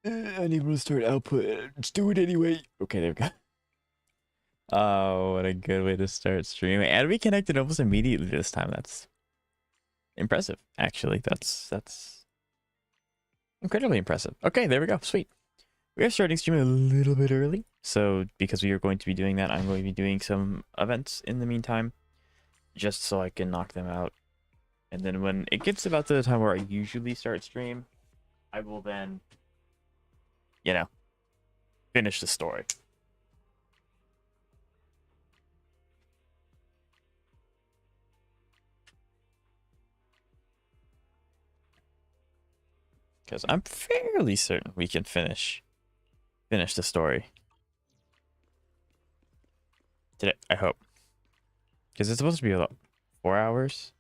Unable to start output. Let's do it anyway. Okay, there we go. Oh, what a good way to start streaming. And we connected almost immediately this time. That's impressive, actually. That's incredibly impressive. Okay, there we go. Sweet. We are starting streaming a little bit early. So because we are going to be doing that, I'm going to be doing some events in the meantime, just so I can knock them out. And then when it gets about to the time where I usually start stream, I will then, you know, finish the story. Because I'm fairly certain we can finish the story today, I hope. Because it's supposed to be about 4 hours.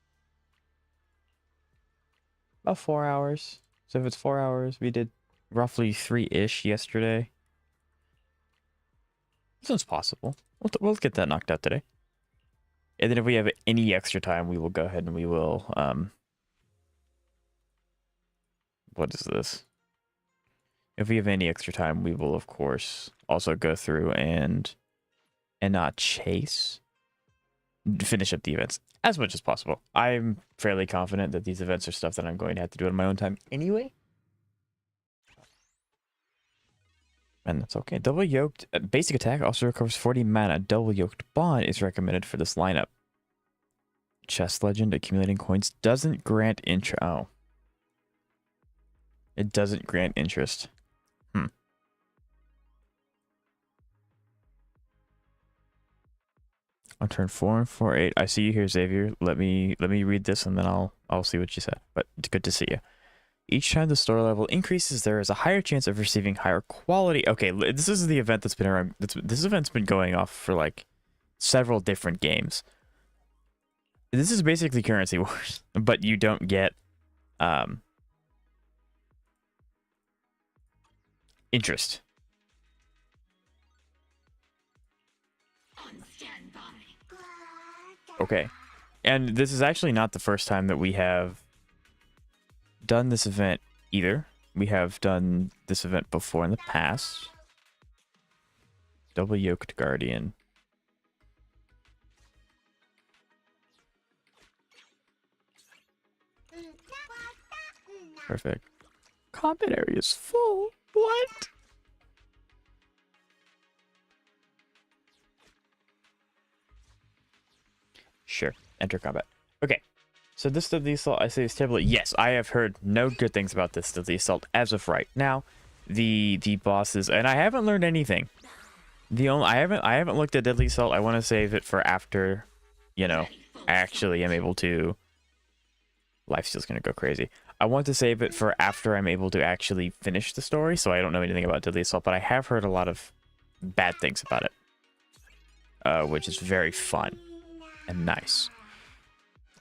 About 4 hours. So if it's 4 hours, we did roughly 3-ish yesterday. This one's possible. We'll get that knocked out today. And then if we have any extra time, we will go ahead and we will, what is this? If we have any extra time, we will, of course, also go through and not chase. Finish up the events as much as possible. I'm fairly confident that these events are stuff that I'm going to have to do on my own time anyway. And that's okay. Double yoked basic attack also recovers 40 mana. Double yoked bond is recommended for this lineup. Chess legend accumulating coins doesn't grant interest. Oh. It doesn't grant interest. On turn 4 and 4/8. I see you here, Xavier. Let me read this and then I'll see what you said. But it's good to see you. Each time the store level increases, there is a higher chance of receiving higher quality. Okay, this is the event that's been around. This event's been going off for like several different games. This is basically currency wars, but you don't get interest. Okay. And this is actually not the first time that we have done this event either. We have done this event before in the past. Double yoked guardian. Perfect. Combat area is full. What? Sure. Enter combat. Okay. So this Deadly Assault, I say is terrible. Yes, I have heard no good things about this Deadly Assault as of right now. The bosses, and I haven't learned anything. I haven't looked at Deadly Assault. I want to save it for after, you know, I actually am able to. Lifesteal's gonna go crazy. I want to save it for after I'm able to actually finish the story, so I don't know anything about Deadly Assault, but I have heard a lot of bad things about it, which is very fun and nice.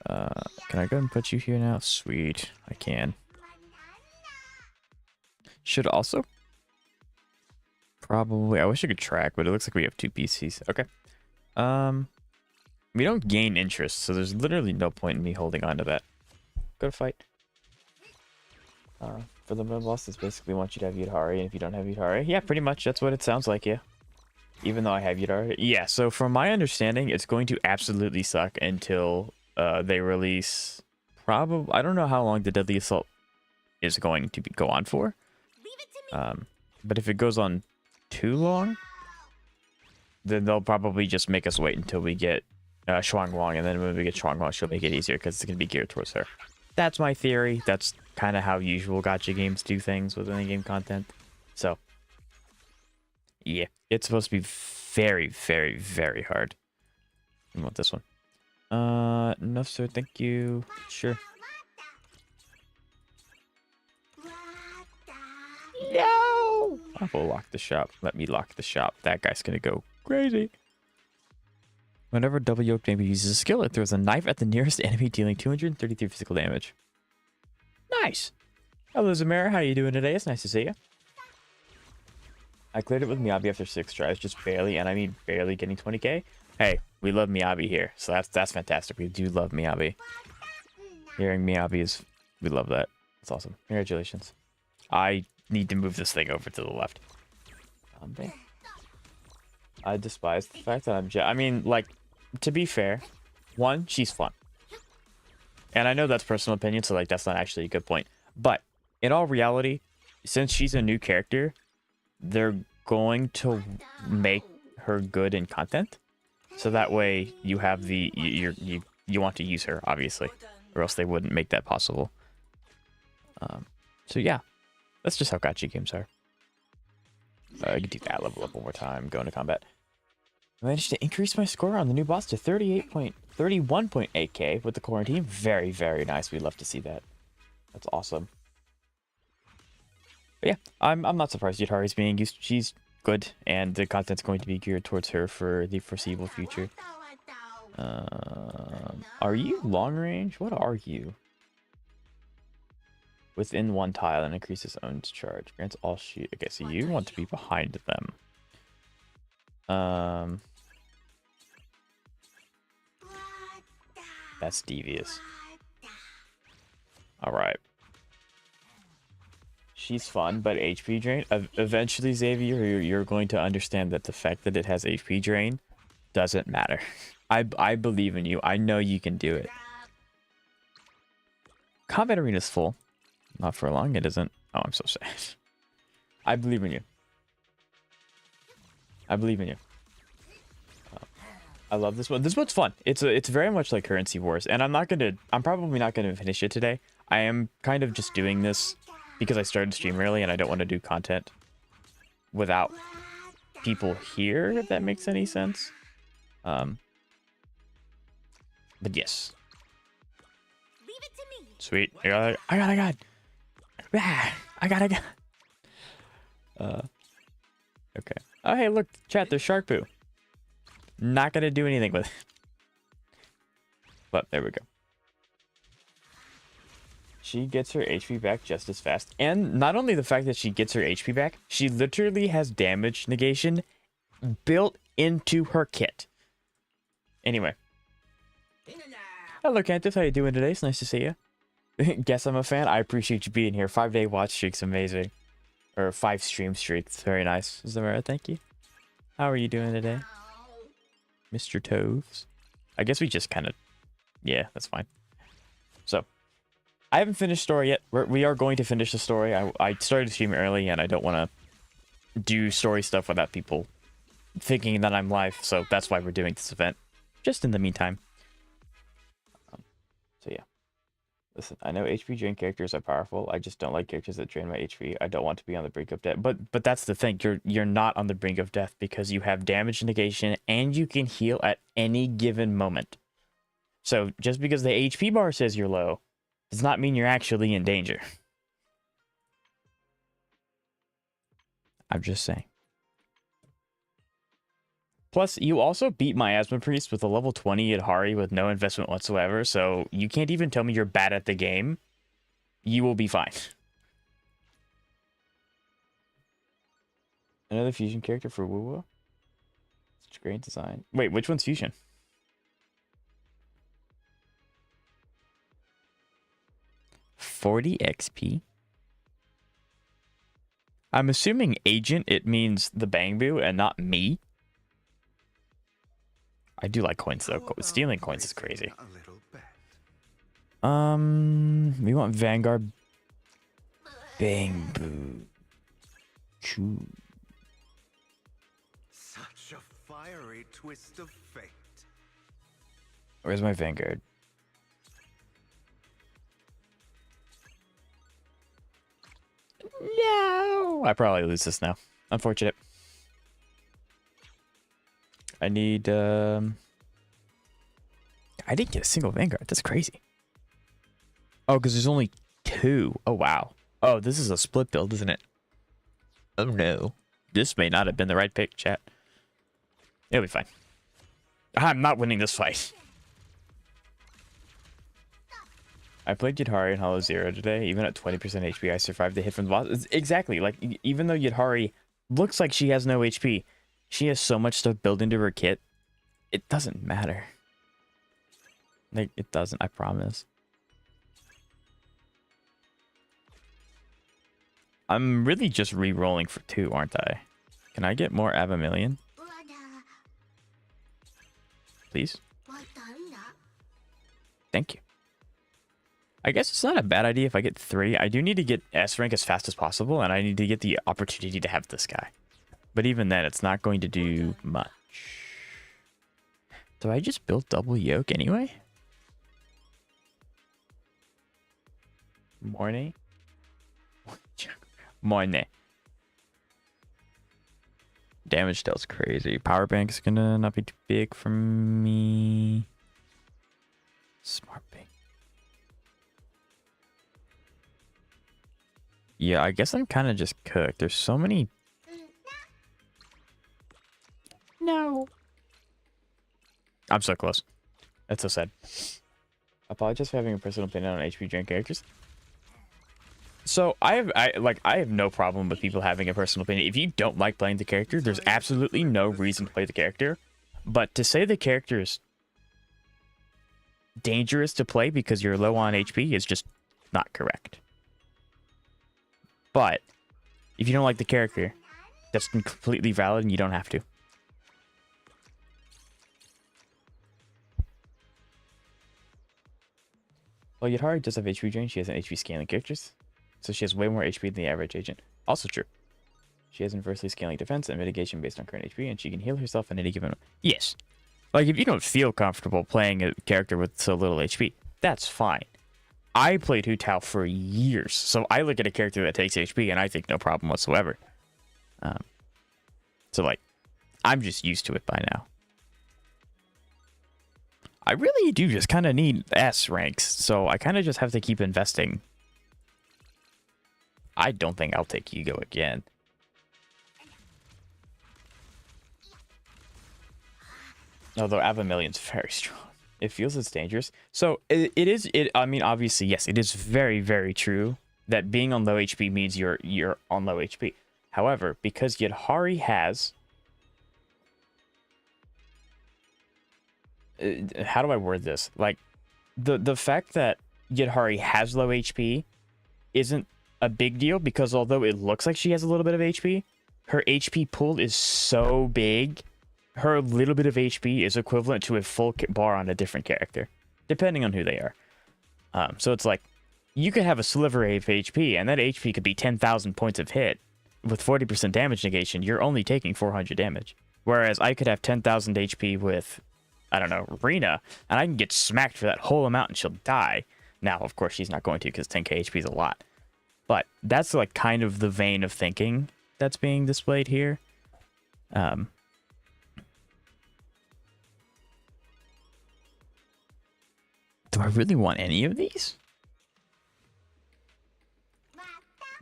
Can I go and put you here now? Sweet, I can. Should also probably. I wish I could track, but it looks like we have 2 PCs. Okay. We don't gain interest, so there's literally no point in me holding on to that. Go to fight. For the mid boss, it's basically want you to have Yudhari, and if you don't have Yudhari, yeah, pretty much that's what it sounds like, yeah. Even though I have Yudhari, yeah. So from my understanding, it's going to absolutely suck until they release. Probably, I don't know how long the Deadly Assault is going to go on for. But if it goes on too long, then they'll probably just make us wait until we get Shuang Wang, and then when we get Shuang Wang, she'll make it easier because it's going to be geared towards her. That's my theory. That's kind of how usual gacha games do things with in-game content. So, yeah, it's supposed to be very, very, very hard. I want this one. No, sir. Thank you. Sure. No! I will lock the shop. Let me lock the shop. That guy's gonna go crazy. Whenever double yoke maybe uses a skill, it throws a knife at the nearest enemy, dealing 233 physical damage. Nice. Hello, Zamara. How you doing today? It's nice to see you. I cleared it with Miyabi after 6 tries, just barely, and I mean barely getting 20k. Hey, we love Miyabi here, so that's fantastic. We do love Miyabi. Hearing Miyabi is, we love that. That's awesome. Congratulations. I need to move this thing over to the left. I despise the fact that I mean, like, to be fair, one, she's fun. And I know that's personal opinion, so, like, that's not actually a good point. But, in all reality, since she's a new character, they're going to make her good in content. So that way, you have the... You want to use her, obviously. Or else they wouldn't make that possible. So, yeah. That's just how gacha games are. I can do that, level up one more time, go into combat. I managed to increase my score on the new boss to 31.8k with the quarantine. Very, very nice. We'd love to see that. That's awesome. But yeah, I'm not surprised Yutari's being used. She's good, and the content's going to be geared towards her for the foreseeable future. Are you long range? What are you? Within one tile and increases own charge. Grants all shield. Okay, so you want to be behind them. That's devious. Alright. She's fun, but HP drain. Eventually, Xavier, you're going to understand that the fact that it has HP drain doesn't matter. I believe in you. I know you can do it. Combat arena's full. Not for long, it isn't. Oh, I'm so sad. I believe in you. I believe in you. I love this one. This one's fun. It's very much like Currency Wars, and I'm probably not gonna finish it today. I am kind of just doing this because I started stream early and I don't want to do content without people here, if that makes any sense. But yes. Sweet. I got. Okay. Oh, hey, look, chat, there's shark poo. Not gonna do anything with it. But there we go. She gets her HP back just as fast. And not only the fact that she gets her HP back, she literally has damage negation built into her kit. Anyway. Hello, Cantus. How you doing today? It's nice to see you. Guess I'm a fan. I appreciate you being here. 5-day watch streak's amazing. Or 5 stream streaks. Very nice. Zamara, thank you. How are you doing today? Mr. Toves. I guess we just kind of... Yeah, that's fine. So, I haven't finished story yet. We are going to finish the story. I started streaming early, and I don't want to do story stuff without people thinking that I'm live. So, that's why we're doing this event. Just in the meantime. So, yeah. Listen, I know HP drain characters are powerful. I just don't like characters that drain my HP. I don't want to be on the brink of death. But that's the thing. You're not on the brink of death because you have damage negation and you can heal at any given moment. So just because the HP bar says you're low does not mean you're actually in danger. I'm just saying. Plus, you also beat Miasma Priest with a level 20 Yadhari with no investment whatsoever, so you can't even tell me you're bad at the game. You will be fine. Another fusion character for Woo-Woo? Such great design. Wait, which one's fusion? $40 XP? I'm assuming agent, it means the Bangbu and not me. I do like coins though. Stealing coins is crazy. We want Vanguard Bangbu. Cool. Such a fiery twist of fate. Where's my Vanguard? No! I probably lose this now. Unfortunate. I need, I didn't get a single Vanguard. That's crazy. Oh, because there's only 2. Oh, wow. Oh, this is a split build, isn't it? Oh, no. This may not have been the right pick, chat. It'll be fine. I'm not winning this fight. I played Yadhari in Hollow Zero today. Even at 20% HP, I survived the hit from the boss. Exactly. Like, even though Yadhari looks like she has no HP, she has so much stuff built into her kit. It doesn't matter. Like, it doesn't, I promise. I'm really just re-rolling for 2, aren't I? Can I get more Avamillion? Please? Thank you. I guess it's not a bad idea if I get 3. I do need to get S rank as fast as possible, and I need to get the opportunity to have this guy. But even then, it's not going to do much. Do I just build double yoke anyway? Morning? Morning. Damage deal's crazy. Power bank's gonna not be too big for me. Smart bank. Yeah, I guess I'm kind of just cooked. There's so many. No. I'm so close. That's so sad. I apologize for having a personal opinion on HP drain characters. So I have no problem with people having a personal opinion. If you don't like playing the character, there's absolutely no reason to play the character. But to say the character is dangerous to play because you're low on HP is just not correct. But if you don't like the character, that's completely valid and you don't have to. Well, Yadhari does have HP drain. She has an HP scaling characters. So she has way more HP than the average agent. Also true. She has inversely scaling defense and mitigation based on current HP, and she can heal herself in any given... Yes. Like, if you don't feel comfortable playing a character with so little HP, that's fine. I played Hu Tao for years, so I look at a character that takes HP, and I think no problem whatsoever. So, like, I'm just used to it by now. I really do just kind of need S ranks, so I kind of just have to keep investing. I don't think I'll take Hugo again. Although Avamillion's very strong. It feels it's dangerous. So I mean, obviously, yes, it is very, very true that being on low HP means you're on low HP. However, because Yadhari has... how do I word this? Like, the fact that Yadhari has low HP isn't a big deal, because although it looks like she has a little bit of HP, her HP pool is so big, her little bit of HP is equivalent to a full bar on a different character, depending on who they are. So it's like, you could have a sliver of HP, and that HP could be 10,000 points of hit. With 40% damage negation, you're only taking 400 damage. Whereas I could have 10,000 HP with, I don't know, Rena, and I can get smacked for that whole amount and she'll die. Now, of course, she's not going to, because 10k HP is a lot. But that's like kind of the vein of thinking that's being displayed here. Do I really want any of these?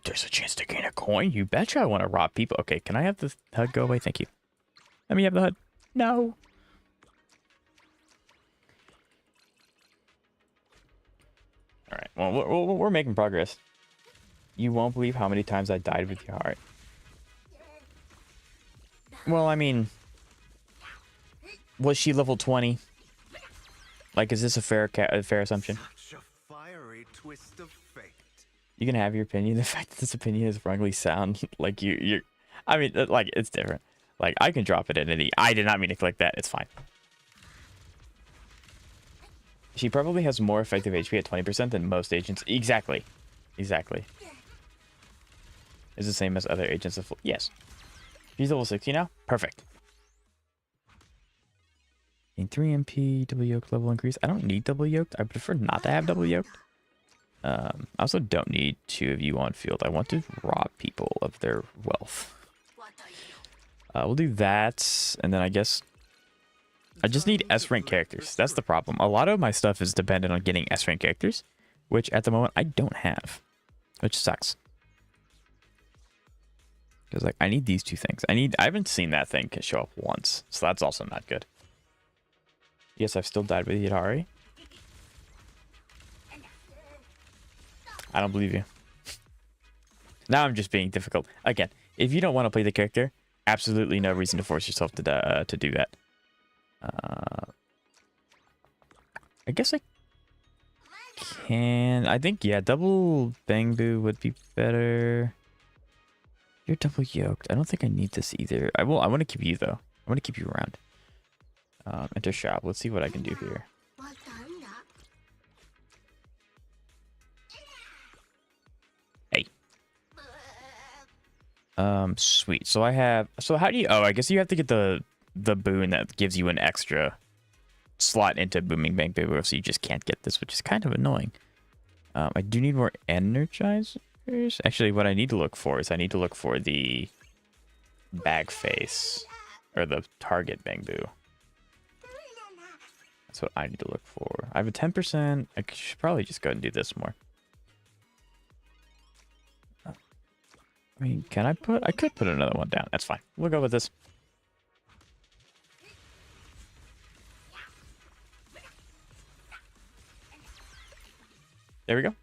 There's a chance to gain a coin? You betcha I want to rob people. Okay, can I have the HUD go away? Thank you. Let me have the HUD. No. Alright, well, we're making progress. You won't believe how many times I died with your heart. Well, I mean... was she level 20? Like, is this a fair assumption? Such a fiery twist of fate. You can have your opinion. The fact that this opinion is wrongly sound, like you're... I mean, like, it's different. Like, I can drop it at any... I did not mean to click that. It's fine. She probably has more effective HP at 20% than most agents. Exactly. Exactly. Is the same as other agents of... Yes. She's level 60 now? Perfect. In 3 MP, double yoke level increase. I don't need double yoked. I prefer not to have double yoked. I also don't need 2 of you on field. I want to rob people of their wealth. We'll do that, and then I guess I just need S rank characters. That's the problem. A lot of my stuff is dependent on getting S rank characters, which at the moment I don't have, which sucks. Because like I need these 2 things. I haven't seen that thing show up once, so that's also not good. Yes, I've still died with Yadhari. I don't believe you. Now I'm just being difficult. Again, if you don't want to play the character, absolutely no reason to force yourself to do that. I guess I can... I think, yeah, double Bangbu would be better. You're double yoked. I don't think I need this either. I want to keep you though. I want to keep you around. Enter shop. Let's see what I can do here. Hey. Sweet. So I have. So how do you? Oh, I guess you have to get the boon that gives you an extra slot into Booming Bamboo, or else you just can't get this, which is kind of annoying. I do need more energizers. Actually, what I need to look for is I need to look for the bag face or the target bamboo. That's what I need to look for. I have a 10%. I should probably just go ahead and do this more. I mean, can I put? I could put another one down. That's fine. We'll go with this. There we go.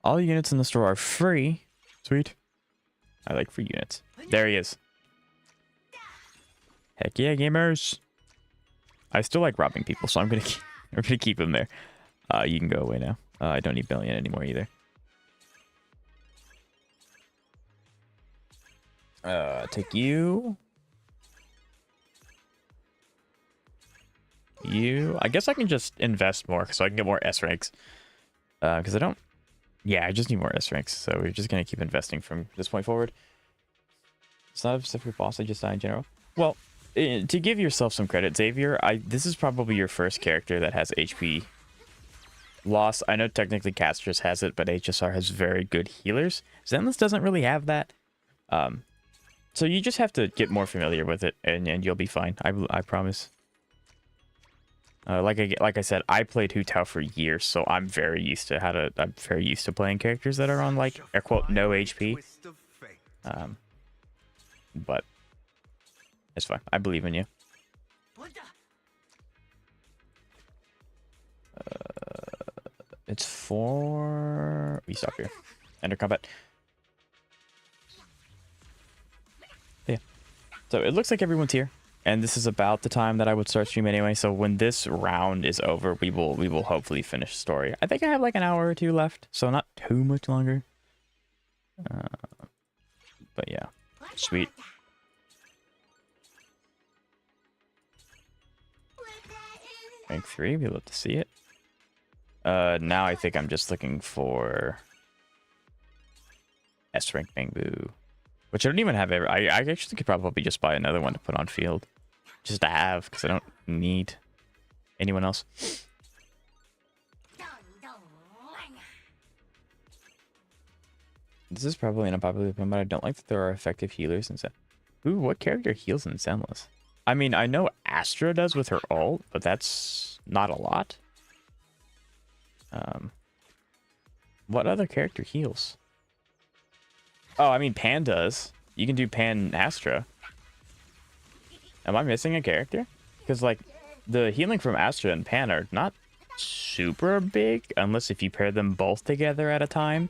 All units in the store are free. Sweet. I like free units. There he is. Heck yeah, gamers. I still like robbing people, so I'm gonna keep him there. You can go away now. I don't need Billion anymore either. Take you. You. I guess I can just invest more so I can get more S ranks. Because I don't. Yeah, I just need more S ranks, so we're just gonna keep investing from this point forward. It's not a specific boss, I just die in general. Well, to give yourself some credit, Xavier, this is probably your first character that has HP loss. I know technically Castrus has it, but HSR has very good healers. Zenless doesn't really have that. So you just have to get more familiar with it, and you'll be fine. I promise. Like I said, I played Hu Tao for years, so I'm very used to playing characters that are on like air quote no HP. But it's fine. I believe in you. It's for we stop here. Enter combat. Yeah. So it looks like everyone's here. And this is about the time that I would start stream anyway. So when this round is over, we will hopefully finish the story. I think I have like an hour or two left, so not too much longer. But yeah, sweet. Rank 3, we love to see it. Now I think I'm just looking for S rank Bamboo, which I don't even have ever. I actually could probably just buy another one to put on field. Just to have, because I don't need anyone else. This is probably an unpopular opinion, but I don't like that there are effective healers in Zen. Ooh, what character heals in Zenless? I mean, I know Astra does with her ult, but that's not a lot. What other character heals? Oh, I mean, Pan does. You can do Pan Astra. Am I missing a character? Because, like, the healing from Astra and Pan are not super big, unless if you pair them both together at a time.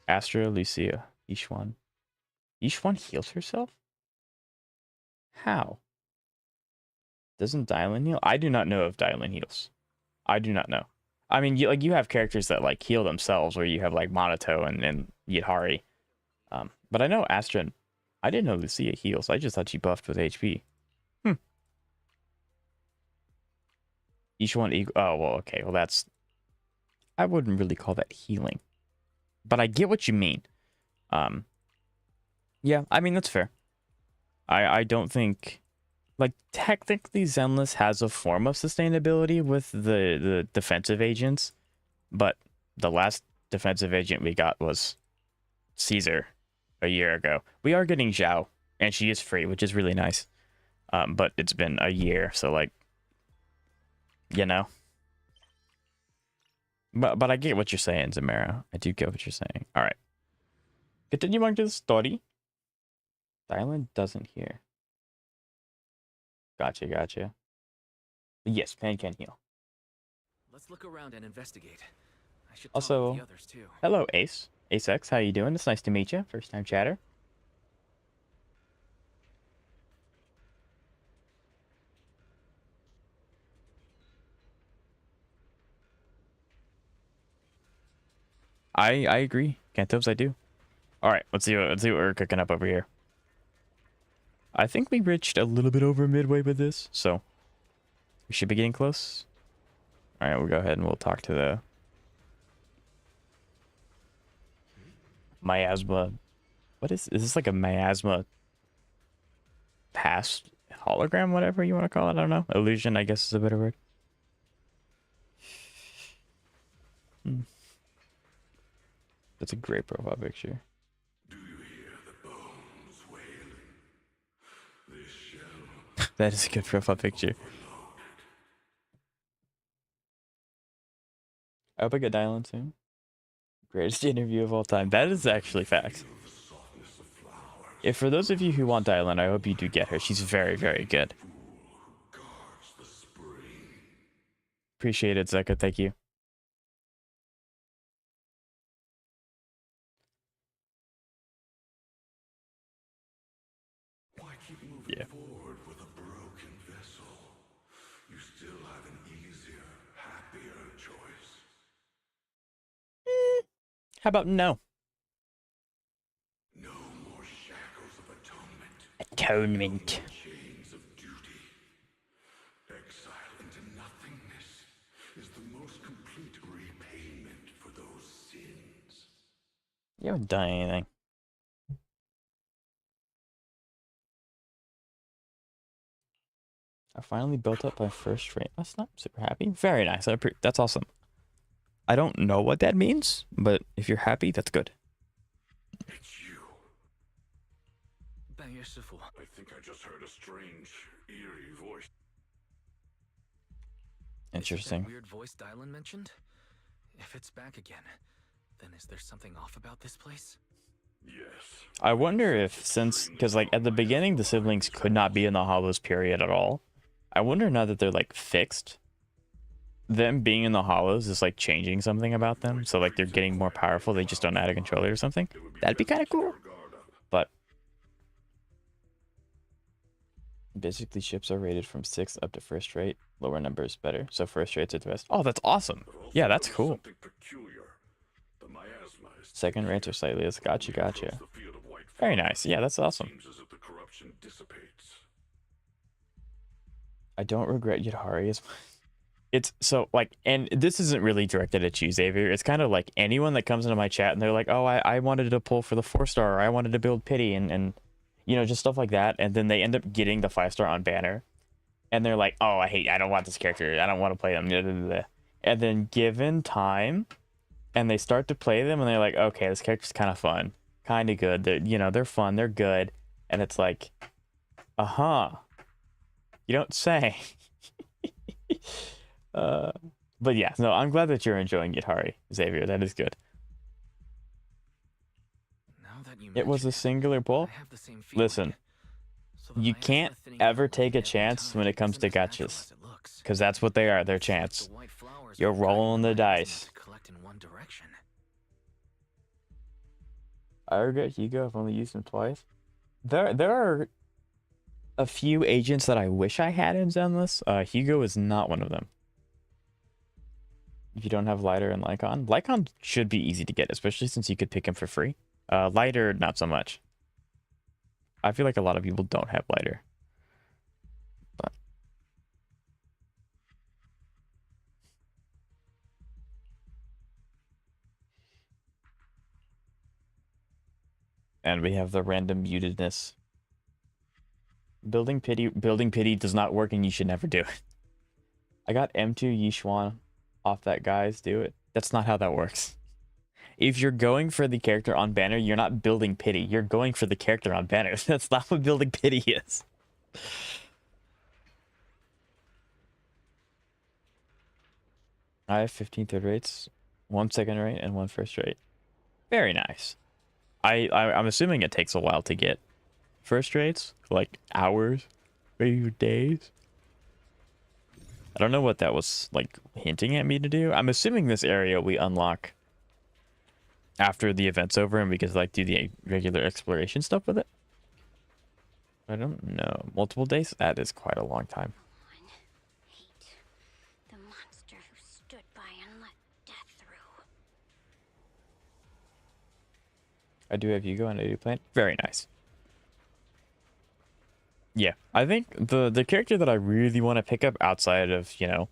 Astra, Lucia, Yixuan. Yixuan heals herself? How? Doesn't Dailyn heal? I do not know if Dailyn heals. I do not know. I mean, you have characters that, like, heal themselves, where you have, like, Monato and Yidhari. But I know Astra and I didn't know Lucia heals. I just thought she buffed with HP. Each one equal. Oh, well, okay. Well, that's. I wouldn't really call that healing. But I get what you mean. Yeah, I mean, that's fair. I don't think. Like, technically, Zenless has a form of sustainability with the defensive agents. But the last defensive agent we got was Caesar a year ago. We are getting Zhao, and she is free, which is really nice. But it's been a year, so like, you know. But I get what you're saying, Zamara. I do get what you're saying. All right. Continuing to the story. Dailyn doesn't hear. Gotcha. Yes, Pan can heal. Let's look around and investigate. I should talk Also, with the others too. hello, Ace. AceX, how you doing? It's nice to meet you. First time chatter. I agree. Cantos, I do. All right, let's see what we're cooking up over here. I think we reached a little bit over midway with this, so we should be getting close. All right, we'll go ahead and we'll talk to the miasma. What is this? Like a miasma past hologram, whatever you want to call it. I don't know. Illusion, I guess, is a better word. That's a great profile picture. Do you hear the bones wailing? This shell That is a good profile picture. I hope I get Dailyn soon. Greatest interview of all time. That is actually facts. If for those of you who want Dailyn, I hope you do get her. She's very, very good. guards the spring. Appreciate it, Zeka. Thank you. Why keep moving Yeah. forward with a broken vessel? You still have an easier, happier choice. How about no? No more shackles of atonement. Atonement. Chains of duty. Exile into nothingness is the most complete repayment for those sins. You haven't done anything. I finally built up my first rate. That's not super happy. Very nice. That's awesome. I don't know what that means, but if you're happy, that's good. It's you. Banyue Shifu. I think I just heard a strange, eerie voice. Interesting. Is it that weird voice Dailyn mentioned? If it's back again, then is there something off about this place? Yes. I wonder if because like at the beginning, the siblings could not be in the Hollows period at all. I wonder now that they're like fixed, them being in the Hollows is like changing something about them. So like they're getting more powerful. They just don't add a controller or something. That'd be kind of cool. But basically, ships are rated from 6th up to first rate. Lower numbers better. So first rates are the best. Oh, that's awesome. Yeah, that's cool. Second rates are slightly less. Gotcha. Very nice. Yeah, that's awesome. I don't regret Yudhari as much. It's so like, and this isn't really directed at you, Xavier. It's kind of like anyone that comes into my chat and they're like, oh, I wanted to pull for the 4-star, or I wanted to build pity and you know, just stuff like that. And then they end up getting the 5-star on banner. And they're like, oh, I don't want this character. I don't want to play them. And then given time, and they start to play them, and they're like, okay, this character's kind of fun, kind of good. They're fun, they're good. And it's like, you don't say. But yeah, no, I'm glad that you're enjoying Yudhari, Xavier. That is good. Now that you It was a mention singular pull. I have the same feeling. Listen, So the you miasma can't thinning ever out take a every chance time when it comes isn't to as natural gachas, as it looks. because that's what they are. They're It's like chance. the white flowers You're are guiding rolling the miasma dice. to collect in one direction. I regret Hugo. I've only used him twice. There are a few agents that I wish I had in Zenless. Hugo is not one of them. If you don't have Lighter and Lycon should be easy to get, especially since you could pick him for free. Lighter, not so much. I feel like a lot of people don't have Lighter. But and we have the random mutedness. Building pity does not work, and you should never do it. I got M2 Yishuan off that guy's do it. That's not how that works. If you're going for the character on banner, you're not building pity. You're going for the character on banner. That's not what building pity is. I have 15 third rates, 1 second rate, and 1 first rate. Very nice. I'm assuming it takes a while to get first rates, like hours, maybe days. I don't know what that was like hinting at me to do. I'm assuming this area we unlock after the event's over and we get to like do the regular exploration stuff with it. I don't know. Multiple days? That is quite a long time. Hate the monster who stood by and let death through. I do have Hugo and I do Plant. Very nice. Yeah, I think the character that I really want to pick up outside of, you know,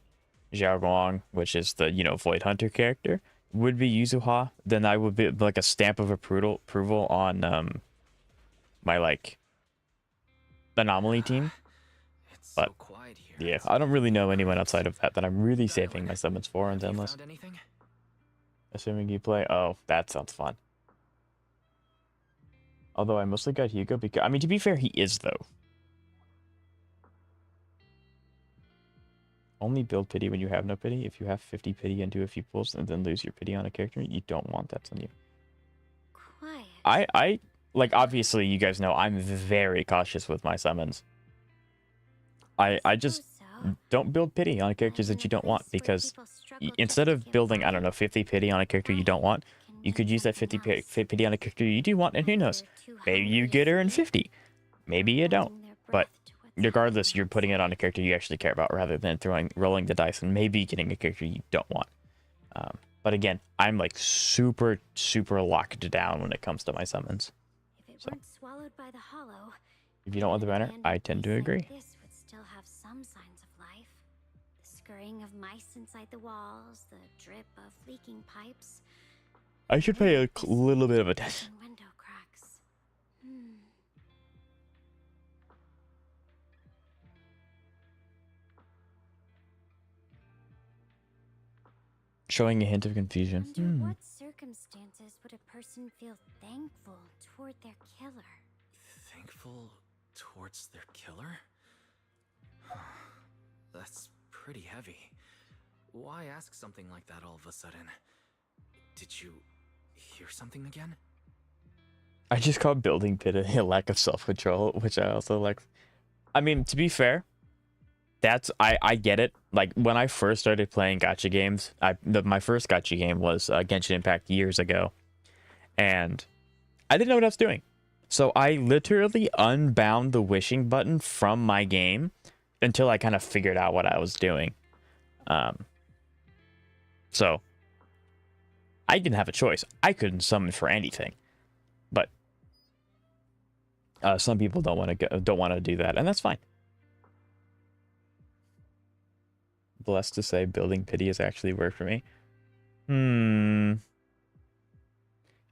Xiao Guang, which is the, you know, Void Hunter character, would be Yuzuha. Then I would be like a stamp of approval on my like anomaly team. It's But so quiet here. yeah, I don't really know anyone outside of that I'm really saving my summons for on Have you Zenless. found anything? Assuming you play. Oh, that sounds fun. Although I mostly got Hugo because, I mean, to be fair, he is though. Only build pity when you have no pity. If you have 50 pity and do a few pulls and then lose your pity on a character, you don't want that on you. Quiet. I like, obviously you guys know I'm very cautious with my summons. I just don't build pity on characters that you don't want, because instead of building, I don't know, 50 pity on a character you don't want, you could use that 50 pity on a character you do want, and who knows, maybe you get her in 50, maybe you don't. But regardless, you're putting it on a character you actually care about rather than rolling the dice and maybe getting a character you don't want. But again, I'm like super locked down when it comes to my summons. So, if you don't want the banner, I tend to agree. This would still have some signs of life. The scurrying of mice inside the walls, the drip of leaking pipes. I should pay a little bit of attention. Window cracks. Showing a hint of confusion. Under what circumstances would a person feel thankful toward their killer? Thankful towards their killer? That's pretty heavy. Why ask something like that all of a sudden? Did you hear something again? I just call building pit a lack of self-control, which I also like. I mean, to be fair, that's I get it. Like, when I first started playing gacha games, my first gacha game was Genshin Impact years ago, and I didn't know what I was doing. So I literally unbound the wishing button from my game until I kind of figured out what I was doing. So I didn't have a choice. I couldn't summon for anything. But some people don't want to do that, and that's fine. Blessed to say, building pity has actually worked for me.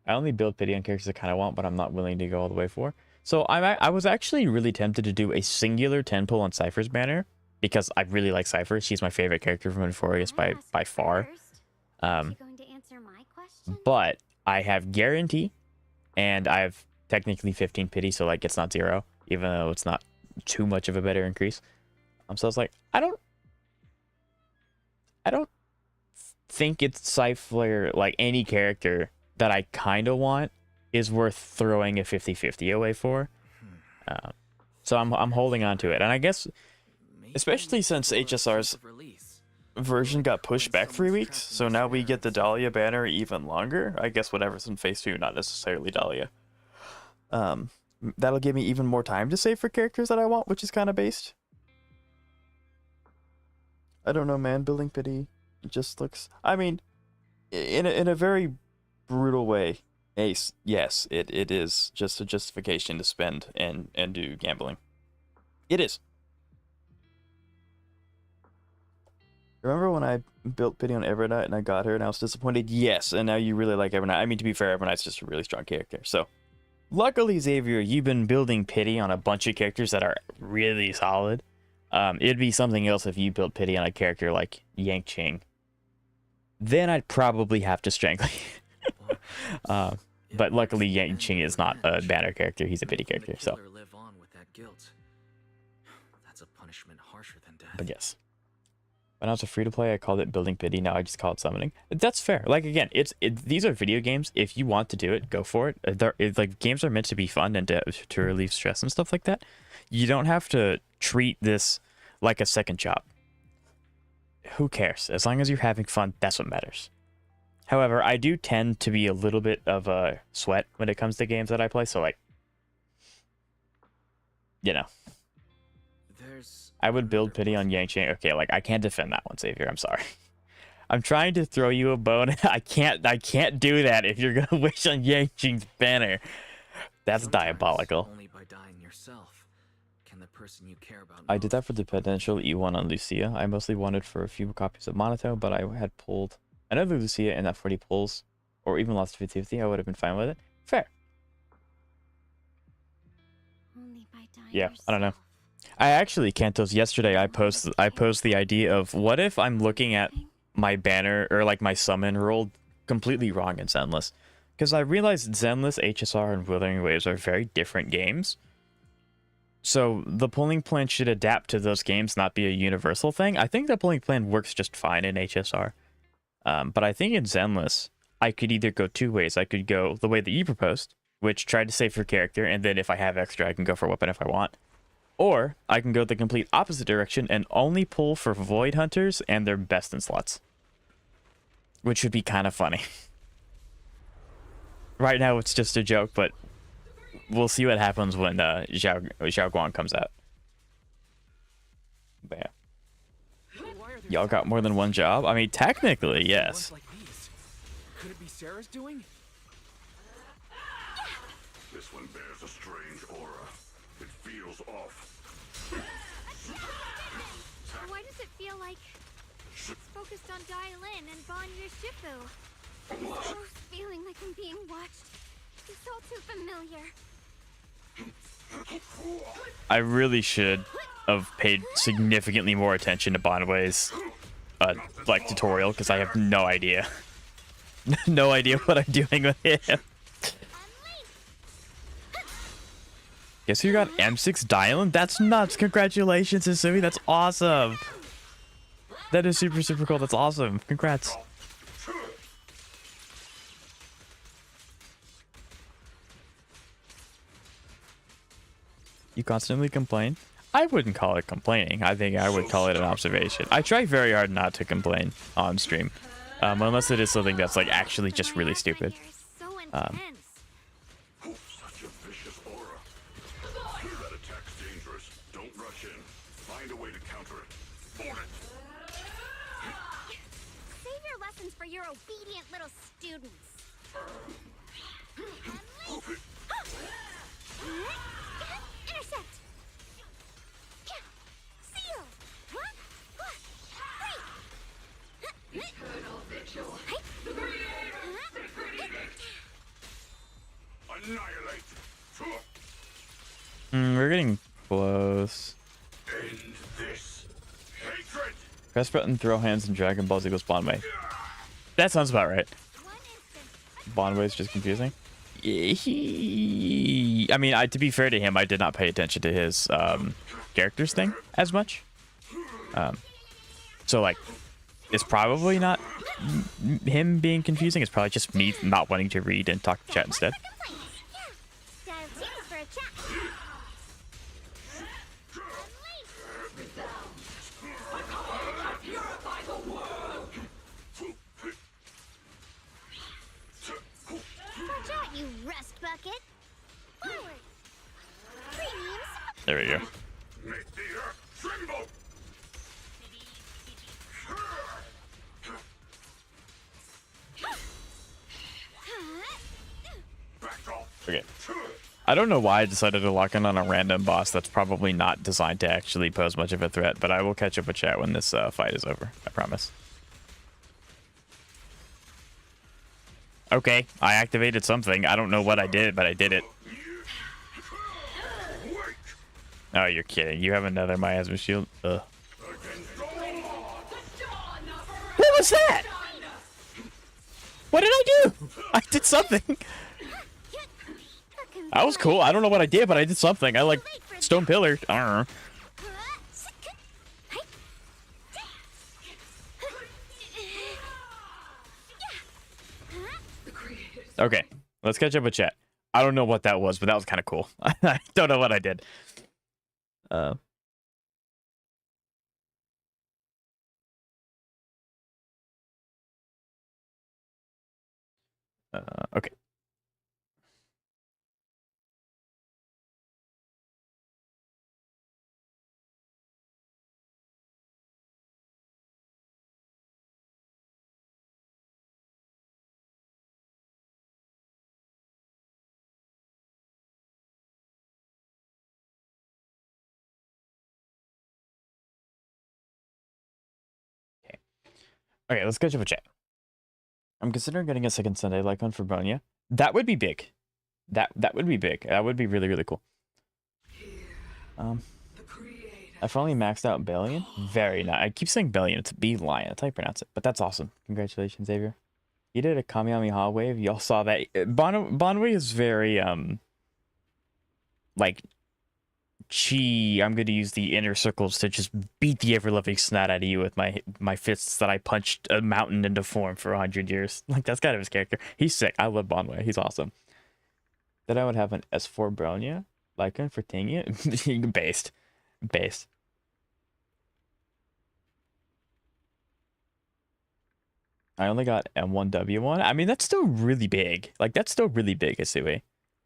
I only build pity on characters I kind of want, but I'm not willing to go all the way for. So I was actually really tempted to do a singular 10 pull on Cypher's banner, because I really like Cypher. She's my favorite character from Euphorius by far. But I have guarantee, and I have technically 15 pity, so like it's not 0, even though it's not too much of a better increase. So I was like, I don't think it's Cypher, like any character that I kind of want is worth throwing a 50-50 away for. So I'm holding on to it, and I guess especially since HSR's version got pushed back 3 weeks, so now we get the Dahlia banner even longer. I guess whatever's in phase 2, not necessarily Dahlia. That'll give me even more time to save for characters that I want, which is kind of based. I don't know, man. Building pity just looks, I mean, in a very brutal way, Ace, yes, it is just a justification to spend and do gambling. It is. Remember when I built pity on Evernight and I got her and I was disappointed? Yes, and now you really like Evernight. I mean, to be fair, Evernight's just a really strong character. So, luckily, Xavier, you've been building pity on a bunch of characters that are really solid. It'd be something else if you built pity on a character like Yang Qing. Then I'd probably have to strangle you. But luckily, Yang Qing is not a banner character. He's a pity character. So, that's a punishment harsher than death. but yes. When I was a free-to-play, I called it building pity. Now I just call it summoning. That's fair. Like, again, these are video games. If you want to do it, go for it. Like, games are meant to be fun and to relieve stress and stuff like that. You don't have to treat this like a second job. Who cares? As long as you're having fun, that's what matters. However, I do tend to be a little bit of a sweat when it comes to games that I play. So, like, you know. I would build pity on Yang Qing. Okay, like, I can't defend that one, Xavier. I'm sorry. I'm trying to throw you a bone. I can't do that if you're gonna wish on Yanqing's banner. That's Sometimes, diabolical. Only by dying yourself can the person you care about. I did that for the potential E1 on Lucia. I mostly wanted for a few copies of Monato, but I had pulled another Lucia and that 40 pulls, or even lost 50-50. I would have been fine with it. Fair. Only by dying Yeah, I don't know. yourself. I actually, Cantos, yesterday I posed the idea of what if I'm looking at my banner or like my summon roll completely wrong in Zenless. Because I realized Zenless, HSR, and Withering Waves are very different games. So the pulling plan should adapt to those games, not be a universal thing. I think the pulling plan works just fine in HSR. But I think in Zenless, I could either go two ways. I could go the way that you proposed, which tried to save for character, and then if I have extra, I can go for weapon if I want. Or I can go the complete opposite direction and only pull for Void Hunters and their best in slots. Which would be kind of funny. Right now it's just a joke, but we'll see what happens when Xiao Guang comes out. But yeah. Y'all got more than one job? I mean, technically, yes. Like these. Could it be Sarah's doing? This one bears a strange aura. It feels off. Why does it feel like it's focused on Dailyn and Banyue Shifu? This feeling like I'm being watched. It's all too familiar. I really should have paid significantly more attention to Banyue's like tutorial, because I have no idea. No idea what I'm doing with him. Guess who got M6 Dailyn? That's nuts. Congratulations, Isumi. That's awesome. That is super, super cool. That's awesome. Congrats. You constantly complain? I wouldn't call it complaining. I think I would call it an observation. I try very hard not to complain on stream. Unless it is something that's like actually just really stupid. So intense. Such a vicious aura. That attack's dangerous. Don't rush in. Find a way to counter it. Form it. Save your lessons for your obedient little students. Intercept. Seal. Eternal vigil. Annihilate. We're getting close. End this hatred. Press button, throw hands, and Dragon Ball Z goes Bondway. That sounds about right. Bondway's just confusing. I mean, to be fair to him, I did not pay attention to his characters thing as much. So like, it's probably not him being confusing. It's probably just me not wanting to read and talk to chat instead. You rust bucket. Forward. Premiums. There we go. Make the earth tremble. Back off. Okay. I don't know why I decided to lock in on a random boss that's probably not designed to actually pose much of a threat, but I will catch up with chat when this fight is over. I promise. Okay, I activated something. I don't know what I did, but I did it. Oh, you're kidding. You have another miasma shield? Ugh. What was that? What did I do? I did something. That was cool. I don't know what I did, but I did something. I like stone pillared. I don't know. Okay, let's catch up with chat. I don't know what that was, but that was kind of cool. I don't know what I did. Okay. Okay, let's go to the chat. I'm considering getting a second Sunday Lycon for Banyue. That would be big. That would be big. That would be really, really cool. I finally maxed out Dailyn. Very nice. I keep saying Dailyn. It's B-Lion. That's how you pronounce it. But that's awesome. Congratulations, Xavier. He did a Kamehameha wave. Y'all saw that. Banyue is very, like, chi. I'm going to use the inner circles to just beat the ever-loving snot out of you with my fists that I punched a mountain into form for 100 years. Like, that's kind of his character. He's sick. I love Banyue. He's awesome. Then I would have an S4 Banyue. Lycan for Tingy. Based. I only got M1W1. I mean, that's still really big. Like, that's still really big, Asui.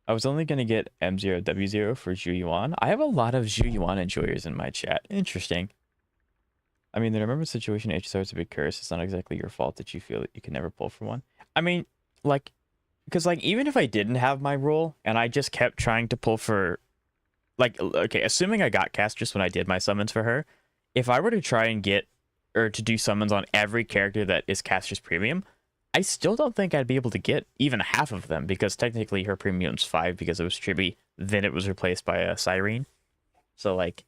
I was only going to get M0W0 for Zhu Yuan. I have a lot of Zhu Yuan enjoyers in my chat. Interesting. I mean, the remember situation HSR is a big curse. It's not exactly your fault that you feel that you can never pull for one. I mean, like, because, like, even if I didn't have my role and I just kept trying to pull for, like, okay, assuming I got cast just when I did my summons for her, if I were to try and get, or to do summons on every character that is Caster's Premium, I still don't think I'd be able to get even half of them, because technically her Premium's 5 because it was Chibi, then it was replaced by a Cyrene. So, like,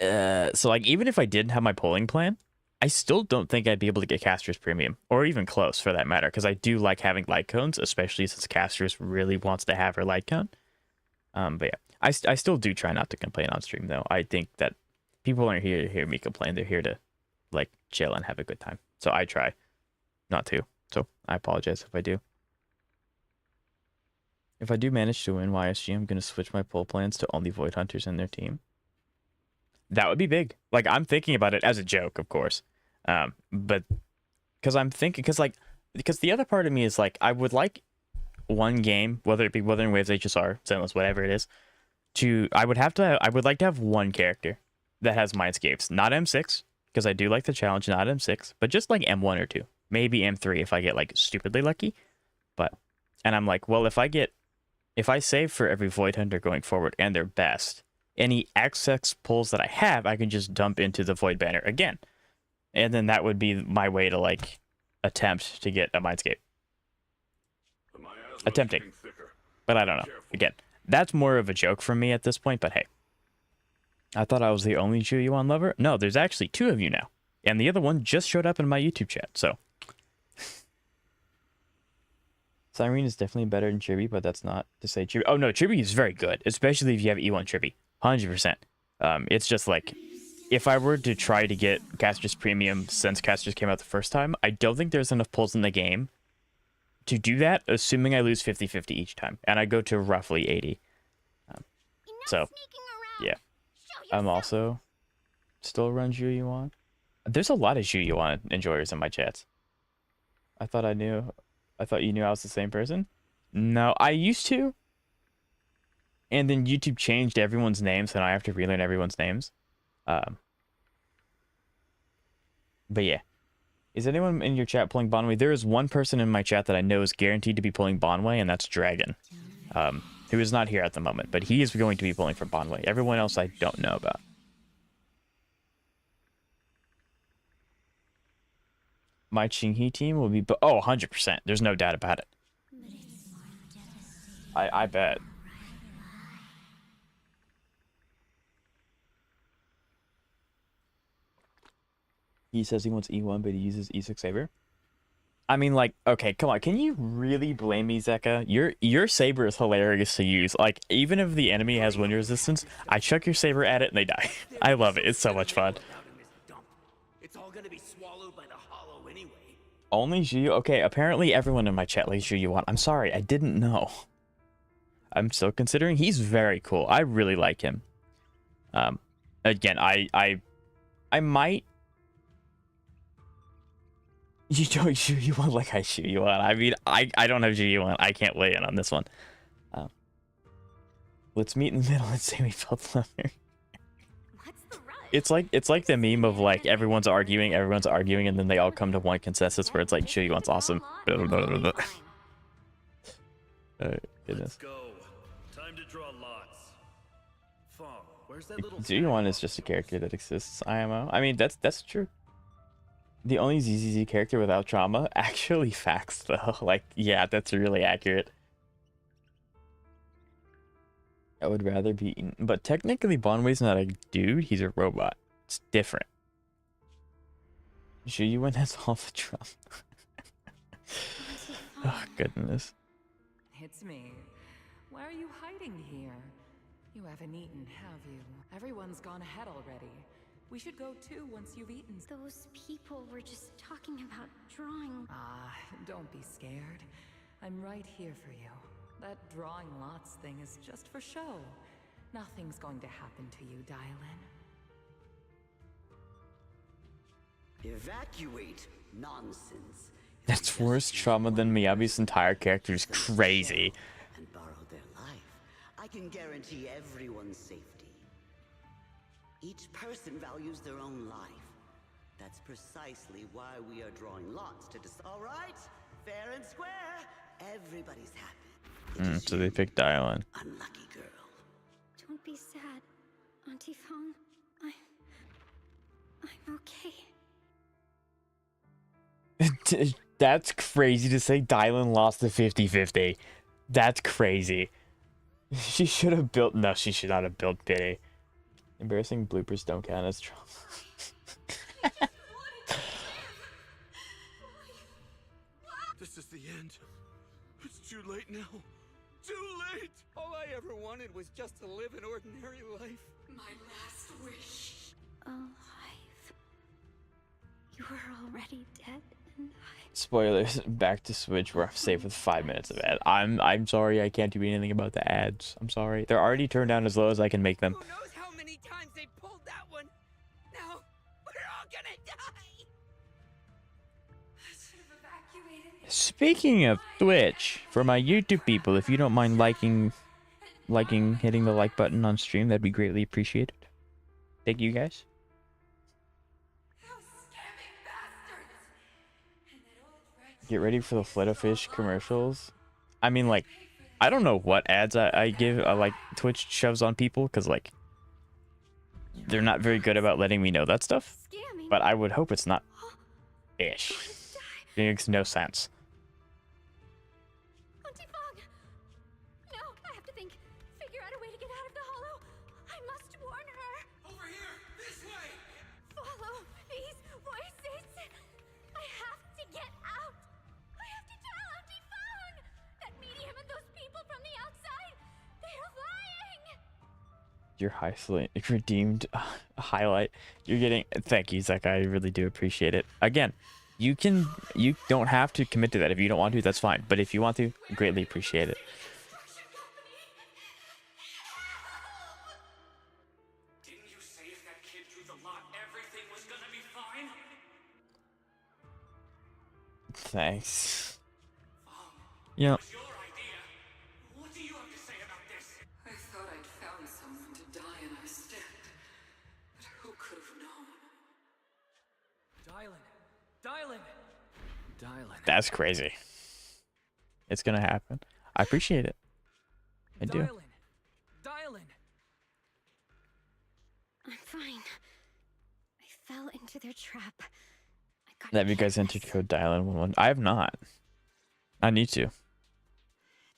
even if I didn't have my polling plan, I still don't think I'd be able to get Caster's Premium, or even close for that matter, because I do like having light cones, especially since Caster's really wants to have her light cone. But yeah, I still do try not to complain on stream, though. I think that people aren't here to hear me complain. They're here to, like, chill and have a good time. So I try not to. So I apologize if I do. If I do manage to win YSG, I'm going to switch my poll plans to only Void Hunters in their team. That would be big. Like, I'm thinking about it as a joke, of course. But because I'm thinking, because the other part of me is like, I would like one game, whether it be Wuthering Waves, HSR, Zenless, whatever it is, I would like to have one character that has Mindscapes, not M6, because I do like the challenge, not M6, but just like M1 or 2, maybe M3 if I get like stupidly lucky. And I'm like, well, if I save for every Void Hunter going forward and they're best, any XX pulls that I have, I can just dump into the Void Banner again. And then that would be my way to, like, attempt to get a Mindscape. Attempting. But I don't know. Again, that's more of a joke from me at this point, but hey. I thought I was the only Zhu Yuan lover. No, there's actually 2 of you now. And the other one just showed up in my YouTube chat, so. Cyrene is definitely better than Chibi, but that's not to say Chibi. Oh no, Chibi is very good, especially if you have E1 Chibi. 100%. It's just like, if I were to try to get Caster's Premium since Caster's came out the first time, I don't think there's enough pulls in the game to do that, assuming I lose 50-50 each time. And I go to roughly 80. So, yeah. I'm also still run Zhu Yuan. There's a lot of Zhu Yuan enjoyers in my chats. I thought you knew I was the same person. No, I used to. And then YouTube changed everyone's names, and I have to relearn everyone's names. But yeah. Is anyone in your chat pulling Banyue? There is one person in my chat that I know is guaranteed to be pulling Banyue, and that's Dragon. Who is not here at the moment, but he is going to be pulling for Banyue. Everyone else I don't know about. My Qinghe team will be... Oh, 100%. There's no doubt about it. I bet. He says he wants E1, but he uses E6 Saber. I mean, like, okay, come on. Can you really blame me, Zeka? Your Saber is hilarious to use. Like, even if the enemy has wind resistance, I chuck your Saber at it and they die. I love it. It's so much fun. It's all gonna be swallowed by the hollow anyway. Only Zhu. Okay, apparently everyone in my chat likes Zhu Yuan. I'm sorry, I didn't know. I'm still considering. He's very cool. I really like him. Again, I might. You don't Zhu Yuan like I Zhu Yuan. I mean, I don't have Zhu Yuan. I can't weigh in on this one. Let's meet in the middle and say we felt leather. It's like the meme of like everyone's arguing, and then they all come to one consensus where it's like Zhu Yuan's awesome. Let's Goodness. go. Time to draw lots. Fong, where's that little Zhu Yuan is just a character that exists. IMO. I mean, that's true. The only ZZZ character without trauma. Actually, facts though. Like, yeah, that's really accurate. I would rather be eaten. But technically, Banyue's not a dude. He's a robot. It's different. Shuyuin has all the trauma. Oh, goodness. It's me. Why are you hiding here? You haven't eaten, have you? Everyone's gone ahead already. We should go too once you've eaten. Those people were just talking about drawing. Ah, don't be scared. I'm right here for you. That drawing lots thing is just for show. Nothing's going to happen to you, Dailyn. Evacuate? Nonsense. That's worse trauma than Miyabi's entire character is crazy. And borrow their life. I can guarantee everyone's safety. Each person values their own life. That's precisely why we are drawing lots to decide. All right, fair and square. Everybody's happy. So they picked Dailyn. Unlucky girl. Don't be sad, Auntie Fong. I'm okay. That's crazy to say Dailyn lost the 50-50. That's crazy. She should have built... No, she should not have built Biddy. Embarrassing bloopers don't count as trauma. This is the end. It's too late now. Too late! All I ever wanted was just to live an ordinary life. My last wish. Alive. You were already dead, and Spoilers. Back to Switch where I'm safe with 5 minutes of ad. I'm sorry I can't do anything about the ads. I'm sorry. They're already turned down as low as I can make them. Who knows how many times they pulled that one? Now, we're all gonna die! I should have evacuated. Speaking of Twitch, for my YouTube people, if you don't mind liking, hitting the like button on stream, that'd be greatly appreciated. Thank you guys. Those scamming bastards. And that old rat. Get ready for the Flutterfish commercials. I mean, like, I don't know what ads I give, like, Twitch shoves on people, because, like, they're not very good about letting me know that stuff. scamming. But I would hope it's not ish. It makes no sense. Auntie Fong! No, I have to think. Figure out a way to get out of the hollow. I must warn her. Over here! This way! Follow these voices. I have to get out. I have to tell Auntie Fong. That medium and those people from the outside, they're lying. Your redeemed highlight. You're getting... Thank you, Zach. I really do appreciate it. Again, you don't have to commit to that. If you don't want to, that's fine. But if you want to, greatly appreciate it. Didn't you say if that kid drew the lot, everything was gonna be fine? Thanks. Yeah. It was your idea. What do you have to say about this? I thought I'd found someone to die in our stead. But who could have known? Dailyn! That's crazy. It's gonna happen. I appreciate it. I do. Dailyn! I'm fine. I fell into their trap. I got Have you guys entered code Dailyn11? I have not. I need to.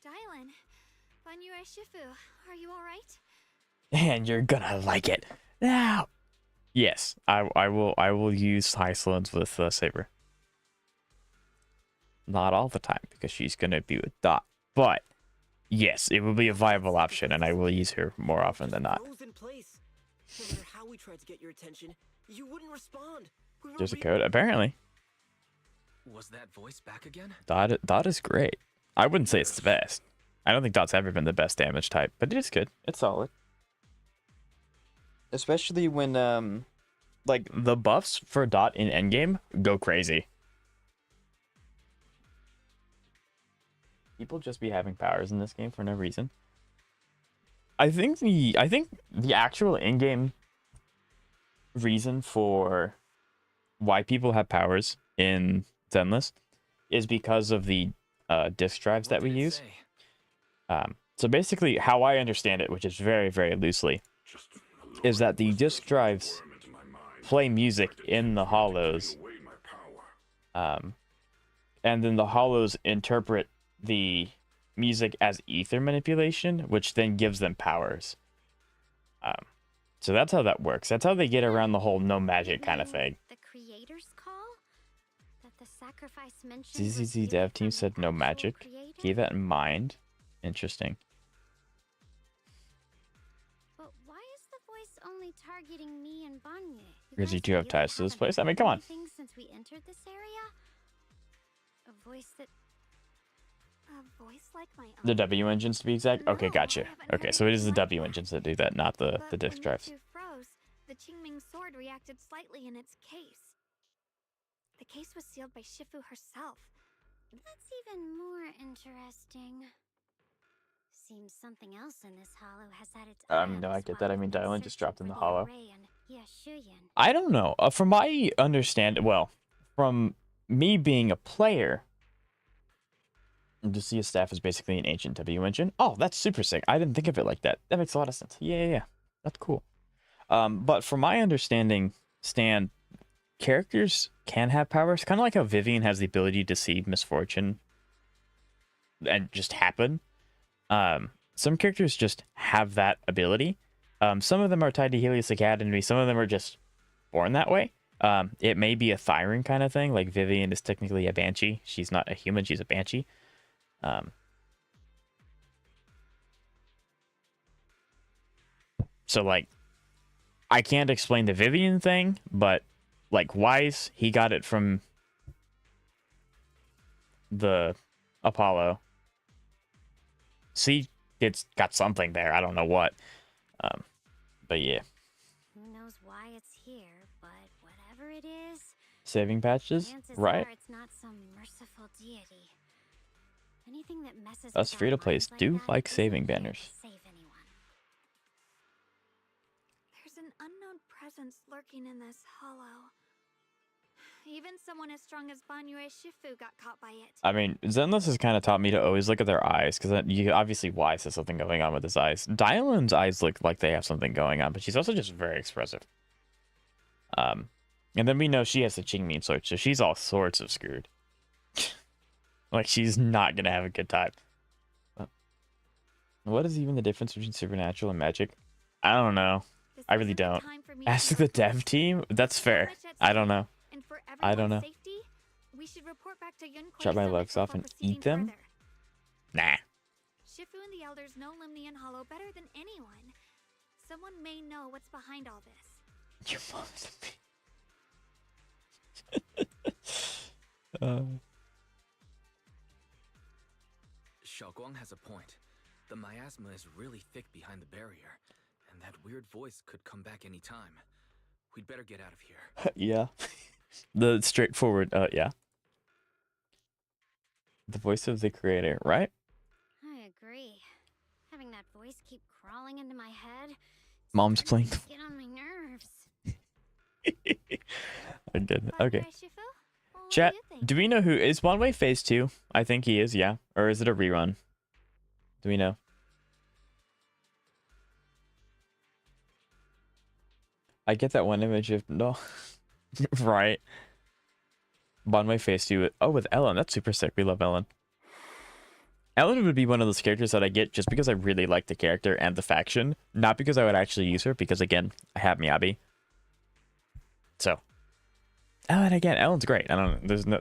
Dailyn, Banyue Shifu, are you alright? And you're gonna like it. Now. Yes, I will use high slows with Saber. Not all the time because she's gonna be with Dot, but yes, it will be a viable option, and I will use her more often than not. Froze in place. No matter how we tried to get your attention, you wouldn't respond. We were There's a waiting- code. Apparently, Was that voice back again? Dot is great. I wouldn't say it's the best. I don't think Dot's ever been the best damage type, but it is good. It's solid. Especially when like the buffs for Dot in endgame go crazy. People just be having powers in this game for no reason. I think the actual in-game reason for why people have powers in Zenless is because of the disk drives that we use. So basically, how I understand it, which is very, very loosely, is that the disk drives play music in the hollows And then the hollows interpret the music as ether manipulation, which then gives them powers. So that's how that works. That's how they get around the whole no magic kind of thing. The creator's call? That the sacrifice mentioned was ZZZ given dev from team the said no actual magic. creator? Keep that in mind. Interesting. But why is the voice only targeting me and Banyue? Because you guys two have really ties to this haven't place. I mean, heard come on. anything since we entered this area? A voice that... A voice like my own? The W engines to be exact? Okay, No, gotcha. I haven't Okay, heard so it is the anything like W that. engines that do that, not the But disk when drives. you two froze, the Qingming sword reacted slightly in its case. The case was sealed by Shifu herself. That's even more interesting. Seems something else in this hollow has had its No, I get that. I mean, Dailyn just dropped in the hollow. Yashuyan. I don't know. From my understand, well, from me being a player, to see a staff is basically an ancient W engine. Oh, that's super sick. I didn't think of it like that. That makes a lot of sense. Yeah. That's cool. But from my understanding, Stan, characters can have powers, kind of like how Vivian has the ability to see misfortune and just happen. Some characters just have that ability. Some of them are tied to Helios Academy. Some of them are just born that way. It may be a Thyran kind of thing. Like Vivian is technically a Banshee. She's not a human. She's a Banshee. So like, I can't explain the Vivian thing, but like Wise, he got it from the Apollo. See, it's got something there. I don't know what. But yeah. Who knows why it's here, but whatever it is, Saving patches, chances right? are it's not some merciful deity. Anything that messes Us with our free-to-plays minds do that like isn't saving here to banners. save anyone. There's an unknown presence lurking in this hollow. Even someone as strong as Banyue Shifu got caught by it. I mean, Zenless has kind of taught me to always look at their eyes, because you obviously Wise has something going on with his eyes. Dailyn's eyes look like they have something going on, but she's also just very expressive. And then we know she has the Qingming sword, so she's all sorts of screwed. Like, she's not gonna have a good time. What is even the difference between supernatural and magic? I don't know. This I really isn't the don't. time for me to Ask be the reckless. dev team? That's There's so fair. much at I don't stake, know. and for I don't everyone's know. safety, we should report back to Yunhui Chop my Summit legs off before and proceeding eat them? further. Nah. Shifu and the elders know Limnian Hollow better than anyone. Someone may know what's behind all this. Your mom's a bee. Xiaoguang has a point. The miasma is really thick behind the barrier, and that weird voice could come back any time. We'd better get out of here. Yeah. The straightforward, yeah. The voice of the creator, right? I agree. Having that voice keep crawling into my head. Mom's starting playing. to get on my nerves. I did. Banyue Okay. Shifu? What Chat, do you think? do we know who is One Way Phase 2? I think he is, yeah. Or is it a rerun? Do we know? I get that one image of no. Right. One Way Phase 2. Oh, with Ellen. That's super sick. We love Ellen. Ellen would be one of those characters that I get just because I really like the character and the faction. Not because I would actually use her, because again, I have Miyabi. So. Oh, and again, Ellen's great. I don't know. There's no.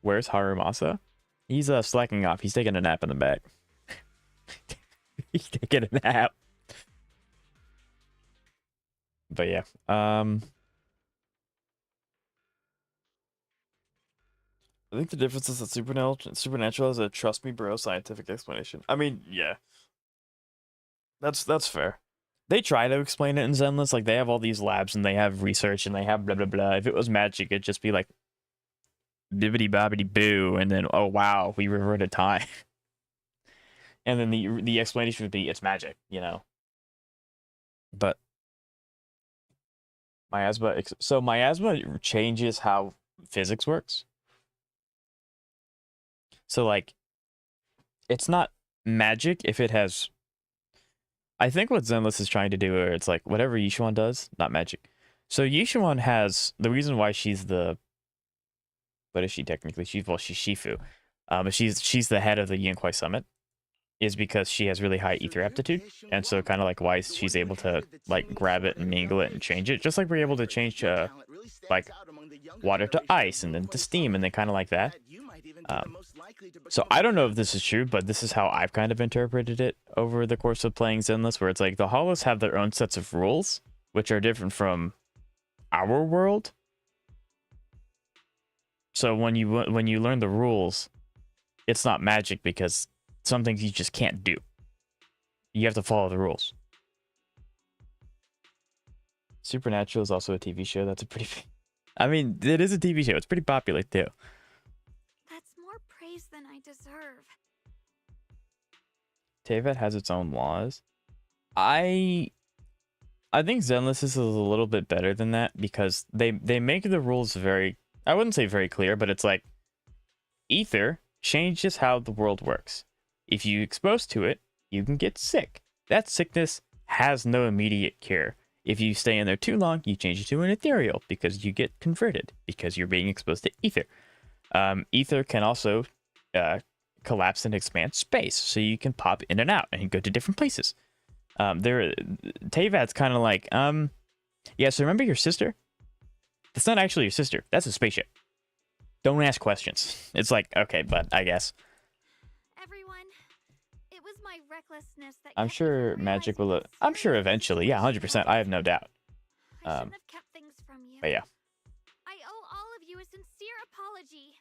Where's Harumasa? He's slacking off. He's taking a nap in the back. He's taking a nap. But yeah. I think the difference is that supernatural is a trust me bro scientific explanation. I mean, yeah. That's fair. They try to explain it in Zenless, like they have all these labs and they have research and they have blah blah blah. If it was magic, it'd just be like bibbity bobbity boo, and then oh wow, we reverted time. And then the explanation would be it's magic, you know. But miasma changes how physics works. So like it's not magic if it has. I think what Zenless is trying to do, or it's like whatever Yishuan does, not magic. So Yishuan has the reason why she's the what is she technically? She's Shifu. But she's the head of the Yinkwai Summit, is because she has really high ether aptitude, and so kind of like why she's able to like grab it and mingle it and change it, just like we're able to change like water to ice and then to steam and then kind of like that. So I don't know if this is true, but this is how I've kind of interpreted it over the course of playing Zenless, where it's like the Hollows have their own sets of rules, which are different from our world. So when you learn the rules, it's not magic because some things you just can't do. You have to follow the rules. Supernatural is also a TV show. That's a pretty... I mean, it is a TV show. It's pretty popular, too. That's more praise than I deserve. Teyvat has its own laws. I think Zenless is a little bit better than that because they make the rules very... I wouldn't say very clear, but it's like... Ether changes how the world works. If you expose to it, you can get sick. That sickness has no immediate cure. If you stay in there too long, you change it to an ethereal because you get converted because you're being exposed to ether. Ether can also collapse and expand space, so you can pop in and out and go to different places. Teyvat's kind of like, yeah, so remember your sister? That's not actually your sister. That's a spaceship. Don't ask questions. It's like, okay, but I guess. Everyone, it was my recklessness that I'm kept me sure from magic will... realizing I'm sure eventually. Yeah, 100%. I have no doubt. I shouldn't have kept things from you. But yeah. I owe all of you a sincere apology.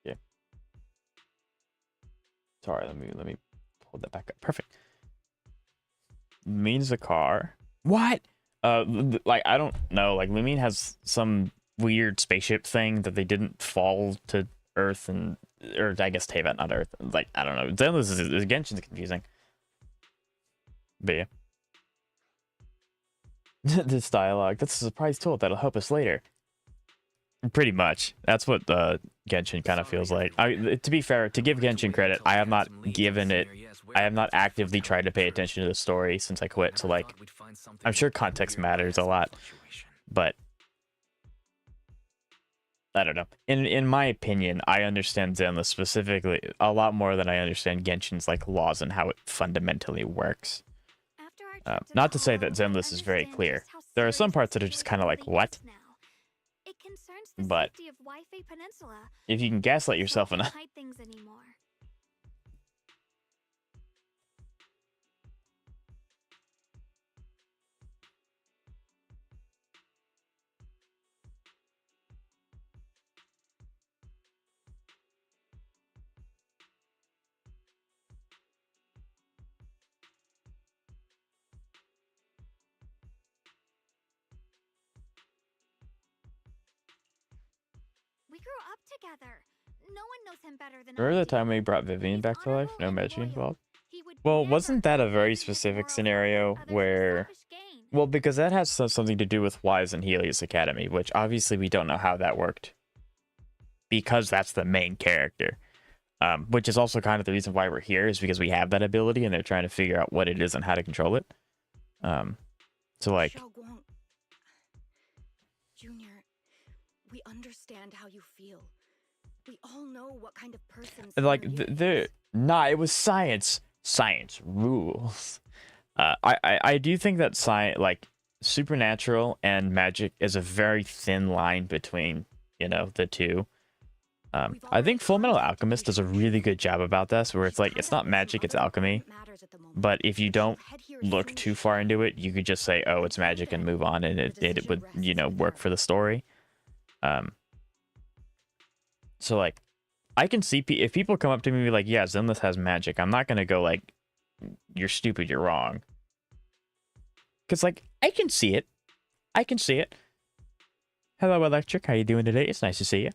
Yeah. Sorry, let me hold that back up. Perfect. Means the car. What? Like I don't know. Like Lumine has some weird spaceship thing that they didn't fall to Earth or I guess Teyvat, not Earth. Like I don't know. Zenless is Genshin's confusing. But yeah. This dialogue. That's a surprise tool that'll help us later. Pretty much. That's what Genshin kind of feels like. To be fair, to give Genshin credit, I have not actively tried to pay attention to the story since I quit. So like, I'm sure context matters a lot, but I don't know. In my opinion, I understand Zenless specifically a lot more than I understand Genshin's like laws and how it fundamentally works. Not to say that Zenless is very clear. There are some parts that are just kind of like, what? But if you can gaslight yourself enough. We grew up together. No one knows him better than Remember I the do. time we brought Vivian He's back to life? honorable No and magic loyal. involved? He would Well, never wasn't that a very abandon his specific morals scenario others for where... selfish gain. Well, because that has something to do with Wise and Helios Academy, which obviously we don't know how that worked. Because that's the main character. Which is also kind of the reason why we're here, is because we have that ability and they're trying to figure out what it is and how to control it. So like... Xiaoguang, Junior, we understand how you feel. We all know what kind of person Like, is. nah, it was science. Science rules. I do think that like supernatural and magic is a very thin line between, you know, the two. I think Fullmetal Alchemist does a really good job about this, where it's like, it's not magic, it's alchemy. But if you don't look too far into it, you could just say, oh, it's magic and move on, and it would, you know, work for the story. So like, I can see if people come up to me and be like, yeah, Zenless has magic, I'm not gonna go like, you're stupid, you're wrong. Because like, I can see it. Hello, Electric. How you doing today? It's nice to see you.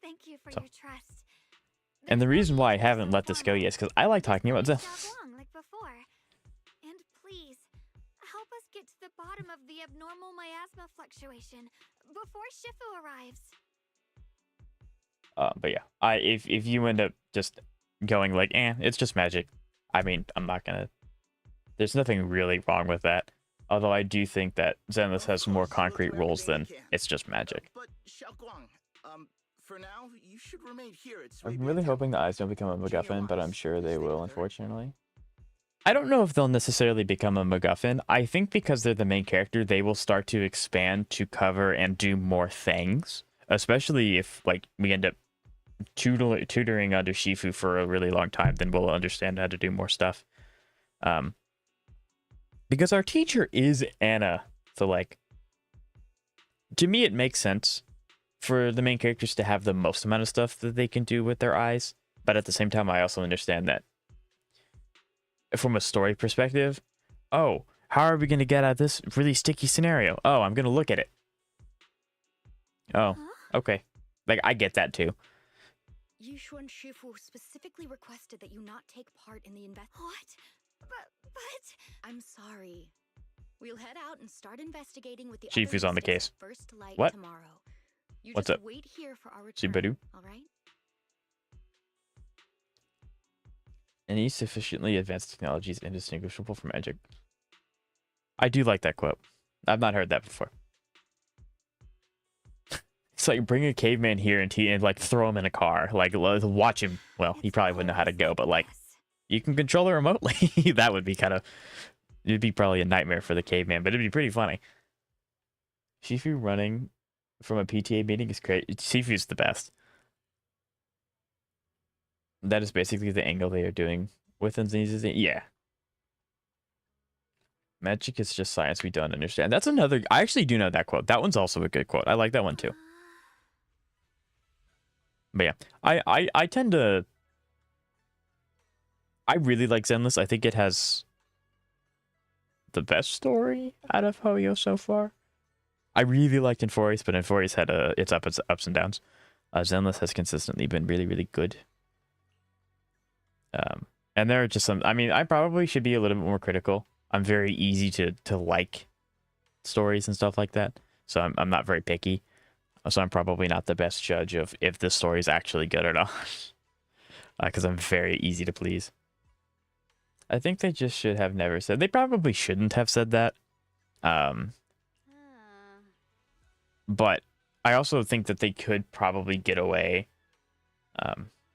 Thank you for So- your trust. And the There's reason no why I need to haven't so let this go formal. yet is because I like talking about Just Zen. jog along like before. And please, help us get to the bottom of the abnormal miasma fluctuation before Shifu arrives. But yeah, if you end up just going like, it's just magic. I mean, I'm not gonna. There's nothing really wrong with that. Although I do think that Zenless has more concrete rules than it's just magic. But Xiaoguang, for now, you should remain here at I'm Sui really Bian's hoping the house. eyes don't become a MacGuffin, but I'm sure they Stay will, with her. unfortunately. I don't know if they'll necessarily become a MacGuffin. I think because they're the main character, they will start to expand to cover and do more things. Especially if like we end up tutoring under Shifu for a really long time, then we'll understand how to do more stuff. Because our teacher is Anna, so like, to me it makes sense for the main characters to have the most amount of stuff that they can do with their eyes, but at the same time I also understand that from a story perspective, oh, how are we going to get out of this really sticky scenario? Oh, I'm going to look at it. Oh, okay. Like, I get that too. Yushu and Shifu specifically requested that you not take part in the What? But... I'm sorry. We'll head out and start investigating with the Shifu's other on the mystics case. at first light What? tomorrow. You What's just up? wait here for our return. Subaru? All right? Any sufficiently advanced technology is indistinguishable from magic. I do like that quote. I've not heard that before. It's like bring a caveman here and like throw him in a car. Like watch him. Well, he probably wouldn't know how to go, but like you can control it remotely. That would be it'd be probably a nightmare for the caveman, but it'd be pretty funny. Shifu running from a PTA meeting is great. Shifu's the best. That is basically the angle they are doing with Zenless. Yeah. Magic is just science we don't understand. That's another. I actually do know that quote. That one's also a good quote. I like that one too. But yeah, I tend to. I really like Zenless. I think it has the best story out of Hoyo so far. I really liked Inforius, but Inforius had its ups and downs. Zenless has consistently been really, really good. And there are just some. I mean, I probably should be a little bit more critical. I'm very easy to like stories and stuff like that, so I'm not very picky. So I'm probably not the best judge of if the story is actually good or not, because I'm very easy to please. I think they just should have never said. They probably shouldn't have said that. But I also think that they could probably get away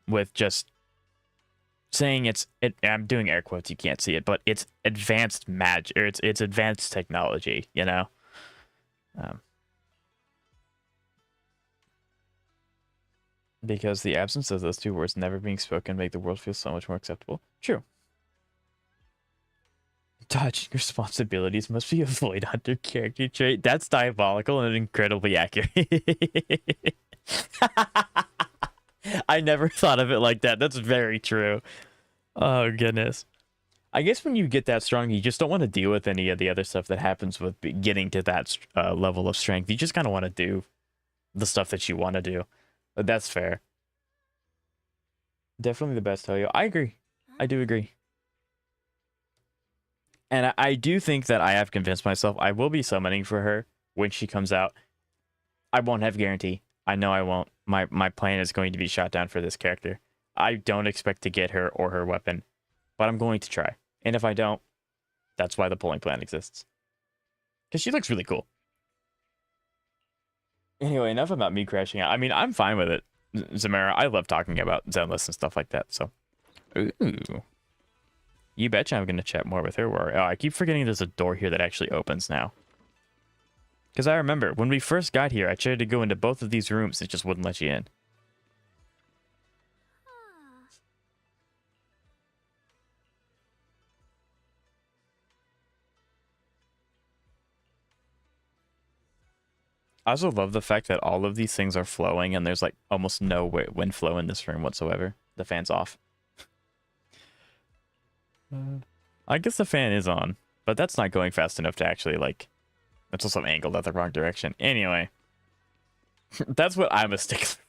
with just saying I'm doing air quotes, you can't see it, but it's advanced magic, or it's advanced technology, you know? Because the absence of those two words never being spoken make the world feel so much more acceptable. True. Dodging responsibilities must be a void hunter character trait. That's diabolical and incredibly accurate. I never thought of it like that. That's very true. Oh, goodness. I guess when you get that strong, you just don't want to deal with any of the other stuff that happens with getting to that level of strength. You just kind of want to do the stuff that you want to do. But that's fair. Definitely the best Hoyo. I agree. I do agree. And I do think that I have convinced myself I will be summoning for her when she comes out. I won't have guarantee. I know I won't. My plan is going to be shot down for this character. I don't expect to get her or her weapon, but I'm going to try. And if I don't, that's why the polling plan exists. Because she looks really cool. Anyway, enough about me crashing out. I mean, I'm fine with it, Zamara. I love talking about Zenless and stuff like that, so. Ooh. You betcha I'm going to chat more with her. Oh, I keep forgetting there's a door here that actually opens now. Because I remember, when we first got here, I tried to go into both of these rooms. It just wouldn't let you in. I also love the fact that all of these things are flowing and there's like almost no wind flow in this room whatsoever. The fan's off. I guess the fan is on, but that's not going fast enough to actually like... That's also angled at the wrong direction. Anyway, That's what I'm a stickler.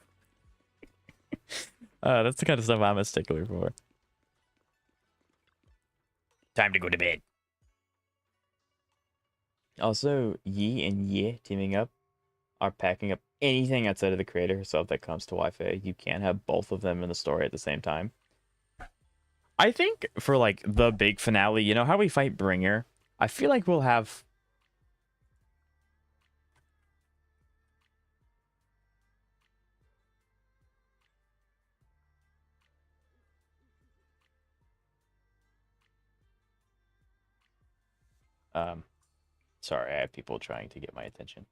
That's the kind of stuff I'm a stickler for. Time to go to bed. Also, Yi and Ye teaming up are packing up anything outside of the creator herself that comes to Wi-Fi. You can't have both of them in the story at the same time. I think for like the big finale, you know how we fight Bringer? I feel like we'll have sorry, I have people trying to get my attention.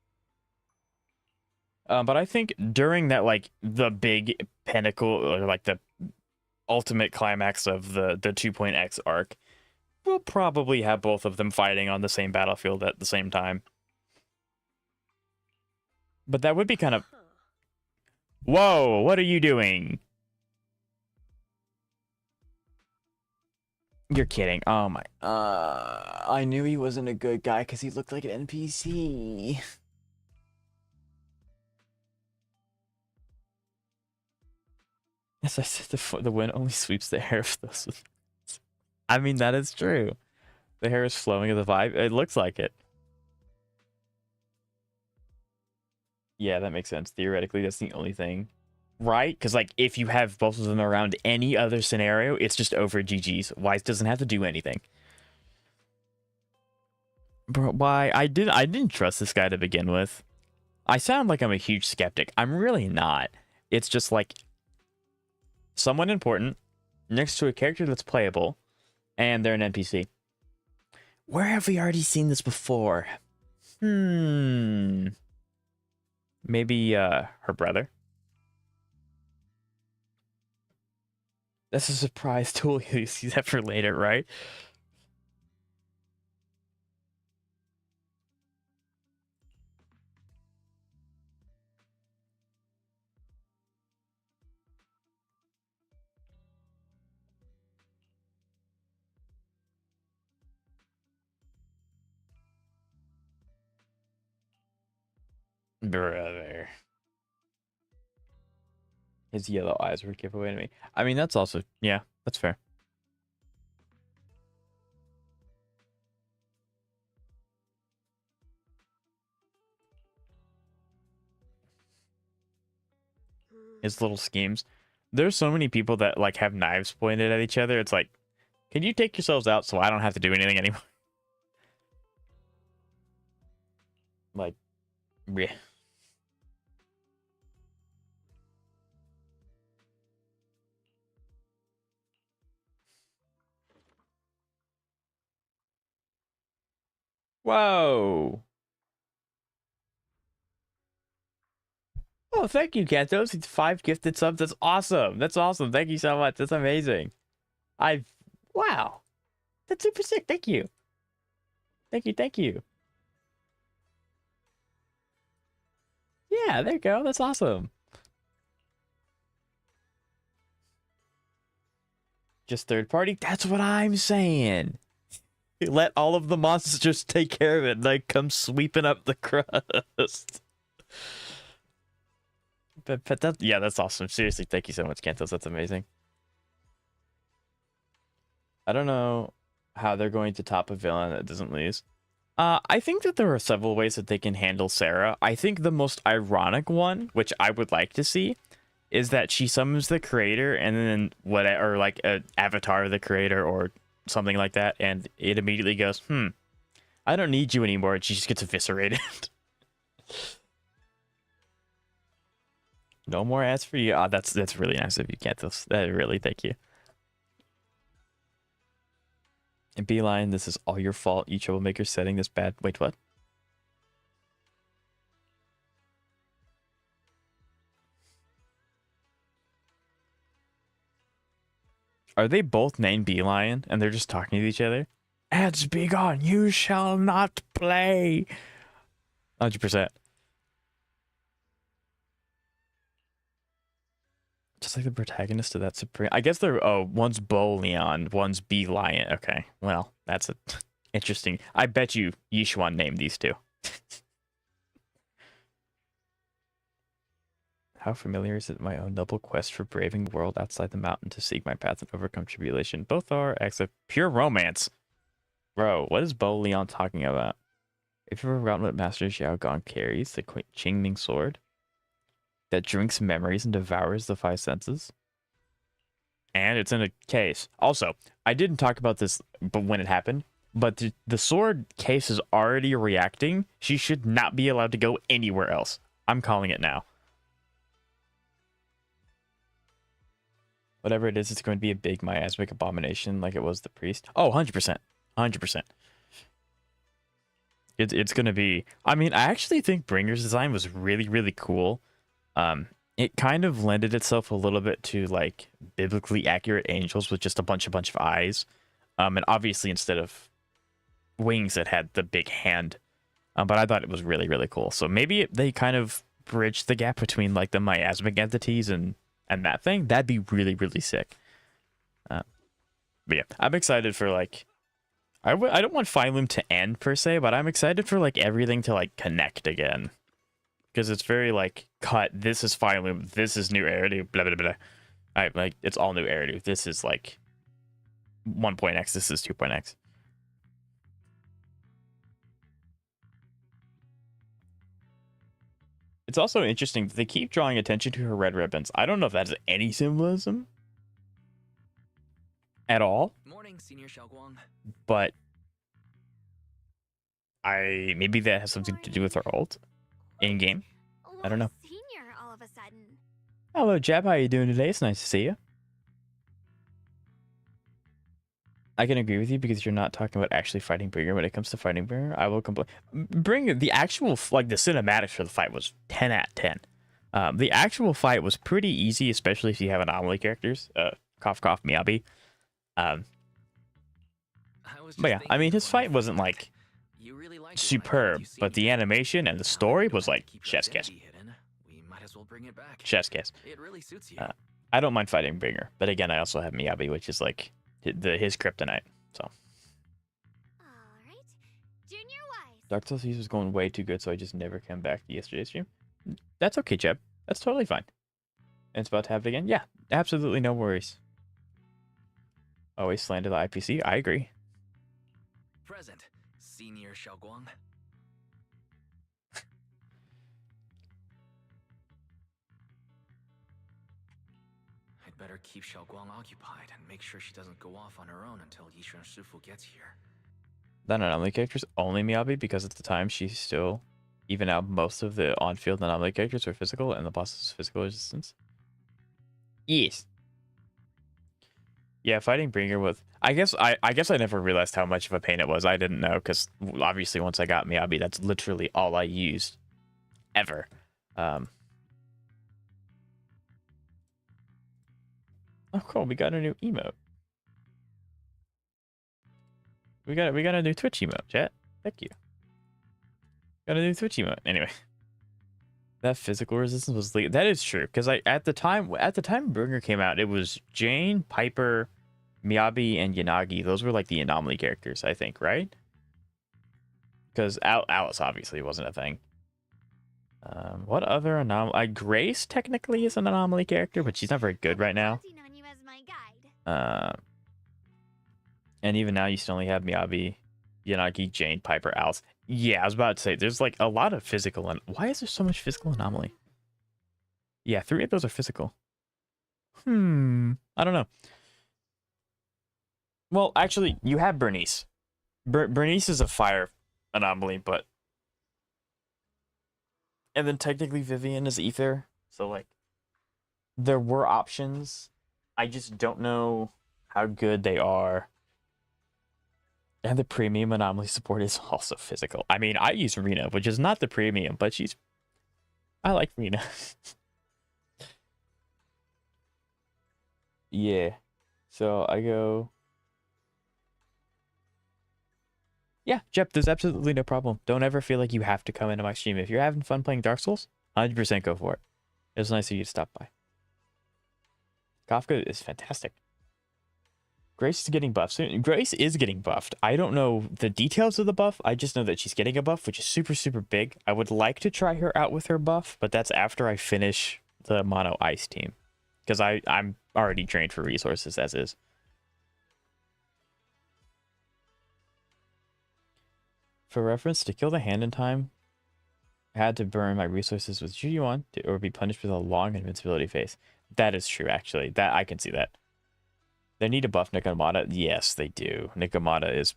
But I think during that, like, the big pinnacle, or like the ultimate climax of the 2.x arc, we'll probably have both of them fighting on the same battlefield at the same time. But that would be kind of... Whoa, what are you doing? You're kidding. Oh my... I knew he wasn't a good guy because he looked like an NPC. As I said, the wind only sweeps the hair of those with... I mean, that is true. The hair is flowing of the vibe. It looks like it. Yeah, that makes sense. Theoretically, that's the only thing. Right? Because, like, if you have both of them around any other scenario, it's just over GG's. Wise doesn't have to do anything. Bro, why? I didn't trust this guy to begin with. I sound like I'm a huge skeptic. I'm really not. It's just, like, someone important next to a character that's playable, and they're an NPC. Where have we already seen this before? Maybe, her brother? That's a surprise tool. You see that for later, right? Brother. His yellow eyes were a giveaway to me. I mean, that's also... Yeah, that's fair. His little schemes. There's so many people that, like, have knives pointed at each other. It's like, can you take yourselves out so I don't have to do anything anymore? Like, yeah. Whoa. Oh, thank you, Kantos. It's 5 gifted subs. That's awesome. That's awesome. Thank you so much. That's amazing. Wow. That's super sick. Thank you. Thank you. Thank you. Yeah, there you go. That's awesome. Just third party? That's what I'm saying. Let all of the monsters take care of it. Like, come sweeping up the crust. But that, yeah, that's awesome. Seriously, thank you so much, Kantos. That's amazing. I don't know how they're going to top a villain that doesn't lose. I think that there are several ways that they can handle Sarah. I think the most ironic one, which I would like to see, is that she summons the creator and then or like an avatar of the creator or something like that, and it immediately goes, I don't need you anymore, and she just gets eviscerated. No more ads for you. That's really nice of you, Kantos. Really, thank you. And Beeline, this is all your fault. You troublemaker setting this bad. Wait, what? Are they both named Beeline and they're just talking to each other? Ads be gone. You shall not play. 100%. Just like the protagonist of that Supreme. I guess they're, one's Boleon, one's Beelion. Okay, well, that's interesting. I bet you Yishuan named these two. How familiar is it my own noble quest for braving the world outside the mountain to seek my path and overcome tribulation? Both are acts of pure romance. Bro, what is Bo Leon talking about? If you've forgotten what Master Xiao Gong carries, the Qingming sword that drinks memories and devours the five senses. And it's in a case. Also, I didn't talk about this but when it happened, but the sword case is already reacting. She should not be allowed to go anywhere else. I'm calling it now. Whatever it is, it's going to be a big miasmic abomination like it was the priest. Oh, 100%. 100%. It's going to be... I mean, I actually think Bringer's design was really, really cool. It kind of lended itself a little bit to, like, biblically accurate angels with just a bunch of eyes. And obviously, instead of wings, it had the big hand. But I thought it was really, really cool. So maybe they kind of bridged the gap between, like, the miasmic entities and that thing. That'd be really, really sick. But yeah, I'm excited for, like... I don't want Phylum to end, per se, but I'm excited for, like, everything to, like, connect again. Because it's very, like, cut. This is Phylum. This is new Eridu. Blah, blah, blah. Like, it's all new Eridu. This is, like, 1.x. This is 2.x. It's also interesting that they keep drawing attention to her red ribbons. I don't know if that has any symbolism at all. Morning, Senior Xiaoguang. But maybe that has something to do with her ult in game. I don't know. Senior, all of a sudden. Hello, Jeb. How you doing today? It's nice to see you. I can agree with you because you're not talking about actually fighting Bringer. When it comes to fighting Bringer, I will complain. Bringer, the actual, like, the cinematics for the fight was 10 out of 10. The actual fight was pretty easy, especially if you have anomaly characters. Cough, cough, Miyabi. But yeah, I mean, his fight wasn't, like, superb, but the animation and the story was, like, chef's kiss. Chef's kiss. I don't mind fighting Bringer, but again, I also have Miyabi, which is, like, his kryptonite, so. Alright. Junior Wise. Dark Souls was going way too good, so I just never came back to yesterday's stream. That's okay, Jeb. That's totally fine. And it's about to happen again? Yeah, absolutely no worries. Always slander the IPC. I agree. Present, Senior Xiaoguang. I'd better keep Xiaoguang occupied and make sure she doesn't go off on her own until Yishan Shifu gets here. That anomaly character's only Miyabi because at the time she's still even out most of the on-field anomaly characters were physical and the boss's physical resistance. Yes. Yeah, fighting Bringer with... I guess I never realized how much of a pain it was. I didn't know, because obviously once I got Miyabi, that's literally all I used. Ever. Oh, cool. We got a new emote. We got a new Twitch emote, chat. Thank you. Got a new Twitch emote. Anyway. That physical resistance was... That is true, because at the time Bringer came out, it was Jane, Piper... Miyabi and Yanagi, those were like the anomaly characters, I think, right? Because Alice obviously wasn't a thing. What other anomaly? Grace technically is an anomaly character, but she's not very good right now. And even now you still only have Miyabi, Yanagi, Jane, Piper, Alice. Yeah, I was about to say, there's like a lot of physical. Why is there so much physical anomaly? Yeah, 3 of those are physical. I don't know. Well, actually, you have Bernice. Bernice is a fire anomaly, but... And then technically Vivian is ether. So, like, there were options. I just don't know how good they are. And the premium anomaly support is also physical. I mean, I use Rena, which is not the premium, but she's... I like Rena. Yeah. So, I go... Yeah, Jep, there's absolutely no problem. Don't ever feel like you have to come into my stream. If you're having fun playing Dark Souls, 100% go for it. It was nice of you to stop by. Kafka is fantastic. Grace is getting buffed soon. Grace is getting buffed. I don't know the details of the buff. I just know that she's getting a buff, which is super, super big. I would like to try her out with her buff, but that's after I finish the mono ice team, because I'm already drained for resources as is. For reference, to kill the hand in time, I had to burn my resources with Jujuan or be punished with a long invincibility phase. That is true, actually. That I can see that. They need to buff Nikomata. Yes, they do. Nikomata is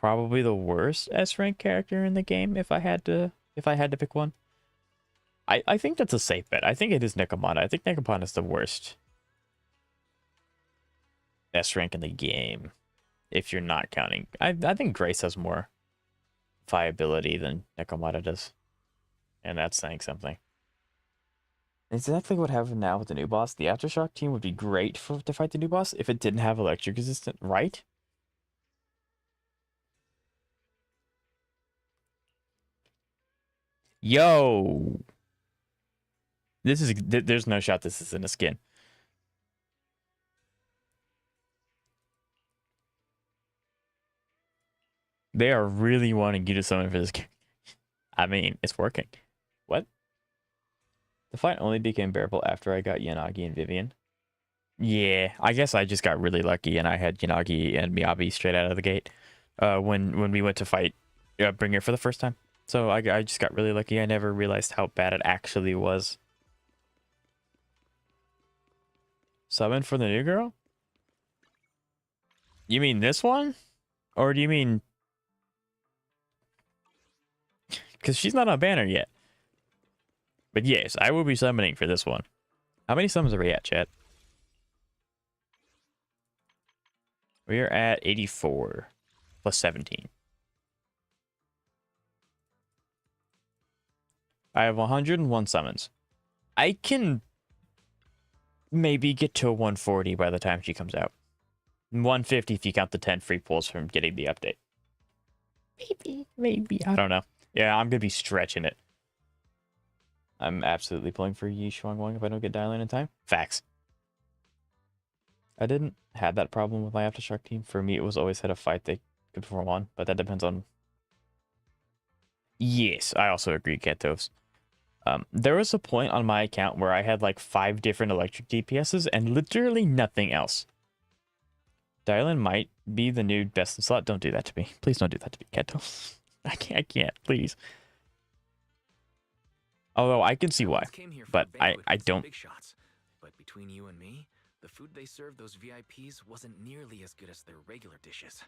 probably the worst S rank character in the game if I had to pick one. I think that's a safe bet. I think it is Nikomata. I think Nikomata is the worst S rank in the game. If you're not counting. I think Grace has more viability than Nikomata does. And that's saying something. Exactly what happened now with the new boss. The Aftershock team would be great to fight the new boss if it didn't have electric resistance, right? Yo! There's no shot this is in a skin. They are really wanting you to summon for this game. I mean, it's working. What? The fight only became bearable after I got Yanagi and Vivian. Yeah, I guess I just got really lucky and I had Yanagi and Miyabi straight out of the gate when we went to fight Bringer for the first time. So I just got really lucky. I never realized how bad it actually was. Summon for the new girl? You mean this one? Or do you mean... Because she's not on banner yet. But yes, I will be summoning for this one. How many summons are we at, chat? We are at 84 plus 17. I have 101 summons. I can maybe get to a 140 by the time she comes out. 150 if you count the 10 free pulls from getting the update. Maybe. I don't know. Yeah, I'm going to be stretching it. I'm absolutely pulling for Yi Shuangwang if I don't get Dailyn in time. Facts. I didn't have that problem with my Aftershock team. For me, it was always had a fight they could perform on, but that depends on... Yes, I also agree, Ketos. There was a point on my account where I had like 5 different electric DPSs and literally nothing else. Dailyn might be the new best in slot. Don't do that to me. Please don't do that to me, Ketos. I can't, please. Although I can see why, but I don't. Big shots. But between you and me, the food they served those VIPs wasn't nearly as good as their regular dishes.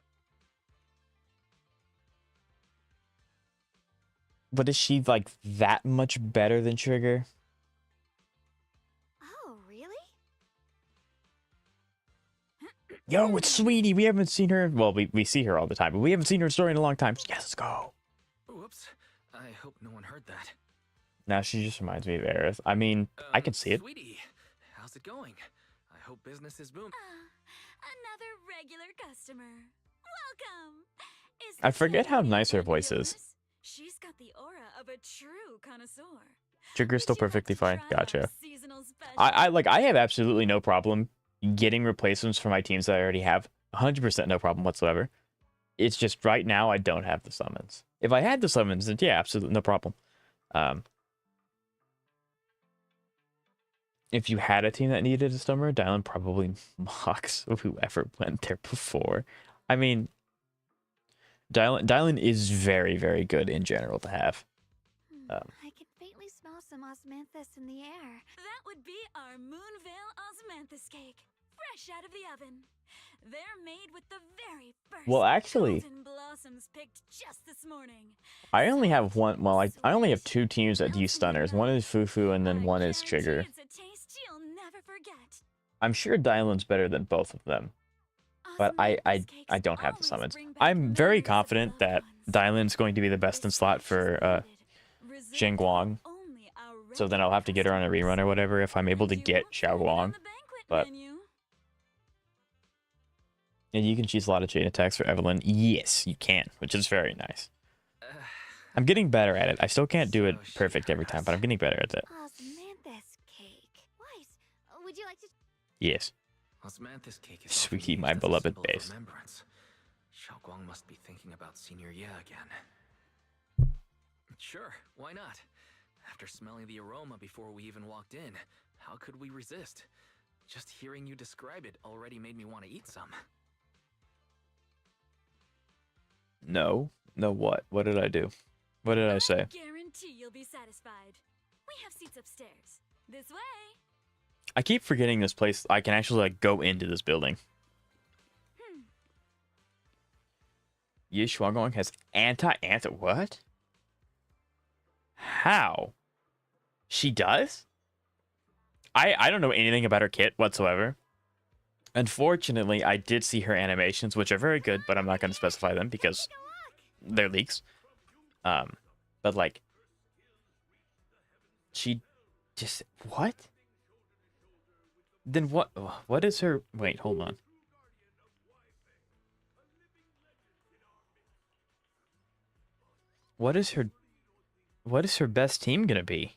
But is she like that much better than Trigger? Oh, really? Yo, it's Sweetie. We haven't seen her. Well, we see her all the time, but we haven't seen her story in a long time. Yes, let's go. Whoops. I hope no one heard that. Now she just reminds me of Aerith. I mean, I can see it. Sweetie, how's it going? I hope business is booming. Another regular customer. Welcome. I forget how nice her voice is. She's got the aura of a true connoisseur. Trigger's still perfectly fine. Gotcha. I have absolutely no problem getting replacements for my teams that I already have. 100% no problem whatsoever. It's just right now I don't have the summons. If I had the summons, then yeah, absolutely no problem. If you had a team that needed a summoner, Dailyn probably mocks whoever went there before. I mean, Dailyn is very, very good in general to have. I can faintly smell some osmanthus in the air. That would be our Moonvale osmanthus cake, fresh out of the oven. They're made with the very first Well, actually, golden blossoms picked just this morning. I only have one. Well, I only have 2 teams that use stunners. One is Fufu, and then one is Trigger. It's a taste you'll never forget. I'm sure Dailyn's better than both of them, but I don't have the summons. I'm very confident that Dailyn's going to be the best in slot for Xingguang. So then I'll have to get her on a rerun or whatever if I'm able to get Xiaoguang. But and you can choose a lot of chain attacks for Evelyn. Yes, you can, which is very nice. I'm getting better at it. I still can't do it perfect every time, but I'm getting better at it. Osmanthus cake. Weiss, would you like to? Yes. Osmanthus cake is Sweetie, my beloved base. Xiaoguang must be thinking about Senior Ye again. Sure, why not? After smelling the aroma before we even walked in, how could we resist? Just hearing you describe it already made me want to eat some. No. No what? What did I do? What did I say? Guarantee you'll be satisfied. We have seats upstairs. This way. I keep forgetting this place. I can actually like go into this building. Yi Shuangong has anti what? How? She does? I don't know anything about her kit whatsoever. Unfortunately, I did see her animations, which are very good, but I'm not going to specify them because they're leaks. But like, she just what? Then what? What is her? Wait, hold on. What is her best team gonna be?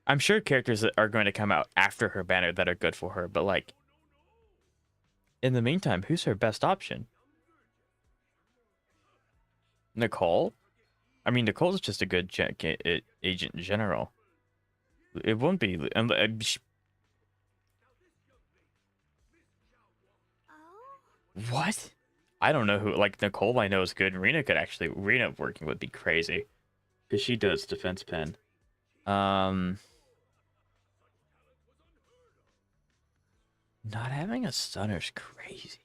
I'm sure characters that are going to come out after her banner that are good for her, but like, in the meantime, who's her best option? Nicole? I mean, Nicole's just a good agent in general. It won't be. What? I don't know who. Like, Nicole I know is good. Rena could actually. Rena working would be crazy. Because she does defense pen. Not having a stunner's crazy.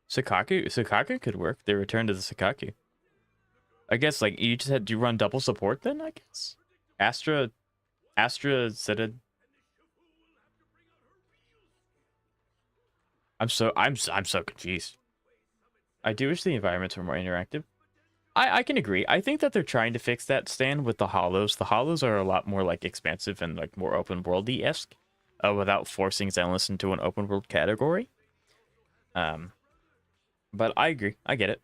Sakaku could work. They return to the Sakaku. I guess, like, you just had to run double support then, I guess? Astra said I'm so confused. I do wish the environments were more interactive. I can agree. I think that they're trying to fix that, Stan, with the hollows. The hollows are a lot more like expansive and like more open worldy-esque, without forcing Zenless into an open world category. But I agree. I get it.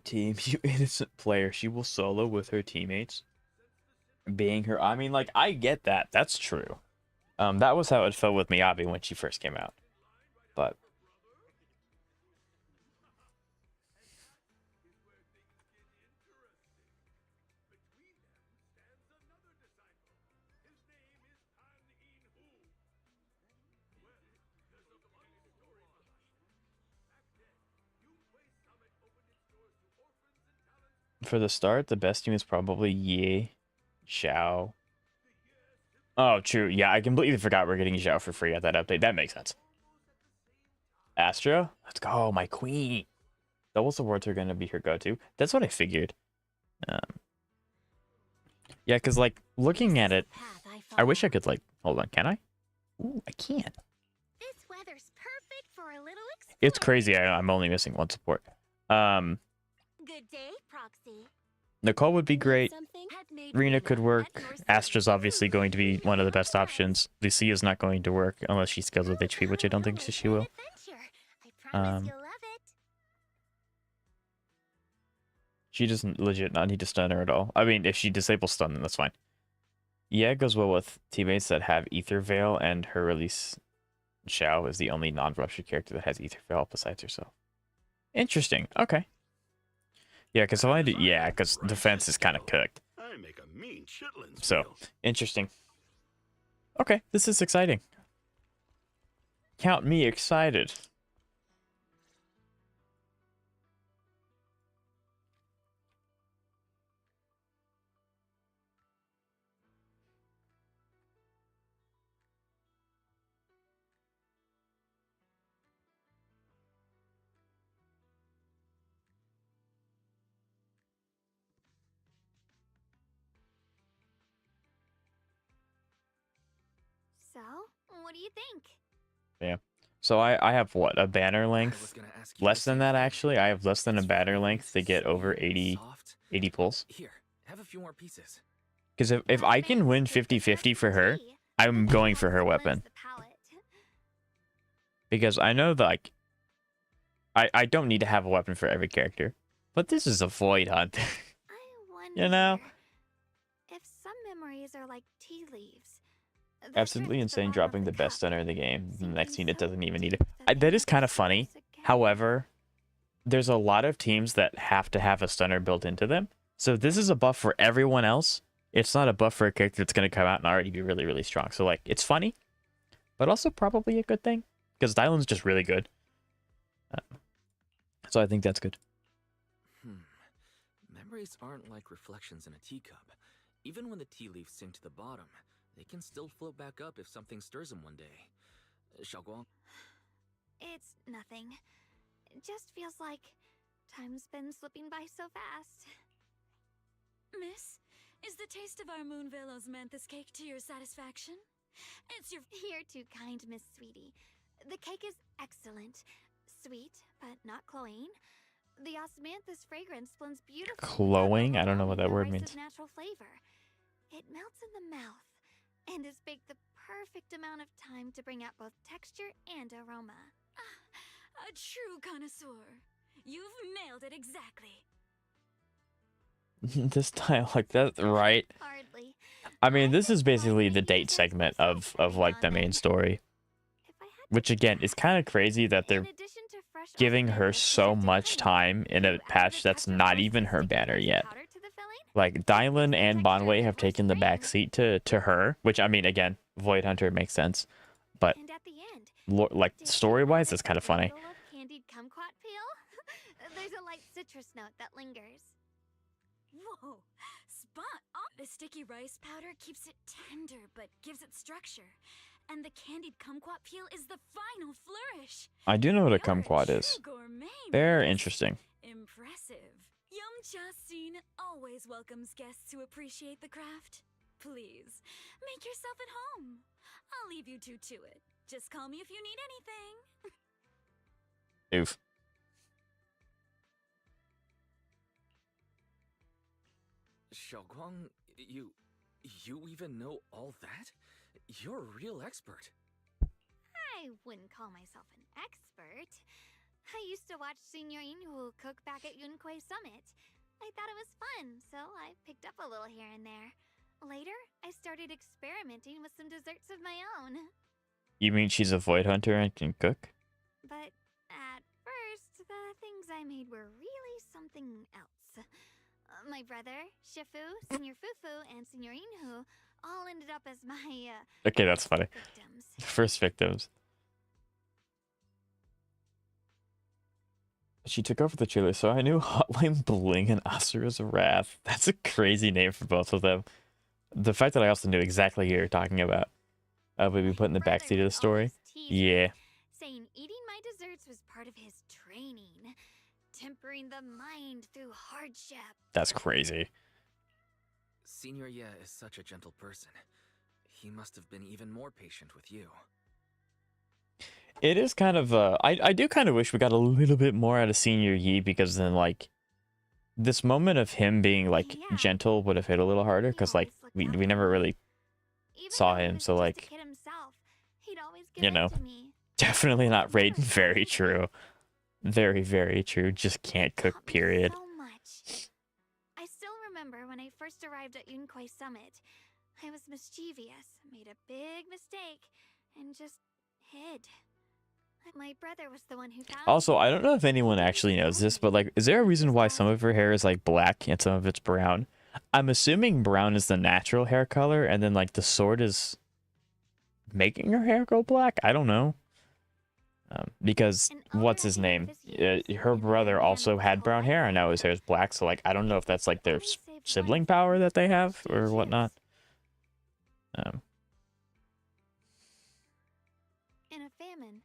Team, you innocent player. She will solo with her teammates. Being her, I mean, like, I get that. That's true. That was how it felt with Miyabi when she first came out. But for the start, the best team is probably Yi, Xiao. Oh, true. Yeah, I completely forgot we're getting Xiao for free at that update. That makes sense. Astra? Let's go, my queen. Double supports are going to be her go-to. That's what I figured. Yeah, because, like, looking at it, I wish I could, like, hold on, can I? Ooh, I can. This weather's perfect for a little exploring. It's crazy. I'm only missing one support. Good day, Proxy. Nicole would be great. Rena could work. Astra's obviously going to be one of the best options. Lucia's not going to work unless she scales with HP, which I don't think she will. She doesn't legit not need to stun her at all. I mean, if she disables stun, then that's fine. Yeah, it goes well with teammates that have Ether Veil, and her release Xiao is the only non-rupture character that has Ether Veil besides herself. Interesting. Okay. Yeah, because if I do, yeah, because defense is kind of cooked. I make a mean chitlins So, meal. interesting. Okay, this is exciting. Count me excited. So, what do you think? Yeah. So I have what, a banner length? Less than that, actually. I have less than a banner length to get over 80 pulls. Here, have a few more pieces. Because if I can win 50-50 for her, I'm going for her weapon. Because I know that, like, I don't need to have a weapon for every character. But this is a void hunt. You know? If some memories are like tea leaves. Absolutely insane dropping the best stunner in the game. The next unit doesn't even need it. That is kind of funny. However, there's a lot of teams that have to have a stunner built into them. So this is a buff for everyone else. It's not a buff for a character that's going to come out and already be really, really strong. So, like, it's funny, but also probably a good thing, because Dailyn's just really good. So I think that's good. Memories aren't like reflections in a teacup. Even when the tea leaves sink to the bottom, they can still float back up if something stirs them one day. Xiaoguang? It's nothing. It just feels like time's been slipping by so fast. Miss, is the taste of our Moonvale osmanthus cake to your satisfaction? It's your... You're too kind, Miss Sweetie. The cake is excellent. Sweet, but not cloying. The osmanthus fragrance blends beautifully. Cloying? I don't know what that word means. Natural flavor. It melts in the mouth and is baked the perfect amount of time to bring out both texture and aroma. A true connoisseur. You've nailed it exactly. This dialogue, that's right. Hardly. I mean, this is basically the date segment of like the main story. Which again is kind of crazy that they're giving her so much time in a patch that's not even her banner yet. Like, Dailyn and Banyue have taken the backseat to her, which, I mean, again, Void Hunter makes sense. But, like, story-wise, it's kind of funny. Candied kumquat peel? There's a light citrus note that lingers. Whoa, spot on! The sticky rice powder keeps it tender but gives it structure. And the candied kumquat peel is the final flourish. I do know what a kumquat is. They're interesting. Impressive. Yum-Cha Scene always welcomes guests who appreciate the craft. Please, make yourself at home. I'll leave you two to it. Just call me if you need anything. Oof. Xiaoguang, you even know all that? You're a real expert. I wouldn't call myself an expert. I used to watch Senior Inhu cook back at Yunquay Summit. I thought it was fun, so I picked up a little here and there. Later, I started experimenting with some desserts of my own. You mean she's a Void Hunter and can cook? But at first, the things I made were really something else. My brother, Shifu, Senior Fufu, and Senior Inhu all ended up as my, Okay, that's funny. victims. First victims. She took over the trailer, so I knew Hotline Bling and Asura's Wrath. That's a crazy name for both of them. The fact that I also knew exactly who you're talking about. Would be put in the backseat of the story. Yeah. Saying eating my desserts was part of his training. Tempering the mind through hardship. That's crazy. Senior Ye is such a gentle person. He must have been even more patient with you. It is kind of, I do kind of wish we got a little bit more out of Senior Yi, because then, like, this moment of him being, like, gentle would have hit a little harder, because, like, we never really saw him, so, like, you know, definitely not Raiden. Very true. Very, very true. Just can't cook, period. So much. I still remember when I first arrived at Yunquay Summit. I was mischievous, made a big mistake, and just hid. My brother was the one who found Also, I don't know if anyone actually knows this, but, like, is there a reason why some of her hair is, like, black and some of it's brown? I'm assuming brown is the natural hair color, and then, like, the sword is making her hair go black? I don't know. Because, what's his name? Her brother also had brown hair, and now his hair is black, so, like, I don't know if that's, like, their sibling power that they have, or whatnot. In a famine,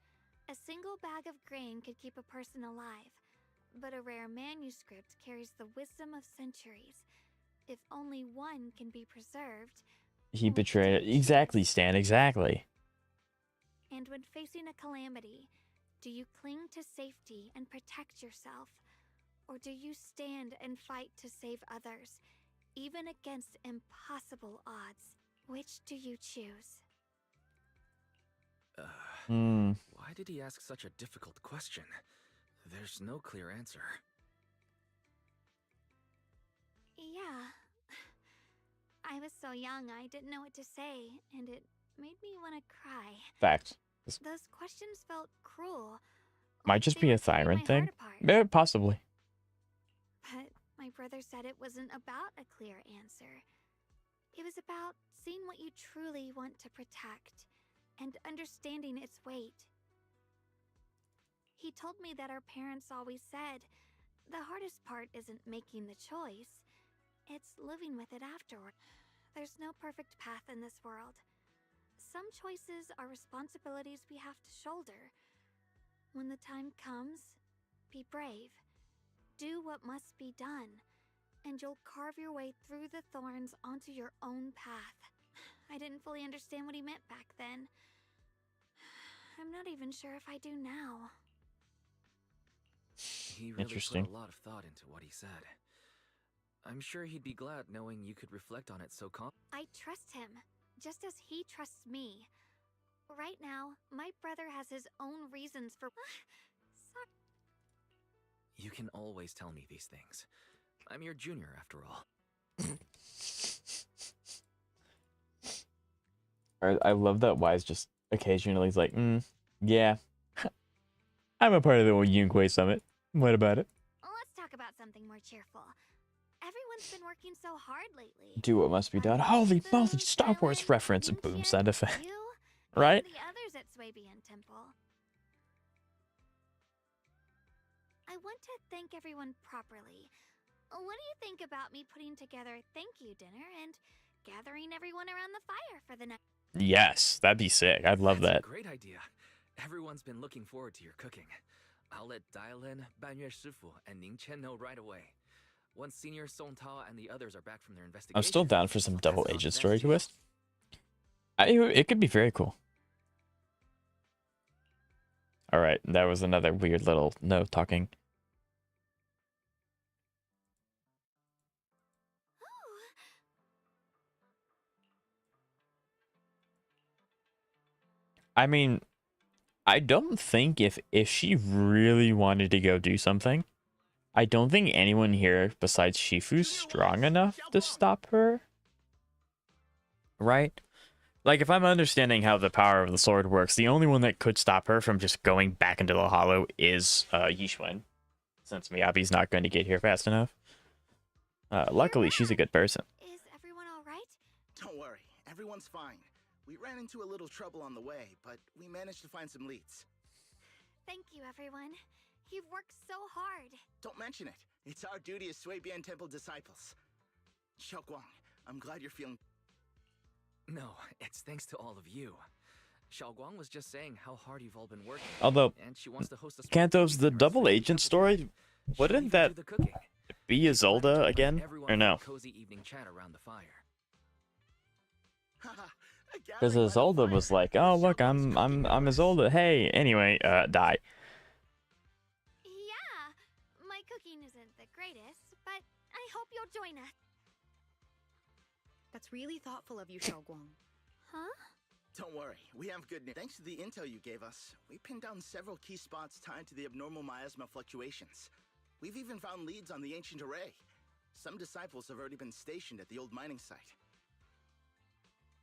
a single bag of grain could keep a person alive, but a rare manuscript carries the wisdom of centuries. If only one can be preserved... He betrayed it. Exactly, Stan, exactly. And when facing a calamity, do you cling to safety and protect yourself? Or do you stand and fight to save others, even against impossible odds? Which do you choose? Why did he ask such a difficult question? There's no clear answer. Yeah. I was so young, I didn't know what to say, and it made me want to cry. Facts. Those questions felt cruel, Might just They be were a tearing my Thyron thing. heart apart. Yeah, possibly. But my brother said it wasn't about a clear answer. It was about seeing what you truly want to protect and understanding its weight. He told me that our parents always said, the hardest part isn't making the choice, it's living with it afterward. There's no perfect path in this world. Some choices are responsibilities we have to shoulder. When the time comes, be brave. Do what must be done, and you'll carve your way through the thorns onto your own path. I didn't fully understand what he meant back then. I'm not even sure if I do now. He really Interesting. put a lot of thought into what he said. I'm sure he'd be glad knowing you could reflect on it so calm. I trust him, just as he trusts me. Right now, my brother has his own reasons for... Sorry. You can always tell me these things. I'm your junior, after all. I love that Wise just occasionally is like, yeah. I'm a part of the Yunque Summit. What about it? Let's talk about something more cheerful. Everyone's been working so hard lately. Do what must be done. Holy moly, Star Wars reference. Boom, sound effect. Right? The others at Swabian Temple. I want to thank everyone properly. What do you think about me putting together a thank you dinner and gathering everyone around the fire for the night? Yes, that'd be sick. I'd love That's that. a great idea. Everyone's been looking forward to your cooking. I'll let Dailyn, Banyue Shifu, and Ning Chen know right away. Once Senior Song Tao and the others are back from their investigation, I'm still down for some I'll double pass it on agent to them story too. twist. It could be very cool. All right, that was another weird little no talking. I mean, I don't think if she really wanted to go do something, I don't think anyone here besides Shifu's strong enough to stop her. Right? Like, if I'm understanding how the power of the sword works, the only one that could stop her from just going back into the hollow is Yixuan, since Miyabi's not going to get here fast enough. Luckily, she's a good person. Is everyone all right? Don't worry, everyone's fine. We ran into a little trouble on the way, but we managed to find some leads. Thank you, everyone. You've worked so hard. Don't mention it. It's our duty as Swabian Temple disciples. Xiaoguang, I'm glad you're feeling... No, it's thanks to all of you. Xiaoguang was just saying how hard you've all been working. Although, and she wants to host a Kanto's the double agent story, wouldn't that do the cooking. be Isolde again? Everyone Or no? for a cozy evening chat around the fire. Because Isolde was like, "Oh look, I'm Isolde. Hey, anyway, die." Yeah, my cooking isn't the greatest, but I hope you'll join us. That's really thoughtful of you, Xiaoguang. Huh? Don't worry, we have good news. Thanks to the intel you gave us, we pinned down several key spots tied to the abnormal miasma fluctuations. We've even found leads on the ancient array. Some disciples have already been stationed at the old mining site.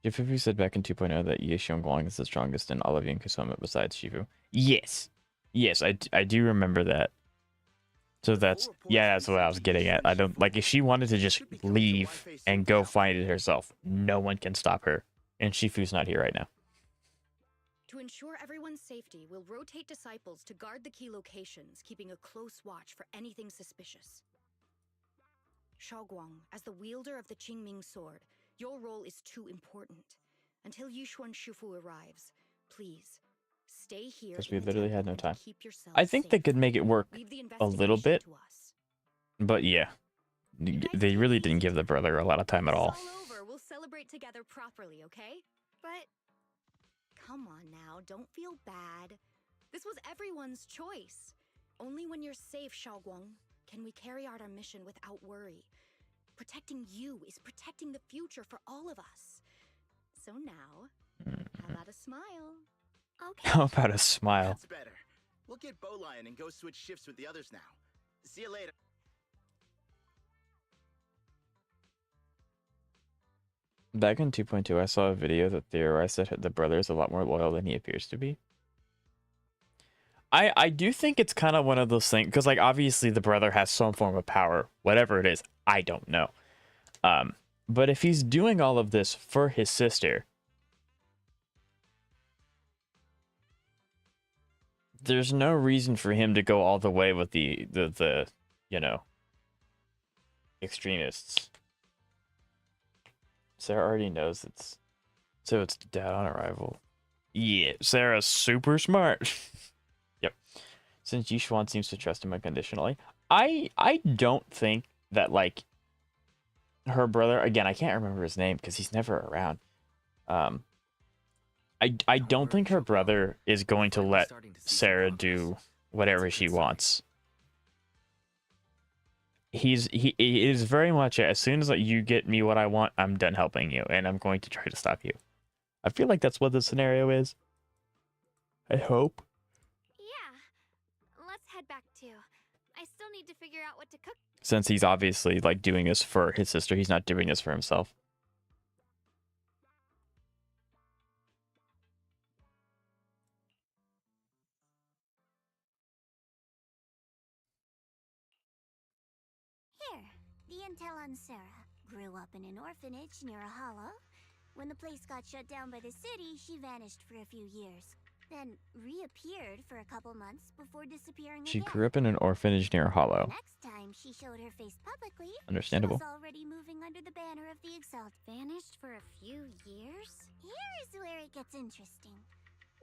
Shifu said back in 2.0 that Ye Xiongguang is the strongest in all of Yunque Summit besides Shifu. Yes. Yes, I do remember that. So that's what I was getting at. I don't, like, if she wanted to just leave and go find it herself, no one can stop her. And Shifu's not here right now. To ensure everyone's safety, we'll rotate disciples to guard the key locations, keeping a close watch for anything suspicious. Xiaoguang, as the wielder of the Qingming sword, your role is too important. Until Yixuan Shifu arrives, please, stay here. Because we literally had no time. Yourself I think they could make it work a little bit. But yeah, they really didn't give the brother a lot of time at all. All over, we'll celebrate together properly, okay? But come on now, don't feel bad. This was everyone's choice. Only when you're safe, Xiaoguang, can we carry out our mission without worry. Protecting you is protecting the future for all of us. So now, how about a smile? okay. How about a smile? That's better. We'll get Bowlion and go switch shifts with the others now. See you later. Back in 2.2, I saw a video that theorized that the brother is a lot more loyal than he appears to be. I do think it's kind of one of those things because like obviously the brother has some form of power, whatever it is, I don't know. But if he's doing all of this for his sister, there's no reason for him to go all the way with the you know, extremists. Sarah already knows it's dad on arrival. Yeah, Sarah's super smart. Yep. Since Yishuan seems to trust him unconditionally, I don't think that like her brother, again, I can't remember his name because he's never around. I don't think her brother is going to let Sarah do whatever she wants. He is very much as soon as like, you get me what I want, I'm done helping you, and I'm going to try to stop you. I feel like that's what the scenario is. I hope. Yeah. Let's head back too. I still need to figure out what to cook. Since he's obviously like doing this for his sister, he's not doing this for himself. Here, the intel on Sarah. Grew up in an orphanage near a hollow. When the place got shut down by the city, she vanished for a few years. Then reappeared for a couple months before disappearing She again. grew up in an orphanage near a hollow. The next time she showed her face publicly, Understandable. she was already moving under the banner of the Exalt. Vanished for a few years? Here's where it gets interesting.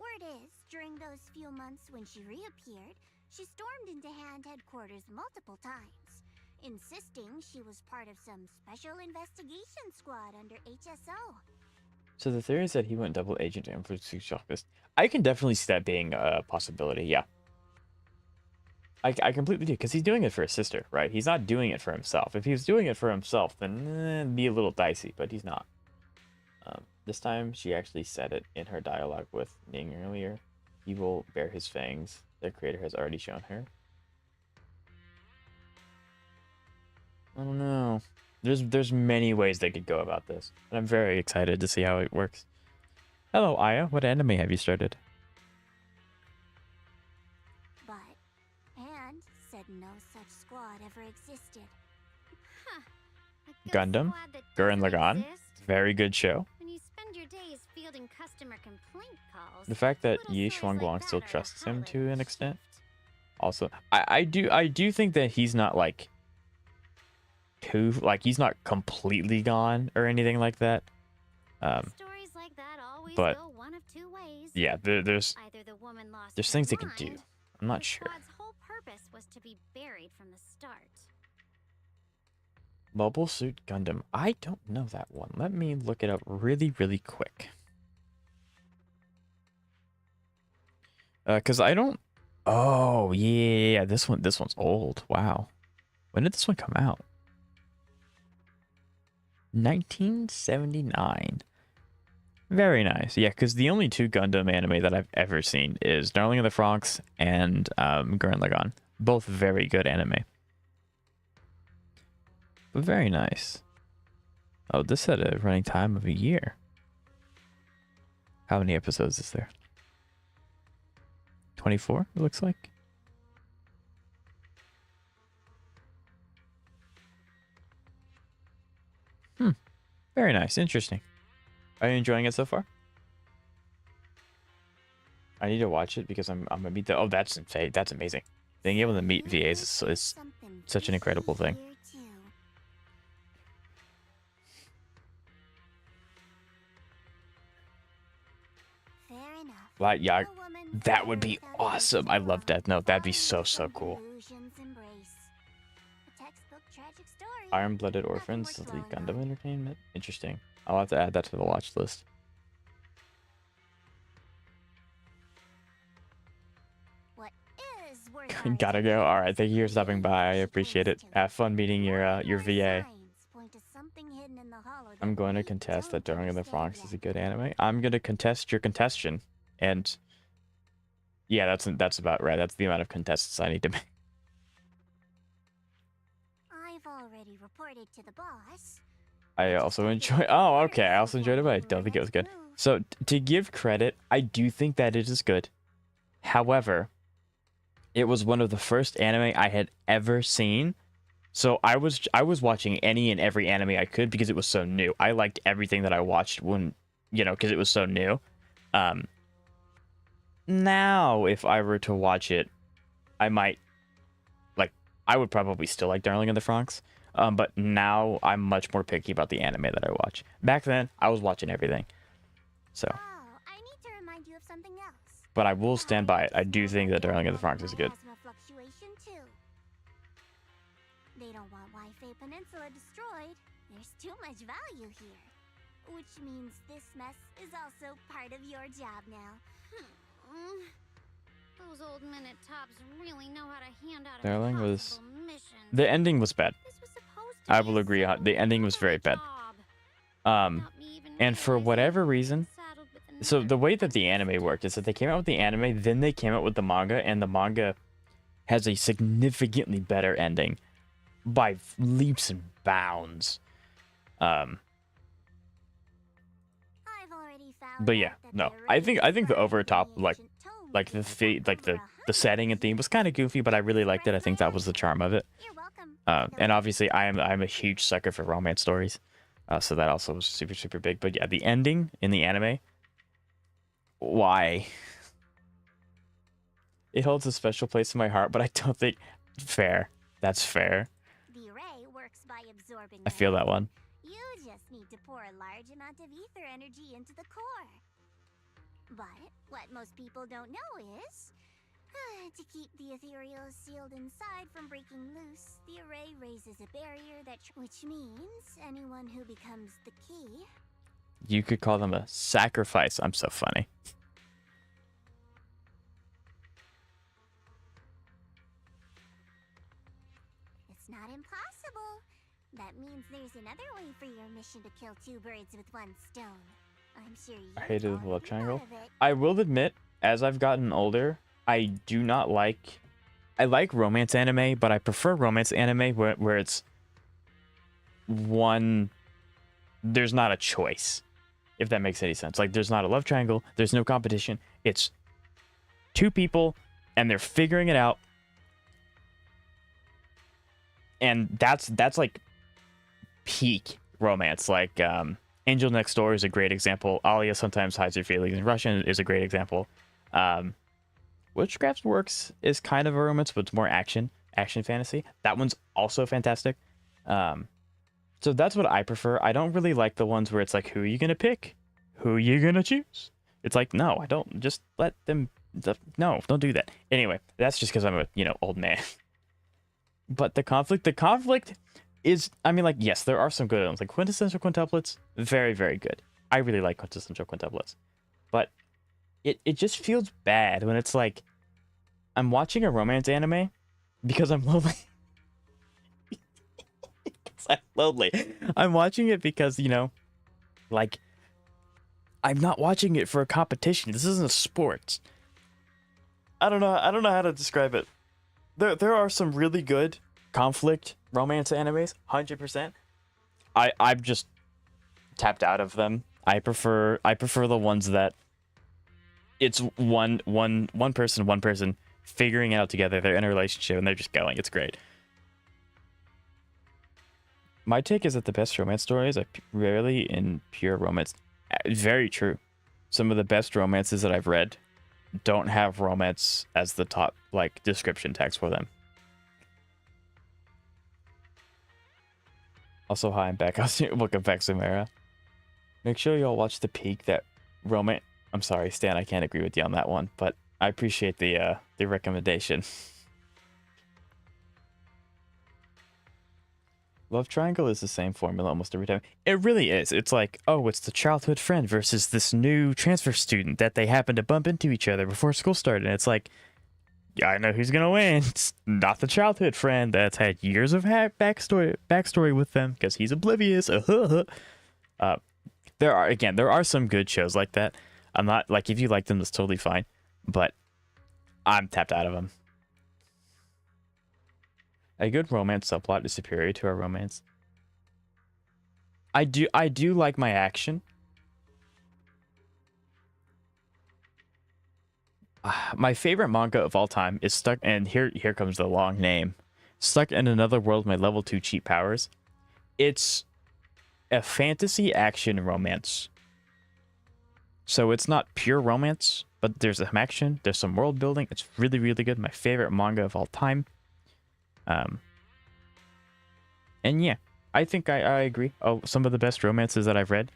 Word is, during those few months when she reappeared, she stormed into Hand headquarters multiple times, insisting she was part of some special investigation squad under HSO. So the theory is that he went double agent to influence Shockfist. I can definitely see that being a possibility, yeah. I completely do, because he's doing it for his sister, right? He's not doing it for himself. If he was doing it for himself, then it'd be a little dicey, but he's not. This time, she actually said it in her dialogue with Ning earlier. He will bear his fangs. Their creator has already shown her. I don't know. There's many ways they could go about this, and I'm very excited to see how it works. Hello, Aya. What anime have you started? But Hand said no such squad ever existed. Huh. A ghost Gundam, squad that Gurren doesn't Lagann. exist? Very good show. When you spend your days fielding customer complaint calls, The fact that little Yi stories Xuanguang like still that are trusts him hard to an to extent. shift. Also, I do think that he's not like he's not completely gone or anything like that. Stories like that always but go one of two ways. yeah, there's Either the woman lost there's her things they can do. mind, I'm or not the sure. squad's whole purpose was to be buried from the start. Mobile Suit Gundam. I don't know that one. Let me look it up really quick. Cause I don't. Oh yeah, this one's old. Wow, when did this one come out? 1979. Very nice. Yeah, because the only two Gundam anime that I've ever seen is Darling in the Franxx and Gurren Lagann. Both very good anime. But very nice. Oh, this had a running time of a year. How many episodes is there? 24, it looks like. Very nice. Interesting. Are you enjoying it so far? I need to watch it because I'm gonna meet the. Oh, that's insane. That's amazing. Being able to meet VAs is such an incredible thing. Like, yeah, that would be awesome. I love Death Note. That'd be so cool. Iron-Blooded Orphans, the League Gundam Entertainment. Interesting. I'll have to add that to the watch list. Gotta go. All right, thank you for stopping by. I appreciate it. Have fun meeting your VA. I'm going to contest that Darling in the Franxx is a good anime. I'm gonna contest your contestation, and yeah, that's about right. That's the amount of contests I need to make. I've already reported to the boss. I also enjoy. Oh, okay. I also enjoyed it, but I don't think it was good. So to give credit, I do think that it is good. However, It was one of the first anime I had ever seen. So I was watching any and every anime I could because it was so new. I liked everything that I watched when, because it was so new. Now if I were to watch it, I might I would probably still like Darling in the Franxx. But now I'm much more picky about the anime that I watch. Back then, I was watching everything. So. Oh, I need to remind you of something else. But I will stand by it. I do think that Darling in the Franxx is good. Miasma fluctuation too. They don't want Waifei Peninsula destroyed. There's too much value here. Which means this mess is also part of your job now. Those old minute tops really know how to hand out Darling was... impossible missions. The ending was bad. This was supposed to I be will a agree. simple The ending was very bad. job. And for whatever reason... So the way that the anime worked is that they came out with the anime, then they came out with the manga, and the manga has a significantly better ending by leaps and bounds. But yeah, no. I think the over top like the setting and theme was kind of goofy, but I really liked it. I think that was the charm of it. And obviously I'm a huge sucker for romance stories. So that also was super, super big. But yeah, the ending in the anime, why? It holds a special place in my heart, but I don't think... Fair. That's fair. The array works by absorbing I feel that one. You just need to pour a large amount of ether energy into the core. But what most people don't know is... to keep the ethereal sealed inside from breaking loose, the array raises a barrier that... Which means anyone who becomes the key... You could call them a sacrifice. I'm so funny. It's not impossible. That means there's another way for your mission to kill two birds with one stone. I'm sure you I hated the love triangle. thought of it. I will admit, as I've gotten older, I do not like... I like romance anime, but I prefer romance anime where it's one... There's not a choice, if that makes any sense. Like, there's not a love triangle, there's no competition. It's two people, and they're figuring it out. And that's like peak romance. Like, Angel Next Door is a great example. Alia Sometimes Hides Her Feelings in Russian is a great example. Witchcraft Works is kind of a romance, but it's more action fantasy. That one's also fantastic. So that's what I prefer. I don't really like the ones where it's like, who are you gonna pick? Who are you gonna choose? It's like, no, I don't. Just let them... No, don't do that. Anyway, that's just because I'm a, old man. But the conflict is... I mean, like, yes, there are some good ones. Like, Quintessential Quintuplets, very, very good. I really like Quintessential Quintuplets. But it just feels bad when it's like, I'm watching a romance anime because I'm lonely. I'm lonely. I'm watching it because, like, I'm not watching it for a competition. This isn't a sport. I don't know how to describe it. There are some really good conflict romance animes, 100%. I'm just tapped out of them. I prefer the ones that it's one person figuring it out together. They're in a relationship and they're just going. It's great. My take is that the best romance stories are rarely in pure romance. Very true. Some of the best romances that I've read don't have romance as the top, like, description text for them. Also, hi, I'm back. Welcome back, Samara. Make sure y'all watch the peak that romance... I'm sorry, Stan, I can't agree with you on that one, but I appreciate the recommendation. Love triangle is the same formula almost every time. It really is. It's like, oh, it's the childhood friend versus this new transfer student that they happen to bump into each other before school started. And it's like, yeah, I know who's gonna win. It's not the childhood friend that's had years of backstory with them because he's oblivious. There are some good shows like that. I'm not like, if you like them, that's totally fine. But I'm tapped out of them. A good romance subplot is superior to a romance. I do like my action. My favorite manga of all time is Stuck, and here comes the long name. Stuck in Another World, My Level 2 Cheat Powers. It's a fantasy action romance. So it's not pure romance, but there's some action, there's some world building. It's really, really good. My favorite manga of all time. And yeah, I think I agree. Oh, some of the best romances that I've read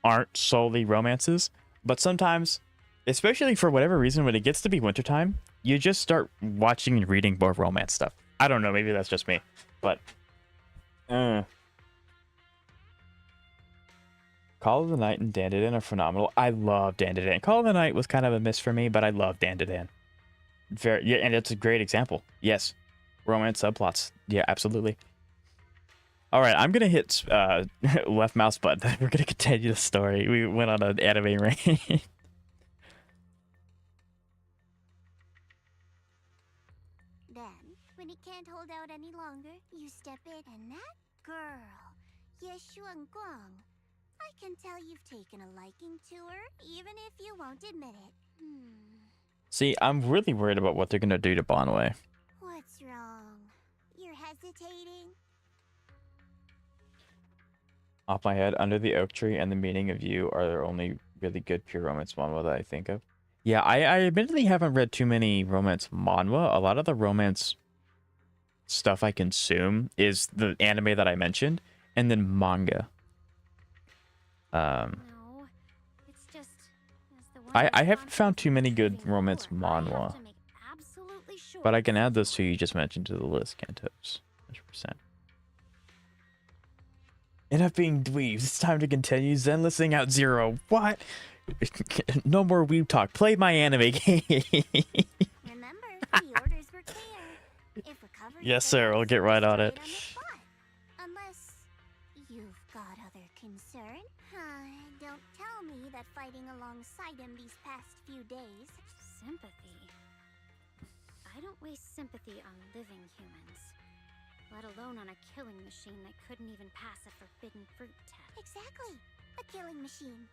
aren't solely romances, but sometimes, especially for whatever reason, when it gets to be wintertime, you just start watching and reading more romance stuff. I don't know, maybe that's just me, but Call of the Night and Dandadan are phenomenal. I love Dandadan. Call of the Night was kind of a miss for me, but I love Dandadan. Yeah, and it's a great example. Yes, romance subplots. Yeah, absolutely. All right, I'm gonna hit left mouse button. We're gonna continue the story. We went on an anime raid. Then, when he can't hold out any longer, you step in, and that girl, Yeshuan Guang. I can tell you've taken a liking to her, even if you won't admit it. See, I'm really worried about what they're gonna do to Banyue. What's wrong? You're hesitating? Off my head, Under the Oak Tree and The Meaning of You are the only really good pure romance manhwa that I think of. Yeah, I admittedly haven't read too many romance manhwa. A lot of the romance stuff I consume is the anime that I mentioned, and then manga. No, it's just I haven't found too many good romance manhwa, but I can add those two you just mentioned to the list, Cantos. 100%. Enough being dweebs. It's time to continue. Zenless Zone Zero. What? No more weeb talk. Play my anime game. Remember, the orders were clear. If recovery Yes, sir. I'll get right on it. Unless you've got other concern. Don't tell me that fighting alongside him these past few days. Sympathy. I don't waste sympathy on living humans. Let alone on a killing machine that couldn't even pass a forbidden fruit test. Exactly. A killing machine.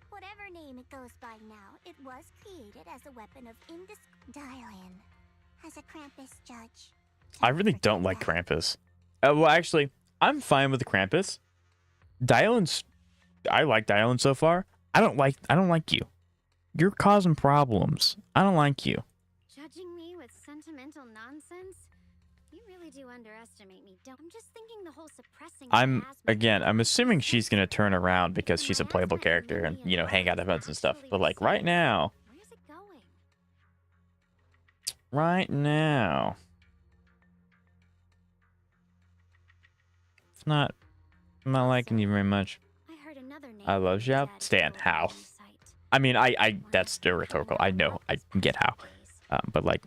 Whatever name it goes by now, it was created as a weapon of Dailyn, as a Krampus judge. I really don't like Krampus. Well, actually, I'm fine with Krampus. I like Dailyn so far. I don't like you. You're causing problems. I don't like you. Judging me with sentimental nonsense? You really do underestimate me, don't? I'm just thinking the whole suppressing. I'm assuming she's gonna turn around because she's a playable character and, you know, hang out at events and stuff. But like right now, Where's it going? right now, I'm not liking you very much. I heard another name. I love Xiao. Stan, how? I mean, that's rhetorical. I know, I can get how. But like,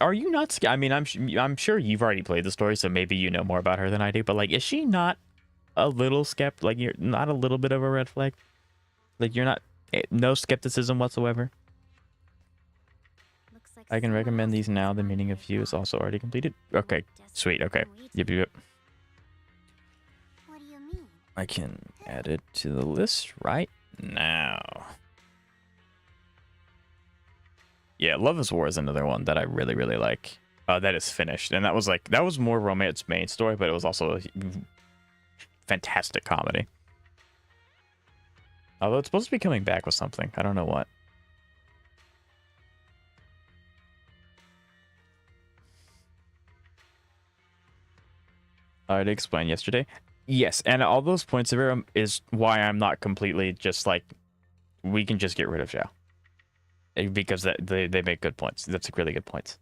are you not? I mean, I'm sure you've already played the story, so maybe you know more about her than I do. But like, is she not a little like you're not a little bit of a red flag? Like you're not no skepticism whatsoever. I can recommend these now. The Meaning of You is also already completed. Okay, sweet. Okay, yep. What do you mean? I can add it to the list right now. Yeah, Love is War is another one that I really, really like. That is finished. And that was more romance main story, but it was also a fantastic comedy. Although it's supposed to be coming back with something. I don't know what. I already explained yesterday. Yes, and all those points of error is why I'm not completely just like, we can just get rid of Zhao. Because they make good points. That's really good points.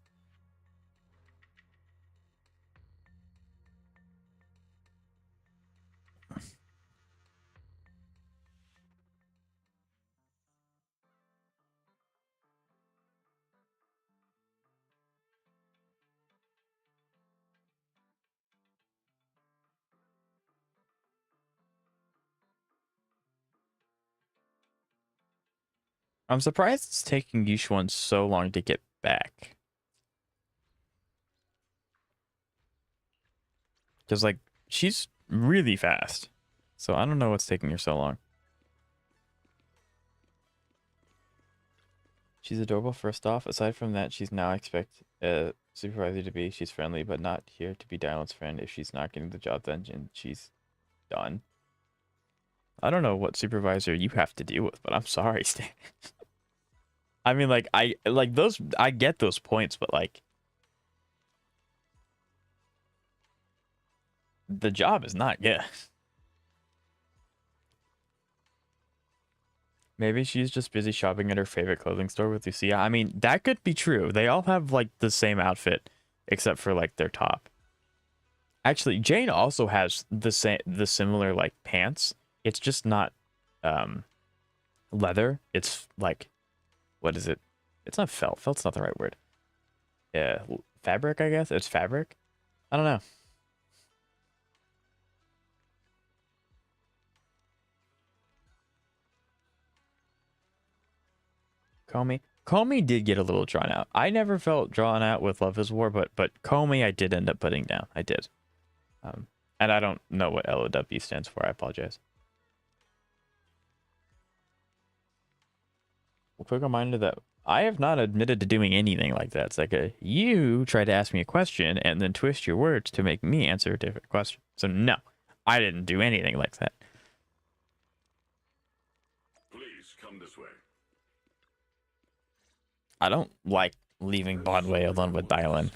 I'm surprised it's taking Yushuan so long to get back. Because, like, she's really fast. So I don't know what's taking her so long. She's adorable, first off. Aside from that, she's now expect a supervisor to be. She's friendly, but not here to be Dailyn's friend. If she's not getting the job done, then she's done. I don't know what supervisor you have to deal with, but I'm sorry, Stan. I mean, like, I get those points, but like, the job is not good. Maybe she's just busy shopping at her favorite clothing store with Lucia. I mean, that could be true. They all have like the same outfit, except for like their top. Actually, Jane also has the similar like pants. It's just not leather. It's like, what is it? It's not felt. Felt's not the right word. Yeah, fabric, I guess. It's fabric. I don't know. Comey did get a little drawn out. I never felt drawn out with Love is War, but Comey I did end up putting down. I did. And I don't know what LOW stands for. I apologize. We'll quick reminder that I have not admitted to doing anything like that. It's like you try to ask me a question and then twist your words to make me answer a different question. So no, I didn't do anything like that. Please come this way. I don't like leaving Banyue alone with Dailyn.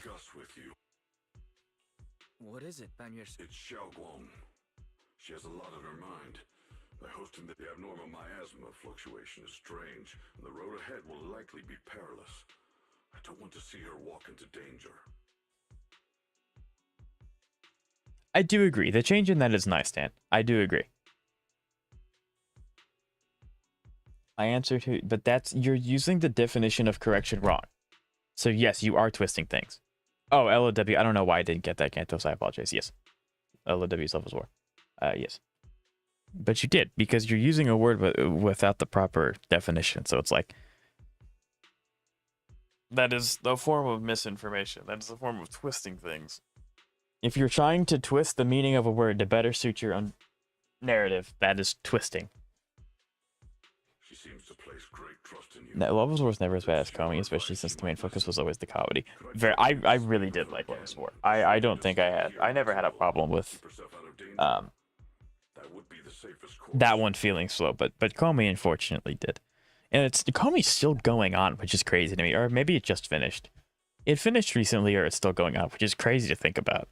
What is it, Banyue? It's Xiaoguang. She has a lot on her mind. I hosting the abnormal miasma fluctuation is strange, and the road ahead will likely be perilous. I don't want to see her walk into danger. I do agree. The change in that is nice, Dan. I do agree. I answer to, but you're using the definition of correction wrong. So yes, you are twisting things. Oh, LOW. I don't know why I didn't get that, Cantos. I apologize. Yes. LOW's Love is War. Yes. But you did, because you're using a word without the proper definition. So it's like, that is a form of misinformation. That is a form of twisting things. If you're trying to twist the meaning of a word to better suit your own narrative, that is twisting. She seems to place great trust in you. No, Love is War was never as bad as Comey, especially since the main focus was always the comedy. I really did like Love is War. I don't think I never had a problem with that one feeling slow, but Comey unfortunately did. And Comey's still going on, which is crazy to me. Or maybe it just finished. It finished recently, or it's still going on, which is crazy to think about.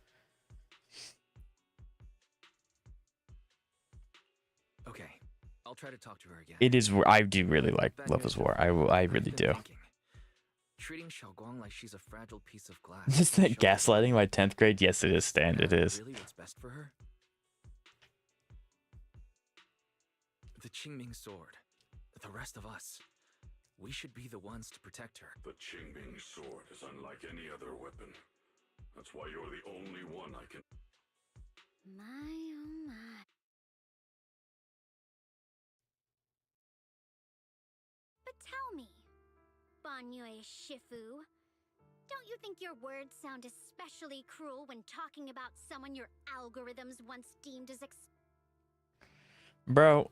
Okay, I'll try to talk to her again. It is. I do really like Love is War. I really do. Treating Xiaoguang like she's a fragile piece of glass. Is that gaslighting my 10th grade? Yes, it is, Stan. It is. Really what's best for her? The Qingming sword. The rest of us. We should be the ones to protect her. The Qingming sword is unlike any other weapon. That's why you're the only one I can... My oh my. But tell me, Banyue Shifu, don't you think your words sound especially cruel when talking about someone your algorithms once deemed as Bro,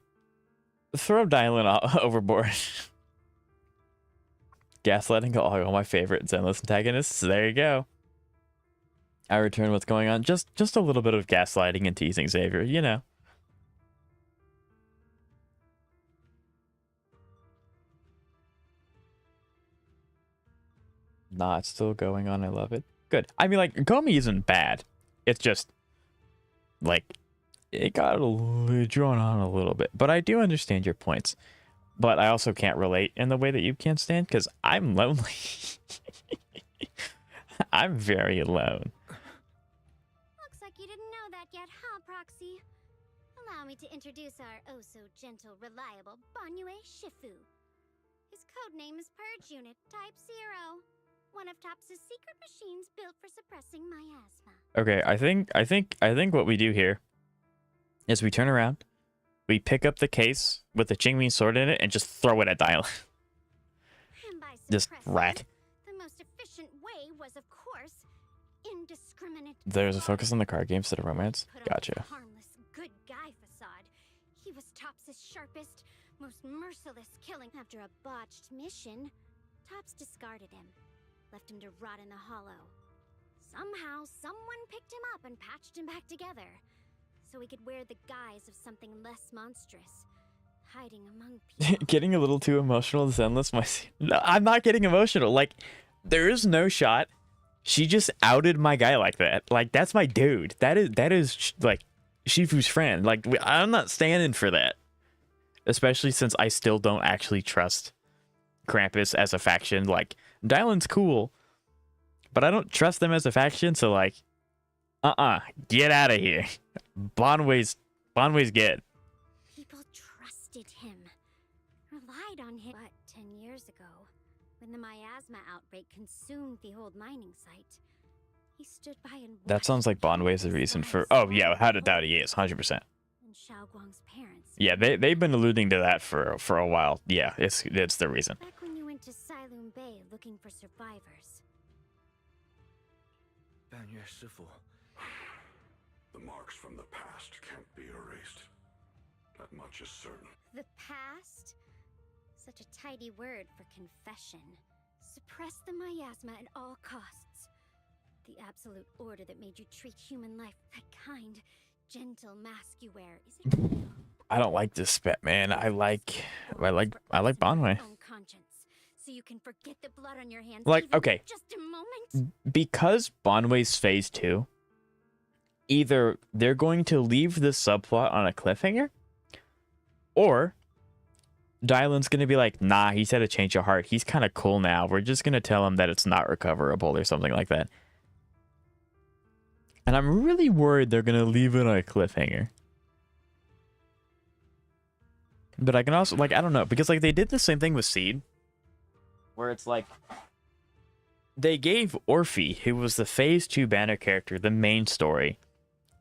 throw Dailyn overboard. Gaslighting all my favorite Zenless antagonists. There you go. I return what's going on. Just a little bit of gaslighting and teasing Xavier, you know. Nah, it's still going on. I love it. Good. I mean, like, Comey isn't bad. It's just, like, it got drawn on a little bit. But I do understand your points. But I also can't relate in the way that you can, Stan, because I'm lonely. I'm very alone. Looks like you didn't know that yet, huh, Proxy? Allow me to introduce our oh-so-gentle, reliable Banyue Shifu. His codename is Purge Unit Type 0. One of Topps' secret machines built for suppressing miasma. Okay, I think what we do here is we turn around, we pick up the case with the Qingming sword in it, and just throw it at Dailyn. Just rat. The most efficient way was, of course, indiscriminate. There's a focus on the card game instead of romance. Gotcha. Harmless, good guy facade. He was Topps' sharpest, most merciless killing after a botched mission. Tops discarded him, left him to rot in the hollow. Somehow, someone picked him up and patched him back together, so he could wear the guise of something less monstrous, hiding among people. Getting a little too emotional, Zenless. No, I'm not getting emotional. Like, there is no shot. She just outed my guy like that. Like, that's my dude. That is like Shifu's friend. Like, I'm not standing for that. Especially since I still don't actually trust Krampus as a faction. Like, Dailyn's cool, but I don't trust them as a faction. So like, get out of here. Banyue's good. People trusted him, relied on him. But 10 years ago, when the miasma outbreak consumed the old mining site, he stood by and That sounds like Banyue's the reason for. Oh yeah, without a doubt he is 100%. And Xiaoguang's parents. Yeah, they've been alluding to that for a while. Yeah, it's the reason. Back when you went to Silum Bay looking for survivors. Banyue Shifu. The marks from the past can't be erased. That much is certain. The past? Such a tidy word for confession. Suppress the miasma at all costs. The absolute order that made you treat human life like kind, gentle mask you wear. Is it real? I don't like this spec, man. I like Banyue. Own conscience, so you can forget the blood on your hands. Like, even okay. for just a moment. Because Banyue's phase 2, either they're going to leave this subplot on a cliffhanger, or Dailyn's going to be like, nah, he's had a change of heart. He's kind of cool now. We're just going to tell him that it's not recoverable or something like that. And I'm really worried they're going to leave it on a cliffhanger. But I can also, like, I don't know, because like they did the same thing with Seed, where it's like they gave Orphe, who was the phase 2 banner character, the main story,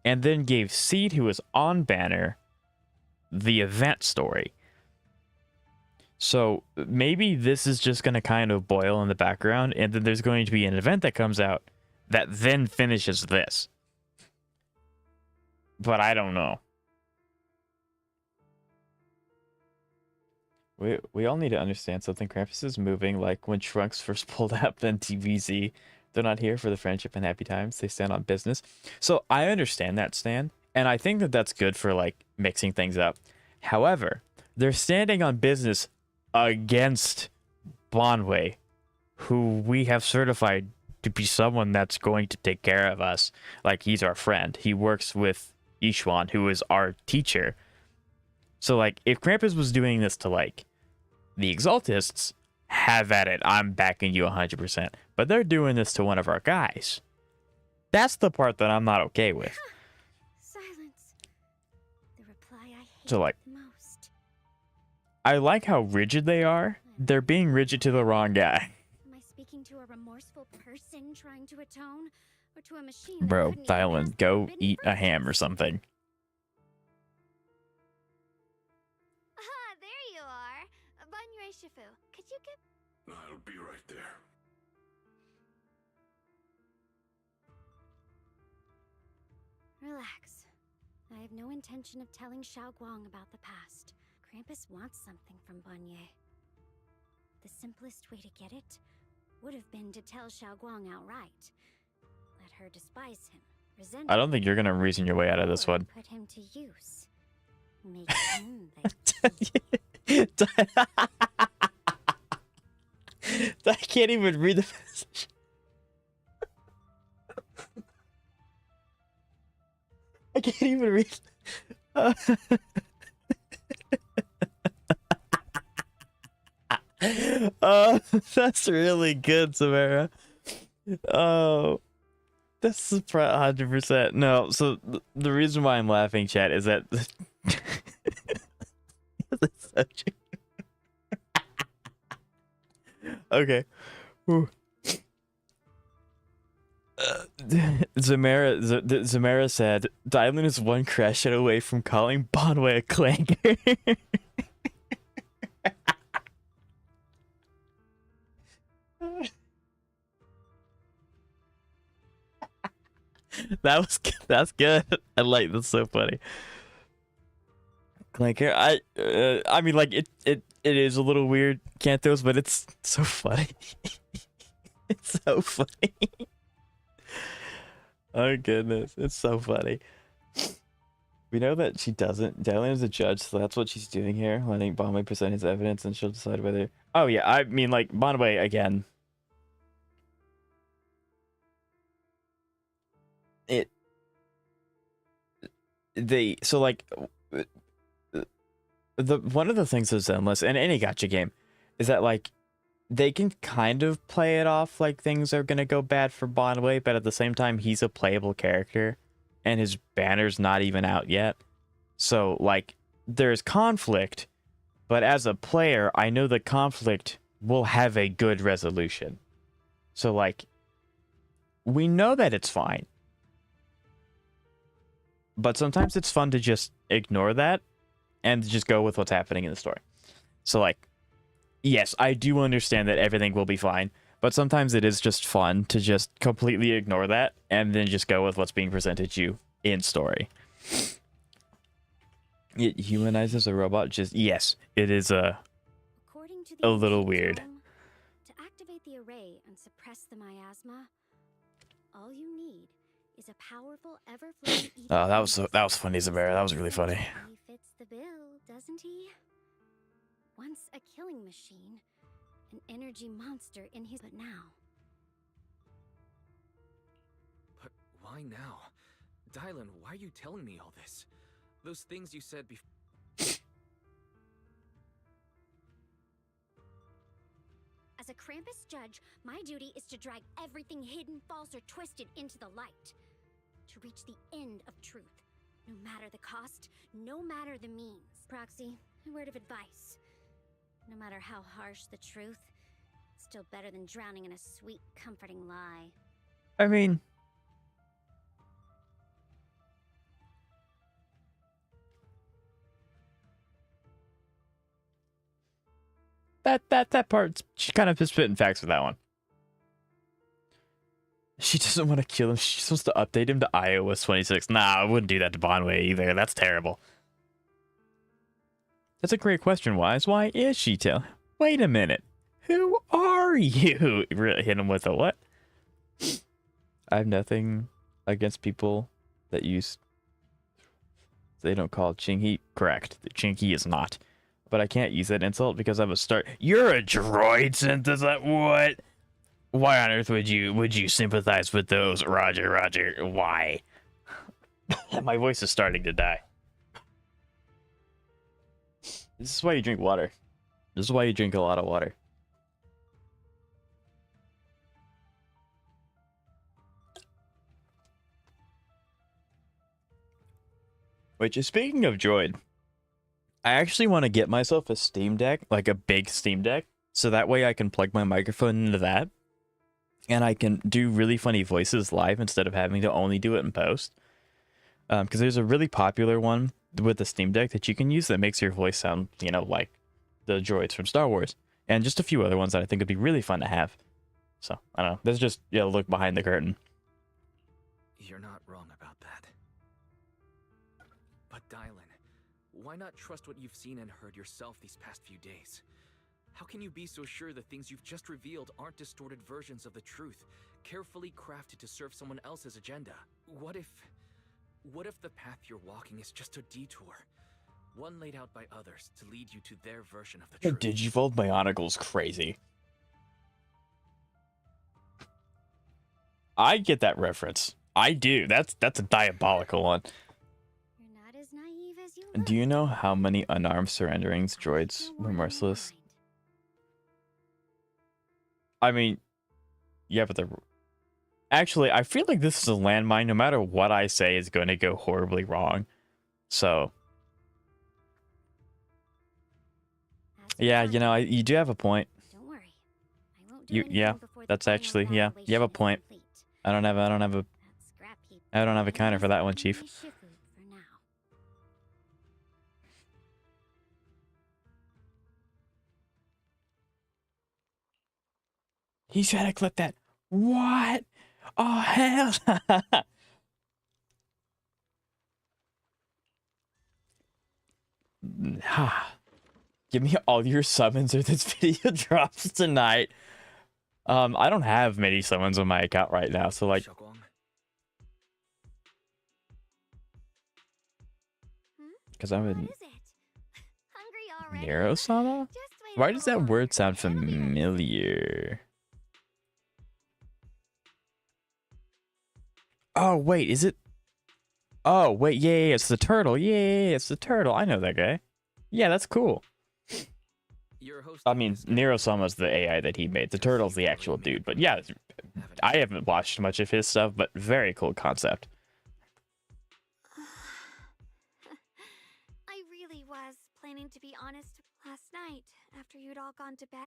and then gave Seed, who was on banner, the event story. So maybe this is just going to kind of boil in the background, and then there's going to be an event that comes out that then finishes this. But I don't know. We all need to understand something. Krampus is moving like when Trunks first pulled up in TVZ. They're not here for the friendship and happy times. They stand on business. So I understand that stand, and I think that that's good for like mixing things up. However, they're standing on business against Banyue, who we have certified to be someone that's going to take care of us. Like, he's our friend. He works with Yishuan, who is our teacher. So like, if Krampus was doing this to like the Exaltists, have at it. I'm backing you 100%. But they're doing this to one of our guys. That's the part that I'm not okay with. Silence. The reply I hate So like, the most. I like how rigid they are. They're being rigid to the wrong guy. Am I speaking to a remorseful person trying to atone, or to a machine? that Bro, couldn't even Dailyn, ask go forbidden eat a fruits? ham or something. Ah, there you are. Banyue Shifu, could you get... I'll be right there. Relax. I have no intention of telling Xiaoguang about the past. Krampus wants something from Banyue. The simplest way to get it would have been to tell Xiaoguang outright. Let her despise him, resent I him, don't think you're gonna reason your way out of this or one. put him to use. Make him the I can't even read the message. I can't even read. Oh, that's really good, Samara. Oh, that's 100%. No, so the reason why I'm laughing, chat, is that it's so true. Okay. Whew. Zamara said, Dailyn is one crash hit away from calling Banyue a clanker. That's good. I like that's so funny. Clanker, I mean, like It is a little weird, Cantos, but it's so funny. It's so funny. Oh goodness, it's so funny. We know that she doesn't. Dailyn is a judge, so that's what she's doing here, letting Banyue present his evidence, and she'll decide whether. Oh yeah, I mean, like Banyue again. It. They so like. The one of the things of Zenless and any gacha game is that like they can kind of play it off like things are gonna go bad for Banyue, but at the same time he's a playable character and his banner's not even out yet. So like there's conflict, but as a player, I know the conflict will have a good resolution. So like we know that it's fine. But sometimes it's fun to just ignore that and just go with what's happening in the story. So like, yes, I do understand that everything will be fine, but sometimes it is just fun to just completely ignore that and then just go with what's being presented to you in story. It humanizes a robot. Just yes, it is a little weird. To activate the array and suppress the miasma, all you need is a powerful ever-flowing. Oh, that was funny, Zamara. That was really funny. He fits the bill, doesn't he? Once a killing machine, an energy monster in his. But now. But why now? Dailyn, why are you telling me all this? Those things you said before. As a Krampus judge, my duty is to drag everything hidden, false, or twisted into the light. To reach the end of truth. No matter the cost, no matter the means. Proxy, a word of advice. No matter how harsh the truth, it's still better than drowning in a sweet, comforting lie. I mean, that part, she kind of is spitting facts with that one. She doesn't want to kill him. She's supposed to update him to iOS 26. Nah, I wouldn't do that to Banyue either. That's terrible. That's a great question, Wise. Why is she telling? Wait a minute. Who are you? Really hit him with a what? I have nothing against people that use. They don't call it Chingy. Correct. The Chingy is not. But I can't use that insult because I'm a start. You're a droid synthesis. What? Why on earth would you sympathize with those? Roger, Roger. Why? My voice is starting to die. This is why you drink water. This is why you drink a lot of water. Wait, just speaking of droid, I actually want to get myself a Steam Deck, like a big Steam Deck, so that way I can plug my microphone into that. And I can do really funny voices live instead of having to only do it in post. Because there's a really popular one with the Steam Deck that you can use that makes your voice sound, you know, like the droids from Star Wars. And just a few other ones that I think would be really fun to have. So, I don't know. That's just, yeah, look behind the curtain. You're not wrong about that. But Dailyn, why not trust what you've seen and heard yourself these past few days? How can you be so sure the things you've just revealed aren't distorted versions of the truth, carefully crafted to serve someone else's agenda? What if the path you're walking is just a detour? One laid out by others to lead you to their version of the truth. The Digivolve Bionicle's crazy. I get that reference. I do. That's a diabolical one. You're not as naive as you Do you know how many unarmed surrenderings droids were merciless? I mean, yeah, but actually, I feel like this is a landmine. No matter what I say is going to go horribly wrong. So, yeah, you know, you do have a point. Don't worry. I won't do Yeah, that's actually, yeah, you have a point. I don't have a counter for that one, Chief. He's gotta clip that. What? Oh, hell. Give me all your summons or this video drops tonight. I don't have many summons on my account right now, so like. Xiaoguang, Because I'm What in is it? Hungry already? Nero-sama? Just wait a Why does little that word longer. sound It'll be ready. familiar? Oh, wait, is it? Oh, wait, yeah, it's the turtle. Yeah, it's the turtle. I know that guy. Yeah, that's cool. you're hosting I mean, this game. Nero-sama's the AI that he made. The turtle's the actual dude. But yeah, I haven't watched much of his stuff, but very cool concept. I really was planning to be honest last night after you'd all gone to bed.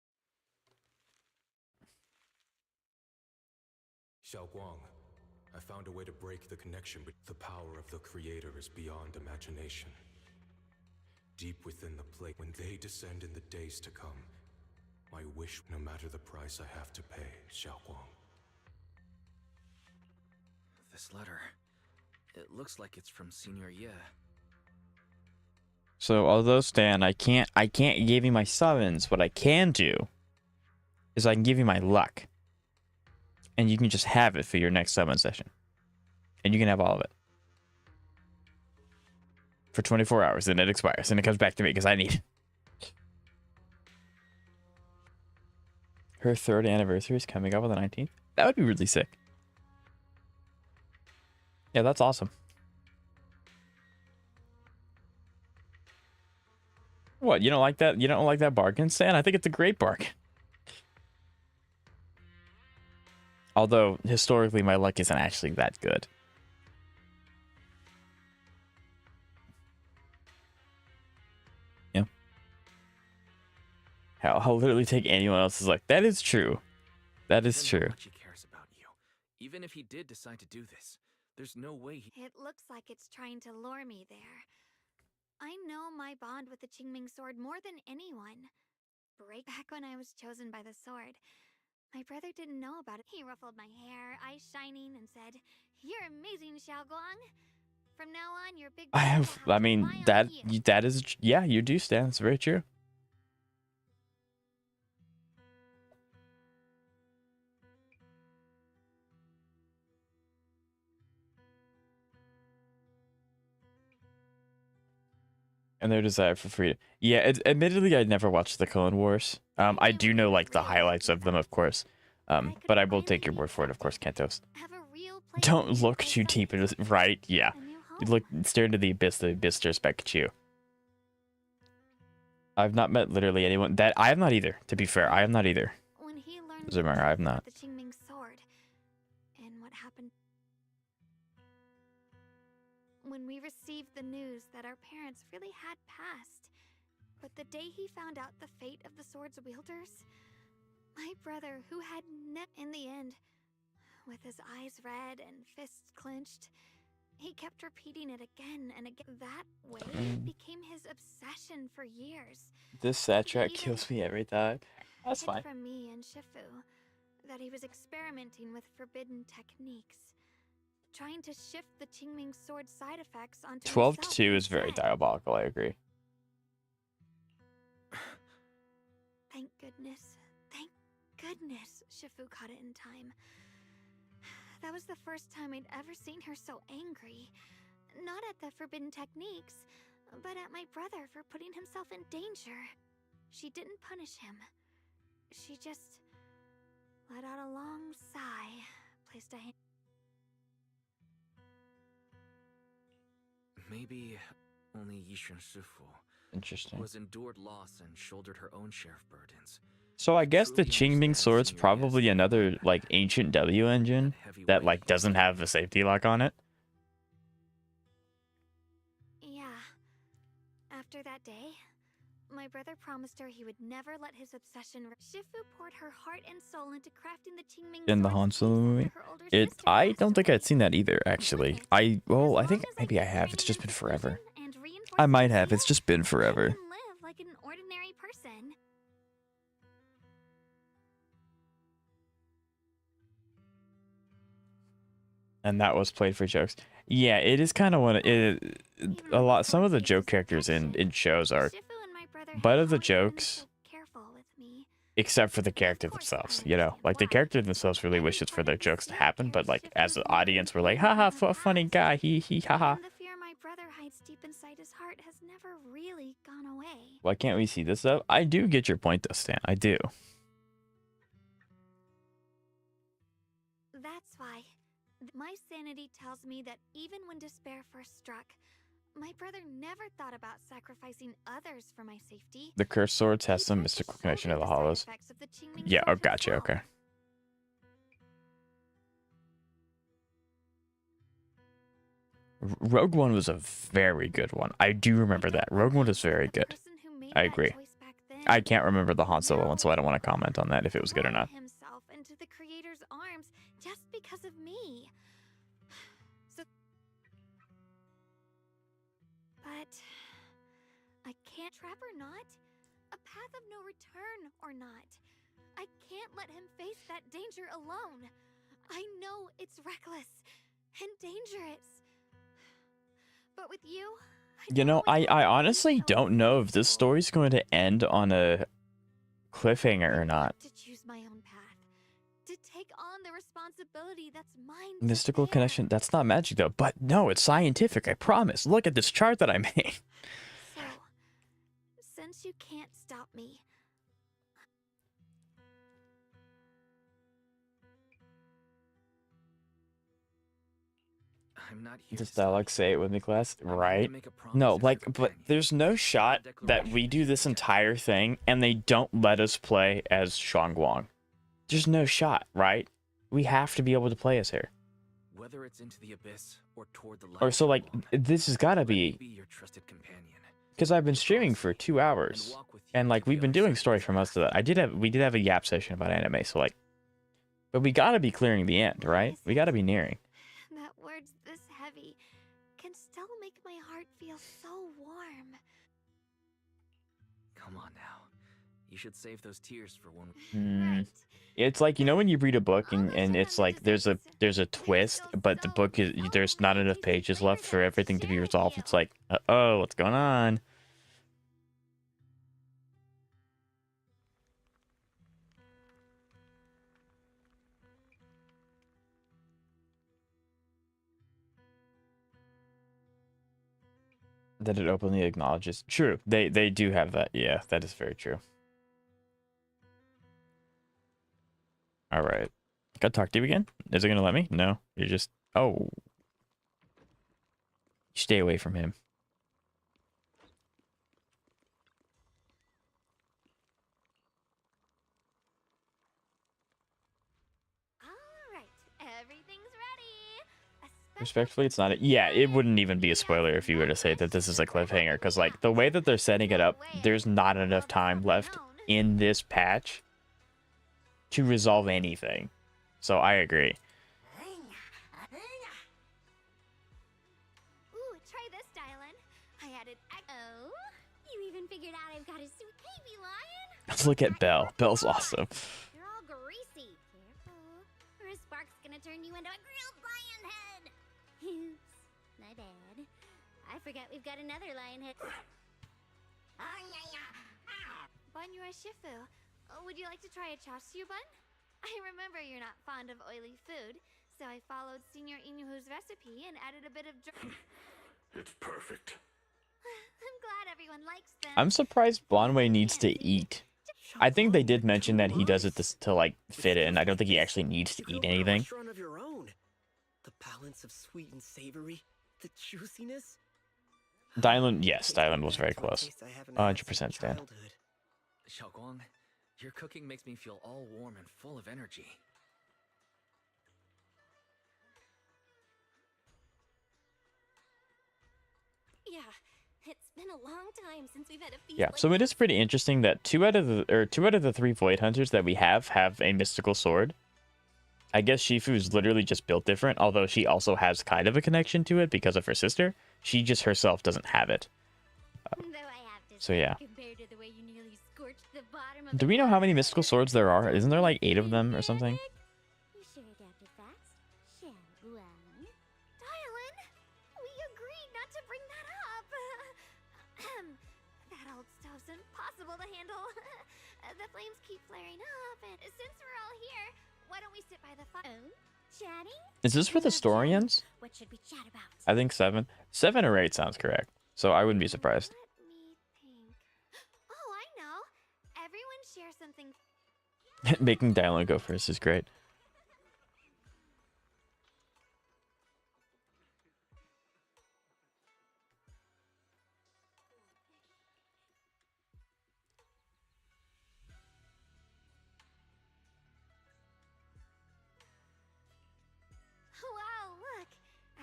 Xiaoguang, I found a way to break the connection, but the power of the Creator is beyond imagination. Deep within the plate, when they descend in the days to come, my wish, no matter the price I have to pay, Xiaoguang. This letter. It looks like it's from Senior Ye. So, although Stan, I can't give you my summons. What I can do is I can give you my luck. And you can just have it for your next summon session. And you can have all of it. For 24 hours, then it expires, and it comes back to me because I need it. Her 3rd anniversary is coming up on the 19th. That would be really sick. Yeah, that's awesome. What, you don't like that? You don't like that bargain, Stan? I think it's a great bargain. Although, historically, my luck isn't actually that good. Yeah. I'll literally take anyone else's luck. That is true. That is Depends how true. much he cares about you. Even if he did decide to do this, there's no way he... It looks like it's trying to lure me there. I know my bond with the Qingming sword more than anyone. Back when I was chosen by the sword, my brother didn't know about it. He ruffled my hair, eyes shining, and said, "You're amazing, Xiaoguang. From now on, your big brother will have I to mean, rely on you." that is, yeah, you do, Stan. It's very true. And their desire for freedom. Yeah, admittedly, I never watched the Clone Wars. I do know, like, the highlights of them, of course. But I will take your word for it, of course, Kentos. Have a real place Don't to look place too something deep into it, right? Yeah. a new You home. look, stare into the abyss stares back at you. I've not met literally anyone that I have not either, to be fair. I have not either. When he learned Zimmer, I have not. about the Qingming sword and what happened when we received the news that our parents really had passed. But the day he found out the fate of the sword's wielders, my brother, who had in the end, with his eyes red and fists clenched, he kept repeating it again and again. That way became his obsession for years. This sad track kills me every time. That's Hid fine. from me and Shifu that he was experimenting with forbidden techniques, trying to shift the Qingming sword side effects onto 12 to himself 2 is very instead. diabolical, I agree. Thank goodness. Thank goodness Shifu caught it in time. That was the first time I'd ever seen her so angry. Not at the forbidden techniques, but at my brother for putting himself in danger. She didn't punish him. She just let out a long sigh, placed a hand. Maybe only Yishun Shifu Interesting. was endured loss and shouldered her own share of burdens. So I guess the Truly Qingming understand sword's Senior Ye's probably feeling another, about like, that. ancient W engine Heavy that, weight like, he doesn't must have a safety lock on it. Yeah. After that day, my brother promised her he would never let his obsession. Shifu poured her heart and soul into crafting the Qingming In the sword's Han piece Solo after movie. her older It, sister I passed don't think away. I'd seen that either, actually. With it, I as think long as maybe I keep have. It's training just in been forever. precision and reinforced I might have. steel, It's just been I forever. can live like an ordinary person. And that was played for jokes. Yeah, it is kind of one. A lot. Some of the joke characters in shows are Shifu and my brother butt of the how have you been jokes, so careful with me? except for the character themselves, you know? Like, the character themselves really wishes for their jokes to happen, but, like, as the audience, we're like, haha, funny guy, he, haha. And the fear my brother hides deep inside his heart has never really gone away. Why can't we see this, though? I do get your point, though, Stan. I do. That's why. My sanity tells me that even when despair first struck, my brother never thought about sacrificing others for my safety. The cursed swords has some mystical connection to the hollows. Yeah, oh, gotcha, okay. Rogue One was a very good one. I do remember that. Rogue One was very good. I agree. I can't remember the Han Solo one, so I don't want to comment on that if it was good or not. Himself into the creator's arms just because of me. So, but I can't trap or not. A path of no return or not. I can't let him face that danger alone. I know it's reckless and dangerous. But with you, You know, I honestly don't know if this story's going to end on a cliffhanger or not. to choose my own path, to take on the responsibility that's mine. Mystical connection, that's not magic though. But no, it's scientific, I promise. Look at this chart that I made. So, since you can't stop me, I'm not here. Does dialogue say it with me, class? Right? No, like, but there's no shot that we do this entire thing and they don't let us play as Shangguang. There's no shot, right? We have to be able to play as her. Whether it's into the abyss or toward the light. Or so, like, this has got to be be... your trusted companion. Because I've been streaming for 2 hours. And, like, we've been doing stories for most of that. We did have a Yap session about anime, so, like... But we got to be clearing the end, right? We got to be nearing. that word's this heavy can still make my heart feel so warm. Come on now. You should save those tears for when. Right. It's like, you know, when you read a book and it's like there's a twist, but the book is there's not enough pages left for everything to be resolved. It's like, oh, what's going on? That it openly acknowledges. True, they do have that. Yeah, that is very true. All right. Gotta talk to you again? Is it gonna let me? No. You're just... Oh. Stay away from him. Alright, everything's ready. Respectfully, it's not... Yeah, it wouldn't even be a spoiler if you were to say that this is a cliffhanger. Because, like, the way that they're setting it up, there's not enough time left in this patch to resolve anything. So I agree. Ooh, try this, Dailyn. I added. Oh, you even figured out I've got a sweet baby lion. Let's look at Belle. Belle's awesome. You're all greasy. Careful, or a spark's gonna turn you into a grilled lion head. Oops, my bad. I forgot we've got another lion head. Banyue Shifu, would you like to try a chashu bun? I remember you're not fond of oily food, so I followed Senior Inuhu's recipe and added a bit of It's perfect. I'm glad everyone likes them. I'm surprised Banyue needs to eat. I think they did mention that he does it to like fit in. I don't think he actually needs to eat anything. Restaurant of your own. The balance of sweet and savory, the juiciness. Dailyn, yes, Dailyn was very close. 100% Stan. Xiaoguang, your cooking makes me feel all warm and full of energy. Yeah, it's been a long time since we've had a feast. Yeah, so it is pretty interesting that two out of the three Void Hunters that we have a mystical sword. I guess Shifu is literally just built different, although she also has kind of a connection to it because of her sister. She just herself doesn't have it. So yeah. Do we know how many mystical swords there are? Isn't there like 8 of them or something? You sure adapted fast, Xiaoguang. Dailyn, we agreed not to bring that up. That old stuff's impossible flames keep flaring up, and since we're all here, why don't we sit by the fire? Oh, chatting? Is this for the Storians? What should we chat about? I think 7. 7 or 8 sounds correct. So I wouldn't be surprised. Let me think. Oh, I know. Everyone share something. Making Dailyn go first is great. Wow, look.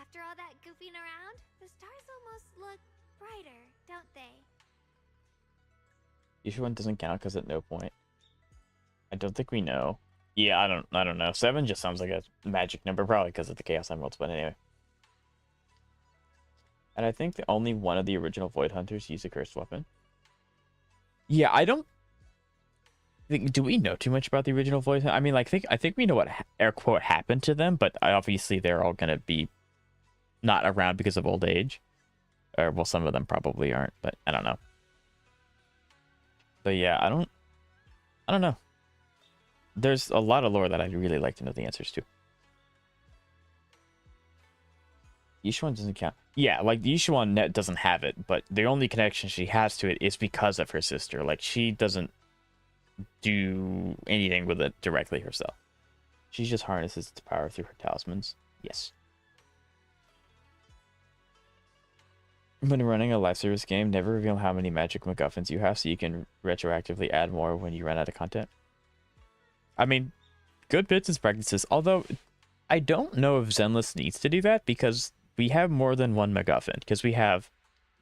After all that goofing around, the stars almost look brighter, don't they? Usually one doesn't count because at no point. I don't think we know. Yeah, I don't know. 7 just sounds like a magic number, probably because of the Chaos Emeralds, but anyway. And I think the only one of the original Void Hunters used a cursed weapon. Yeah, I don't think, do we know too much about the original Void Hunters? I mean, like, I think we know what air quote happened to them, but obviously they're all gonna be not around because of old age. Or well, some of them probably aren't, but I don't know. But yeah, I don't know. There's a lot of lore that I'd really like to know the answers to. Yishuan doesn't count. Yeah, like the Yishuan net doesn't have it, but the only connection she has to it is because of her sister. Like she doesn't do anything with it directly herself. She just harnesses its power through her talismans. Yes. When running a live service game, never reveal how many magic MacGuffins you have so you can retroactively add more when you run out of content. I mean, good business practices, although I don't know if Zenless needs to do that because we have more than one MacGuffin. Because we have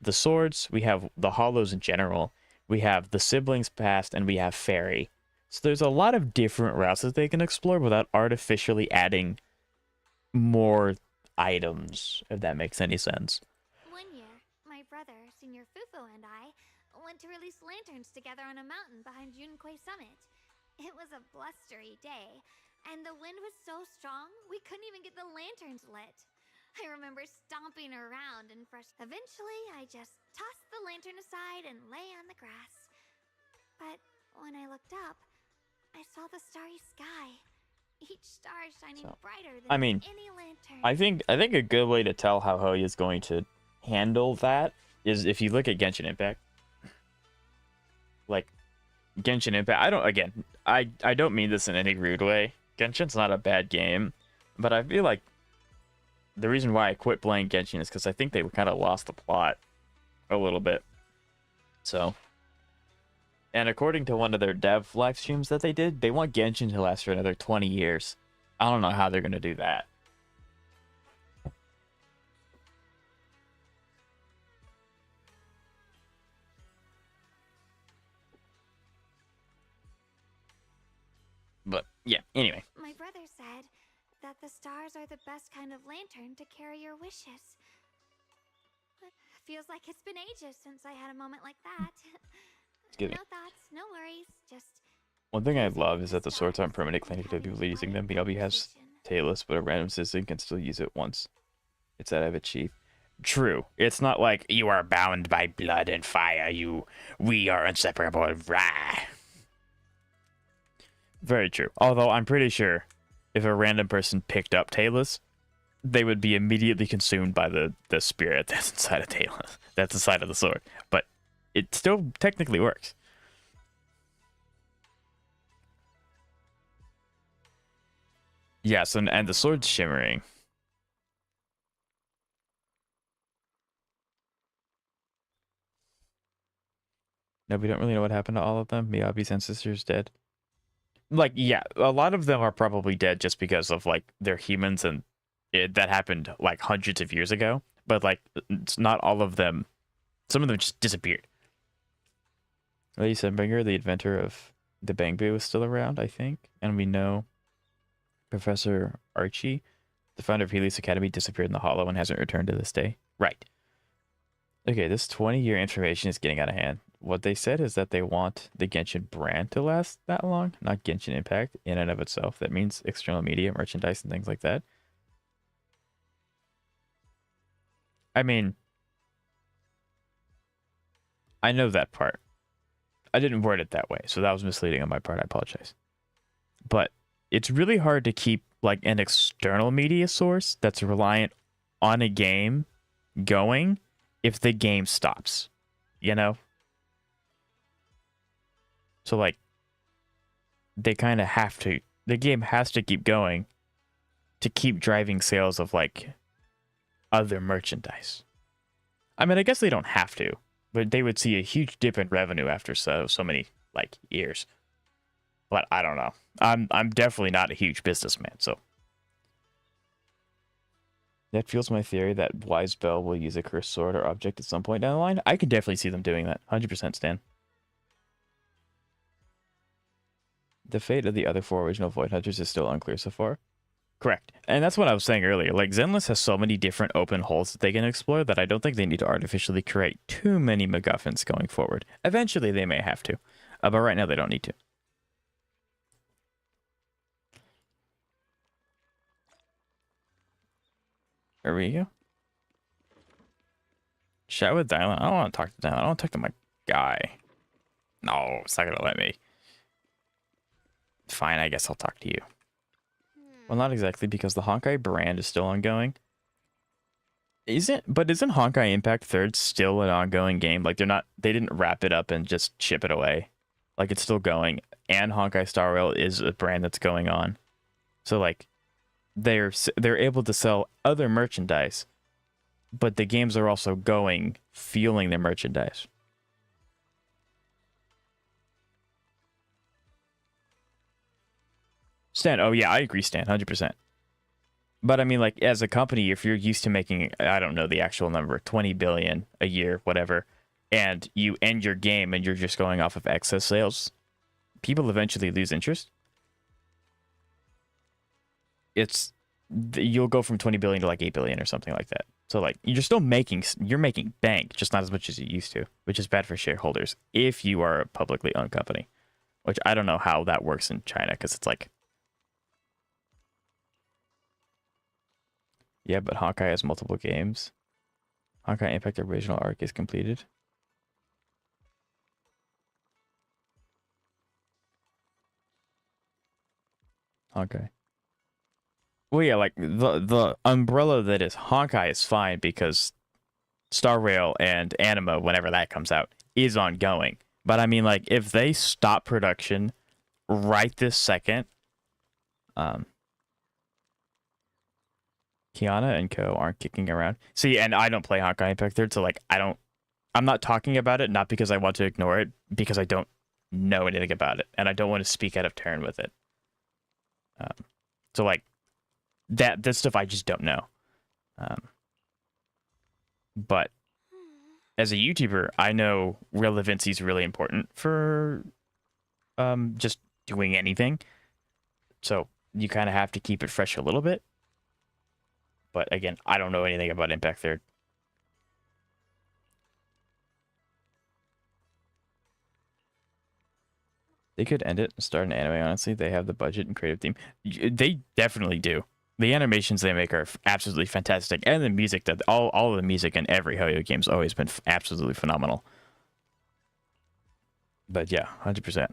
the swords, we have the hollows in general, we have the siblings past, and we have fairy. So there's a lot of different routes that they can explore without artificially adding more items, if that makes any sense. One year, my brother, Senior Fufu, and I went to release lanterns together on a mountain behind Junkui Summit. It was a blustery day, and the wind was so strong we couldn't even get the lanterns lit. I remember stomping around and eventually I just tossed the lantern aside and lay on the grass. But when I looked up, I saw the starry sky. Each star shining brighter than any lantern. I think a good way to tell how Hoya is going to handle that is if you look at Genshin Impact. Like Genshin Impact, I don't mean this in any rude way. Genshin's not a bad game, but I feel like the reason why I quit playing Genshin is because I think they kind of lost the plot a little bit. So, and according to one of their dev live streams that they did, they want Genshin to last for another 20 years. I don't know how they're going to do that. But yeah, anyway. My brother said that the stars are the best kind of lantern to carry your wishes. But feels like it's been ages since I had a moment like that. No thoughts, no worries, just... One thing I love is that the swords aren't permanently actively using them. BLB has tailless, but a random citizen can still use it once. It's out of its sheath. True. It's not like you are bound by blood and fire. We are inseparable. Rah. Very true. Although I'm pretty sure if a random person picked up tailless, they would be immediately consumed by the spirit that's inside of tailless. That's inside of the sword. But it still technically works. Yes, and the sword's shimmering. No, we don't really know what happened to all of them. Miyabi's ancestors dead. Like, yeah, a lot of them are probably dead just because of, like, they're humans and that happened, like, hundreds of years ago. But, like, it's not all of them. Some of them just disappeared. Lady Sunbringer, the inventor of the Bangbu, is still around, I think. And we know Professor Archie, the founder of Helios Academy, disappeared in the Hollow and hasn't returned to this day. Right. Okay, this 20-year information is getting out of hand. What they said is that they want the Genshin brand to last that long, not Genshin Impact in and of itself. That means external media, merchandise, and things like that. I mean, I know that part. I didn't word it that way, so that was misleading on my part. I apologize. But it's really hard to keep like an external media source that's reliant on a game going if the game stops, you know? So like they kind of have to, the game has to keep going to keep driving sales of like other merchandise. I mean, I guess they don't have to, but they would see a huge dip in revenue after so many like years. But I don't know. I'm definitely not a huge businessman, so that fuels my theory that Wise Bell will use a cursed sword or object at some point down the line. I can definitely see them doing that. 100% Stan. The fate of the other 4 original Void Hunters is still unclear so far. Correct. And that's what I was saying earlier. Like, Zenless has so many different open holes that they can explore that I don't think they need to artificially create too many MacGuffins going forward. Eventually, they may have to. But right now, they don't need to. There we go. Chat with Dailyn. I don't want to talk to Dailyn. I want to talk to my guy. No, it's not going to let me. Fine, I guess I'll talk to you. Well, not exactly, because the Honkai brand is still ongoing. Isn't Honkai Impact 3rd still an ongoing game? Like, they didn't wrap it up and just ship it away. Like, it's still going. And Honkai Star Rail is a brand that's going on. So, like, they're able to sell other merchandise, but the games are also going, fueling their merchandise. Stan, oh yeah, I agree, Stan, 100%. But I mean, like, as a company, if you're used to making, I don't know the actual number, 20 billion a year, whatever, and you end your game and you're just going off of excess sales, people eventually lose interest. You'll go from 20 billion to like 8 billion or something like that. So like, you're making bank, just not as much as you used to, which is bad for shareholders if you are a publicly owned company, which I don't know how that works in China, because it's like, yeah, but Honkai has multiple games. Honkai Impact original arc is completed. Honkai. Well, yeah, like the umbrella that is Honkai is fine because Star Rail and Anima, whenever that comes out, is ongoing. But I mean, like, if they stop production right this second, Kiana and Co aren't kicking around. See, and I don't play Honkai Impact 3rd, so like I'm not talking about it, not because I want to ignore it, because I don't know anything about it, and I don't want to speak out of turn with it. So like that stuff I just don't know. But as a YouTuber, I know relevancy is really important for just doing anything. So you kind of have to keep it fresh a little bit. But again, I don't know anything about Impact 3rd. They could end it and start an anime, honestly. They have the budget and creative team. They definitely do. The animations they make are absolutely fantastic. And the music, that all of the music in every Hoyo game's always been absolutely phenomenal. But yeah, 100%.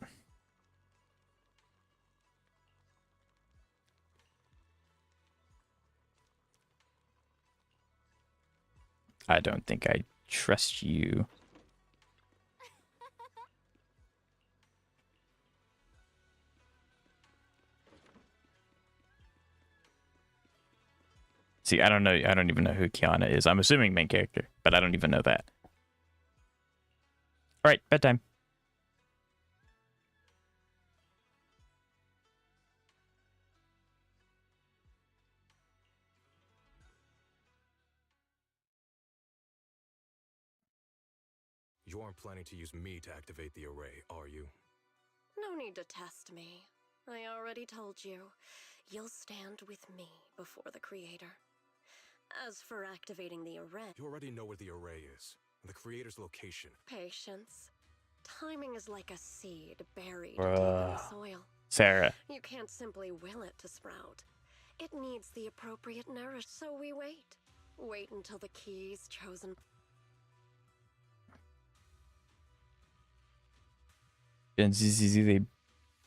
I don't think I trust you. See, I don't know. I don't even know who Kiana is. I'm assuming main character, but I don't even know that. All right, bedtime. You aren't planning to use me to activate the array, are you? No need to test me. I already told you. You'll stand with me before the Creator. As for activating the array... You already know where the array is, and the Creator's location. Patience. Timing is like a seed buried deep in the soil. Sarah. You can't simply will it to sprout. It needs the appropriate nourish, so we wait. Wait until the key's chosen... In ZZZ, they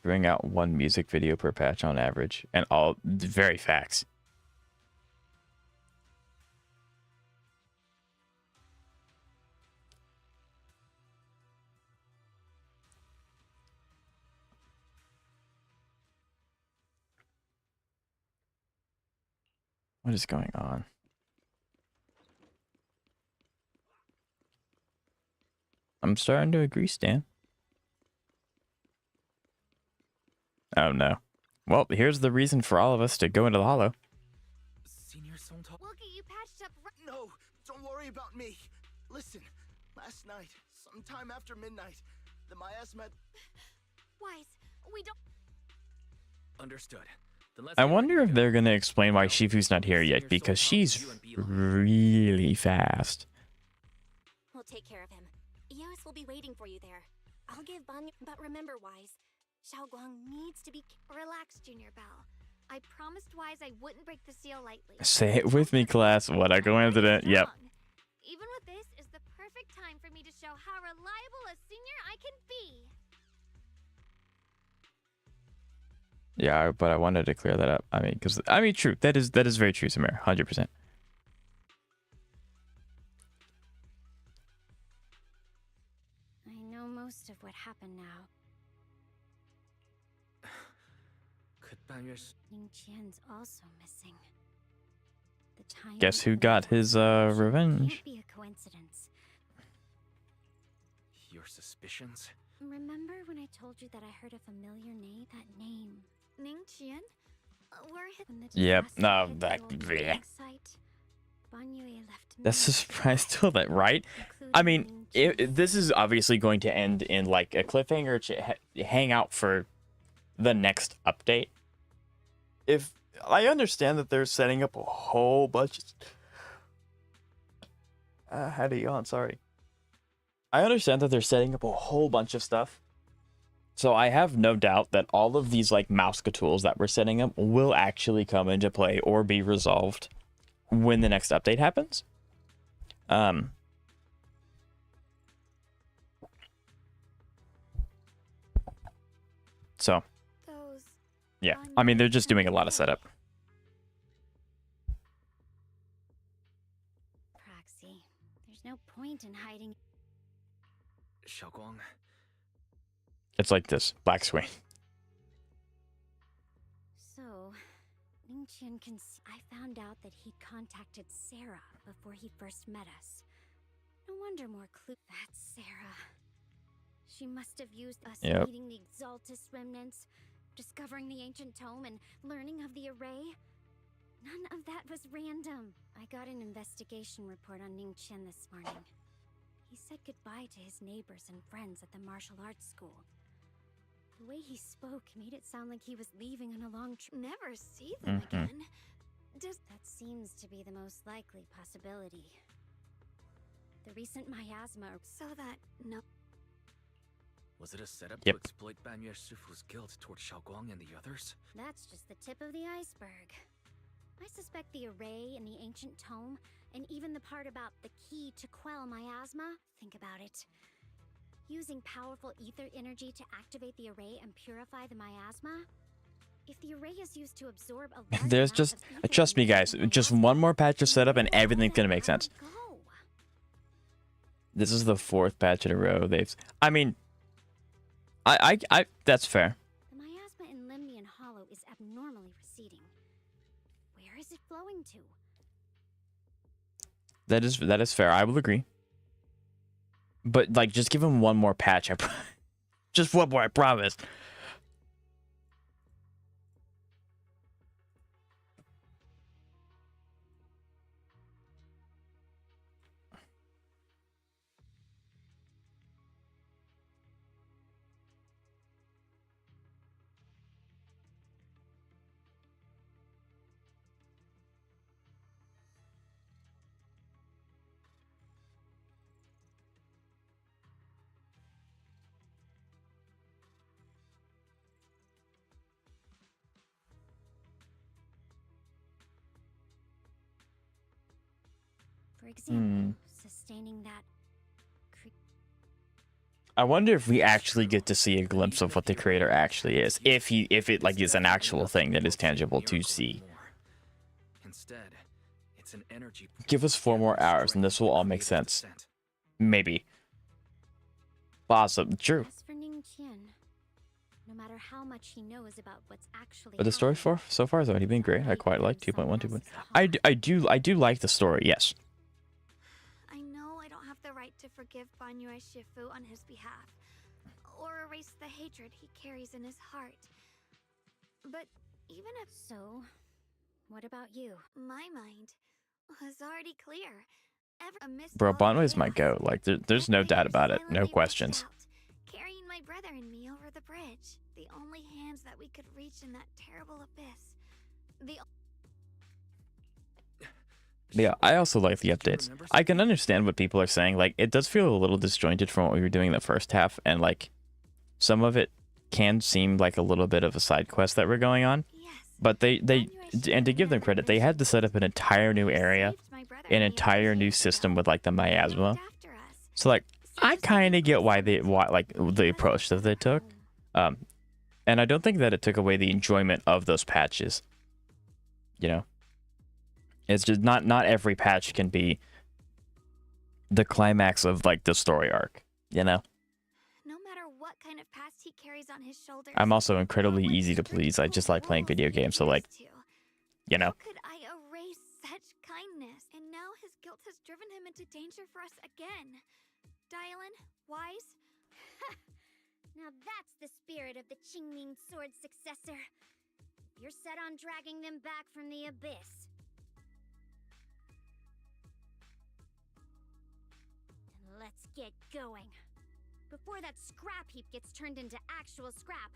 bring out one music video per patch on average, and all very facts. What is going on? I'm starting to agree, Stan. Oh no. Well, here's the reason for all of us to go into the hollow. We'll get you patched up. No, don't worry about me. Listen, last night, sometime after midnight, the miasma. Wise, we don't. Understood. I wonder if they're gonna explain why Shifu's not here yet, because she's really fast. We'll take care of him. Eos will be waiting for you there. I'll give Banyue, but remember, Wise, Xiaoguang needs to be. Relax, Junior Belle. I promised Wise I wouldn't break the seal lightly. Say it with me, class. What a coincidence. Yep. Even with this is the perfect time for me to show how reliable a senior I can be. Yeah, but I wanted to clear that up. I mean, true. That is very true, Samir. 100%. I know most of what happened now. Could Banyue's Ning Qian's also missing. The time. Guess who got his revenge? Can't be a coincidence. your suspicions? Remember when I told you that I heard a familiar name? That name. Ning Qian? Yep. No, that. That's a surprise still, that right? I mean, this is obviously going to end in like a cliffhanger to hang out for the next update. If I understand that they're setting up a whole bunch of... had to yawn, sorry. I understand that they're setting up a whole bunch of stuff. So I have no doubt that all of these like Mouska tools that we're setting up will actually come into play or be resolved when the next update happens. So yeah, I mean, they're just doing a lot of setup. Proxy, there's no point in hiding. Xiaoguang. It's like this black screen. So, Ning Qian can see. I found out that he'd contacted Sarah before he first met us. No wonder more clue. That's Sarah. She must have used us meeting the Exaltus remnants, discovering the ancient tome, and learning of the array. None of that was random. I got an investigation report on Ning Qian this morning. He said goodbye to his neighbors and friends at the martial arts school. The way he spoke made it sound like he was leaving on a long trip. Never see them again. That seems to be the most likely possibility. The recent miasma, so that no. Was it a setup Yep. to exploit Banyue Shifu's guilt toward Xiaoguang and the others? That's just the tip of the iceberg. I suspect the array and the ancient tome, and even the part about the key to quell miasma. Think about it. Using powerful ether energy to activate the array and purify the miasma. If the array is used to absorb a large There's amount just, of ether trust me energy guys, from just miasma, one more patch of setup and where everything's would gonna that make sense. power go? This is the 4th patch in a row. I mean, I that's fair. The miasma in Limnian Hollow is abnormally receding. Where is it flowing to? That is fair. I will agree. But like, just give him one more patch. Just one more, I promise. For example, sustaining that. I wonder if we actually get to see a glimpse of what the creator actually is. If it like is an actual thing that is tangible to see. Instead, it's an energy. Give us 4 more hours and this will all make sense. Maybe. Awesome. True. As for Ning Qian, no matter how much he knows about what's actually But the story so far has already been great. I quite like 2.1, 2.1. I do like the story. Yes. I know I don't have the right to forgive Banyue Shifu on his behalf, or erase the hatred he carries in his heart. But even if so, what about you? My mind was already clear. Bro, Banyue's my goat. Like, there's no doubt about it. No questions. Carrying my brother and me over the bridge. The only hands that we could reach in that terrible abyss. Yeah, I also like the updates. I can understand what people are saying. Like, it does feel a little disjointed from what we were doing in the first half. And, like, some of it can seem like a little bit of a side quest that we're going on. But and to give them credit, they had to set up an entire new area, an entire new system with, like, the miasma. So, like, I kind of get why the approach that they took. And I don't think that it took away the enjoyment of those patches. You know? It's just not every patch can be the climax of, like, the story arc, you know? No matter what kind of past he carries on his shoulders. I'm also incredibly easy to please. I just like playing video games, so, like, you know. How could I erase such kindness? And now his guilt has driven him into danger for us again. Dailyn, Wise? Now that's the spirit of the Qingming sword successor. You're set on dragging them back from the abyss. Then let's get going. Before that scrap heap gets turned into actual scrap,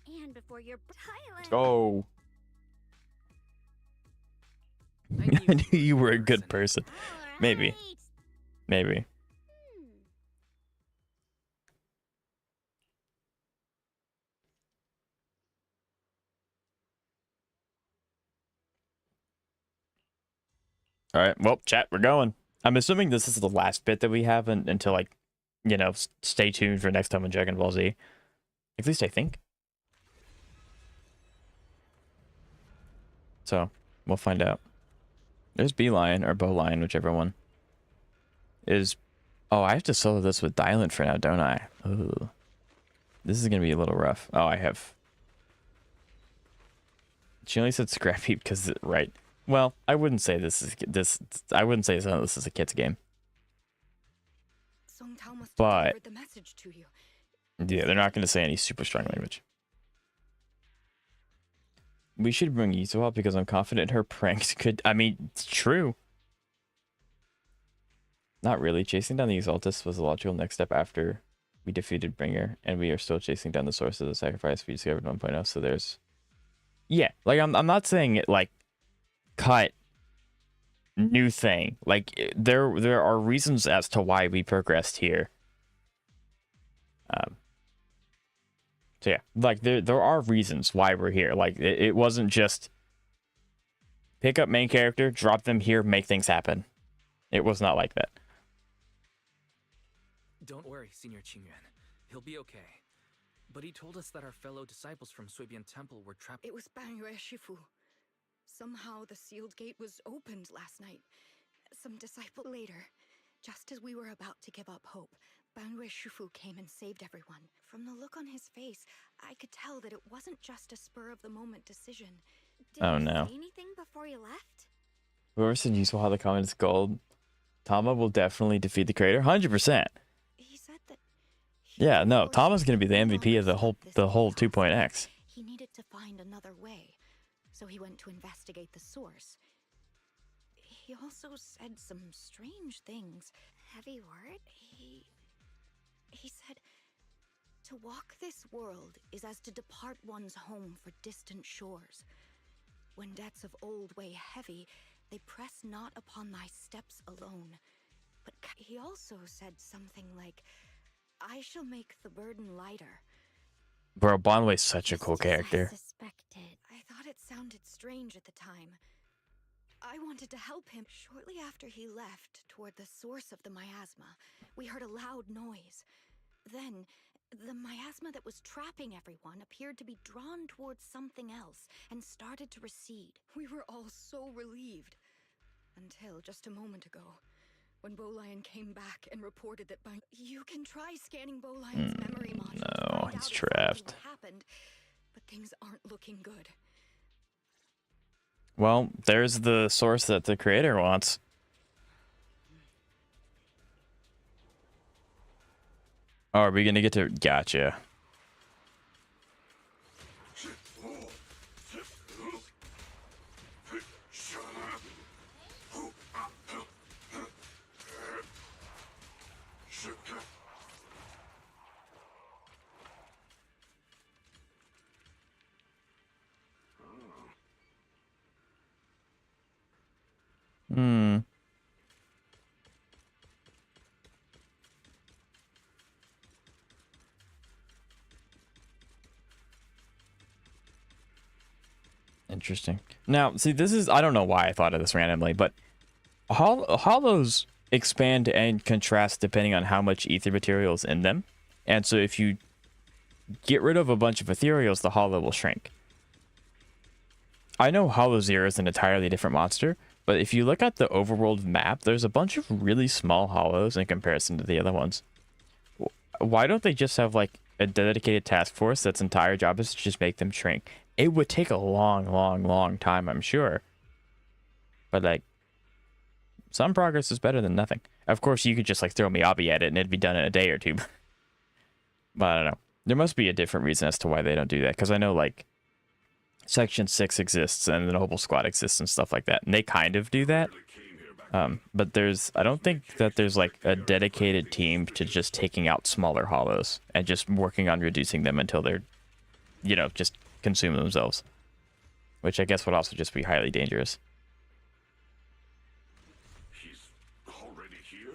and before your Dailyn. Oh. I knew you were a good person. Maybe. Maybe. All right, well, chat, we're going. I'm assuming this is the last bit that we have until, like, you know, stay tuned for next time on Dragon Ball Z. At least I think. So, we'll find out. There's Beeline, or Bowline, whichever one. Is... Oh, I have to solo this with Dailyn for now, don't I? Ooh. This is going to be a little rough. Oh, I have... She only said scrap heap because... Right. Well, I wouldn't say this is I wouldn't say this is a kid's game. But yeah, they're not going to say any super strong language. We should bring Yizu up because I'm confident her pranks could. I mean, it's true. Not really. Chasing down the Exaltus was the logical next step after we defeated Bringer, and we are still chasing down the source of the sacrifice we discovered 1.0. So there's, yeah, like I'm not saying it like. Cut new thing, like there are reasons as to why we progressed here. So yeah, like there are reasons why we're here. Like it wasn't just pick up main character, drop them here, make things happen. It was not like that. Don't worry, Senior Qingyuan. He'll be okay. But he told us that our fellow disciples from Suibian Temple were trapped. It was Banyue Shifu. Somehow the sealed gate was opened last night. Some disciple later, just as we were about to give up hope, Banyue Shifu came and saved everyone. From the look on his face, I could tell that it wasn't just a spur-of-the-moment decision. Did oh you no. say anything before you left? Whoever said useful how the comments gold, Tama will definitely defeat the creator, 100%. He said that. Yeah, no, Tama's gonna be the MVP of the whole 2.x. He needed to find another way. So he went to investigate the source. He also said some strange things. Heavy word? He said, to walk this world is as to depart one's home for distant shores. When debts of old weigh heavy, they press not upon thy steps alone. But he also said something like, I shall make the burden lighter. Bro, Banyue's such a cool character. I thought it sounded strange at the time. I wanted to help him. Shortly after he left toward the source of the miasma, we heard a loud noise. Then, the miasma that was trapping everyone appeared to be drawn towards something else and started to recede. We were all so relieved. Until just a moment ago, when Bolion came back and reported that you can try scanning Bolion's memory module to No, find he's out exactly trapped. what happened, but things aren't looking good. Well, there's the source that the creator wants. Oh, are we gonna get to... Gotcha. Hmm. Interesting. Now, see, this is... I don't know why I thought of this randomly, but hollows expand and contrast depending on how much ether material is in them. And so if you get rid of a bunch of ethereals, the hollow will shrink. I know Hollow Zero is an entirely different monster, but if you look at the overworld map, there's a bunch of really small hollows in comparison to the other ones. Why don't they just have like a dedicated task force that's entire job is to just make them shrink? It would take a long time, I'm sure. But like, some progress is better than nothing. Of course, you could just like throw Miyabi at it and it'd be done in a day or two. But I don't know. There must be a different reason as to why they don't do that. Because I know like Section 6 exists and the Noble Squad exists and stuff like that. And they kind of do that. But I don't think that there's like a dedicated team to just taking out smaller hollows and just working on reducing them until they're, you know, just consume themselves. Which I guess would also just be highly dangerous. He's already here?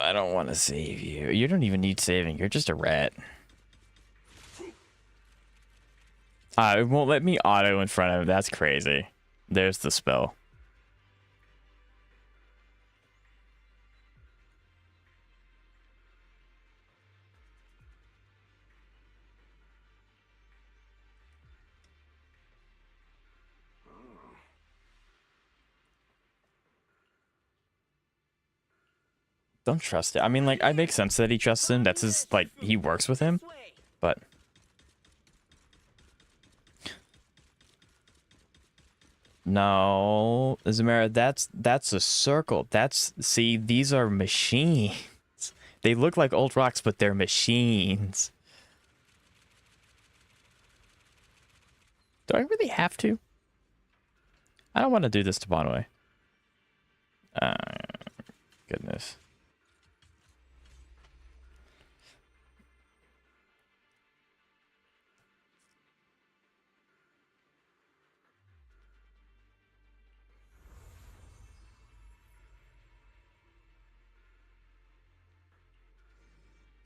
I don't want to save you. You don't even need saving. You're just a rat. It won't let me auto in front of him. That's crazy. There's the spell. Don't trust it. I mean, like, I make sense that he trusts him. That's his, like, he works with him. But... no, Zamara, that's a circle. See, these are machines. They look like old rocks, but they're machines. Do I really have to? I don't want to do this to Banyue. Goodness.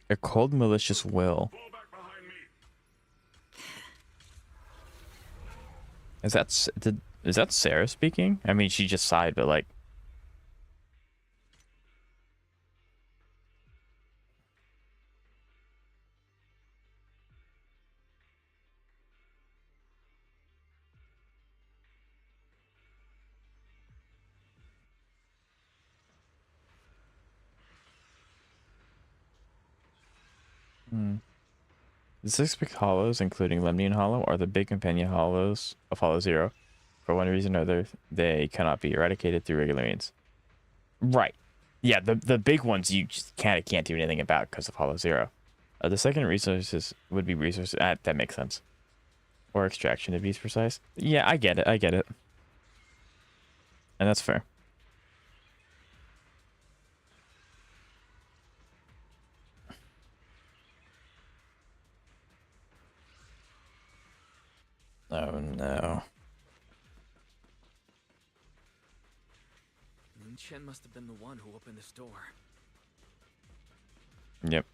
A cold, malicious will. Is that Sarah speaking? I mean, she just sighed, but like... The 6 big hollows, including Lemnian Hollow, are the big companion hollows of Hollow Zero. For one reason or other, they cannot be eradicated through regular means. Right. Yeah, the big ones you just can't do anything about because of Hollow Zero. The second resources would be resources... that makes sense. Or extraction, to be precise. Yeah, I get it. And that's fair. Oh no. Chen must have been the one who opened this door. Yep.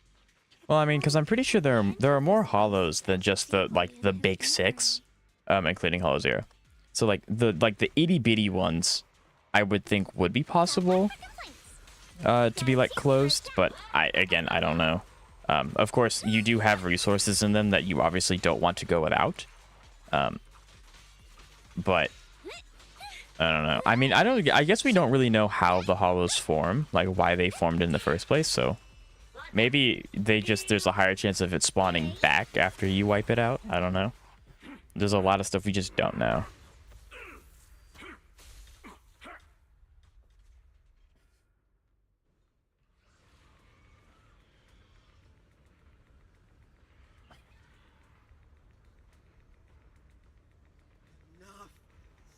Well, I mean, because I'm pretty sure there are more hollows than just the big 6, including Hollow Zero. So like the itty bitty ones I would think would be possible to be like closed, but I don't know. Of course, you do have resources in them that you obviously don't want to go without. But I don't know. I mean, I guess we don't really know how the hollows form, like why they formed in the first place. So maybe there's a higher chance of it spawning back after you wipe it out. I don't know. There's a lot of stuff we just don't know.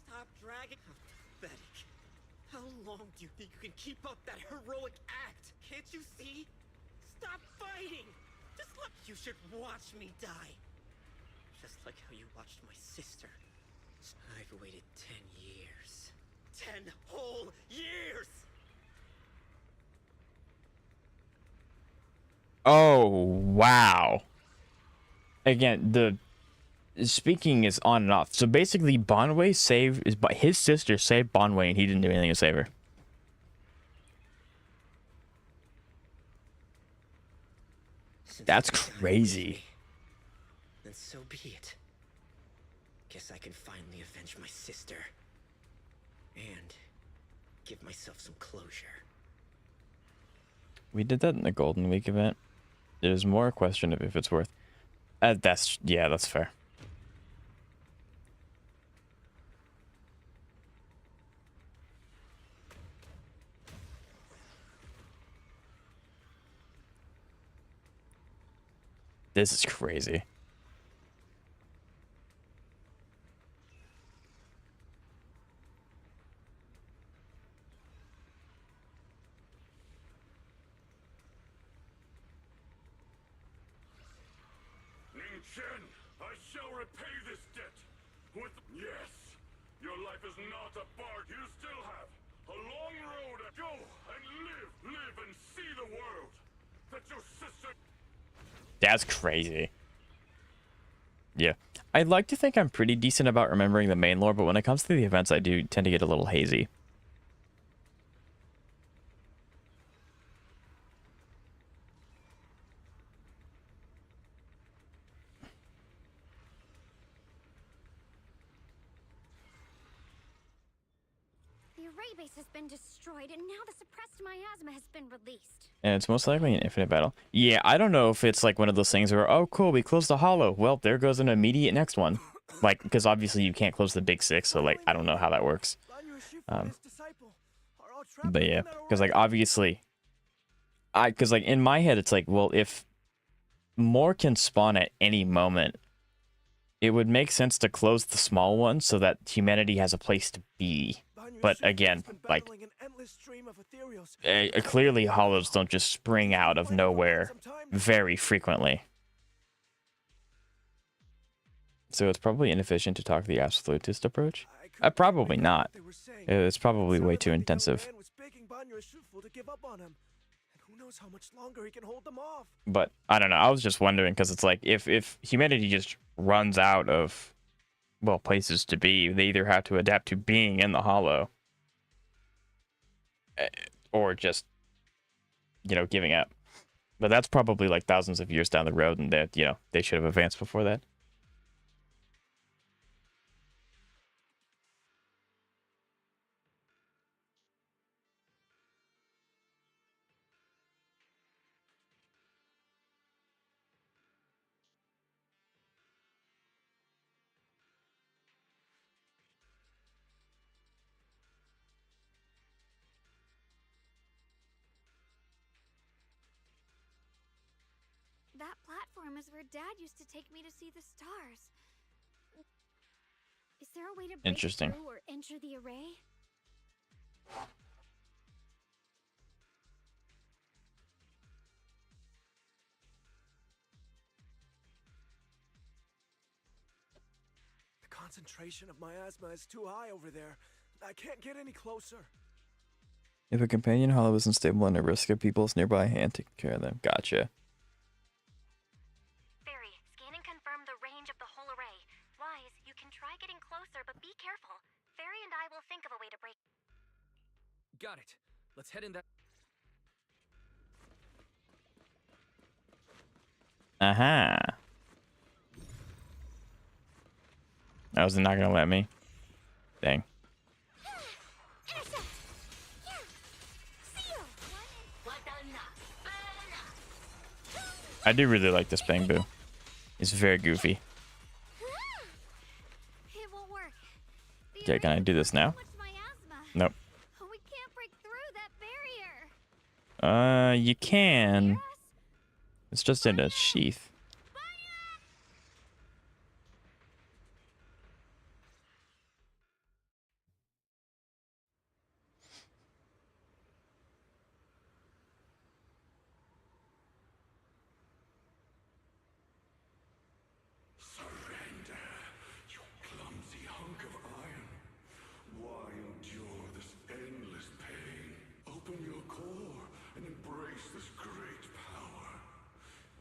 Stop dragging. Pathetic. How long do you think you can keep up that heroic act? Can't you see? Stop fighting! Just let you should watch me die. Just like how you watched my sister. I've waited 10 years. 10 whole years! Oh, wow. Again, the speaking is on and off. So basically, his sister saved Banyue, and he didn't do anything to save her. That's crazy. Then so be it. Guess I can finally avenge my sister. And give myself some closure. We did that in the Golden Week event. There's more a question of if it's worth. That's fair. This is crazy. Chen, I shall repay this debt. Yes, your life is not a bar. You still have a long road to go and live and see the world. That your sister... That's crazy. Yeah. I'd like to think I'm pretty decent about remembering the main lore, but when it comes to the events, I do tend to get a little hazy. The array base has been destroyed, and now the suppressed miasma has been released. And it's most likely an infinite battle. Yeah, I don't know if it's like one of those things where, oh, cool, we closed the hollow. Well, there goes an immediate next one. Like, because obviously you can't close the big six, so, like, I don't know how that works. But yeah, because, like, obviously... Because, like, in my head, it's like, well, if more can spawn at any moment, it would make sense to close the small one so that humanity has a place to be. But again, like, clearly hollows don't just spring out of nowhere very frequently. So it's probably inefficient to talk the absolutist approach. Probably not. It's probably way too intensive. How much longer he can hold them off. But I don't know. I was just wondering because it's like if humanity just runs out of, well, places to be, they either have to adapt to being in the hollow or just, you know, giving up. But that's probably like thousands of years down the road, and that, you know, they should have advanced before that. That platform is where Dad used to take me to see the stars. Is there a way to break Interesting. through or enter the array? The concentration of miasma is too high over there. I can't get any closer. If a companion hollow is unstable and at risk of people's nearby hand, take care of them. Gotcha. Fairy, scan and confirm the range of the whole array. Wise, you can try getting closer, but be careful. Fairy and I will think of a way to break. Got it. Let's head in that. Aha. I was not gonna let me. Dang. I do really like this Bamboo. It's very goofy. It won't work. Okay, can I do this now? Nope. We can't break through that barrier. You can. It's just in a sheath. Surrender, you clumsy hunk of iron. Why endure this endless pain? Open your core and embrace this great power.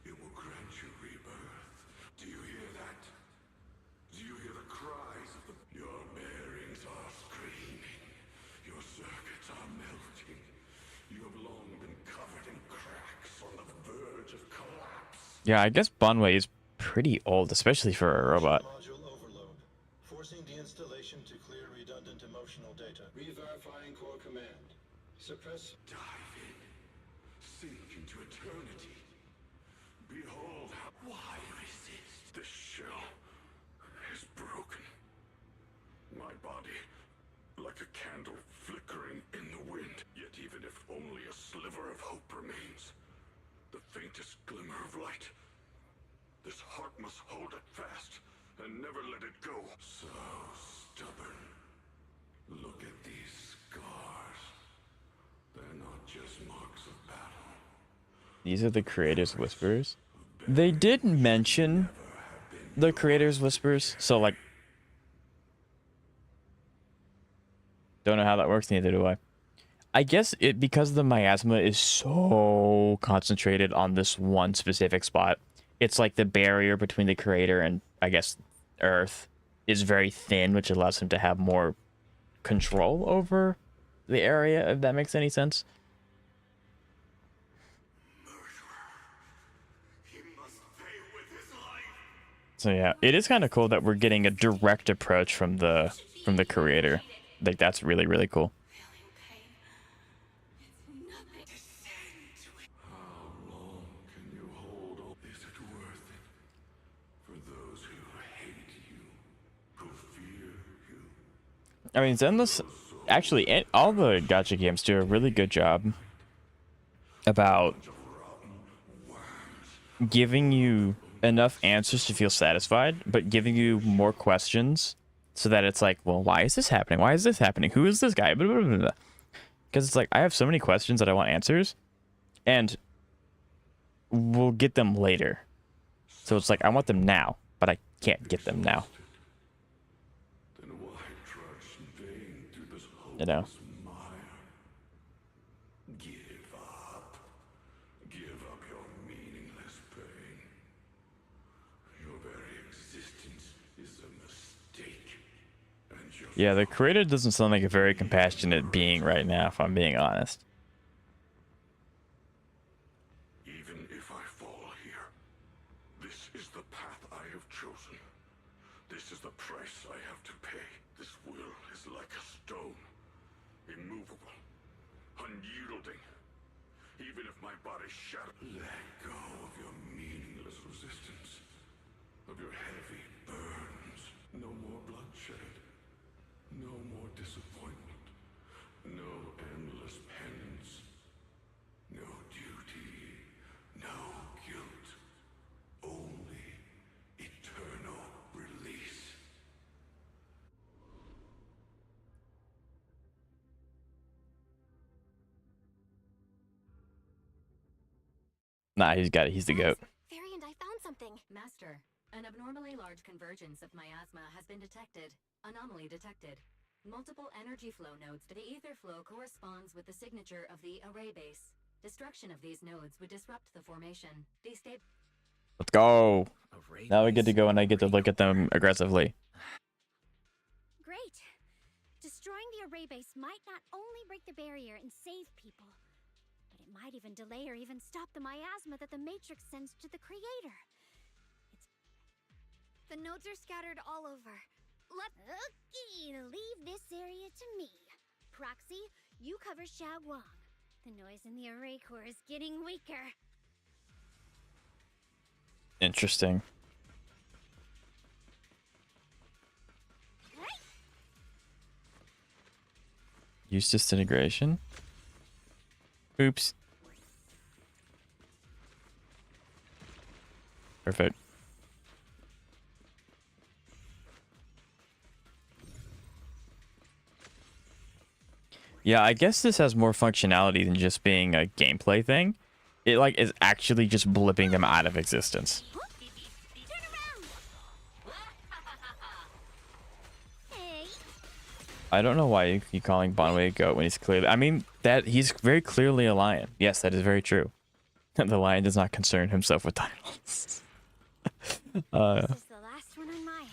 It will grant you rebirth. Do you hear that? Do you hear the cries of the... Your bearings are screaming. Your circuits are melting. You have long been covered in cracks on the verge of collapse. Yeah, I guess Banyue is pretty old, especially for a robot. Module overload. Forcing deinstallation to clear redundant emotional data. Re-verifying core command. Suppress. Dive in. Sink into eternity. Behold how... Why resist? The shell is broken. My body, like a candle flickering in the wind. Yet even if only a sliver of hope remains, the faintest glimmer of light, this heart must hold it fast and never let it go. So stubborn. Look at these scars. They're not just marks of battle. These are the creators' whispers. They did mention the creators' whispers, so like, don't know how that works. Neither do I. I guess it because the miasma is so concentrated on this one specific spot. It's like the barrier between the creator and, I guess, Earth is very thin, which allows him to have more control over the area, if that makes any sense. So yeah, it is kind of cool that we're getting a direct approach from the creator. Like, that's really, really cool. How long can you hold on? Is it worth it? For those who hate you, who fear you. I mean, Zenless, actually, all the gacha games do a really good job about giving you enough answers to feel satisfied, but giving you more questions so that it's like, well, why is this happening? Why is this happening? Who is this guy? Because it's like, I have so many questions that I want answers, and we'll get them later. So it's like, I want them now, but I can't get them now. Then why trudge in vain through this You know? hopeless mire? Give up. Give up your meaningless pain. Your very existence is a mistake. And your Yeah, the creator doesn't sound like a very compassionate being right now, if I'm being honest. Even if I fall here, this is the path I have chosen. This is the price I have to pay. This will is like a stone, immovable, unyielding. Even if my body shatters, let go of your meaningless resistance, of your heavy burdens. No more bloodshed, no more disappointment, no endless penance, no duty, no guilt, only eternal release. Nah, he's got it. He's the goat. Variant, I found something. Master, an abnormally large convergence of miasma has been detected. Anomaly detected. Multiple energy flow nodes. The ether flow corresponds with the signature of the array base. Destruction of these nodes would disrupt the formation. Let's go. Now we get to go and I get to look at them aggressively. Great. Destroying the array base might not only break the barrier and save people, but it might even delay or even stop the miasma that the Matrix sends to the Creator. The nodes are scattered all over. Okay, leave this area to me. Proxy, you cover Xiaoguang. The noise in the array core is getting weaker. Interesting. Use disintegration. Oops. Perfect. Yeah, I guess this has more functionality than just being a gameplay thing. It like is actually just blipping them out of existence. I don't know why you keep calling Banyue a goat when he's clearly... I mean, that he's very clearly a lion. Yes, that is very true. The lion does not concern himself with titles. This is the last one on my end.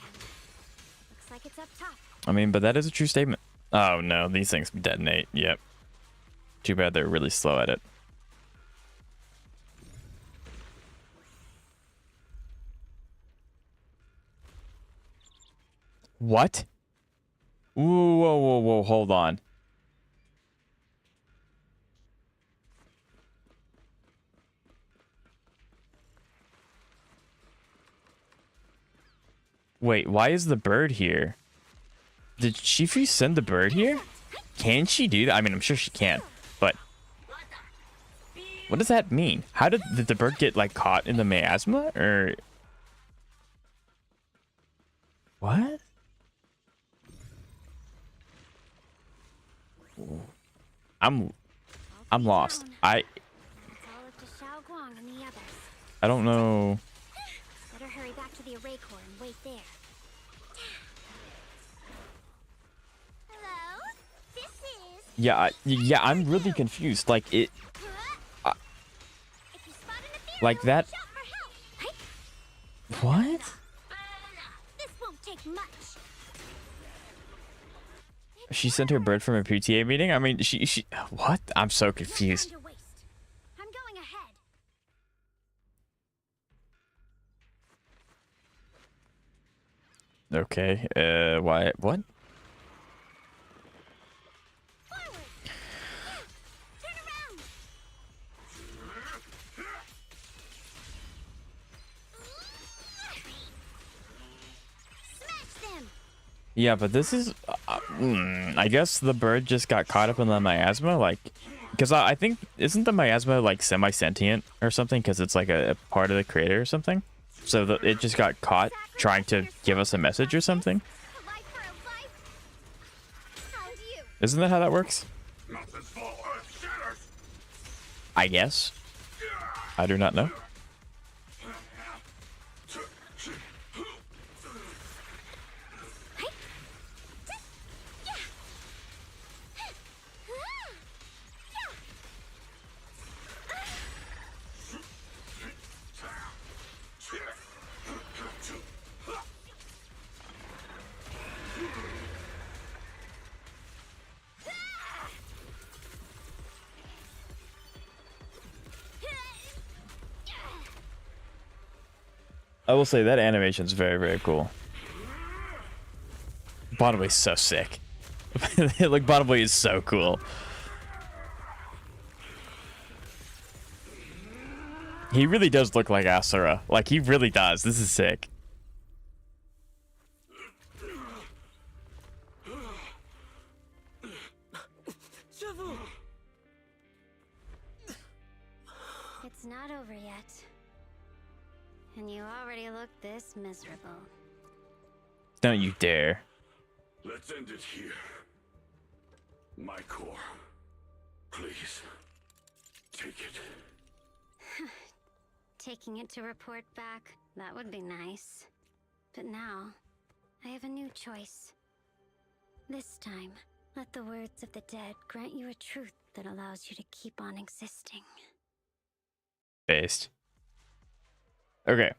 Looks like it's up top. I mean, but that is a true statement. Oh no, these things detonate. Yep. Too bad they're really slow at it. What? Ooh, whoa, whoa, whoa, hold on. Wait, why is the bird here? Did Shifu send the bird here? Can she do that? I mean, I'm sure she can, but what does that mean? How did the bird get like caught in the miasma or what? I'm lost. I don't know. Better hurry back to the array core and wait there. Hello? This is... Yeah, I'm really confused. Like it like that. What? This won't take much. She sent her bird from a PTA meeting? I mean, she what? I'm so confused. I'm going ahead. Okay. Why? What? Yeah, but this is... I guess the bird just got caught up in the miasma, like... Because I think... Isn't the miasma, like, semi-sentient or something? Because it's, like, a part of the creator or something? So it just got caught trying to give us a message or something? Isn't that how that works? I guess. I do not know. I will say that animation's very, very cool. Banyue is so sick. Like, Banyue is so cool. He really does look like Asura. Like, he really does. This is sick. It's not over yet. And you already look this miserable. Don't you dare. Let's end it here. My core. Please. Take it. Taking it to report back, that would be nice. But now, I have a new choice. This time, let the words of the dead grant you a truth that allows you to keep on existing. Based. Okay.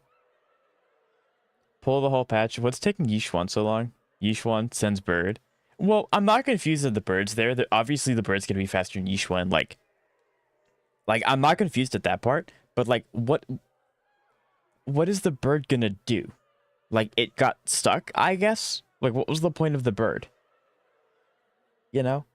Pull the whole patch. What's taking Yishuan so long? Yishuan sends bird. Well, I'm not confused at the birds there. Obviously, the bird's gonna be faster than Yishuan. Like I'm not confused at that part. But like, what is the bird gonna do? Like, it got stuck, I guess. Like, what was the point of the bird? You know,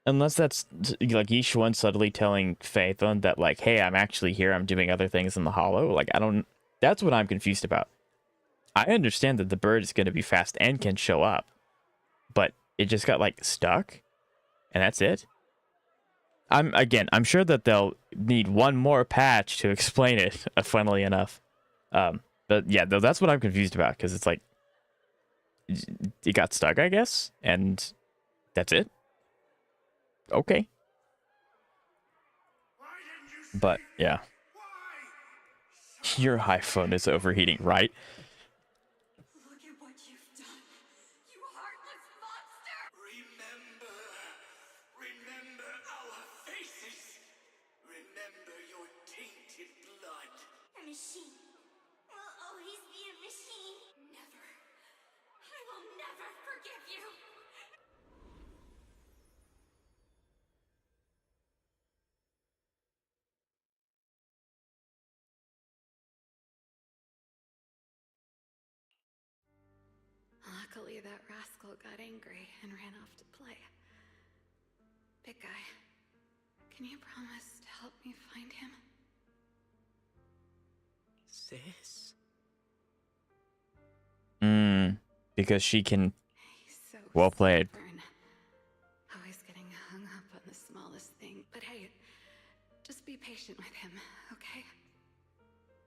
unless that's like Yishuan subtly telling Phaethon that like, hey, I'm actually here. I'm doing other things in the hollow. Like, I don't. That's what I'm confused about. I understand that the bird is gonna be fast and can show up, but it just got like stuck, and that's it. I'm sure that they'll need one more patch to explain it, funnily enough. But yeah, though that's what I'm confused about, because it's like it got stuck, I guess, and that's it. Okay. But yeah. Your iPhone is overheating, right? Look at what you've done, you heartless monster! Remember our faces. Remember your tainted blood. A machine will always be a machine. Never. I will never forgive you! Luckily, that rascal got angry and ran off to play. Big guy, can you promise to help me find him? Sis? Because she can. So Well played. stubborn. Always getting hung up on the smallest thing. But hey, just be patient with him, okay?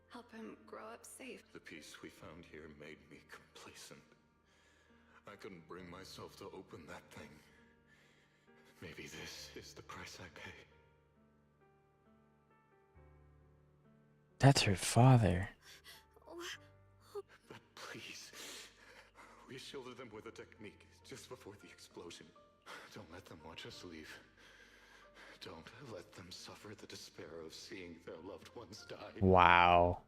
Help him grow up safe. The peace we found here made me complacent. I couldn't bring myself to open that thing. Maybe this is the price I pay. That's her father. But please, we shielded them with a technique just before the explosion. Don't let them watch us leave. Don't let them suffer the despair of seeing their loved ones die. Wow.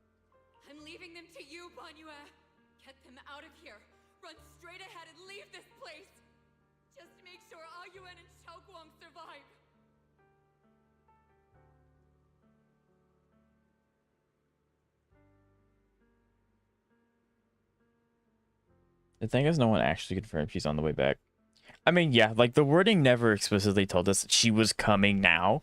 I'm leaving them to you, Banyue. Get them out of here. Run straight ahead and leave this place. Just make sure Ayuan and Xiaoguang survive. The thing is, no one actually confirmed she's on the way back. I mean, yeah, like the wording never explicitly told us that she was coming now.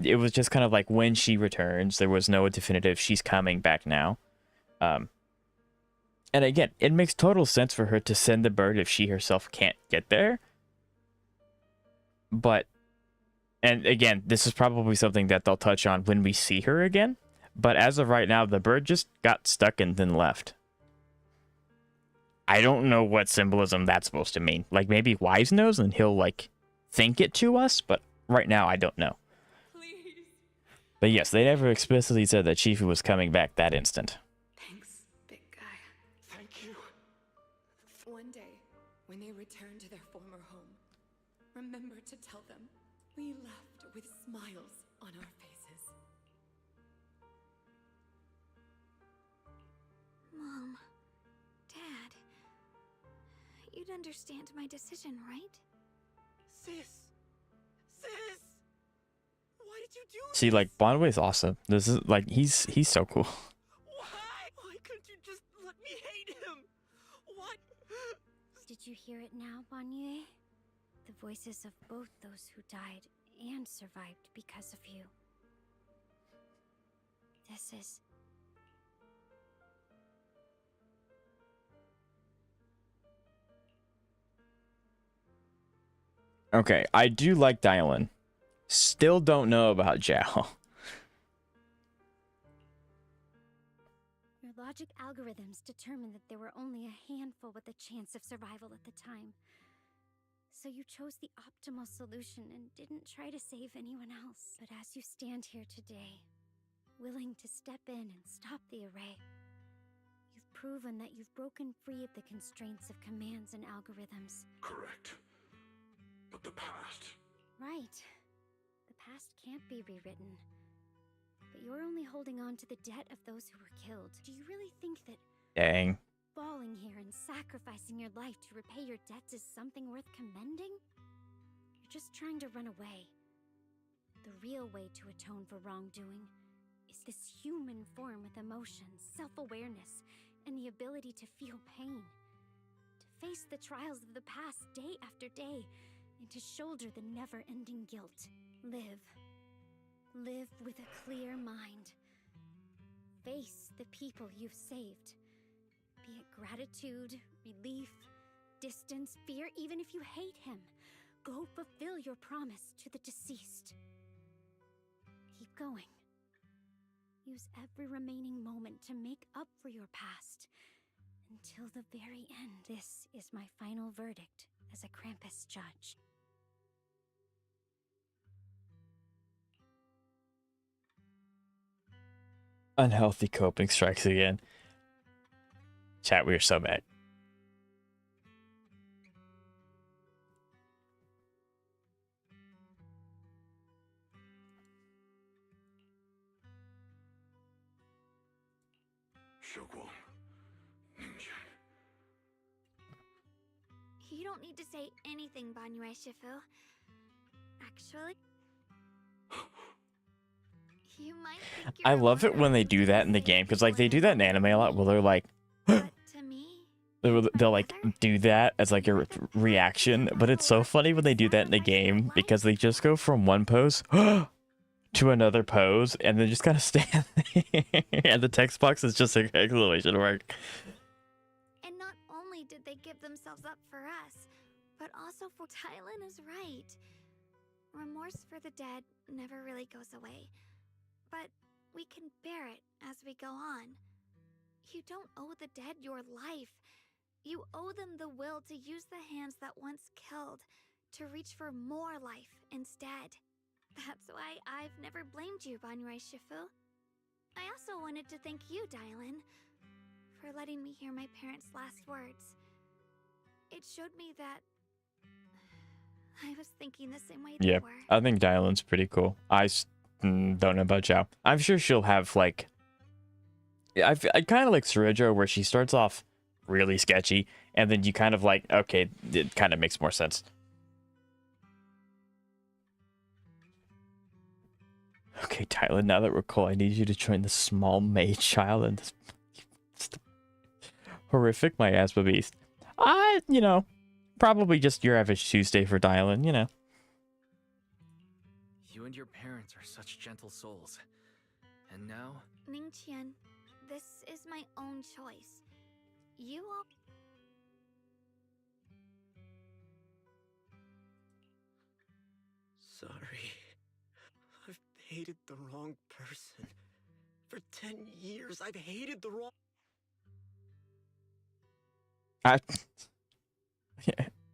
It was just kind of like when she returns. There was no definitive she's coming back now. And again, it makes total sense for her to send the bird if she herself can't get there. But, and again, this is probably something that they'll touch on when we see her again. But as of right now, the bird just got stuck and then left. I don't know what symbolism that's supposed to mean. Like, maybe Wise knows and he'll, like, think it to us, but right now I don't know. Please. But yes, they never explicitly said that Shifu was coming back that instant. Thanks, big guy. Thank you. One day, when they return to their former home, remember to tell them we left with smiles on our faces. Mom, Dad, you'd understand my decision, right? Sis! Sis! Why did you do this? See, like, Banyue is awesome. This is, like, he's so cool. Why? Why couldn't you just let me hate him? What? Did you hear it now, Banyue? The voices of both those who died and survived because of you. This is... Okay, I do like Dailyn. Still don't know about Zhao. Your logic algorithms determined that there were only a handful with a chance of survival at the time. So you chose the optimal solution and didn't try to save anyone else. But as you stand here today, willing to step in and stop the array, you've proven that you've broken free of the constraints of commands and algorithms. Correct. But the past... Right. The past can't be rewritten. But you're only holding on to the debt of those who were killed. Do you really think that Dang. falling here and sacrificing sacrificing your life to repay your debts is something worth commending? You're just trying to run away. The real way to atone for wrongdoing is this human form with emotions, self-awareness, and the ability to feel pain. To face the trials of the past day after day, and to shoulder the never-ending guilt. Live. Live with a clear mind. Face the people you've saved. Be it gratitude, relief, distance, fear, even if you hate him. Go fulfill your promise to the deceased. Keep going. Use every remaining moment to make up for your past. Until the very end. This is my final verdict as a Krampus judge. Unhealthy coping strikes again. Chat, we are so bad. You don't need to say anything, Banyue Shifu. Actually, you might think you're I love it when they do that in the game, because like they do that in anime a lot where they're like they'll like do that as like a reaction, but it's so funny when they do that in the game because they just go from one pose to another pose and then just kind of stand there and the text box is just like exclamation mark. And not only did they give themselves up for us, but also for Dailyn is right. Remorse for the dead never really goes away, but we can bear it as we go on. You don't owe the dead your life. You owe them the will to use the hands that once killed to reach for more life instead. That's why I've never blamed you, Banyue Shifu. I also wanted to thank you, Dailyn, for letting me hear my parents' last words. It showed me that I was thinking the same way they Yeah, were. I think Dailyn's pretty cool. I don't know about Zhao. I'm sure she'll have like I kind of like Surujo where she starts off really sketchy and then you kind of like, okay, it kind of makes more sense. Okay, Dailyn, now that we're cool, I need you to join the small maid child and this horrific miasma beast. You know, probably just your average Tuesday for Dailyn, you know. You and your parents are such gentle souls. And now... Ningqian, this is my own choice. You all... Sorry. I've hated the wrong person. For 10 years, I've hated the wrong...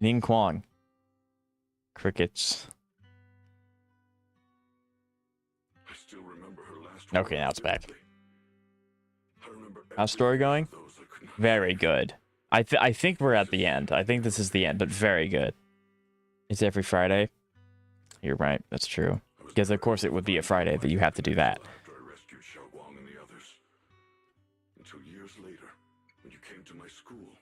Ning Kwang. Crickets. I still remember her last Okay, now it's back. How's story going? Very good. I think we're at the end. I think this is the end, but very good. It's every Friday. You're right. That's true. Because of course it would be a Friday that you have to do that. After I rescued Xiaoguang and the others. Until years later, when you came to my school,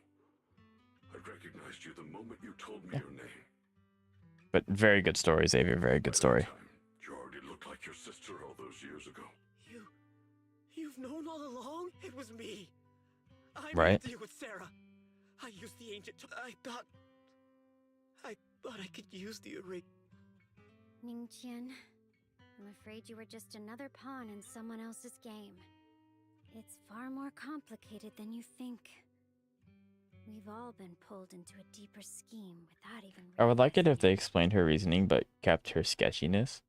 I recognized you the moment you told me your name. But very good story, Xavier. Very good story. You already looked like your sister all those years ago. You've known all along? It was me. I Right. made a deal with Sarah. I used the ancient... I thought I could use the array. Ningqian, I'm afraid you were just another pawn in someone else's game. It's far more complicated than you think. We've all been pulled into a deeper scheme without even... I would like it if they explained her reasoning but kept her sketchiness.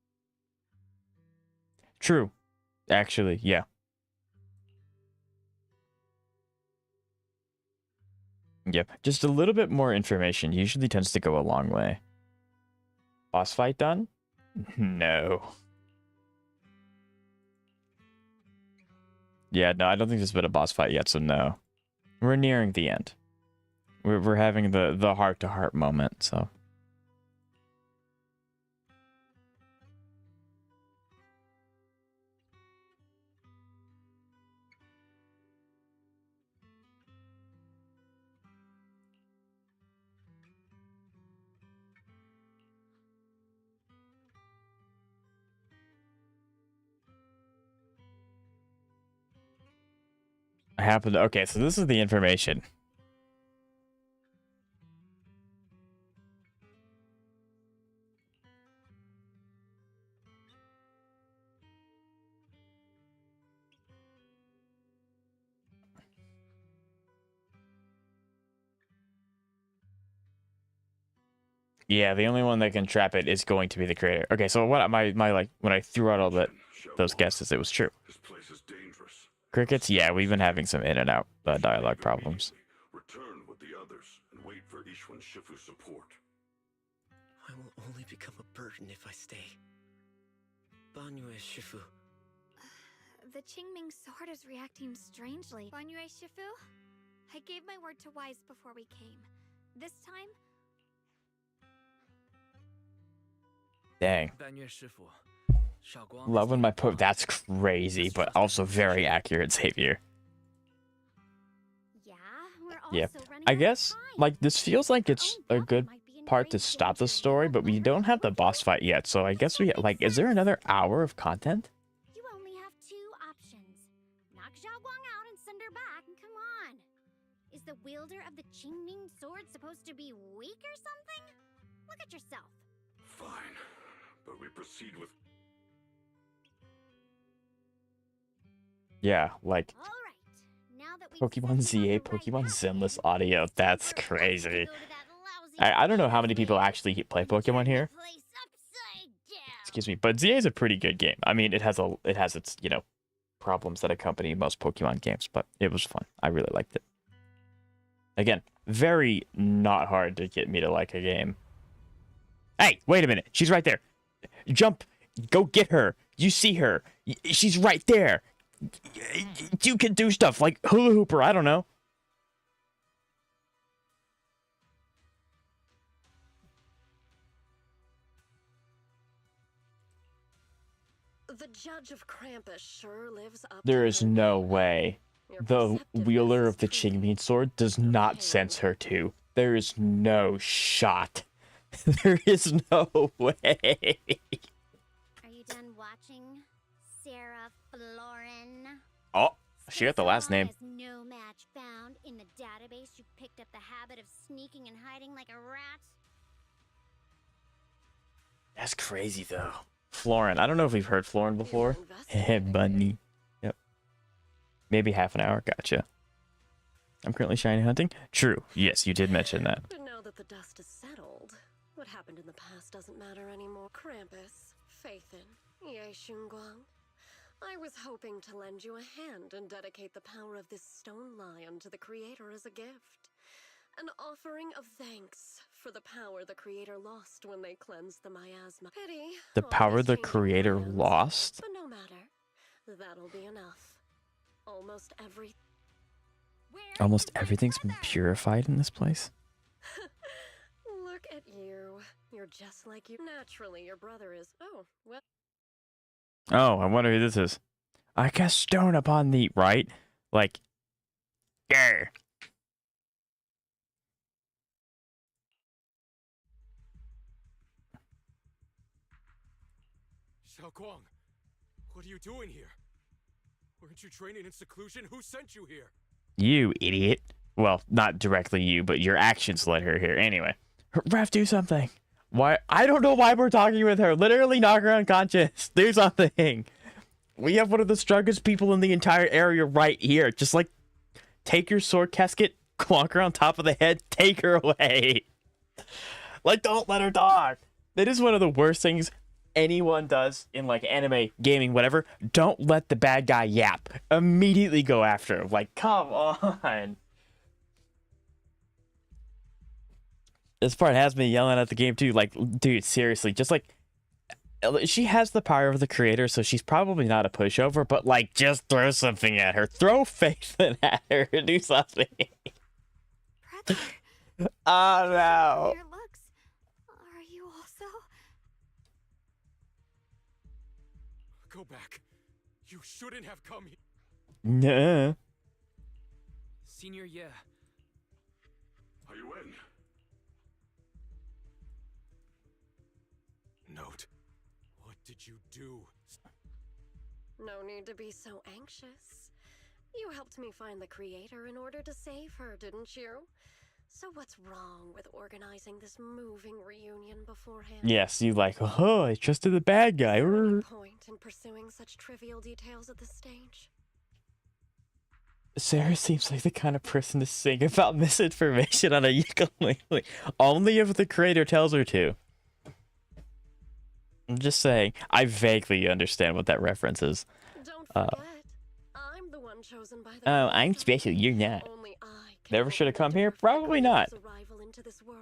True. Actually, yeah. Yep. Just a little bit more information usually tends to go a long way. Boss fight done? No. Yeah, no, I don't think there's been a boss fight yet, so no. We're nearing the end. We're having the heart-to-heart moment, so... happened. Okay, so this is the information. Yeah, the only one that can trap it is going to be the creator. Okay, so what my like when I threw out all those guesses, it was true. This place is dangerous. Crickets, yeah, we've been having some in and out dialogue problems. Return with the others and wait for Ishwan's Shifu support. I will only become a burden if I stay. Banyue Shifu. The Qingming sword is reacting strangely. Banyue Shifu? I gave my word to Wise before we came. This time... Dang. Love when my that's crazy, but also very accurate, Xavier. Yeah, I guess like this feels like it's a good part to stop the story, but we don't have the boss fight yet, so I guess we like. Is there another hour of content? You only have two options. Knock Xiaoguang out and send her back, and come on. Is the wielder of the Qingming sword supposed to be weak or something? Look at yourself. Fine, but we proceed with... Yeah, like Pokemon ZA, Pokemon Zenless Audio. That's crazy. I don't know how many people actually play Pokemon here. Excuse me, but ZA is a pretty good game. I mean, it has its, you know, problems that accompany most Pokemon games, but it was fun. I really liked it. Again, very not hard to get me to like a game. Hey, wait a minute. She's right there. Jump. Go get her. You see her. She's right there. You can do stuff like hula hooper. I don't know. The judge of Krampus sure lives up. There is no way the wielder of the Qingming sword does not sense her too. There is no shot. There is no way. Are you done watching, Sarah Florin? Oh, she got the last name. No match found in the database. You picked up the habit of sneaking and hiding like a rat. That's crazy though. Florin. I don't know if we've heard Florin before. Hey, bunny. Yep. Maybe half an hour. Gotcha. I'm currently shiny hunting. True. Yes, you did mention that. But now that the dust is settled, what happened in the past doesn't matter anymore. Krampus, Phaethon, Ye Xunguang. I was hoping to lend you a hand and dedicate the power of this stone lion to the Creator as a gift. An offering of thanks for the power the Creator lost when they cleansed the miasma. Pity. The power the Creator lost? But no matter. That'll be enough. Almost everything's been purified in this place? Look at you. You're just like you. Naturally, your brother is. Oh, well. Oh, I wonder who this is. I cast stone upon thee, right? Like, yeah. Xiaoguang, what are you doing here? Weren't you training in seclusion? Who sent you here? You idiot. Well, not directly you, but your actions led her here. Anyway, Ref, do something. Why? I don't know why we're talking with her. Literally knock her unconscious. Do something. We have one of the strongest people in the entire area right here. Just like, take your sword casket, clonk her on top of the head, take her away. Like, don't let her talk. That is one of the worst things anyone does in like anime, gaming, whatever. Don't let the bad guy yap. Immediately go after him. Like, come on. This part has me yelling at the game too. Like, dude, seriously, just like, she has the power of the Creator, so she's probably not a pushover, but like, just throw something at her. Throw faith at her. Do something. Oh no. Are you also? Go back. You shouldn't have come here. Nah. Senior, yeah. Are you in? Note. What did you do? No need to be so anxious. You helped me find the creator in order to save her, didn't you? So what's wrong with organizing this moving reunion beforehand? Yes, you like, oh, I trusted the bad guy. Is there any point in pursuing such trivial details at this stage? Sarah seems like the kind of person to sing about misinformation on a ukulele. Only if the creator tells her to. I'm just saying, I vaguely understand what that reference is. Don't forget, I'm the one chosen by the Oh, I'm special, you're not. Only I Never should have come here? Probably not. arrival into this world.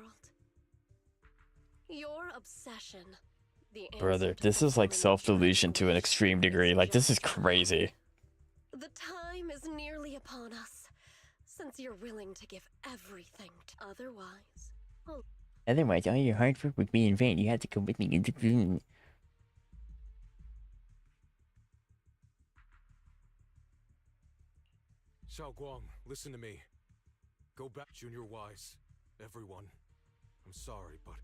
Your obsession. Brother, this is like self-delusion to an extreme degree. Like, this is crazy. The time is nearly upon us, since you're willing to give everything. Otherwise, Otherwise, all your hard work would be in vain. You had to come with me into the... Xiaoguang, listen to me. Go back, Junior Wise. Everyone. I'm sorry, but...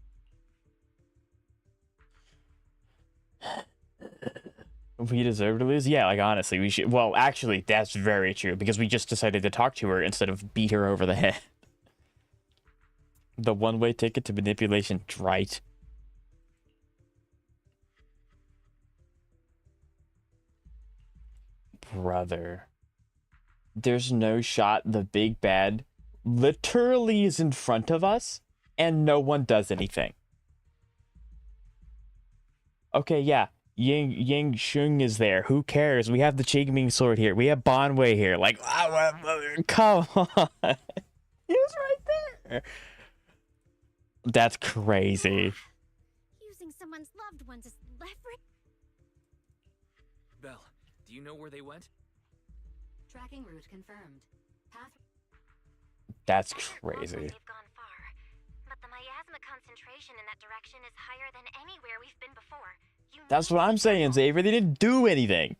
We deserve to lose? Yeah, like, honestly, we should... Well, actually, that's very true, because we just decided to talk to her instead of beat her over the head. The one-way ticket to manipulation, right? Brother. There's no shot the big bad literally is in front of us, and no one does anything. Okay, yeah. Yang Shung is there. Who cares? We have the Qingming sword here. We have Banyue here. Like, come on. He was right there. That's crazy. Using someone's loved ones as leverage. Belle, do you know where they went? Tracking route confirmed. Path. That's crazy. They've gone far, but the miasma concentration in that direction is higher than anywhere we've been before. That's what I'm saying, Xavier. They didn't do anything.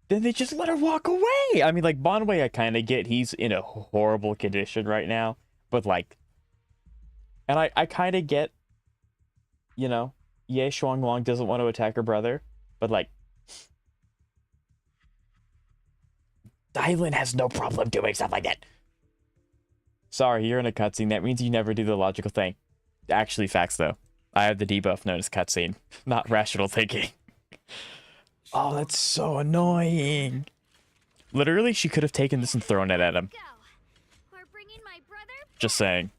Then they just let her walk away. I mean, like, Banyue, I kind of get he's in a horrible condition right now. But, like... And I kind of get, you know, Ye Shuangwang doesn't want to attack her brother. But, like... Dailyn has no problem doing stuff like that. Sorry, you're in a cutscene. That means you never do the logical thing. Actually, facts, though. I have the debuff known as cutscene, not rational thinking. Oh, that's so annoying. Literally, she could have taken this and thrown it at him. Just saying.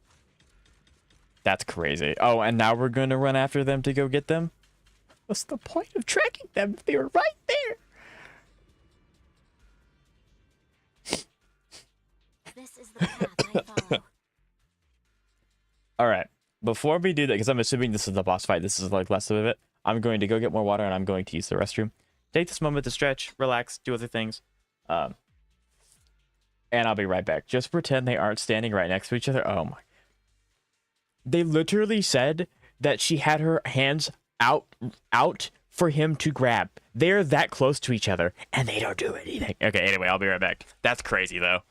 That's crazy. Oh, and now we're going to run after them to go get them? What's the point of tracking them if they were right there? This is the path I follow. All right. Before we do that, because I'm assuming this is the boss fight, this is like less of it, I'm going to go get more water and I'm going to use the restroom. Take this moment to stretch, relax, do other things. And I'll be right back. Just pretend they aren't standing right next to each other. Oh my. They literally said that she had her hands out for him to grab. They're that close to each other and they don't do anything. Okay, anyway, I'll be right back. That's crazy though.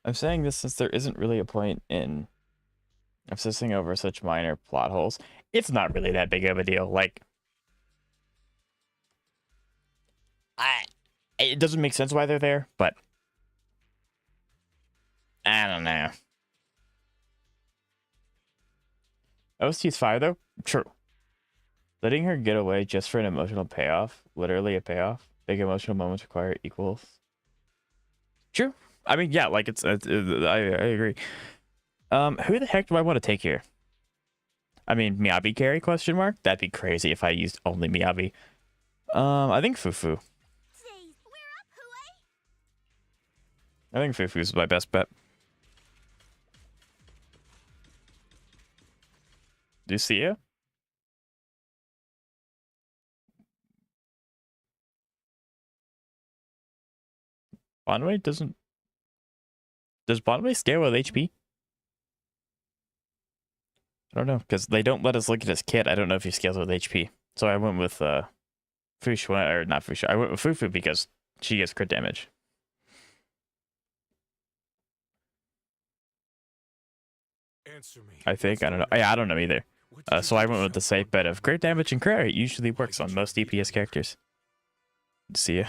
I'm saying this since there isn't really a point in obsessing over such minor plot holes. It's not really that big of a deal. Like, it doesn't make sense why they're there, but I don't know. OST's fire though? True. Letting her get away just for an emotional payoff, literally a payoff. Big emotional moments require equals. True. I mean, yeah, like I agree. Who the heck do I want to take here? I mean, Miyabi carry, question mark? That'd be crazy if I used only Miyabi. I think Fufu. I think Fufu's my best bet. Do you see it? Banyue doesn't... Does Banyue scale with HP? I don't know, because they don't let us look at his kit. I don't know if he scales with HP. So I went with Fufu, or not Fufu. I went with Fufu because she gets crit damage. Answer me. I think. I don't know. Yeah, I don't know either. So I went with the safe bet of crit damage and crit. It usually works on most DPS characters. See ya.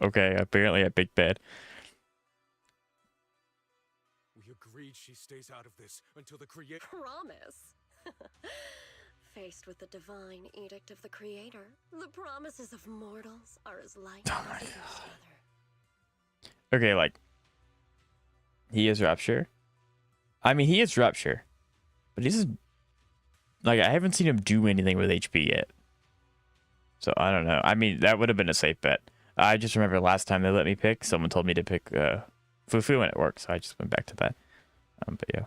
Okay, apparently a big bed. We agreed she stays out of this until the creator. Promise. Faced with the divine edict of the Creator, the promises of mortals are as light as each other. Okay, like, he is Rupture. I mean, he is Rupture, but he's like, I haven't seen him do anything with HP yet. So I don't know. I mean, that would have been a safe bet. I just remember last time they let me pick, someone told me to pick Fufu and it worked, so I just went back to that. But yeah.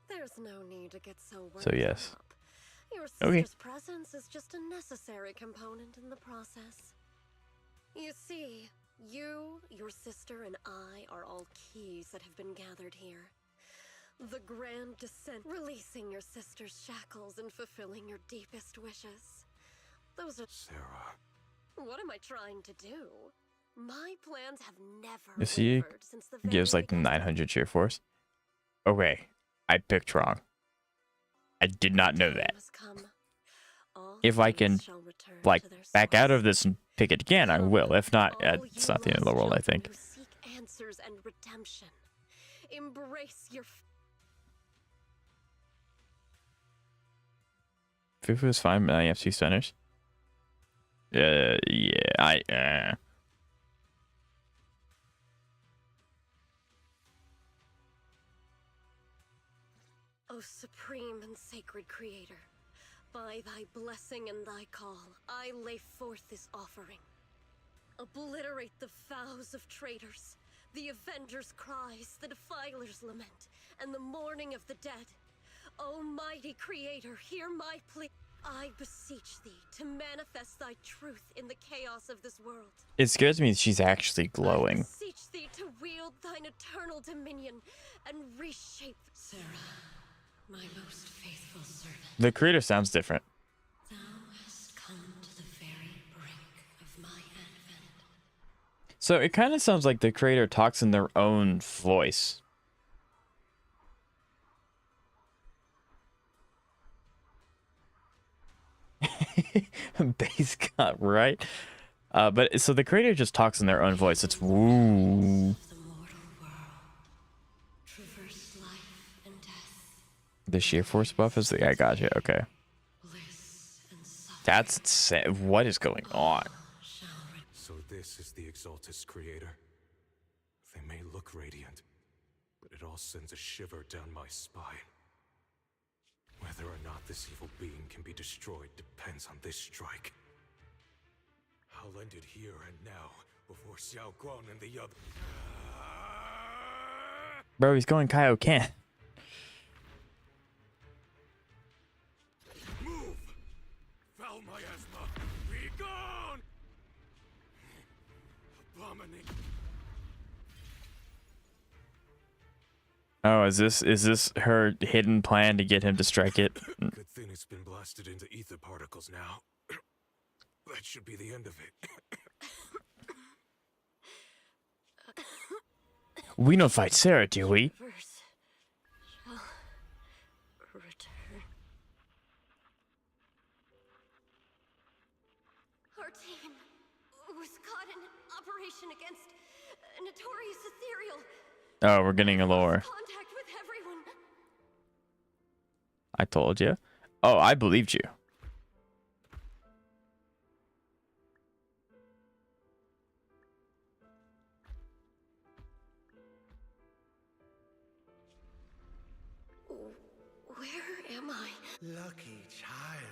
There's no need to get so worked So yes. up. Your Okay. sister's presence is just a necessary component in the process. You see, you, your sister, and I are all keys that have been gathered here. The grand descent, releasing your sister's shackles and fulfilling your deepest wishes. Those are... Sarah. What am I trying to do? My plans have never You see, wavered since the very gives like 900 cheer force. Okay, I picked wrong. I did not know that. If I can, like, back out of this and pick it again, I will. If not, it's not the end of the world, I think. seek answers and redemption. Embrace your... Fufu is fine, but now you have 2 stunners. Yeah, O supreme and sacred Creator, by thy blessing and thy call, I lay forth this offering. Obliterate the vows of traitors, the avengers' cries, the defiler's lament, and the mourning of the dead. O mighty Creator, hear my plea. I beseech thee to manifest thy truth in the chaos of this world. It scares me that she's actually glowing. I beseech thee to wield thine eternal dominion and reshape... Sarah, my most faithful servant. The creator sounds different. Thou hast come to the very brink of my advent. So it kind of sounds like the creator talks in their own voice. Base cut, right? But so the creator just talks in their own voice. It's woo. The sheer force buff is the... I gotcha. Okay. That's insane. What is going on? So this is the Exalted's creator. They may look radiant, but it all sends a shiver down my spine. Whether or not this evil being can be destroyed depends on this strike. I'll end it here and now, before Xiao Guang and the other... Bro, he's going Kaioken. Move! Foul miasma! Be gone! Abominate! Oh, is this her hidden plan to get him to strike it? Good thing it's been blasted into ether particles now. That should be the end of it. We don't fight Sarah, do we? Verse shall return. Our team was caught in an operation against a notorious ethereal. Oh, we're getting a lore. Contact with everyone. I told you. Oh, I believed you. Where am I? Lucky child,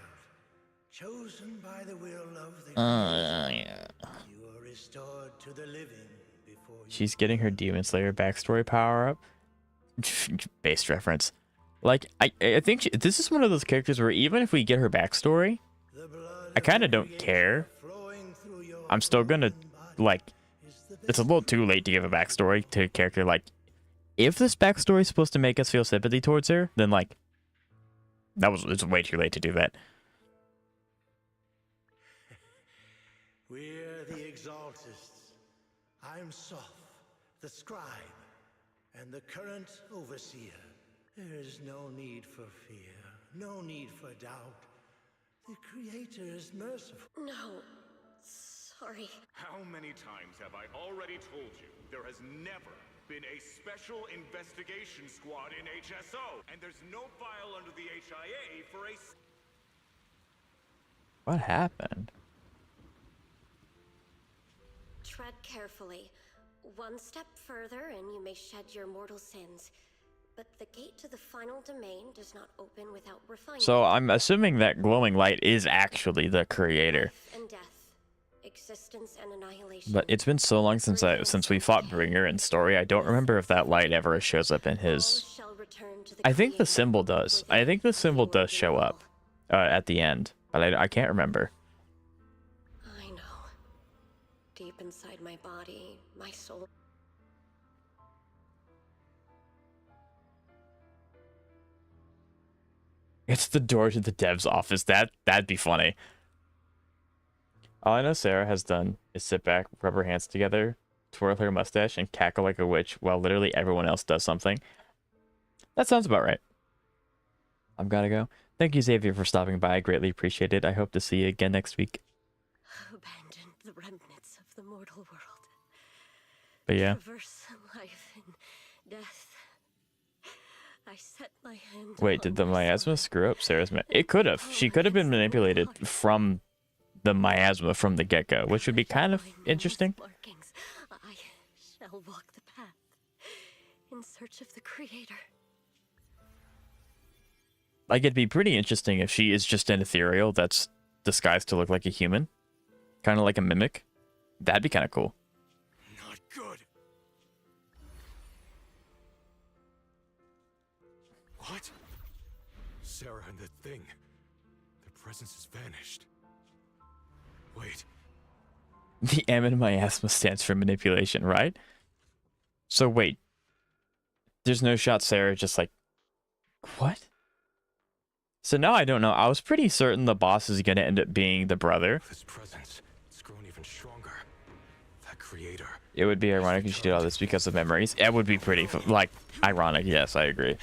chosen by the will of the Yeah. You are restored to the living before you. She's getting her Demon Slayer backstory power up. Based reference. Like, I think this is one of those characters where even if we get her backstory, I kind of don't care. I'm still gonna, like, it's a little too late to give a backstory to a character. Like, if this backstory is supposed to make us feel sympathy towards her, then, like, it's way too late to do that. We're the Exaltists. I'm Soph, the scribe, and the current overseer. There is no need for fear, no need for doubt. The Creator is merciful. No. Sorry. How many times have I already told you there has never been a special investigation squad in HSO, and there's no file under the HIA for a... What happened? Tread carefully. One step further and you may shed your mortal sins. But the gate to the final domain does not open without refinement. So I'm assuming that glowing light is actually the creator. And death. Existence and annihilation. But it's been so long since we fought Bringer in story, I don't remember if that light ever shows up in his... I think the symbol does. I think the symbol does show up at the end, but I can't remember. I know. Deep inside my body, my soul. It's the door to the dev's office. That'd be funny. All I know Sarah has done is sit back, rub her hands together, twirl her mustache, and cackle like a witch while literally everyone else does something. That sounds about right. I'm gotta go. Thank you, Xavier, for stopping by. I greatly appreciate it. I hope to see you again next week. Abandoned the remnants of the mortal world. But yeah. Traverse life and death. I set my hand. Wait, did the miasma screw up Sarah's... It could have. She could have been manipulated from the miasma from the get-go, which would be kind of interesting. I shall walk the path in search of the Creator. Like, it'd be pretty interesting if she is just an ethereal that's disguised to look like a human. Kind of like a mimic. That'd be kind of cool. Not good. What? Sarah and the thing. Their presence has vanished. Wait. The M in miasma stands for manipulation, right? So wait. There's no shot Sarah just like... What? So now I don't know. I was pretty certain the boss is going to end up being the brother. This presence, it's grown even stronger. That creator. It would be ironic if she did all this because of memories. It would be pretty, like, ironic. Yes, I agree.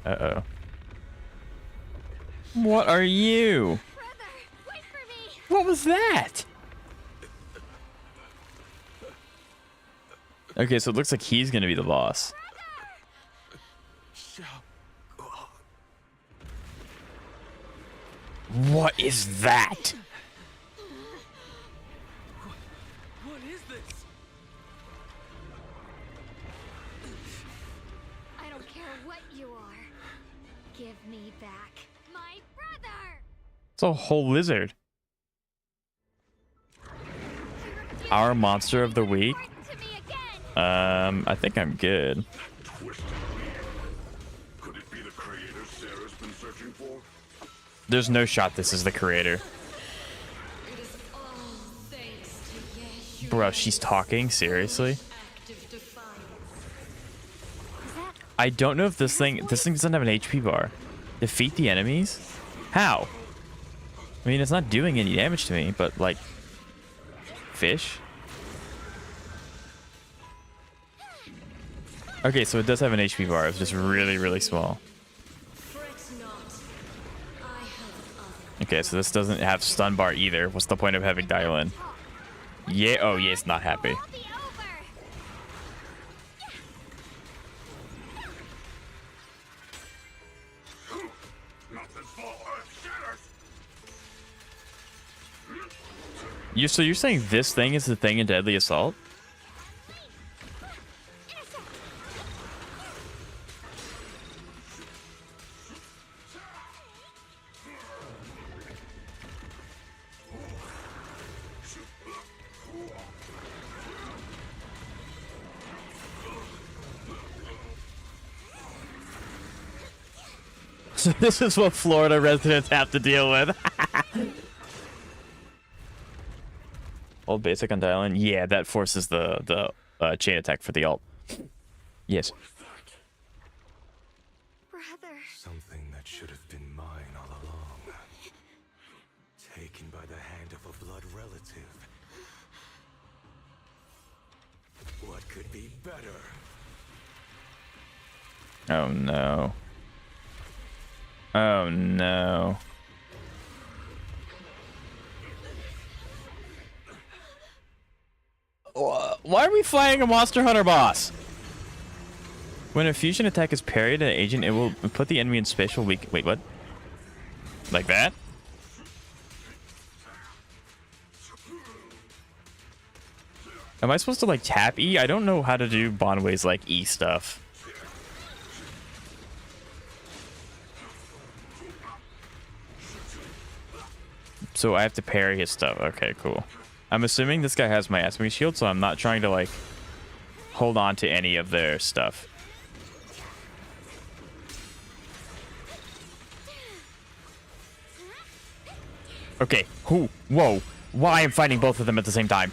Uh-oh. What are you? Brother, wait for me. What was that? Okay, so it looks like he's gonna be the boss. What is that? What is this? I don't care what you are. Give me back my brother. It's a whole lizard. Our monster of the week. I think I'm good. Could it be the creator Sarah's been searching for? There's no shot this is the creator. Bro, she's talking? Seriously? I don't know if this thing doesn't have an HP bar. Defeat the enemies? How? I mean, it's not doing any damage to me, but like fish. Okay, so it does have an HP bar. It's just really, really small. Okay, so this doesn't have stun bar either. What's the point of having Dailyn? Yeah. Oh, yeah, it's not happy. So you're saying this thing is the thing in Deadly Assault? So this is what Florida residents have to deal with. Old basic on Dailyn. Yeah, that forces the chain attack for the ult. Yes. Brother. Something that should have been mine all along. Taken by the hand of a blood relative. What could be better? Oh no. Oh no. Why are we fighting a Monster Hunter boss? When a fusion attack is parried an agent, it will put the enemy in spatial weak. Wait, what? Like that? Am I supposed to like tap E? I don't know how to do Banyue's like E stuff. So I have to parry his stuff. Okay, cool. I'm assuming this guy has my Asmi shield, so I'm not trying to like hold on to any of their stuff. Okay. Whoa. Why am I fighting both of them at the same time?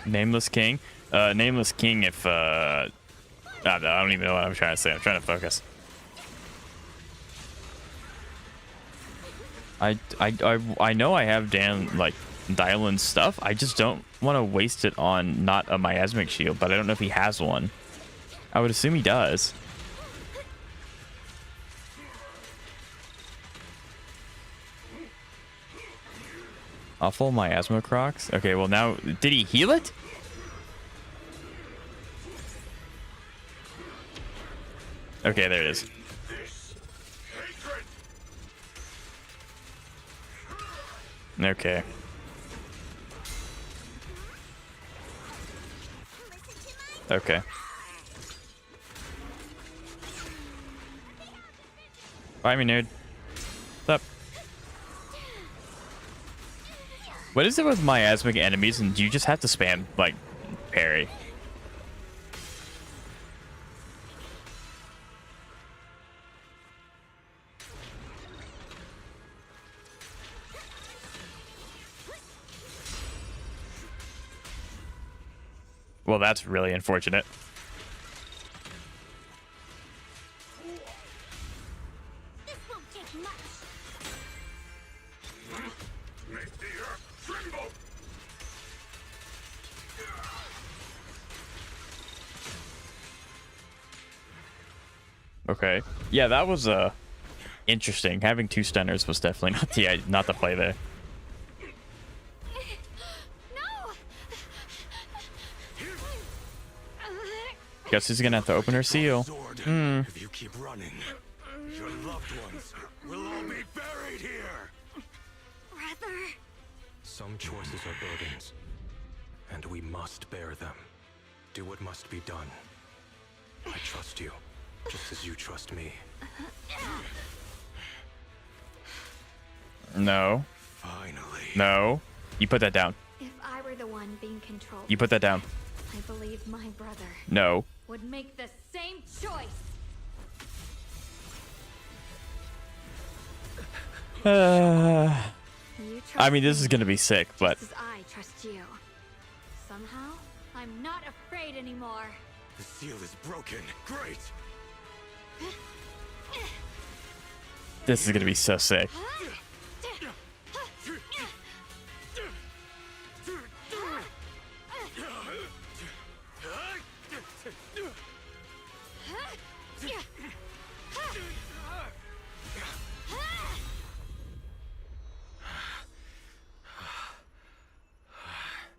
Nameless King? Nameless King if, I don't even know what I'm trying to say. I'm trying to focus. I know I have Dailyn's stuff. I just don't want to waste it on not a miasmic shield, but I don't know if he has one. I would assume he does. Awful miasma crocs. Okay, well now, did he heal it? Okay, there it is. Okay. Okay. Bye, me nerd. What's up? What is it with miasmic enemies, and do you just have to spam, like, parry? Well, that's really unfortunate. This won't take much. Okay. Yeah, that was interesting. Having two stunners was definitely not the play there. Guess who's gonna have to open her seal? If you keep running, your loved ones will all be buried here. Brother. Some choices are burdens, and we must bear them. Do what must be done. I trust you, just as you trust me. No. Finally. No. You put that down. If I were the one being controlled, You put that down. I believe my brother No. would make the same choice. You I mean, this trust is me gonna be sick, but just as I trust you. Somehow, I'm not afraid anymore. The seal is broken. Great. this is gonna be so sick.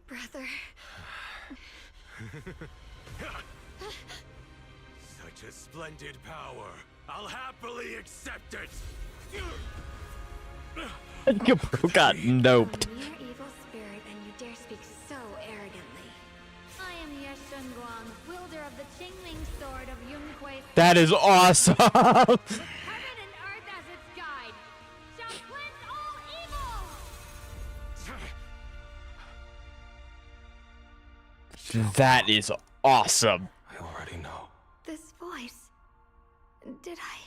Brother. Such a splendid power. I'll happily accept it. Who got noped? A mere evil spirit, and you dare speak so arrogantly. I am Ye Shunguang, wielder of the Qingming sword of Yunkuei. That is awesome. Heaven and earth as its guide, shall cleanse all evil. That is awesome. I already know. This voice. Did I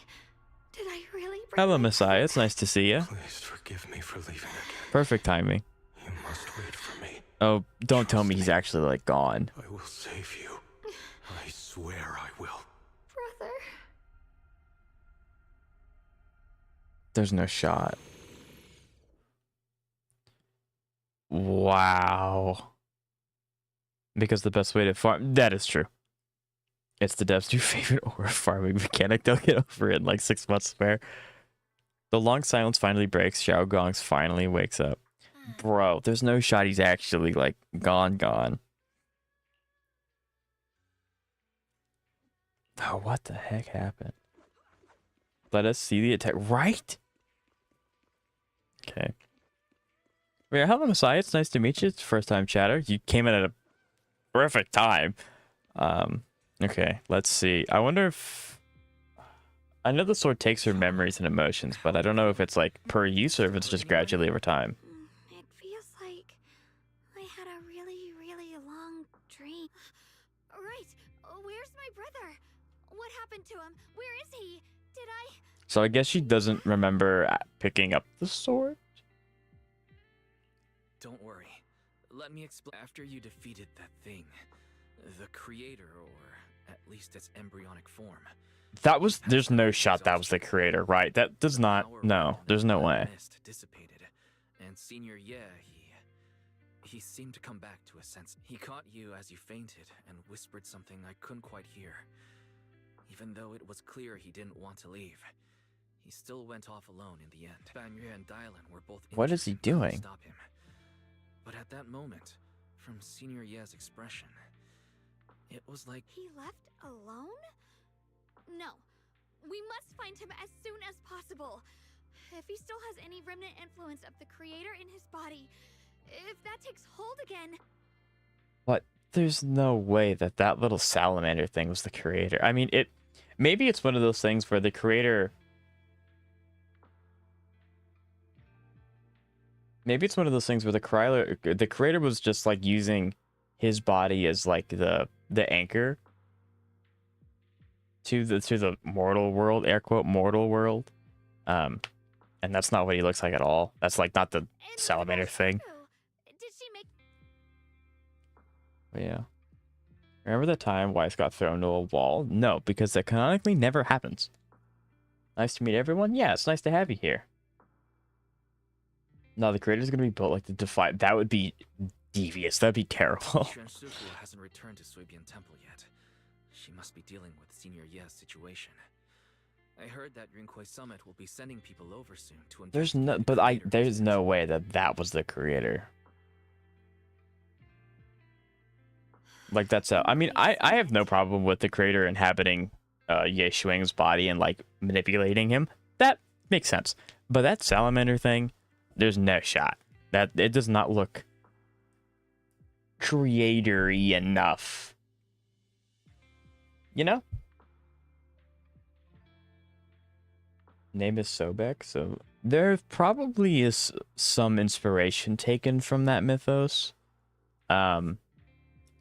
really bring Hello, my Messiah. It's nice to see you. Please forgive me for leaving again. Perfect timing. You must wait for me. Oh, don't tell me he's actually like gone. I will save you. I swear I will. brother? There's no shot. Wow. Because the best way to farm... That is true. It's the dev's new favorite horror farming mechanic. They'll get over it in like 6 months spare. The long silence finally breaks. Xiao Gongs finally wakes up. Bro, there's no shot he's actually like gone. Oh, what the heck happened? Let us see the attack. Right? Okay. Yeah, hello, Messiah. It's nice to meet you. It's first time chatter. You came in at a perfect time. Okay, let's see. I wonder if... I know the sword takes her memories and emotions, but I don't know if it's like per use or if it's just gradually over time. It feels like I had a really, really long dream. Right. Where's my brother? What happened to him? Where is he? Did I... So I guess she doesn't remember picking up the sword? Don't worry. Let me explain. After you defeated that thing, the creator, or at least its embryonic form. That was... There's no shot that was the creator, right? That does not... No, there's no way. Dissipated, and Senior he seemed to come back to a sense. He caught you as you fainted and whispered something I couldn't quite hear. Even though it was clear he didn't want to leave, he still went off alone in the end. Banyue and Dailyn were both... What is he doing? Stop him. But at that moment, from Senior Ye's expression, it was like... He left alone? No. We must find him as soon as possible. If he still has any remnant influence of the creator in his body, if that takes hold again... But there's no way that that little salamander thing was the creator. I mean, it... Maybe it's one of those things where the creator... Maybe it's one of those things where the creator was just like using his body as like the anchor to the mortal world, air quote mortal world. And that's not what he looks like at all. That's like not the salamander thing. Did she make... But yeah. Remember the time Weiss got thrown to a wall? No, because that canonically never happens. Nice to meet everyone. Yeah, it's nice to have you here. No, the creator's gonna be built like the Defy. That would be devious. That'd be terrible. Shunshuku hasn't returned to Suibian Temple yet. She must be dealing with Senior Ye's situation. I heard that Yunkuei Summit will be sending people over soon to investigate. There's no way that was the creator. Like that's I mean, I have no problem with the creator inhabiting Ye Shuang's body and like manipulating him. That makes sense. But that salamander thing, there's no shot. That it does not look creator-y enough. You know? Name is Sobek, so there probably is some inspiration taken from that mythos.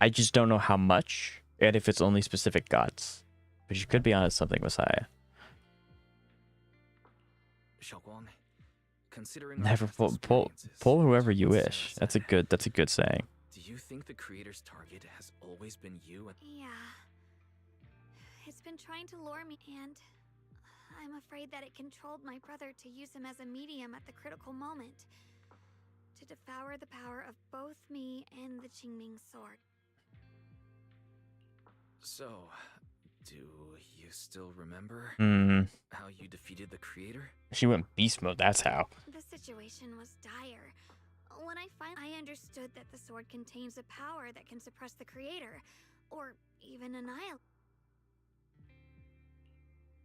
I just don't know how much and if it's only specific gods. But you could be onto something, Messiah. Xiaoguang, considering Never pull whoever you wish. That's a good saying. Do you think the creator's target has always been you? Yeah. It's been trying to lure me, and I'm afraid that it controlled my brother to use him as a medium at the critical moment. To devour the power of both me and the Qingming sword. So, do you still remember how you defeated the creator? She went beast mode, that's how. The situation was dire. When I understood that the sword contains a power that can suppress the creator, or even annihilate.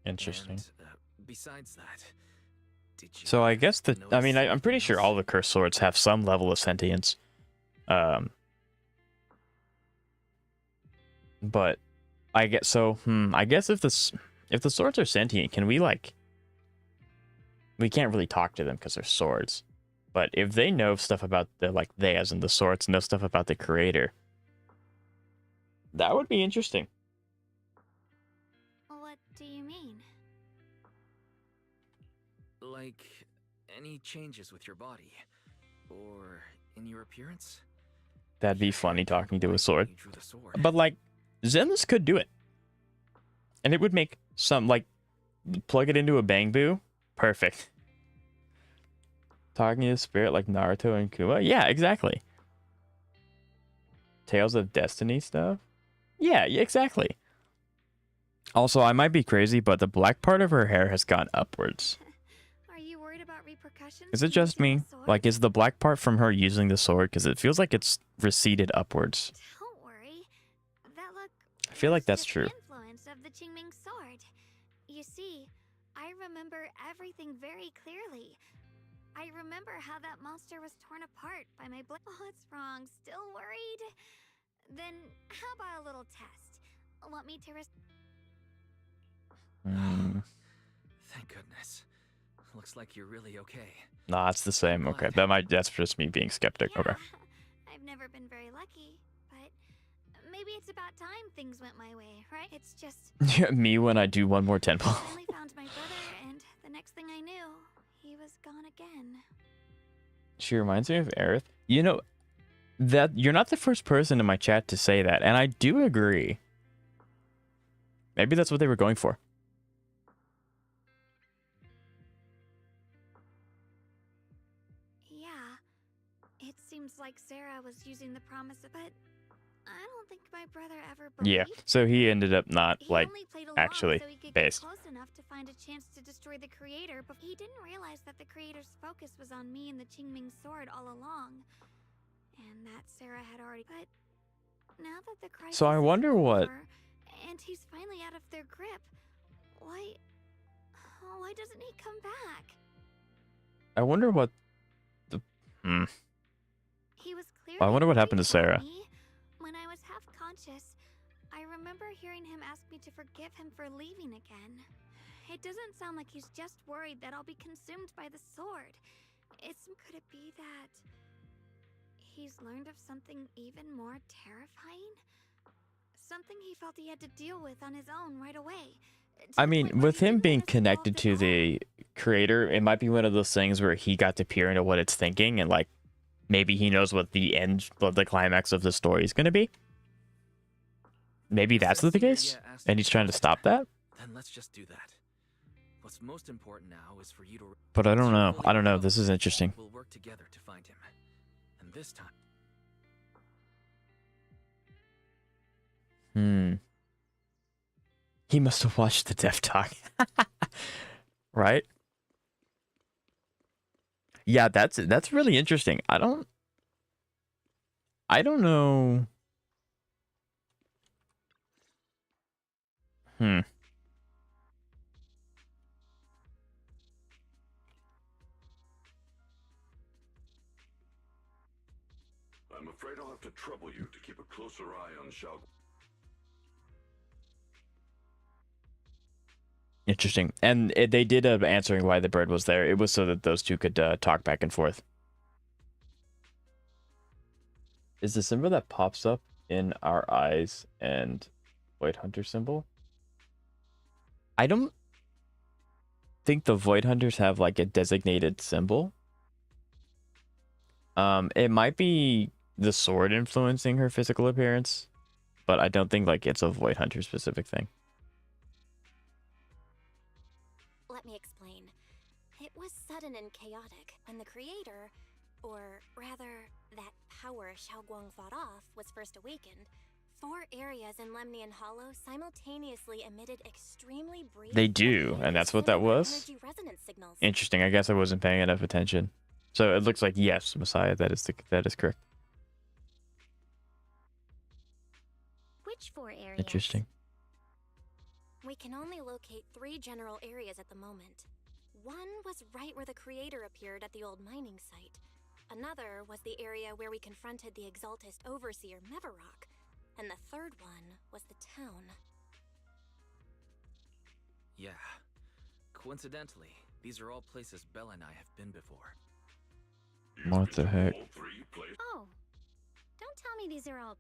Interesting. And, besides that, did you... So I guess I'm pretty sure all the cursed swords have some level of sentience. But I guess I guess if the swords are sentient, can we can't really talk to them because they're swords. But if they know stuff about they as in the swords know stuff about the creator, that would be interesting. What do you mean? Like any changes with your body or in your appearance? That'd be funny talking to a sword. But Zenless could do it. And it would make some plug it into a Bangbu. Perfect. Talking to the spirit like Naruto and Kuma? Yeah, exactly. Tales of Destiny stuff? Yeah, exactly. Also, I might be crazy, but the black part of her hair has gone upwards. Are you worried about repercussions? Is it just me? Is the black part from her using the sword? Because it feels like it's receded upwards. Don't worry. That look. I feel like that's true. Influence of the Qingming sword. You see, I remember everything very clearly. I remember how that monster was torn apart by my blade. Oh, what's wrong? Still worried? Then how about a little test? Want me to Thank goodness. Looks like you're really okay. Nah, it's the same. Okay, that's just me being skeptic. Yeah, okay. I've never been very lucky, but maybe it's about time things went my way, right? It's just Me when I do one more temple. I finally found my brother, and the next thing I knew, he was gone again. She reminds me of Aerith. You know, that you're not the first person in my chat to say that, and I do agree. Maybe that's what they were going for. Yeah, it seems like Sarah was using the promise of, but I don't think my brother ever believed. Yeah, so he ended up not He only played along actually so he could based. get close enough to find a chance to destroy the creator, but he didn't realize that the creator's focus was on me and the Qingming sword all along, and that Sarah had already. But now that the crisis So I wonder is what. over, and he's finally out of their grip, why doesn't he come back? I wonder what the. He was clearly I wonder what happened to worried about Sarah. me. When I was half conscious, I remember hearing him ask me to forgive him for leaving again. It doesn't sound like he's just worried that I'll be consumed by the sword. Could it be that he's learned of something even more terrifying? Something he felt he had to deal with on his own right away. I mean, with him being connected to the creator, it might be one of those things where he got to peer into what it's thinking, and maybe he knows what the end, the climax of the story is going to be. Maybe that's the case, and he's trying to stop that. Then let's just do that. What's most important now is for you to. But I don't know. I don't know. This is interesting. We'll work together to find him, and this time. He must have watched the Dev Talk. Right? Yeah, that's really interesting. I don't know. I'm afraid I'll have to trouble you to keep a closer eye on Xiao. Interesting. And they did answering why the bird was there. It was so that those two could talk back and forth. Is the symbol that pops up in our eyes and Void Hunter symbol. I don't think the Void Hunters have like a designated symbol. It might be the sword influencing her physical appearance, but I don't think like it's a Void Hunter specific thing. Let me explain. It was sudden and chaotic when the creator, or rather, that power Xiaoguang fought off, was first awakened. 4 areas in Lemnian Hollow simultaneously emitted extremely brief. They do, and that's what that was. Energy resonance signals. Interesting. I guess I wasn't paying enough attention. So it looks like yes, Messiah. That is correct. Which 4 areas? Interesting. We can only locate 3 general areas at the moment. One was right where the creator appeared at the old mining site. Another was the area where we confronted the Exaltist Overseer Mevarok. And the third one was the town. Yeah. Coincidentally, these are all places Bella and I have been before. What the heck? Oh, don't tell me these are all...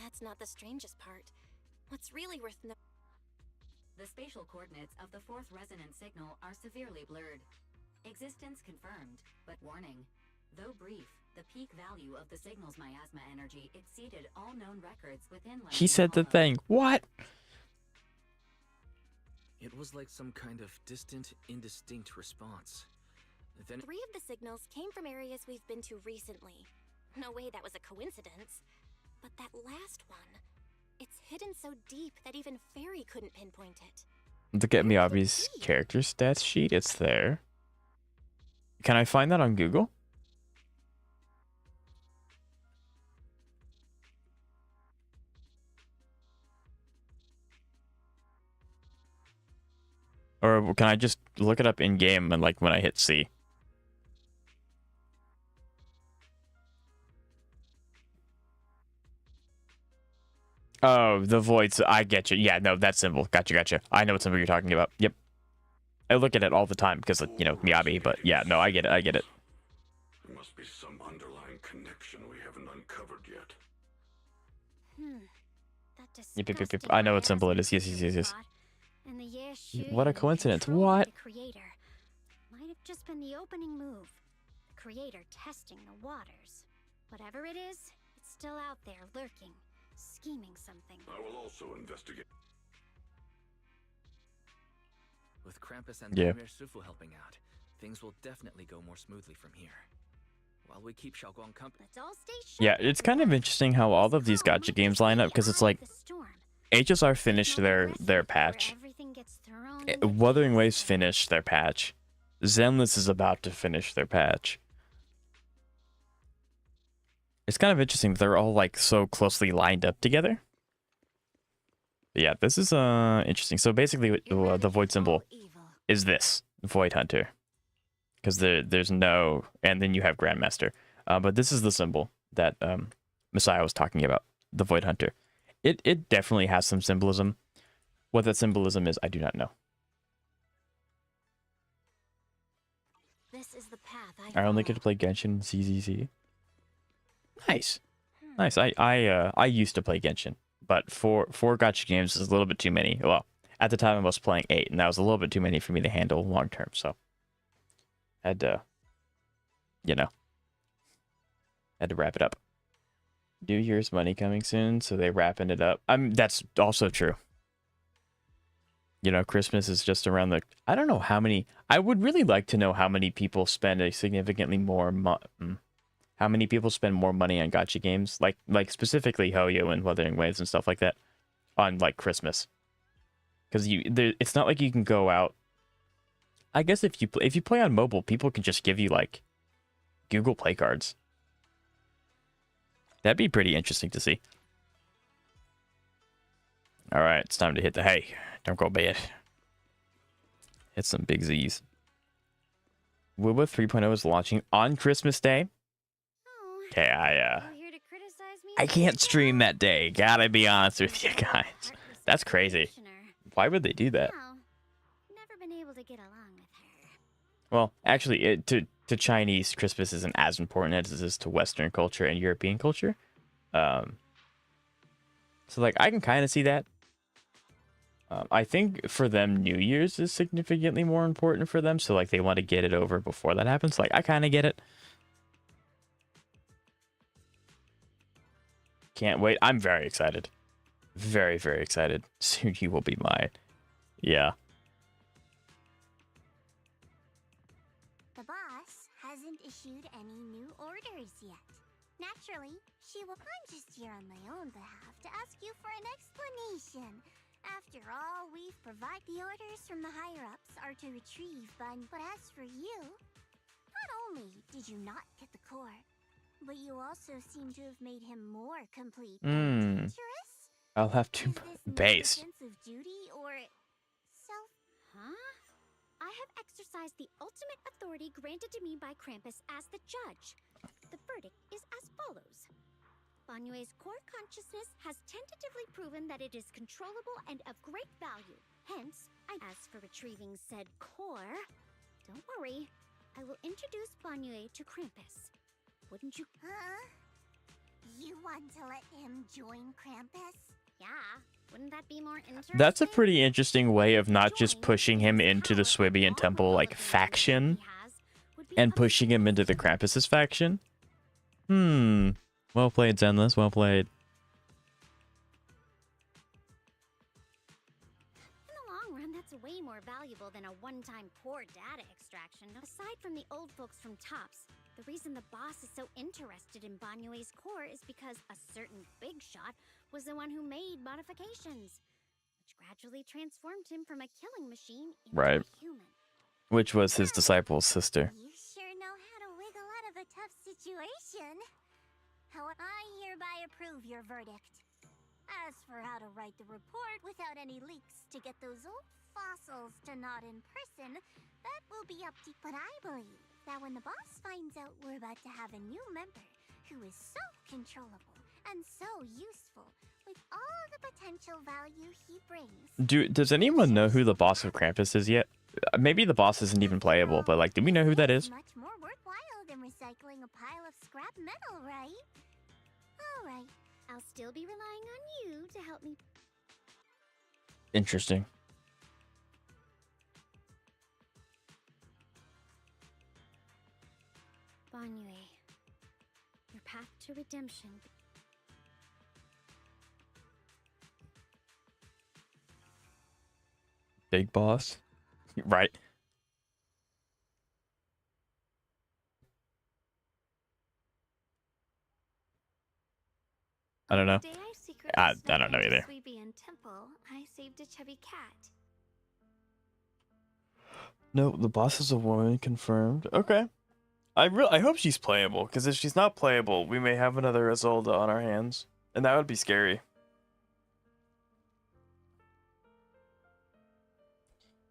That's not the strangest part. What's really worth The spatial coordinates of the 4th resonance signal are severely blurred. Existence confirmed, but warning. Though brief, the peak value of the signal's miasma energy exceeded all known records within... He said the thing. What? It was like some kind of distant, indistinct response. Then 3 of the signals came from areas we've been to recently. No way that was a coincidence. But that last one, it's hidden so deep that even Fairy couldn't pinpoint it. Look at Miyabi's character stats sheet. It's there. Can I find that on Google? Or can I just look it up in game and like when I hit C? Oh, the voids. I get you. Yeah, no, that symbol. Gotcha. I know what symbol you're talking about. Yep. I look at it all the time because, you know, Miyabi. But yeah, no, I get it. There must be some underlying connection we haven't uncovered yet. Yep. I know what symbol it is. Yes. And the What a coincidence. What? The creator might have just been the opening move. The creator testing the waters. Whatever it is, it's still out there lurking, scheming something. I will also investigate. with Krampus and Emir Sufu helping out, things will definitely go more smoothly from here. While we keep Xiaoguang company. Yeah, it's kind of interesting how all of these gacha games line up, because it's like HSR finished their patch. Wuthering Waves finished their patch. Zenless is about to finish their patch. It's kind of interesting that they're all like so closely lined up together. But yeah, this is interesting. So basically, the void symbol is this Void Hunter, because there's no, and then you have Grandmaster. But this is the symbol that Messiah was talking about, the Void Hunter. It definitely has some symbolism. What that symbolism is, I do not know. This is the path I only get to play Genshin CZZ. Nice. Nice. I used to play Genshin, but four gacha games is a little bit too many. Well, at the time I was playing 8, and that was a little bit too many for me to handle long term, so had to, had to wrap it up. New Year's money coming soon, so they wrapping it up. That's also true. Christmas is just around the... I don't know how many... I would really like to know how many people spend a significantly more... how many people spend more money on gacha games, like specifically Hoyo and Wuthering Waves and stuff like that, on like Christmas. Because it's not like you can go out. I guess if you play on mobile, people can just give you like Google Play cards. That'd be pretty interesting to see. All right, it's time to hit the hay. Don't go bad. Hit some big Z's. Wuba 3.0 is launching on Christmas Day. Okay, I can't stream that day. Gotta be honest with you guys. That's crazy. Why would they do that? Never been able to get along with her. Well, actually, to Chinese, Christmas isn't as important as it is to Western culture and European culture. So like I can kind of see that. I think for them, New Year's is significantly more important for them. So like they want to get it over before that happens. Like I kind of get it. Can't wait. I'm very excited. Very, very excited. Soon you will be mine. Yeah. The boss hasn't issued any new orders yet. Naturally, she will. I'm just here on my own behalf to ask you for an explanation. After all, we've provided the orders from the higher-ups are to retrieve Banyue. But as for you, not only did you not get the core, but you also seem to have made him more complete and dangerous. I'll have to base. Sense of duty or self? Huh? I have exercised the ultimate authority granted to me by Krampus as the judge. The verdict is as follows. Banyue's core consciousness has tentatively proven that it is controllable and of great value. Hence, as for retrieving said core, don't worry. I will introduce Banyue to Krampus. Wouldn't you? Huh? You want to let him join Krampus? Yeah. Wouldn't that be more interesting? That's a pretty interesting way of not just pushing him into the Swibian Temple like faction and pushing him into the Krampus's faction. Well played, Zenless. Well played. In the long run, that's way more valuable than a one-time core data extraction. Aside from the old folks from Tops, the reason the boss is so interested in Banyue's core is because a certain big shot was the one who made modifications, which gradually transformed him from a killing machine into a human. Which was his disciple's sister. You sure know how to wiggle out of a tough situation. I hereby approve your verdict. As for how to write the report without any leaks to get those old fossils to nod in person, that will be up to you. But I believe that when the boss finds out we're about to have a new member who is so controllable and so useful with all the potential value he brings. Does anyone know who the boss of Krampus is yet? Maybe the boss isn't even playable, but like, do we know who that is? Much more worthwhile than recycling a pile of scrap metal, right? All right. I'll still be relying on you to help me. Interesting. Banyue, your path to redemption. Big boss? Right. I don't know. I don't know either. Temple, I saved a chubby cat. No, the boss is a woman, confirmed. Okay. I hope she's playable, because if she's not playable, we may have another Isolde on our hands. And that would be scary.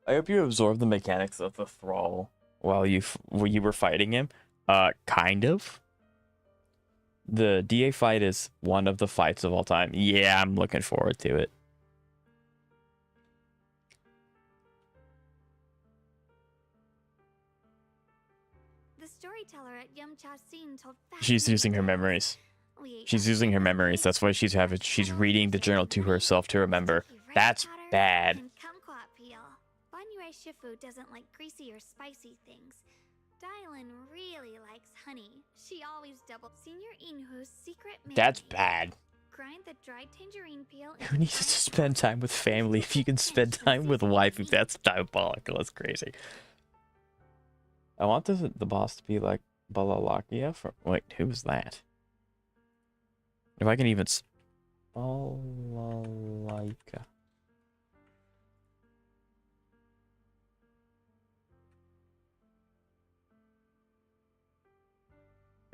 I hope you absorb the mechanics of the thrall while you were fighting him. Kind of. The DA fight is one of the fights of all time. Yeah, I'm looking forward to it. The storyteller at Yumcha Scene told She's using her memories. She's using her memories. That's why she's reading the journal to herself to remember. That's bad. Banyue Shifu doesn't like greasy or spicy things. Dailyn really likes honey. She always doubles Senior Inhu's secret mayonnaise. That's bad. Grind the dried tangerine peel. Who needs to spend time with family if you can spend time with waifu? That's diabolical. That's crazy. I want the boss to be like Balalakia from... Wait, who was that? If I can even... Balalaika.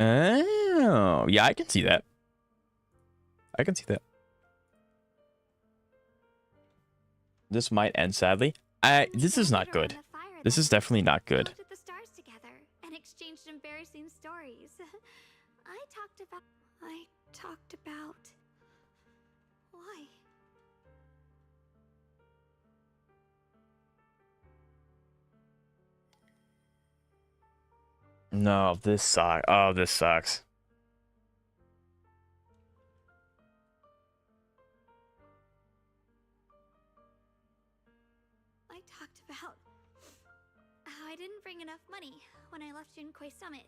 Oh, yeah, I can see that. I can see that. This might end sadly. This is not good. This is definitely not good. Looked at the stars together and exchanged embarrassing stories. I talked about. Why? No, this sucks. Oh, this sucks. having enough money when I left Junkoi Summit.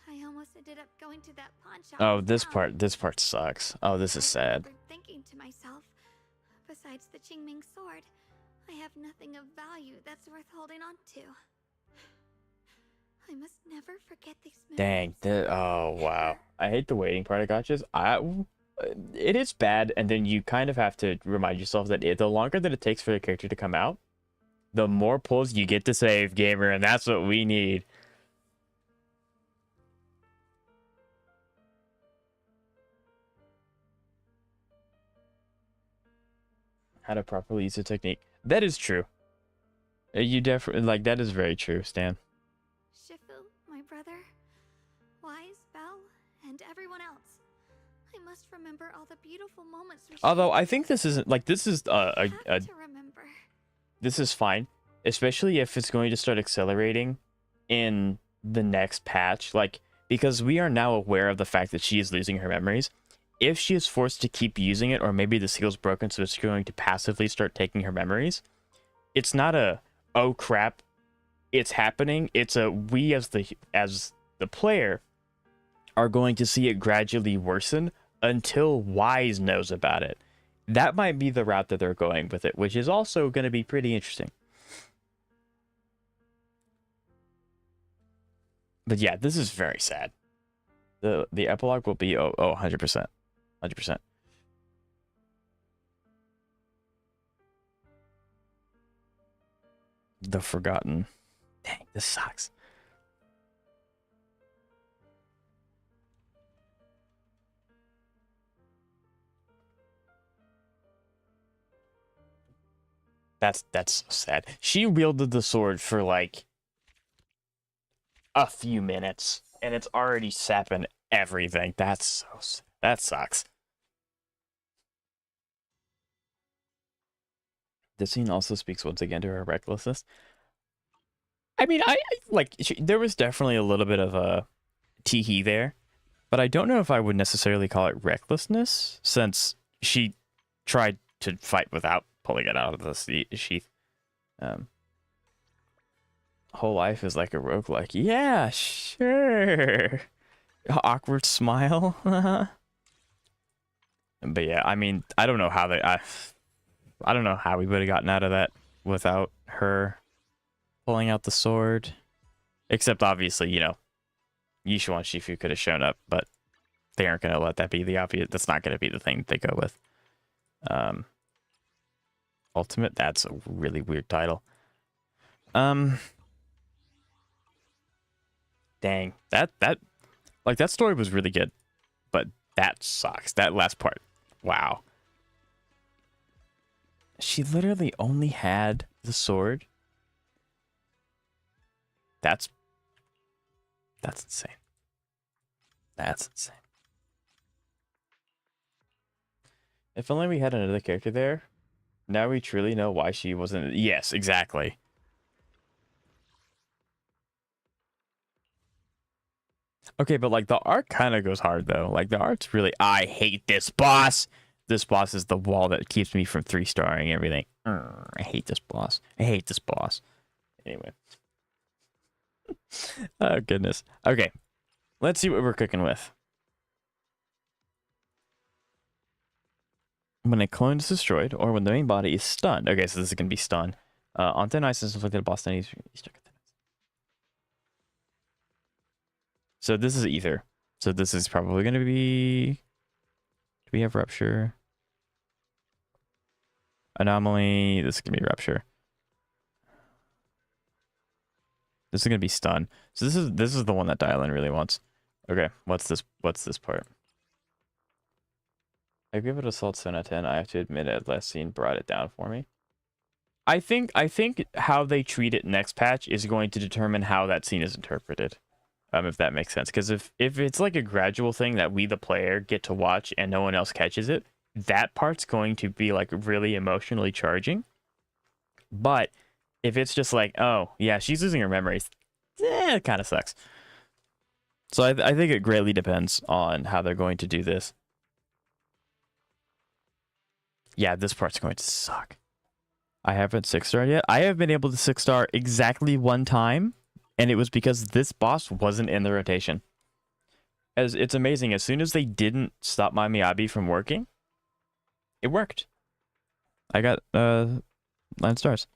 I almost ended up going to that pawn shop. Oh, as well. this part sucks. Oh, this is sad. I remember thinking to myself, besides the Qingming sword, I have nothing of value that's worth holding on to. I must never forget these memories. Dang. Oh, wow. I hate the waiting part of gotchas. It is bad, and then you kind of have to remind yourself that the longer that it takes for the character to come out, the more pulls you get to save, gamer, and that's what we need. How to properly use the technique. That is true. You definitely, like, that is very true, Stan. Shifu, my brother, Wise, Belle, and everyone else. I must remember all the beautiful moments. Although I think this isn't like this is to remember. This is fine, especially if it's going to start accelerating in the next patch. Like, because we are now aware of the fact that she is losing her memories. If she is forced to keep using it, or maybe the seal's broken, so it's going to passively start taking her memories, it's not a oh crap, it's happening. It's a we as the player are going to see it gradually worsen until Wise knows about it. That might be the route that they're going with it, which is also going to be pretty interesting. But yeah, this is very sad. The epilogue will be 100%. 100%. The Forgotten. Dang, this sucks. That's so sad. She wielded the sword for like a few minutes, and it's already sapping everything. That sucks. This scene also speaks once again to her recklessness. I mean, I like there was definitely a little bit of a tee-hee there, but I don't know if I would necessarily call it recklessness, since she tried to fight without pulling it out of the sheath. Whole life is like a roguelike. Yeah, sure. Awkward smile. But yeah, I mean, I don't know how I don't know how we would have gotten out of that without her pulling out the sword. Except obviously, you know, Yishu and Shifu could have shown up, but they aren't going to let that be the obvious. That's not going to be the thing that they go with. Ultimate, that's a really weird title. Dang, that like that story was really good, but that sucks. That last part, wow. She literally only had the sword. That's insane. That's insane. If only we had another character there. Now we truly know why she wasn't. Yes, exactly. Okay, but like the art kind of goes hard though. Like the art's really. I hate this boss. This boss is the wall that keeps me from 3-starring everything. I hate this boss. I hate this boss. Anyway. Oh goodness. Okay, let's see what we're cooking with. When a clone is destroyed, or when the main body is stunned. Okay, so this is gonna be stun. On thin ice is inflicted a boss stun. So this is ether. So this is probably gonna be. Do we have rupture? Anomaly. This is gonna be rupture. This is gonna be stun. So this is the one that Dailyn really wants. Okay, what's this part? I give it a solid 7 out of 10. I have to admit it, last scene brought it down for me. I think how they treat it next patch is going to determine how that scene is interpreted. If that makes sense. Because if it's like a gradual thing that we the player get to watch and no one else catches it, that part's going to be like really emotionally charging. But if it's just like, oh yeah, she's losing her memories, it kind of sucks. So I think it greatly depends on how they're going to do this. Yeah, this part's going to suck. I haven't 6-starred yet. I have been able to 6-star exactly one time, and it was because this boss wasn't in the rotation. As it's amazing, as soon as they didn't stop my Miyabi from working, it worked. I got 9 stars.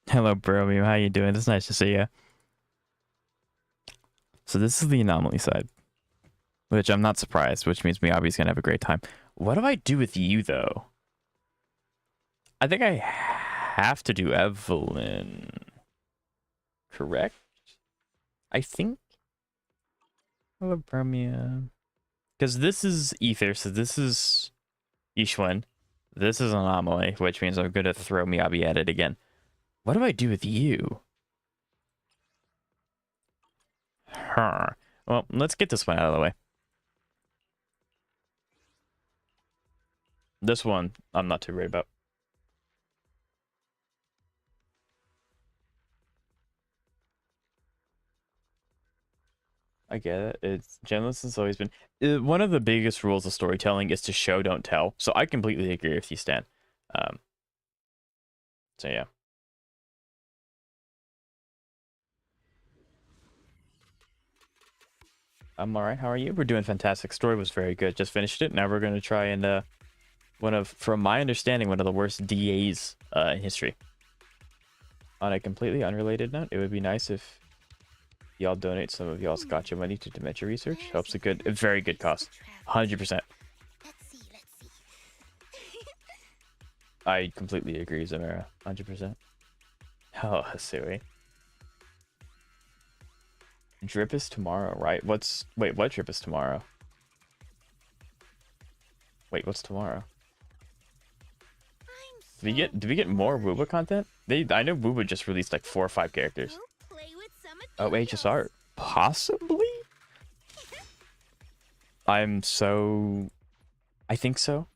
Hello, Bromeo. How you doing? It's nice to see you. So this is the anomaly side, which I'm not surprised, which means Miyabi's gonna have a great time. What do I do with you, though? I think I have to do Evelyn. Correct? I think. Hello, Bromeo. Because this is Ether, so this is Ishwan. This is Anomaly, which means I'm going to throw Miyabi at it again. What do I do with you? Well, let's get this one out of the way. This one, I'm not too worried about. I get it. It's Zenless has always been one of the biggest rules of storytelling is to show, don't tell. So I completely agree with you, Stan. So yeah. I'm all right. How are you? We're doing fantastic. Story was very good. Just finished it. Now we're going to try and from my understanding, one of the worst DAs in history. On a completely unrelated note, it would be nice if y'all donate some of y'all's gotcha money to dementia research. Helps a very good cause. 100%. I completely agree, Zamara. 100%. Oh, Hasui. Drip is tomorrow, right? Wait, what drip is tomorrow? Wait, what's tomorrow? Do we get more Wooba content? I know Wooba just released like 4 or 5 characters. Oh, HSR. Possibly? I think so.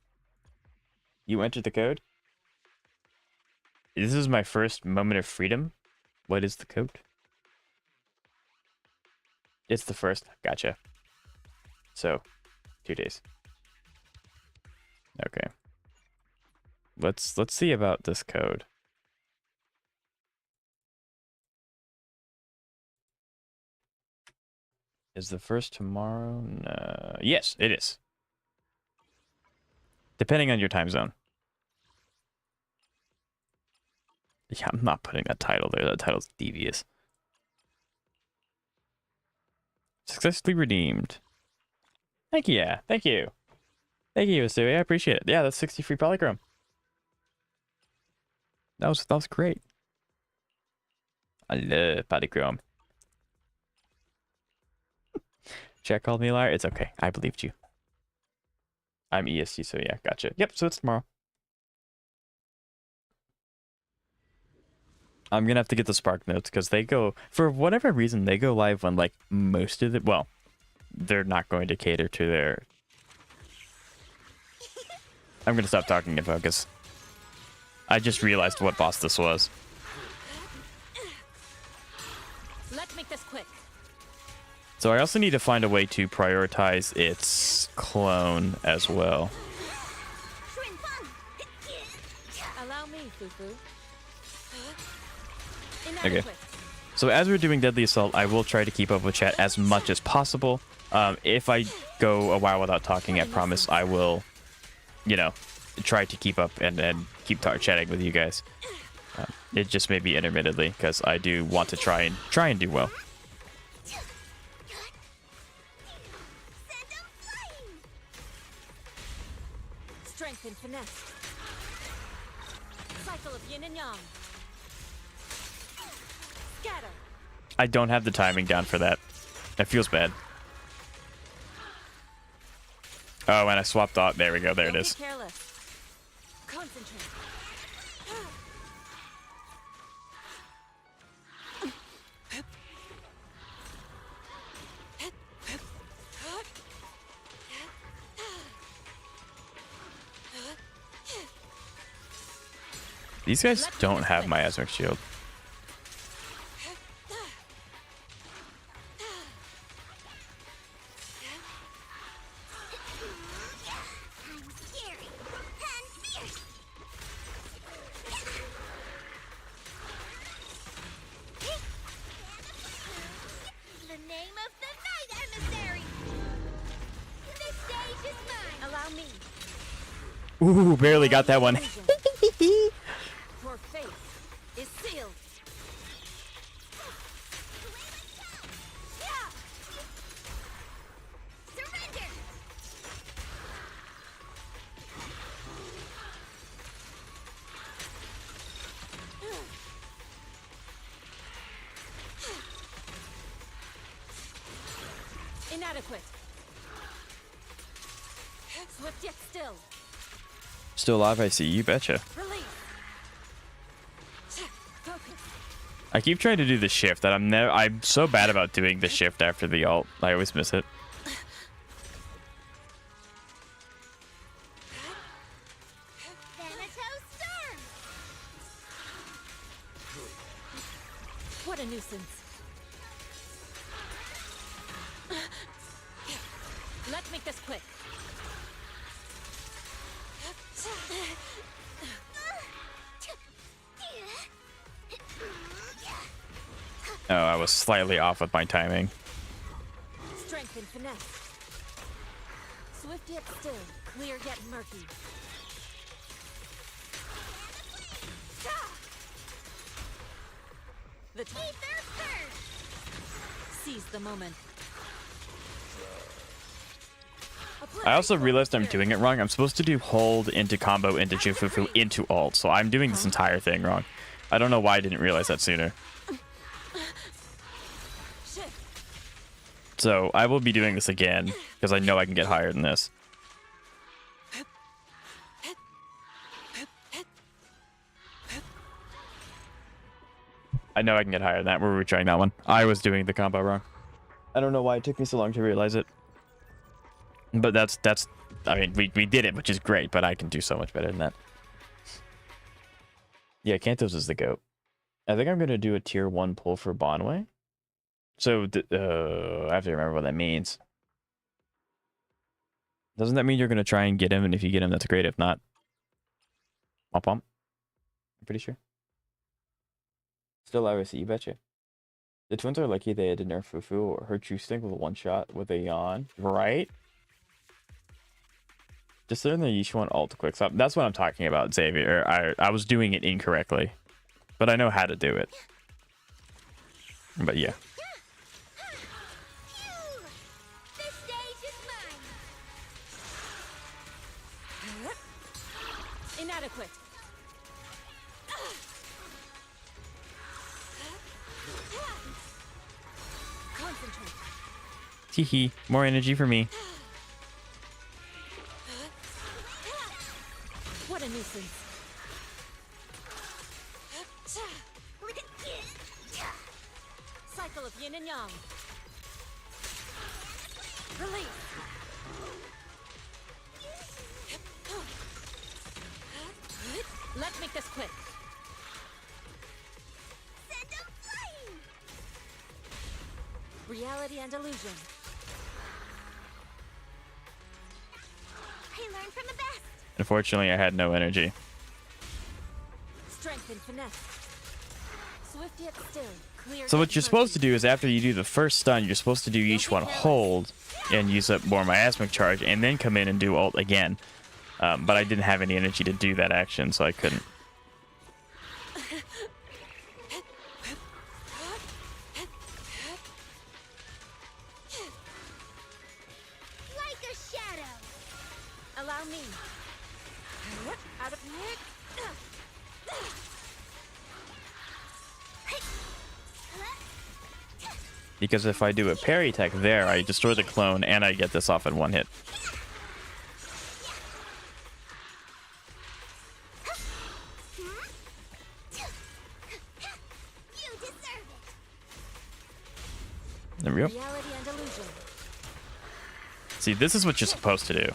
You entered the code? This is my first moment of freedom. What is the code? It's the first. Gotcha. So, 2 days. Okay. Let's see about this code. Is the first tomorrow? No. Yes, it is. Depending on your time zone. Yeah, I'm not putting that title there. That title's devious. Successfully redeemed. Thank you. Yeah, thank you. Thank you, Asui. I appreciate it. Yeah, that's 60 free polychrome. That was great. I love polychrome. Chat called me a liar. It's okay. I believed you. I'm EST, so yeah, gotcha. Yep, so it's tomorrow. I'm gonna have to get the Spark notes because they go, for whatever reason, they go live when like most of the, well, they're not going to cater to their. I'm gonna stop talking and focus. I just realized what boss this was. Let's make this quick. So I also need to find a way to prioritize its clone as well. Allow me, Fufu. Okay. So as we're doing Deadly Assault, I will try to keep up with chat as much as possible. If I go a while without talking, I promise I will, you know, try to keep up and keep chatting with you guys. It just may be intermittently because I do want to try and do well. Strength and finesse. Cycle of yin and yang. Scatter. I don't have the timing down for that. That feels bad. Oh, and I swapped out. There we go. There it is. Concentrate. These guys don't have miasmic shield. name of the night, emissary! The stage is mine! Allow me. Ooh, barely got that one. Your fate is sealed. Surrender! Inadequate. Swift yet still. Still alive, I see. You betcha. Release. Focus. I keep trying to do the shift that I'm so bad about doing the shift after the ult. I always miss it. Thanatos Storm! What a nuisance. Let's make this quick. Oh, I was slightly off with my timing. Strength and finesse. Swift yet still, clear yet murky. The time. Seize the moment. I also realized I'm doing it wrong. I'm supposed to do hold into combo into Jufufu into ult, so I'm doing this entire thing wrong. I don't know why I didn't realize that sooner. So I will be doing this again because I know I can get higher than this. I know I can get higher than that. We're retrying that one. I was doing the combo wrong. I don't know why it took me so long to realize it. But that's I mean, we did it, which is great, but I can do so much better than that. Yeah, Kantos is the GOAT. I think I'm going to do a tier 1 pull for Banyue. So, I have to remember what that means. Doesn't that mean you're going to try and get him, and if you get him, that's great. If not, womp womp. I'm pretty sure. Still IRC, you betcha. The twins are lucky they had to nerf Fufu or her true stink with a one-shot with a yawn. Right? Just learn the Yishuan ult quick stop. That's what I'm talking about, Xavier. I was doing it incorrectly. But I know how to do it. But yeah. The stage is mine! Inadequate. Concentrate. Teehee. More energy for me. What a nuisance. Cycle of yin and yang. Release. Let's make this quick. Send them flying! Reality and illusion. I learned from the best! Unfortunately, I had no energy. Strength and finesse. Swift yet still. Clear So yet what you're supposed to murky. do is after you do the first stun, you're supposed to do each one hold and use up more miasmic charge and then come in and do ult again. But I didn't have any energy to do that action, so I couldn't. Like a shadow! Allow me. Out of Because if I do a parry attack there, I destroy the clone and I get this off in one hit. You deserve it! There we go. reality and illusion. See, this is what you're supposed to do.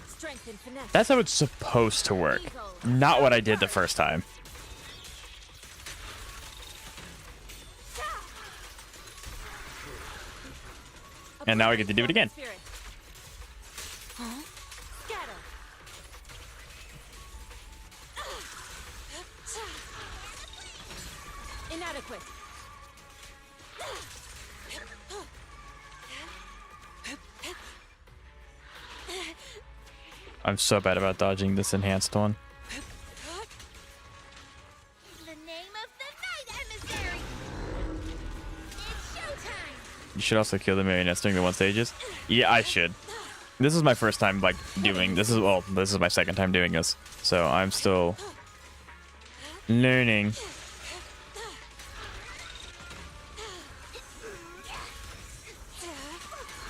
Strength and finesse. That's how it's supposed to work. Not what I did the first time. And now I get to do it again. Spirit. Huh? Scatter. Inadequate. I'm so bad about dodging this enhanced one. The name of the night, emissary. It's showtime. You should also kill the marionettes during the one stages. Yeah, I should. This is my first time like doing this is this is my second time doing this, so I'm still learning.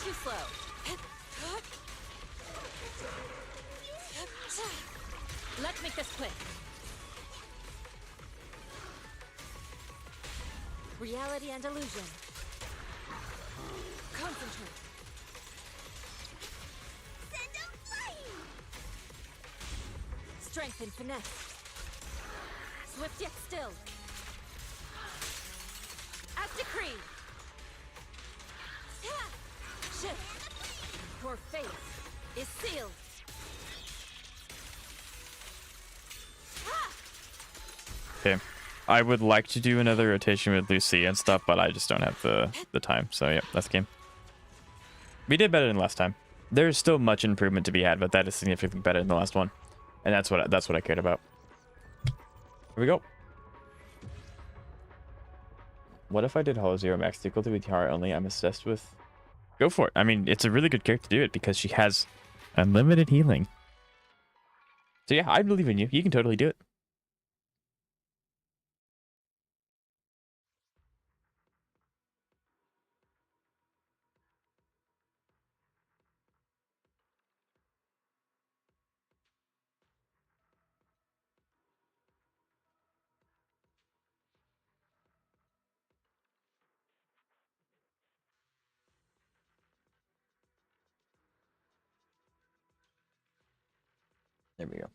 Too slow. Let's make this quick. Reality and illusion. Concentrate. Send 'em flying. Strength and finesse. Swift yet still. As decreed. Shift. Your fate is sealed. Okay. I would like to do another rotation with Lucy and stuff, but I just don't have the time. So yeah, that's the game. We did better than last time. There's still much improvement to be had, but that is significantly better than the last one. And that's what I cared about. Here we go. What if I did Hollow Zero max difficulty with Tiara only? I'm obsessed with. Go for it. I mean, it's a really good character to do it because she has unlimited healing. So yeah, I believe in you. You can totally do it. There we go.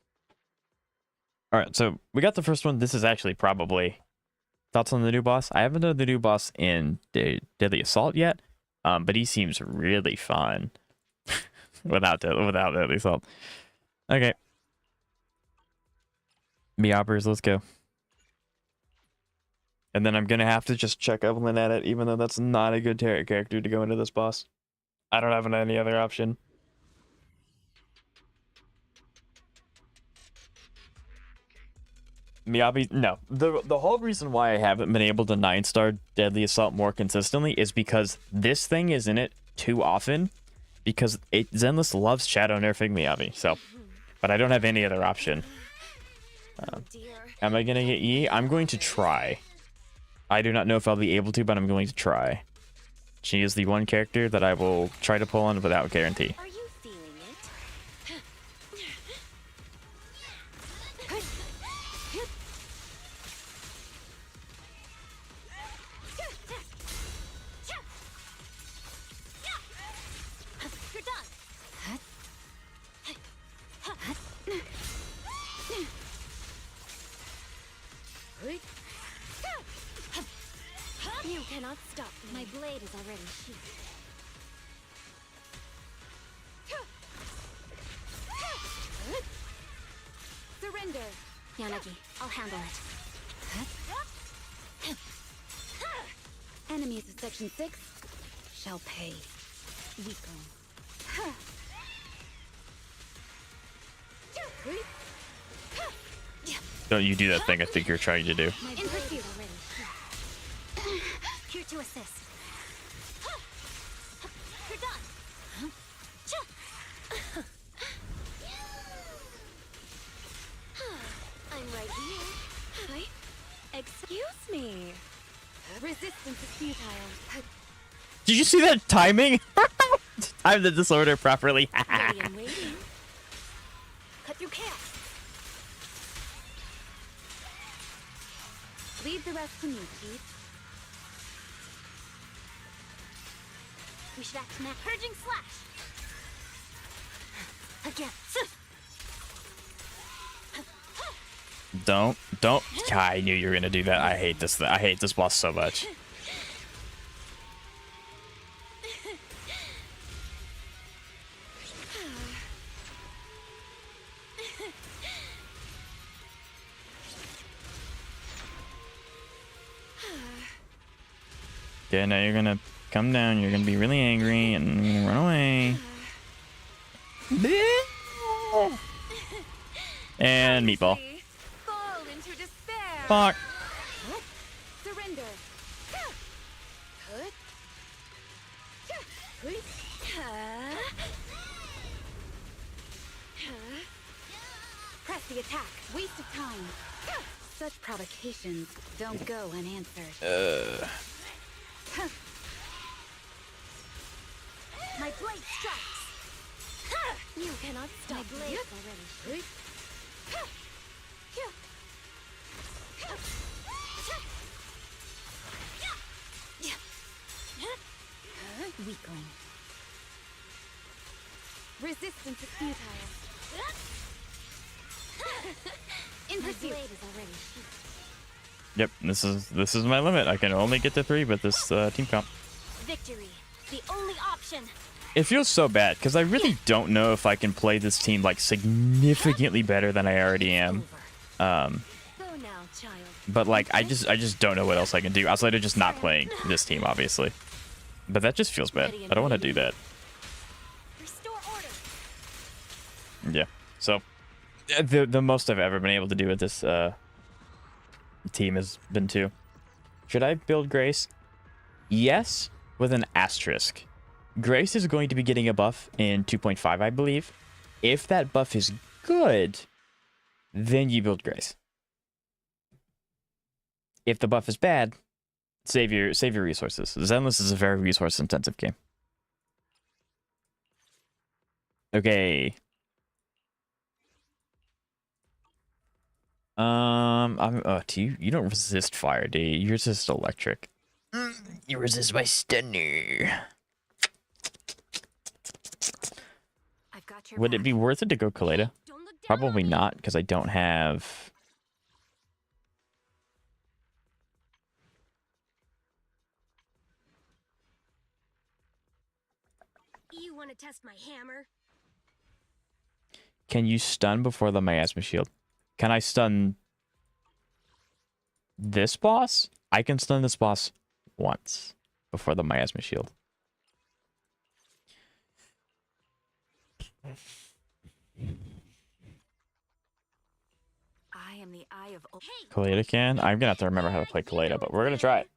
All right, so we got the first one. This is actually probably thoughts on the new boss. I haven't done the new boss in Deadly Assault yet, but he seems really fun without Deadly Assault. Okay, Meowbers, let's go. And then I'm gonna have to just check Evelyn at it, even though that's not a good character to go into this boss. I don't have any other option. Miyabi, no. The whole reason why I haven't been able to 9-star Deadly Assault more consistently is because this thing is in it too often. Because Zenless loves shadow nerfing Miyabi, so. But I don't have any other option. Am I gonna get E? I'm going to try. I do not know if I'll be able to, but I'm going to try. She is the one character that I will try to pull on without guarantee. Are you feeling it? You're done. You cannot stop me. My blade is already sheathed. Surrender. Yanagi, I'll handle it. Enemies of Section 6 shall pay. Weakling. Don't you do that thing I think you're trying to do. In pursuit already. Here to assist. You're done. I'm right here. Excuse me. Resistance is futile. Did you see that timing? Time the disorder properly. Ready and waiting. Cut through chaos. Leave the rest to me, Keith. We should act now. Purging slash. Again. Don't. I knew you were gonna do that. I hate this. I hate this boss so much. Okay, now you're gonna come down. You're gonna be really angry and you're gonna run away. And meatball. Fall into despair. Fuck. Surrender. Press the attack. Waste of time. Such provocations don't go unanswered. My blade strikes. You cannot stop my blade already. Weakling. Resistance is futile. In pursuit. Yep, this is my limit. I can only get to 3 with this team comp. Victory, the only option. It feels so bad because I really don't know if I can play this team like significantly better than I already am. Go now, child. But like I just don't know what else I can do outside of just not playing this team, obviously. But that just feels bad. I don't want to do that. Restore order. Yeah. So the most I've ever been able to do with this team has been 2. Should I build Grace? Yes, with an asterisk. Grace is going to be getting a buff in 2.5, I believe. If that buff is good, then you build Grace. If the buff is bad, save your resources. Zenless is a very resource intensive game. Okay. You don't resist fire, do you? You resist electric. You resist my stunner. Would it be worth it to go Kaleda? Probably not, because I don't have... You want to test my hammer? Can you stun before the miasma shield? Can I stun this boss? I can stun this boss once before the miasma shield. I am the eye of Kaleda can? I'm gonna have to remember how to play Kaleda, but we're gonna try it.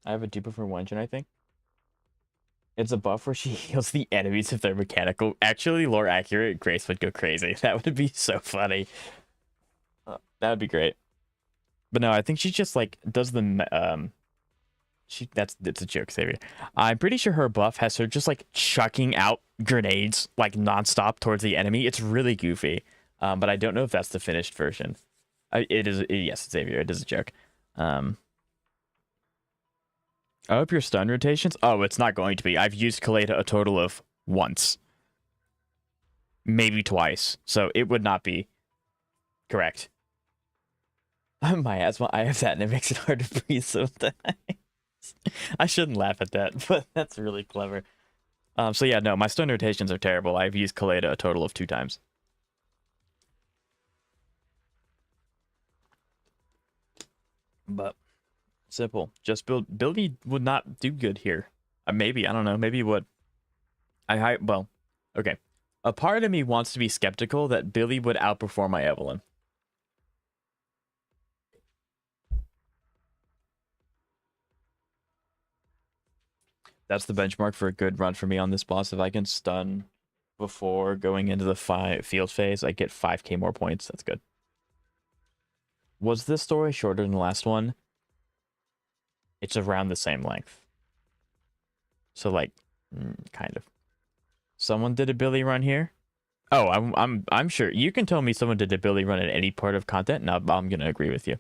I have a duper for Wenjin, I think. It's a buff where she heals the enemies if they're mechanical. Actually, lore accurate, Grace would go crazy. That would be so funny. That would be great. But no, I think she just like does the it's a joke, Xavier. I'm pretty sure her buff has her just like chucking out grenades like nonstop towards the enemy. It's really goofy. But I don't know if that's the finished version. Yes, Xavier, it is a joke. I hope your stun rotations. Oh, it's not going to be. I've used Kaleda a total of once. Maybe twice. So it would not be correct. My asthma, I have that and it makes it hard to breathe sometimes. I shouldn't laugh at that, but that's really clever. So yeah, no, my stun rotations are terrible. I've used Kaleda a total of 2 times. But simple. Just Billy would not do good here. Maybe, I don't know. Maybe he would. Well, okay. A part of me wants to be skeptical that Billy would outperform my Evelyn. That's the benchmark for a good run for me on this boss. If I can stun before going into the field phase, I get 5k more points. That's good. Was this story shorter than the last one? It's around the same length. So like, kind of. Someone did a Billy run here. Oh, I'm sure you can tell me someone did a Billy run in any part of content, and I'm gonna agree with you.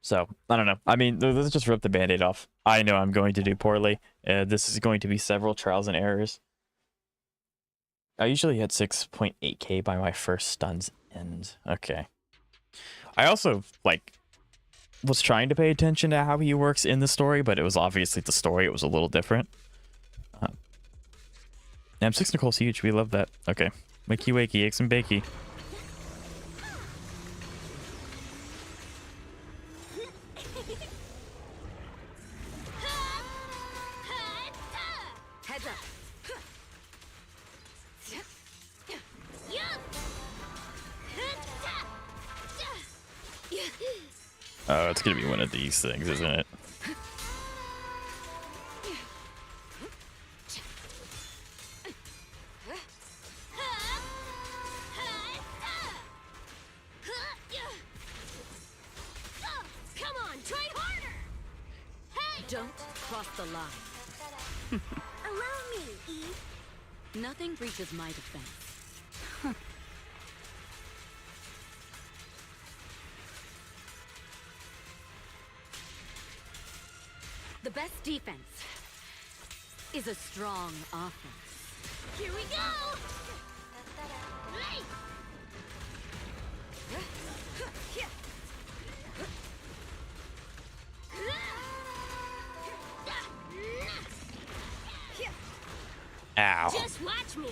So I don't know. I mean, let's just rip the band-aid off. I know I'm going to do poorly. This is going to be several trials and errors. I usually hit 6.8k by my first stun's end. Okay. I also like was trying to pay attention to how he works in the story, but it was obviously the story. It was a little different. M6 Nicole's huge. We love that. Okay. Wakey wakey, eggs and bakey. Oh, it's gonna be one of these things, isn't it? Come on, try harder! Hey! Don't cross the line. Allow me, Eve. Nothing breaches my defense. The best defense is a strong offense. Here we go! Hey! Ow. Just watch me.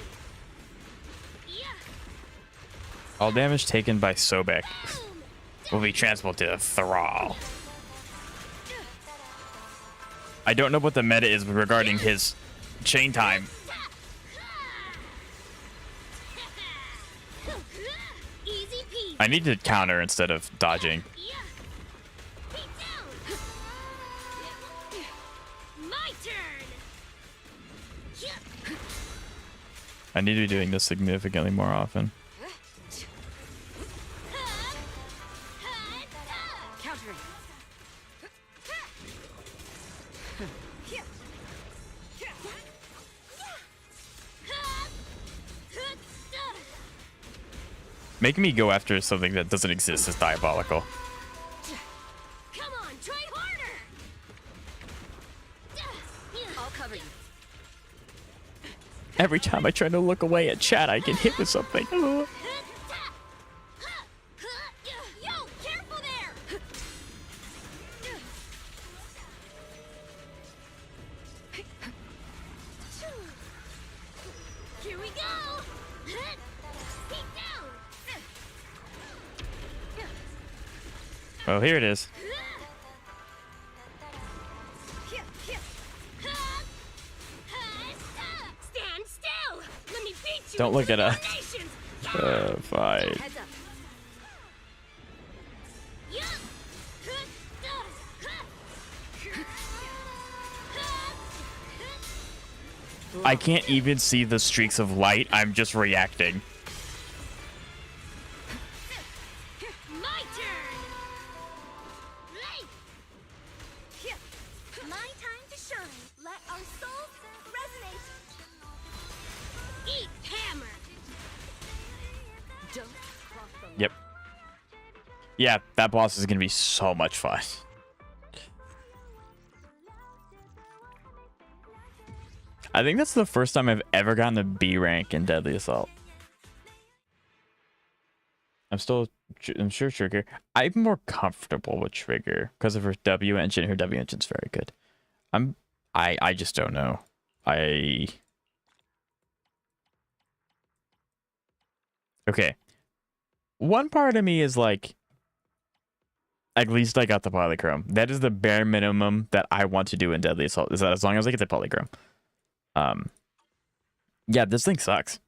All damage taken by Sobek will be transferred to Thrall. I don't know what the meta is regarding his chain time. I need to counter instead of dodging. My turn. I need to be doing this significantly more often. Countering. Making me go after something that doesn't exist is diabolical. Come on, try harder. I'll cover you. Every time I try to look away at chat, I get hit with something. Yo, careful there. Here we go. Peek down. Well, here it is. Stand still. Let me beat you. Don't look into at us. donations. Fine. Heads up. I can't even see the streaks of light. I'm just reacting. My turn. My time to shine. Let our souls resonate. Eat hammer. Don't cross the line. Yep. Yeah, that boss is gonna be so much fun. I think that's the first time I've ever gotten a B rank in Deadly Assault. I'm sure Trigger. I'm more comfortable with Trigger because of her W engine. Her W engine's very good. I just don't know. Okay. One part of me is like, at least I got the polychrome. That is the bare minimum that I want to do in Deadly Assault. Is that as long as I get the polychrome. Yeah, this thing sucks.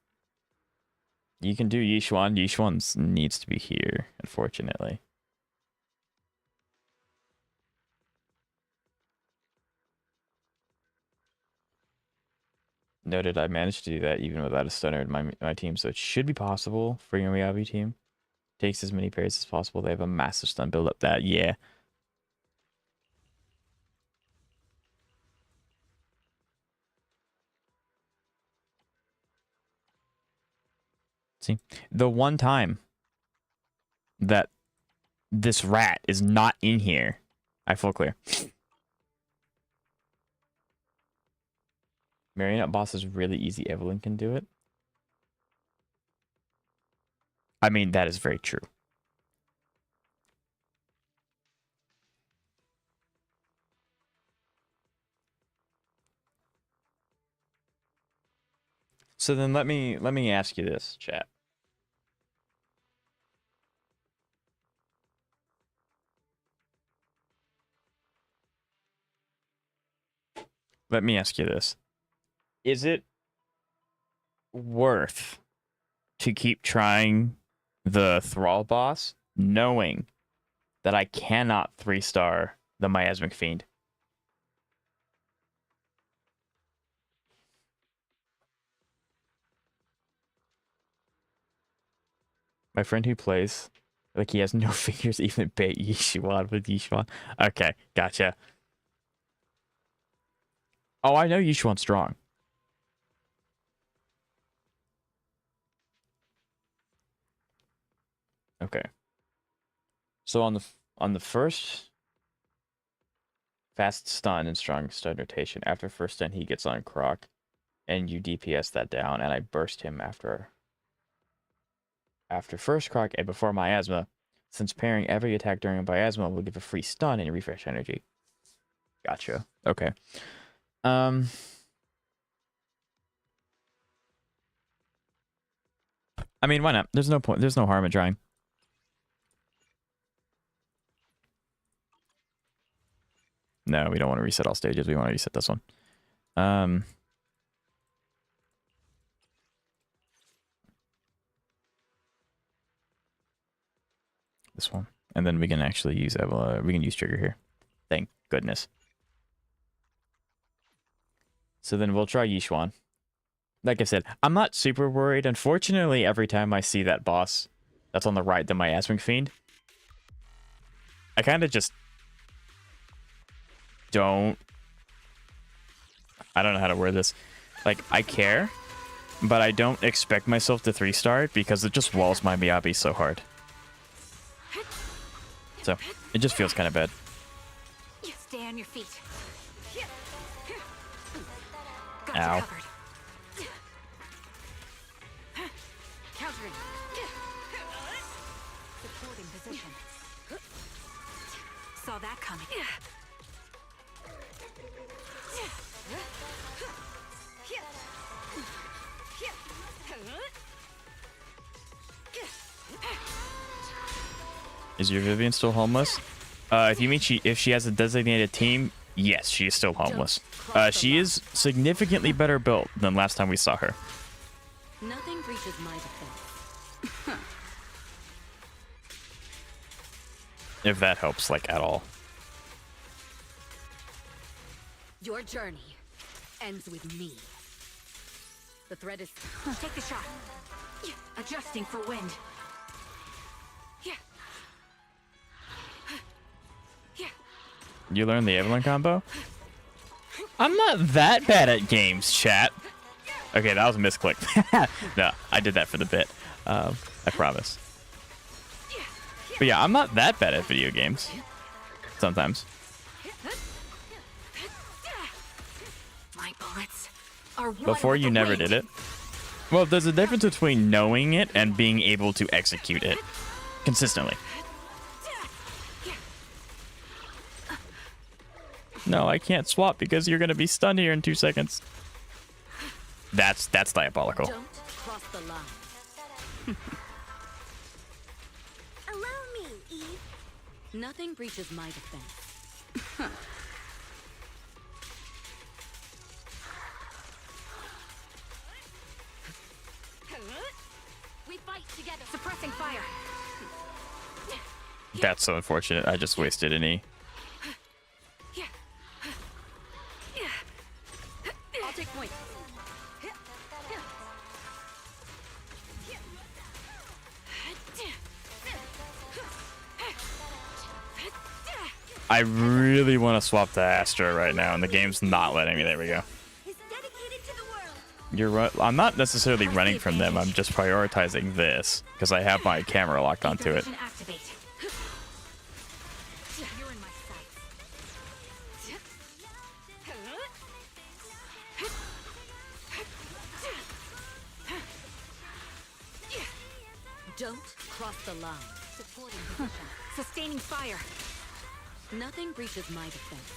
You can do Yishuan. Yishuan needs to be here, unfortunately. Noted, I managed to do that even without a stunner in my team, so it should be possible for your Miyabi team. Takes as many parries as possible. They have a massive stun build up. That, yeah. See, the one time that this rat is not in here, I full clear. Marionette boss is really easy. Evelyn can do it. I mean, that is very true. So then let me ask you this, chat. Let me ask you this. Is it worth to keep trying the Thrall boss knowing that I cannot 3-star the Miasmic Fiend. My friend who plays, like, he has no fingers, even bait Yishuan with Yishuan. Okay, gotcha. Oh, I know Yishuan's strong. Okay. So on the first fast stun and strong stun rotation, after first stun he gets on Croc, and you DPS that down, and I burst him after first Croc and before Miasma, since pairing every attack during a Miasma will give a free stun and refresh energy. Gotcha. Okay. I mean, why not? There's no point. There's no harm in trying. No, we don't want to reset all stages. We want to reset this one. This one. And then we can actually use we can use trigger here. Thank goodness. So then we'll try Yishuan. Like I said, I'm not super worried. Unfortunately, every time I see that boss that's on the right, the Miasmic Fiend, I kind of just don't... I don't know how to word this. Like, I care, but I don't expect myself to 3-star it because it just walls my Miyabi so hard. So, it just feels kind of bad. Stay on your feet. Ow. Countering. Supporting position. Saw that coming. Is your Vivian still homeless? If you mean if she has a designated team, yes, she is still homeless. She is significantly better built than last time we saw her. Nothing breaches my defense. If that helps, like, at all. Your journey ends with me. The threat is... Take the shot. Adjusting for wind. You learned the Evelyn combo? I'm not that bad at games, chat. Okay, that was a misclick. No, I did that for the bit. I promise. But yeah, I'm not that bad at video games. Sometimes. My bullets are Before you never did it. Well, there's a difference between knowing it and being able to execute it consistently. No, I can't swap because you're gonna be stunned here in 2 seconds. That's diabolical. Don't cross the line. Allow me, Eve. Nothing breaches my defense. We fight together. Suppressing fire. That's so unfortunate. I just wasted an E. I'll take point. I really want to swap to Astra right now, and the game's not letting me. There we go. I'm not necessarily running from them. I'm just prioritizing this because I have my camera locked onto it. Don't cross the line. Supporting position. Sustaining fire. Nothing breaches my defense.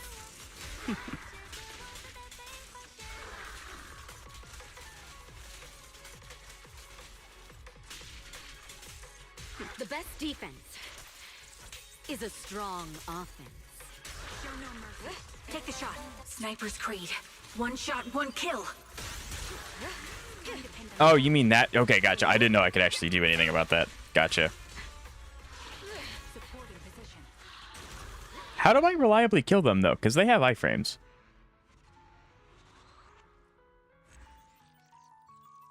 The best defense is a strong offense. Show no mercy. Take the shot. Sniper's Creed. One shot, one kill. Oh, you mean that? Okay, gotcha. I didn't know I could actually do anything about that. Gotcha. How do I reliably kill them, though? Because they have iframes.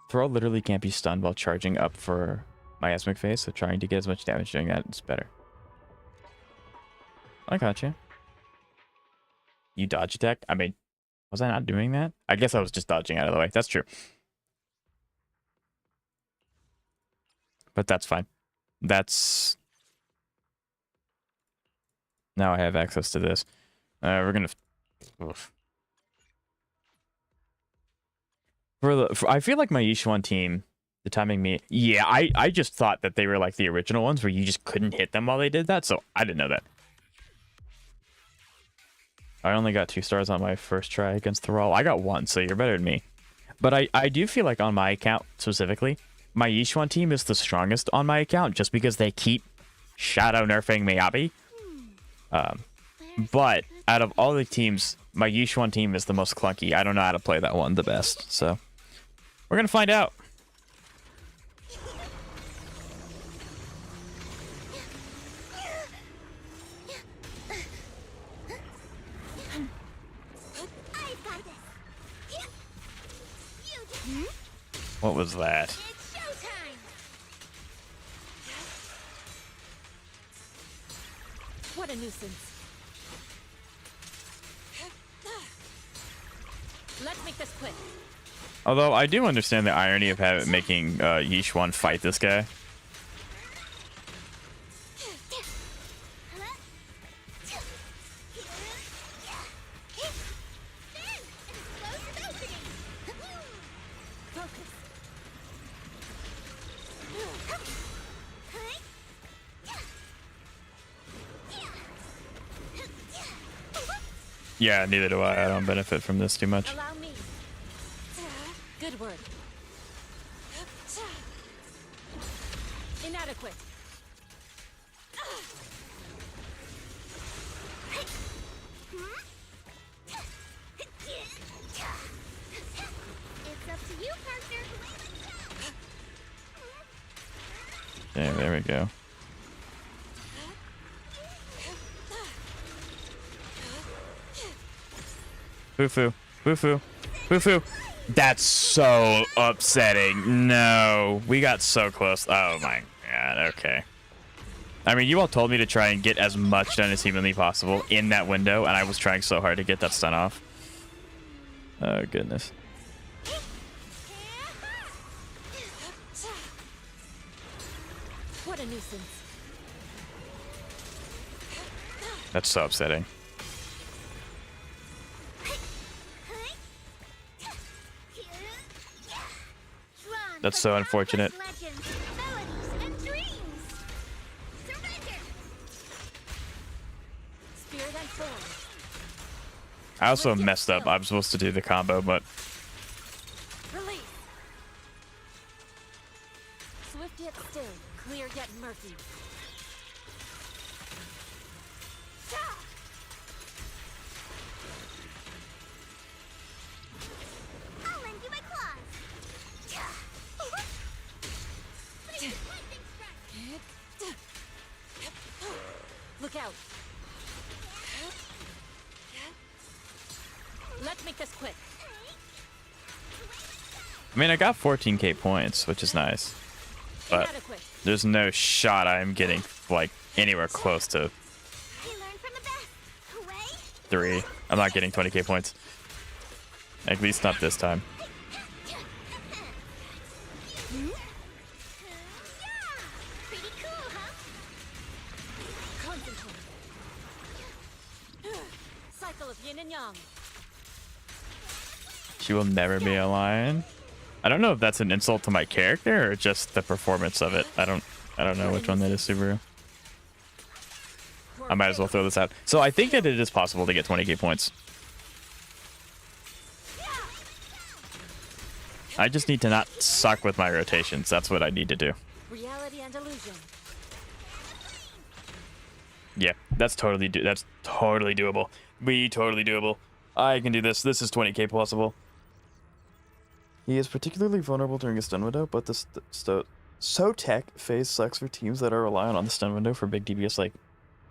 Thrall literally can't be stunned while charging up for miasmic phase, so trying to get as much damage doing that is better. I got you. You dodge attack? I mean, was I not doing that? I guess I was just dodging out of the way. That's true. But that's fine. That's... Now I have access to this. We're gonna... Oof. I feel like my Yishuan team, the timing me... Yeah, I just thought that they were like the original ones where you just couldn't hit them while they did that, so I didn't know that. I only got 2 stars on my first try against Thrall. I got 1, so you're better than me. But I do feel like on my account specifically, my Yishuan team is the strongest on my account just because they keep shadow nerfing Miyabi. But out of all the teams, my Yishuan team is the most clunky. I don't know how to play that one the best, so we're gonna find out. What was that? What a nuisance. Let's make this quick. Although I do understand the irony of making Yishuan fight this guy. Yeah, neither do I. I don't benefit from this too much. Allow me. Good word. Inadequate. It's up to you, partner. Yeah, there we go. Foo-foo. Foo-foo. Foo-foo. That's so upsetting. No. We got so close. Oh my god. Okay. I mean, you all told me to try and get as much done as humanly possible in that window, and I was trying so hard to get that stun off. Oh, goodness. What a nuisance. That's so upsetting. That's so unfortunate. I also messed up. I'm supposed to do the combo, but Release. Swift yet still, clear yet murky. I'll lend you my claws. Look out. Let's make this quick. I mean, I got 14k points, which is nice. But there's no shot I'm getting, like, anywhere close to 3. I'm not getting 20k points. At least not this time. Pretty cool, huh? Concentrate. Cycle of yin and yang. She will never be a lion. I don't know if that's an insult to my character or just the performance of it. I don't know which one that is, Subaru. I might as well throw this out. So I think that it is possible to get 20k points. I just need to not suck with my rotations. That's what I need to do. Reality and illusion. Yeah, that's totally doable. Totally doable. I can do this. This is 20k possible. He is particularly vulnerable during a stun window, but the Sotek phase sucks for teams that are reliant on the stun window for big DPS like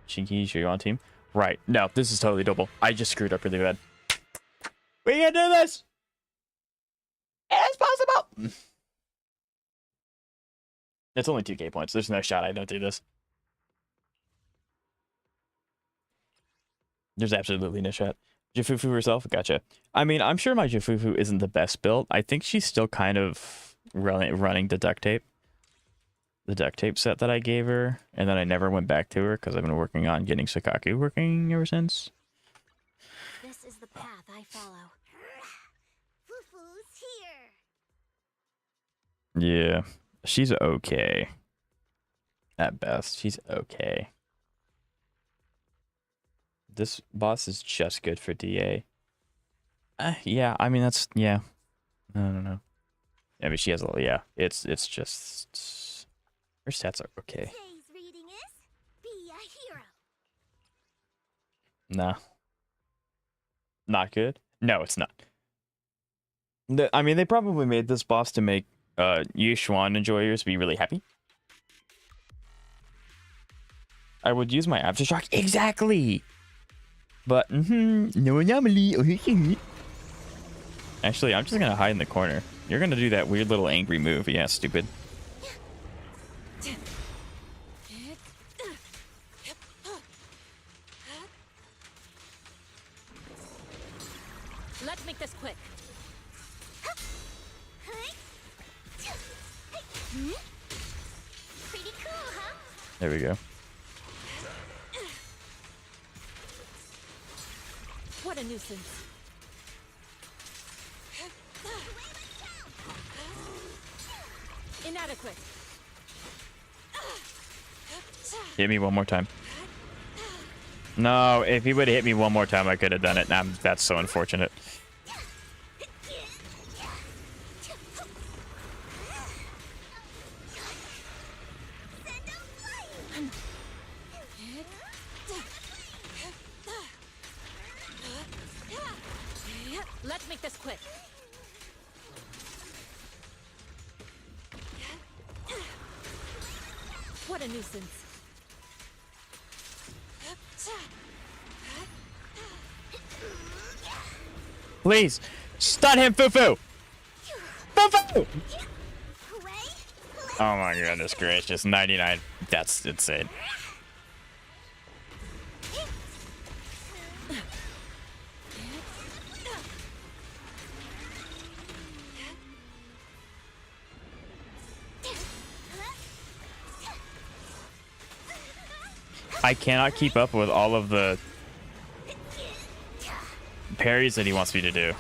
Shinki Yuan team. Right. No, this is totally doable. I just screwed up really bad. We can do this! It's possible! It's only 2k points. There's no shot I don't do this. There's absolutely no shot. Jafufu herself? Gotcha. I mean, I'm sure my Jafufu isn't the best built. I think she's still kind of running the duct tape. The duct tape set that I gave her. And then I never went back to her because I've been working on getting Sakaku working ever since. This is the path I follow. Fufu's here. Yeah. She's okay. At best, she's okay. This boss is just good for DA. Yeah, I mean, that's, yeah. I don't know. I mean, she has a, yeah, it's just, her stats are okay. Today's reading is Be a Hero. Nah. Not good? No, it's not. I mean, they probably made this boss to make Yuxuan enjoyers be really happy. I would use my Aftershock. Exactly! But, no anomaly. Actually, I'm just gonna hide in the corner. You're gonna do that weird little angry move. Yeah, stupid. Let's make this quick. Pretty cool, huh? There we go. What a nuisance. Inadequate. Hit me one more time. No, if he would have hit me one more time, I could have done it. Nah, that's so unfortunate. Let's make this quick. What a nuisance. Please, stun him, Fufu! Fufu! Oh my goodness gracious, 99. That's insane. I cannot keep up with all of the parries that he wants me to do.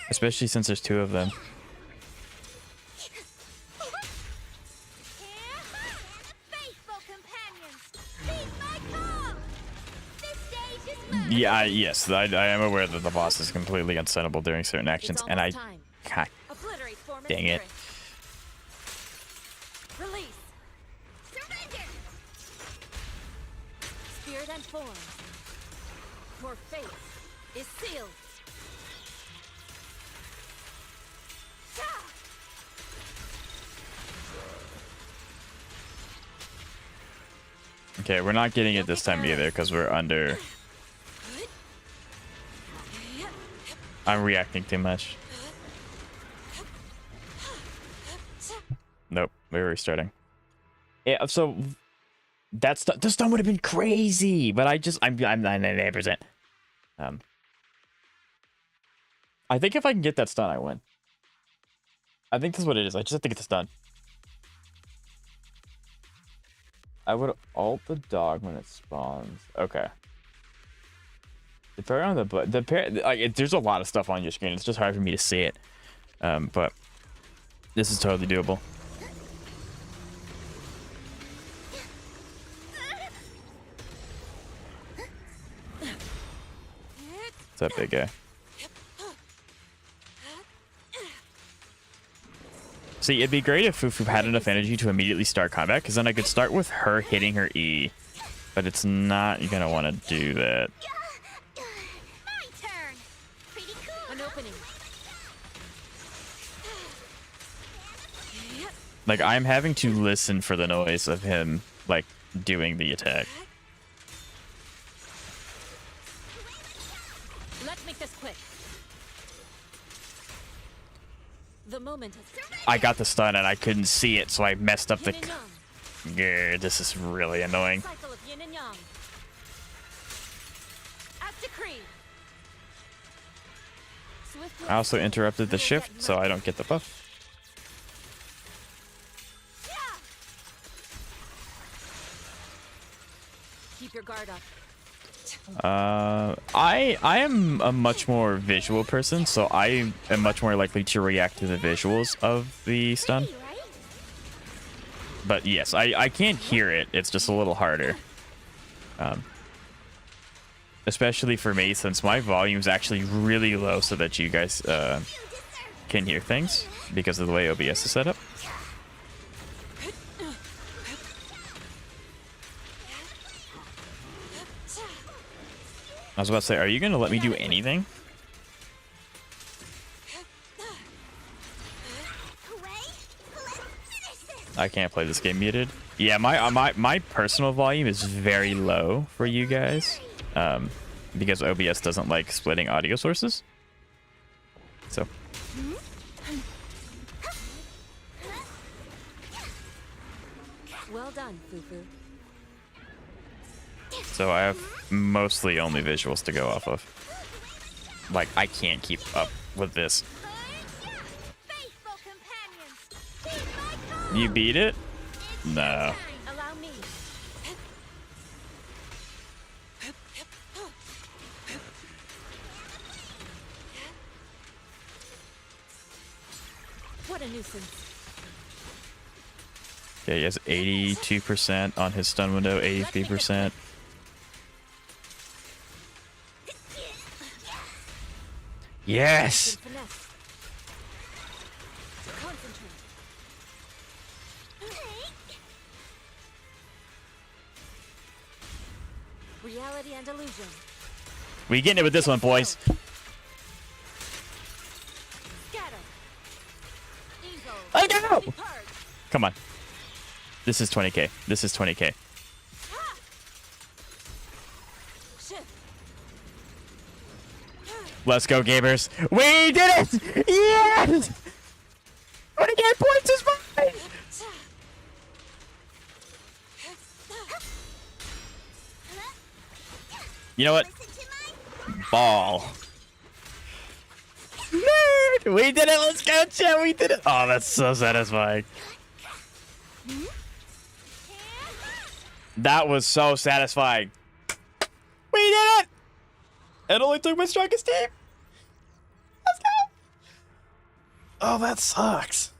Especially since there's two of them. Yeah, yes, I am aware that the boss is completely unsettable during certain actions, and I... God, dang it. Release. Surrender. Spirit and form. Your fate is sealed. Okay, we're not getting it this time either because we're under... I'm reacting too much. Nope, we're restarting. Yeah, so that's the stun would have been crazy, but I'm 99%. I think if I can get that stun, I win. I think that's what it is. I just have to get the stun. I would ult the dog when it spawns. Okay. The parry on the like there's a lot of stuff on your screen. It's just hard for me to see it. But this is totally doable. What's up, big guy? See, it'd be great if Fufu had enough energy to immediately start combat, because then I could start with her hitting her E. But it's not gonna want to do that. My turn. Pretty cool. An opening. Like, I'm having to listen for the noise of him like doing the attack. Let's make this quick. The moment has... I got the stun and I couldn't see it, so I messed up the... Grr, this is really annoying. Cycle of yin and yang. As decreed. I also interrupted the shift, so I don't get the buff. Keep your guard up. I am a much more visual person, so I am much more likely to react to the visuals of the stun. But yes, I can't hear it. It's just a little harder. Especially for me, since my volume is actually really low so that you guys can hear things because of the way OBS is set up. I was about to say, are you going to let me do anything? I can't play this game muted. Yeah, my personal volume is very low for you guys. Because OBS doesn't like splitting audio sources. So. Well done, Fufu. So I have mostly only visuals to go off of. Like, I can't keep up with this. You beat it? No. Allow me. What a nuisance. Okay, he has 82% on his stun window, 83%. Yes! Reality and illusion. We getting it with this one, boys. Let's go! Come on. This is 20k. This is 20k. Let's go, gamers. We did it! Yes! 20k points is mine! You know what? Ball. Nerd! We did it! Let's go, chat! We did it! Oh, that's so satisfying. That was so satisfying. We did it! It only took my strongest team. Let's go! Oh, that sucks.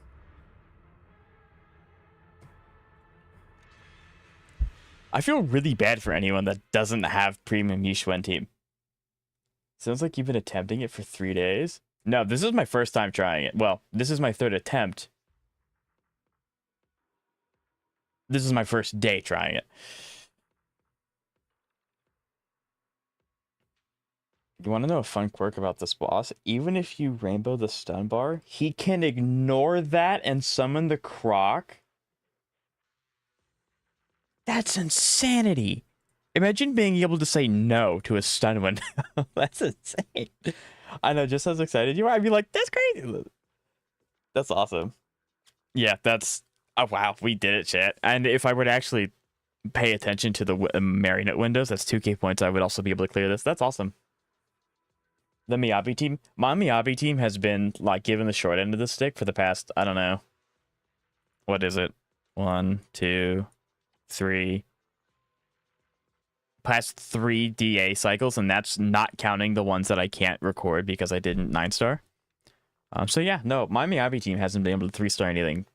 I feel really bad for anyone that doesn't have premium Yixuan team. Sounds like you've been attempting it for 3 days. No, this is my first time trying it. Well, this is my third attempt. This is my first day trying it. You want to know a fun quirk about this boss? Even if you rainbow the stun bar, he can ignore that and summon the croc. That's insanity. Imagine being able to say no to a stun window. That's insane. I know, just as excited you are, I'd be like, that's crazy. That's awesome. Yeah, that's... Oh, wow, we did it, chat. And if I were to actually pay attention to the marionette windows, that's 2k points. I would also be able to clear this. That's awesome. The Miyabi team. My Miyabi team has been, like, given the short end of the stick for the past, I don't know. What is it? 1, 2, 3... Past 3 DA cycles, and that's not counting the ones that I can't record because I didn't 9-star. So yeah, no, my Miyabi team hasn't been able to 3-star anything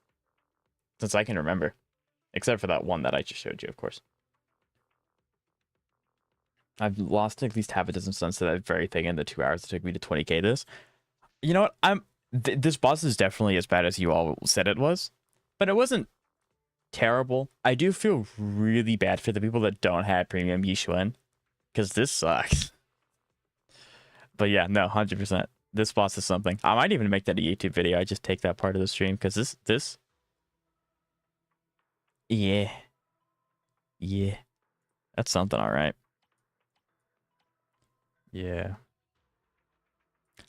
since I can remember. Except for that one that I just showed you, of course. I've lost at least half a dozen stuns to that very thing in the 2 hours it took me to 20k this. You know what? This boss is definitely as bad as you all said it was. But it wasn't terrible. I do feel really bad for the people that don't have premium Yixuan, because this sucks. But yeah, no, 100%. This boss is something. I might even make that a YouTube video. I just take that part of the stream because this, yeah. Yeah. That's something, all right. Yeah.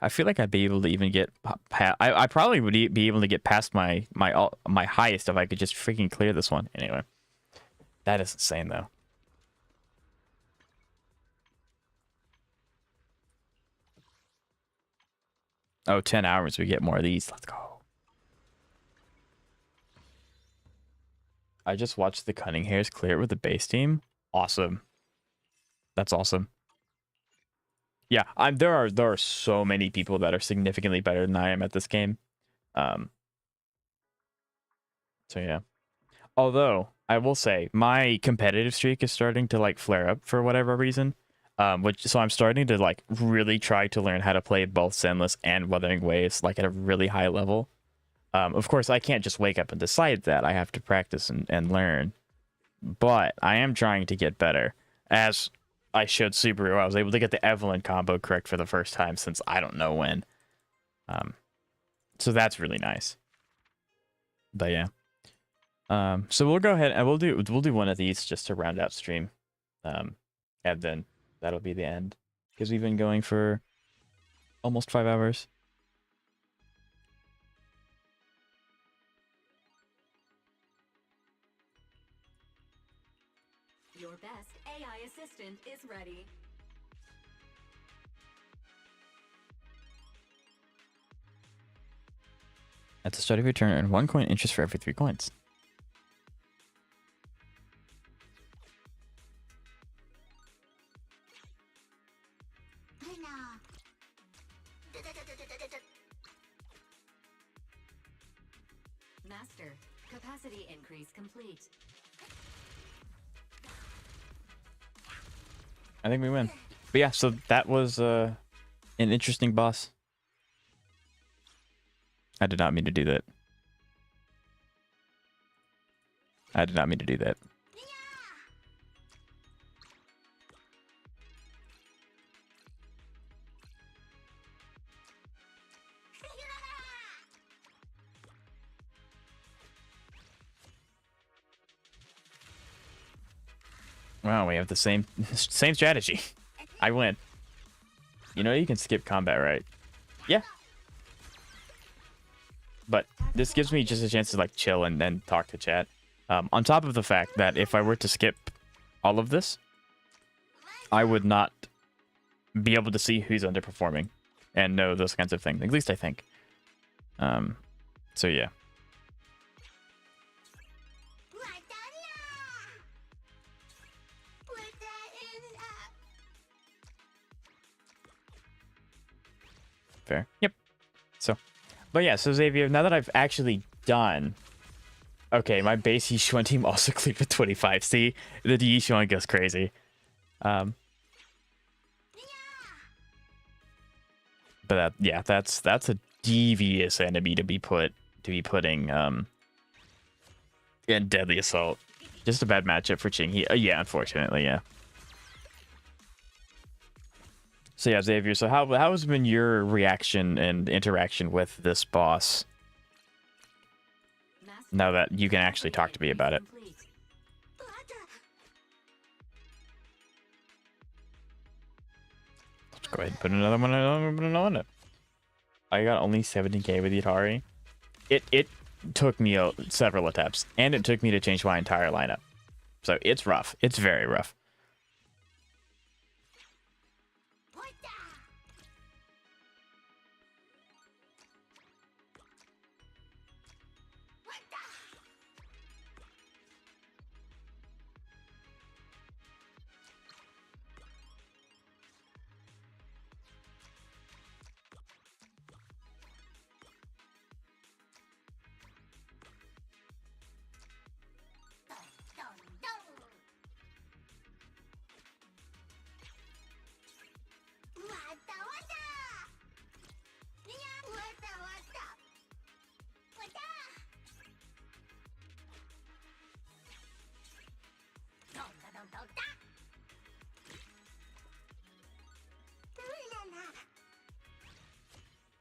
I feel like I'd be able to even get I probably would be able to get past my highest if I could just freaking clear this one. Anyway. That is insane though. Oh, 10 hours we get more of these. Let's go. I just watched the Cunning Hairs clear it with the base team. Awesome. That's awesome. Yeah, there are so many people that are significantly better than I am at this game. So yeah. Although I will say my competitive streak is starting to like flare up for whatever reason. So I'm starting to like really try to learn how to play both Zenless and Wuthering Waves like at a really high level. Of course, I can't just wake up and decide that. I have to practice and learn. But I am trying to get better. As I showed Subaru, I was able to get the Evelyn combo correct for the first time since I don't know when. So that's really nice. But yeah. So we'll go ahead and we'll do one of these just to round out stream. And then that'll be the end. Because we've been going for almost 5 hours. Your best AI assistant is ready. At the start of your turn, earn 1 coin interest for every 3 coins. Master, capacity increase complete. I think we win. But yeah, so that was an interesting boss. I did not mean to do that. I did not mean to do that. Wow, we have the same strategy. I win. You know, you can skip combat, right? Yeah. But this gives me just a chance to like chill and then talk to chat. On top of the fact that if I were to skip all of this, I would not be able to see who's underperforming and know those kinds of things. At least I think. So yeah. Fair. Yep. So, but yeah, so Xavier, now that I've actually done... Okay, my base Yishuan team also cleared with 25. See, the Yishuan goes crazy. But yeah, that's a devious enemy to be putting in Deadly Assault. Just a bad matchup for Ching. Yeah, unfortunately, yeah. So yeah, Xavier, so how has been your reaction and interaction with this boss? Now that you can actually talk to me about it. Let's go ahead and put another one on it. I got only 17k with Yatari. It took me several attempts, and it took me to change my entire lineup. So it's rough. It's very rough.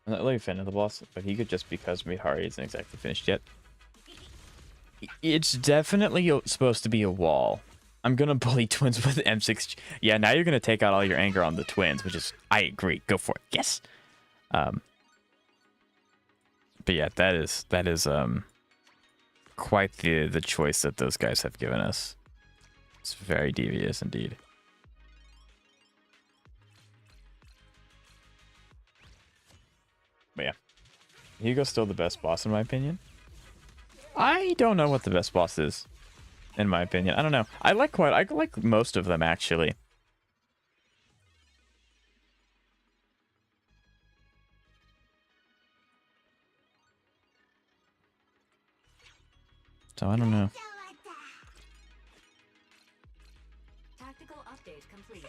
I'm not really a fan of the boss, but he could just because Mihari isn't exactly finished yet. It's definitely supposed to be a wall. I'm gonna bully twins with M6. Yeah, now you're gonna take out all your anger on the twins, which is, I agree. Go for it. Yes. But yeah, that is quite the choice that those guys have given us. It's very devious indeed. But yeah, Hugo's still the best boss in my opinion. I don't know what the best boss is, in my opinion. I don't know. I like most of them actually. So I don't know. Tactical update complete.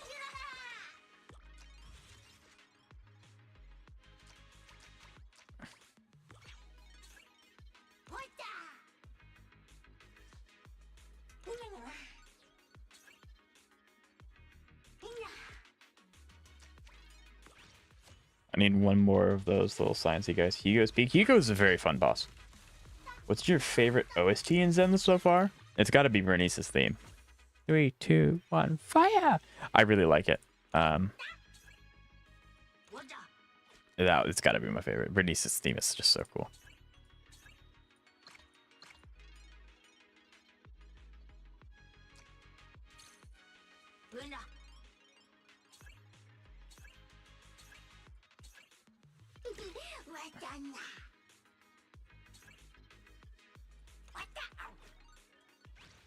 I need one more of those little sciencey guys. Hugo's Peak. Hugo's a very fun boss. What's your favorite OST in Zenless so far? It's got to be Bernice's theme. 3, 2, 1, fire! I really like it. It's got to be my favorite. Bernice's theme is just so cool.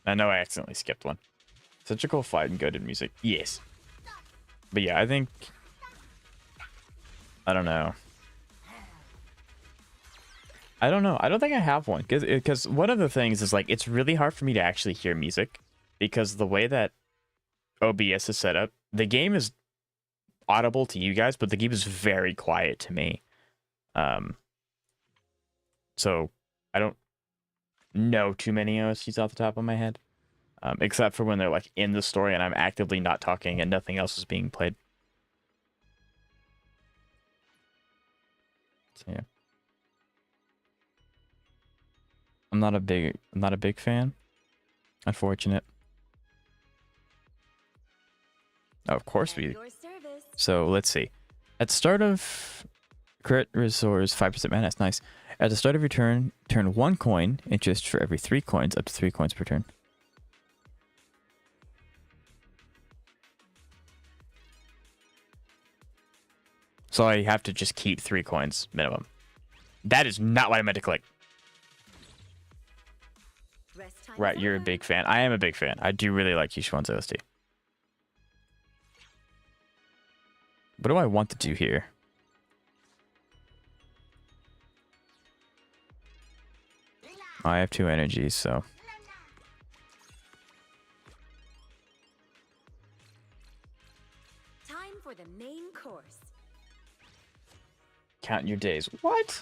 I know I accidentally skipped one. Such a cool fight and goated music. Yes. But yeah, I think... I don't know. I don't know. I don't think I have one. Because one of the things is, like, it's really hard for me to actually hear music. Because the way that OBS is set up, the game is audible to you guys, but the game is very quiet to me. So, I don't know too many OSTs off the top of my head. Except for when they're, like, in the story and I'm actively not talking and nothing else is being played. So, yeah. I'm not a big fan. Unfortunate. Oh, of course we... So, let's see. At the start of... Crit restores 5% mana. That's nice. At the start of your turn, turn 1 coin. Interest for every 3 coins. Up to 3 coins per turn. So I have to just keep 3 coins minimum. That is not what I meant to click. Right, you're a big fan. I am a big fan. I do really like Kishuan's OST. What do I want to do here? I have 2 energies, so... Time for the main course. Count your days. What?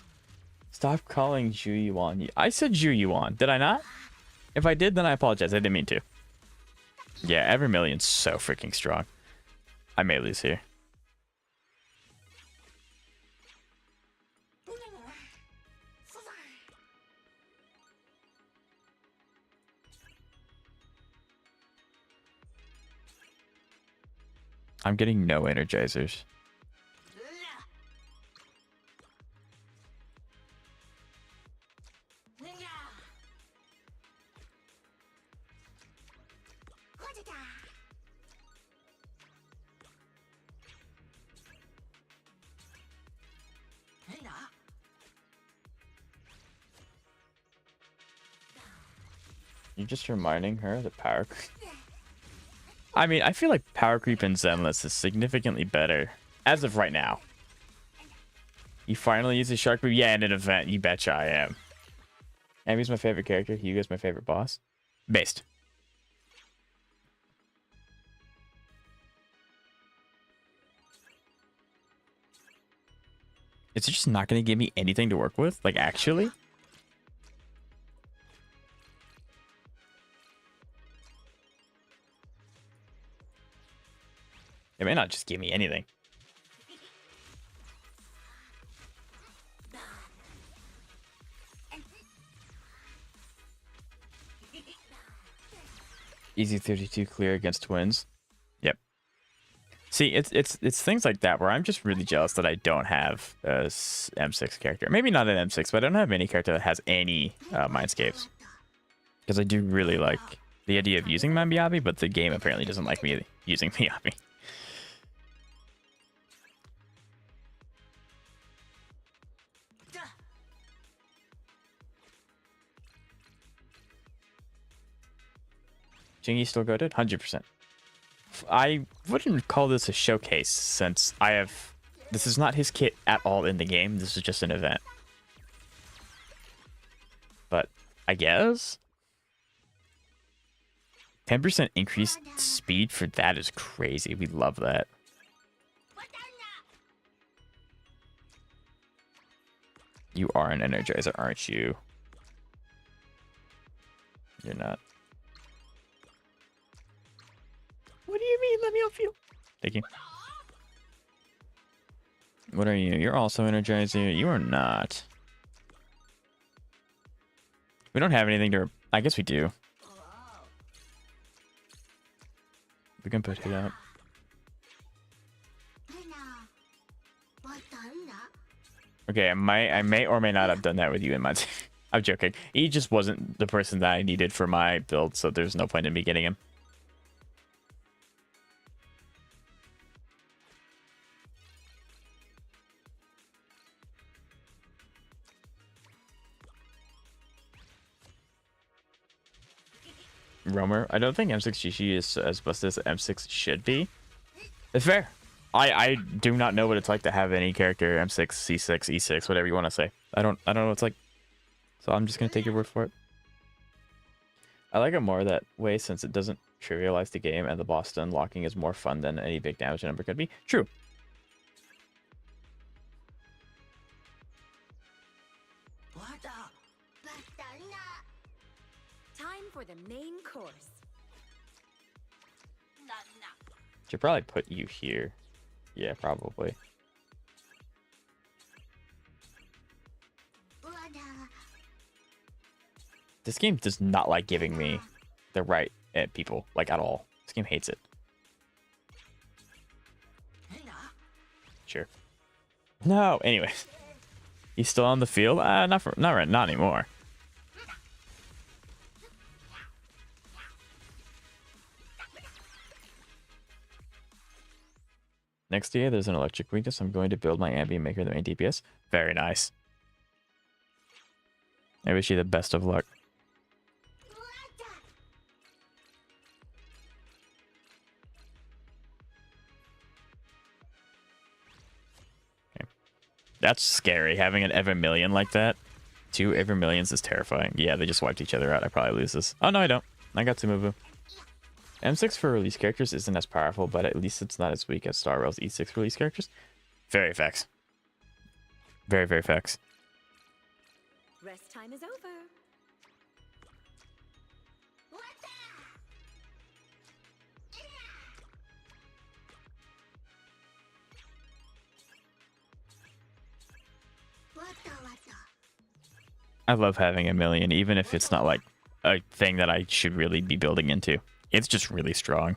Stop calling Zhu Yuan. I said Zhu Yuan. Did I not? If I did, then I apologize. I didn't mean to. Yeah, every million's so freaking strong. I may lose here. I'm getting no energizers. You're just reminding her that power creep. I mean, I feel like power creep in Zenless is significantly better as of right now. You finally use a shark move? Yeah, in an event. You betcha I am. Amy's my favorite character. Hugo's my favorite boss. Based. Is it just not going to give me anything to work with? Like, actually? It may not just give me anything. Easy 32 clear against twins. Yep. See, it's things like that where I'm just really jealous that I don't have a M6 character. Maybe not an M6, but I don't have any character that has any Mindscapes. Because I do really like the idea of using my Miyabi, but the game apparently doesn't like me using Miyabi. Jingy still goated? 100%. I wouldn't call this a showcase since I have... This is not his kit at all in the game. This is just an event. But I guess 10% increased speed for that is crazy. We love that. You are an Energizer, aren't you? You're not. What do you mean? Let me help you. Thank you. What are you? You're also Energizer. You are not. We don't have anything to... I guess we do. We can put it up. Okay, I may or may not have done that with you in my... I'm joking. He just wasn't the person that I needed for my build, so there's no point in me getting him. Roamer. I don't think M6GG is as busted as M6 should be. It's fair. I do not know what it's like to have any character M6, C6, E6, whatever you want to say. I don't know what it's like. So I'm just gonna take your word for it. I like it more that way since it doesn't trivialize the game and the boss unlocking is more fun than any big damage number could be. True. Time for the main course. Should probably put you here. Yeah, probably. This game does not like giving me the right people, like at all. This game hates it. Sure. No, anyway. He's still on the field? Not anymore. Next year, there's an electric weakness. I'm going to build my ambient maker the main DPS. Very nice. I wish you the best of luck. Okay. That's scary, having an Evermillion like that. 2 Evermillions is terrifying. Yeah, they just wiped each other out. I probably lose this. Oh, no, I don't. I got Tsumubu. M6 for release characters isn't as powerful, but at least it's not as weak as Star Rail's E6 release characters. Very facts. Very, very facts. Rest time is over. I love having a million, even if it's not like a thing that I should really be building into. It's just really strong.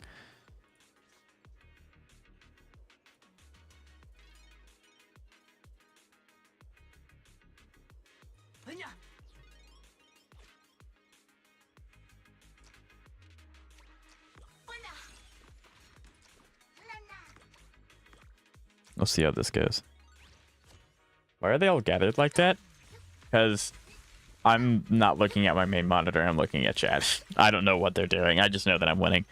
We'll see how this goes. Why are they all gathered like that? Because I'm not looking at my main monitor, I'm looking at chat. I don't know what they're doing, I just know that I'm winning.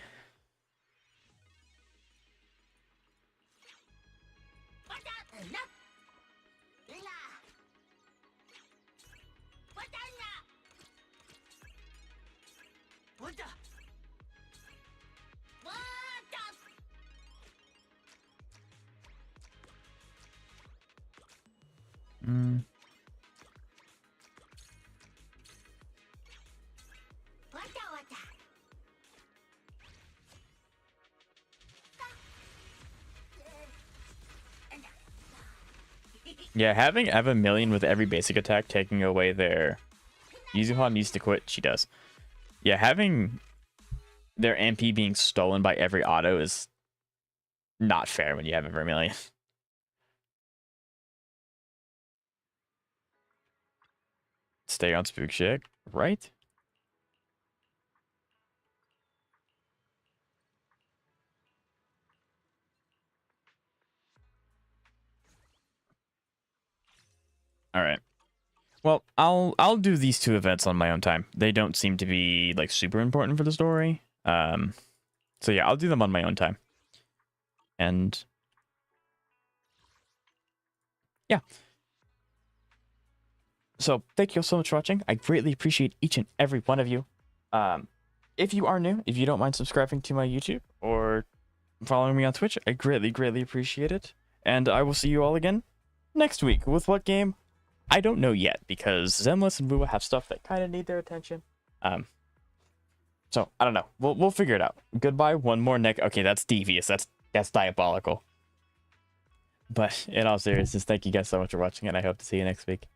Yeah, having Evermillion with every basic attack taking away their... Yuzuha needs to quit. She does. Yeah, having their MP being stolen by every auto is not fair when you have a Vermilion. Stay on Spook Chick, right? All right. Well, I'll do these 2 events on my own time. They don't seem to be like super important for the story. So yeah, I'll do them on my own time. And yeah. So thank you all so much for watching. I greatly appreciate each and every one of you. If you are new, if you don't mind subscribing to my YouTube or following me on Twitch, I greatly, greatly appreciate it. And I will see you all again next week. With what game? I don't know yet, because Zenless and Bua have stuff that kind of need their attention. So I don't know. We'll figure it out. Goodbye. One more neck. Okay, that's devious. That's diabolical. But in all seriousness, thank you guys so much for watching, and I hope to see you next week.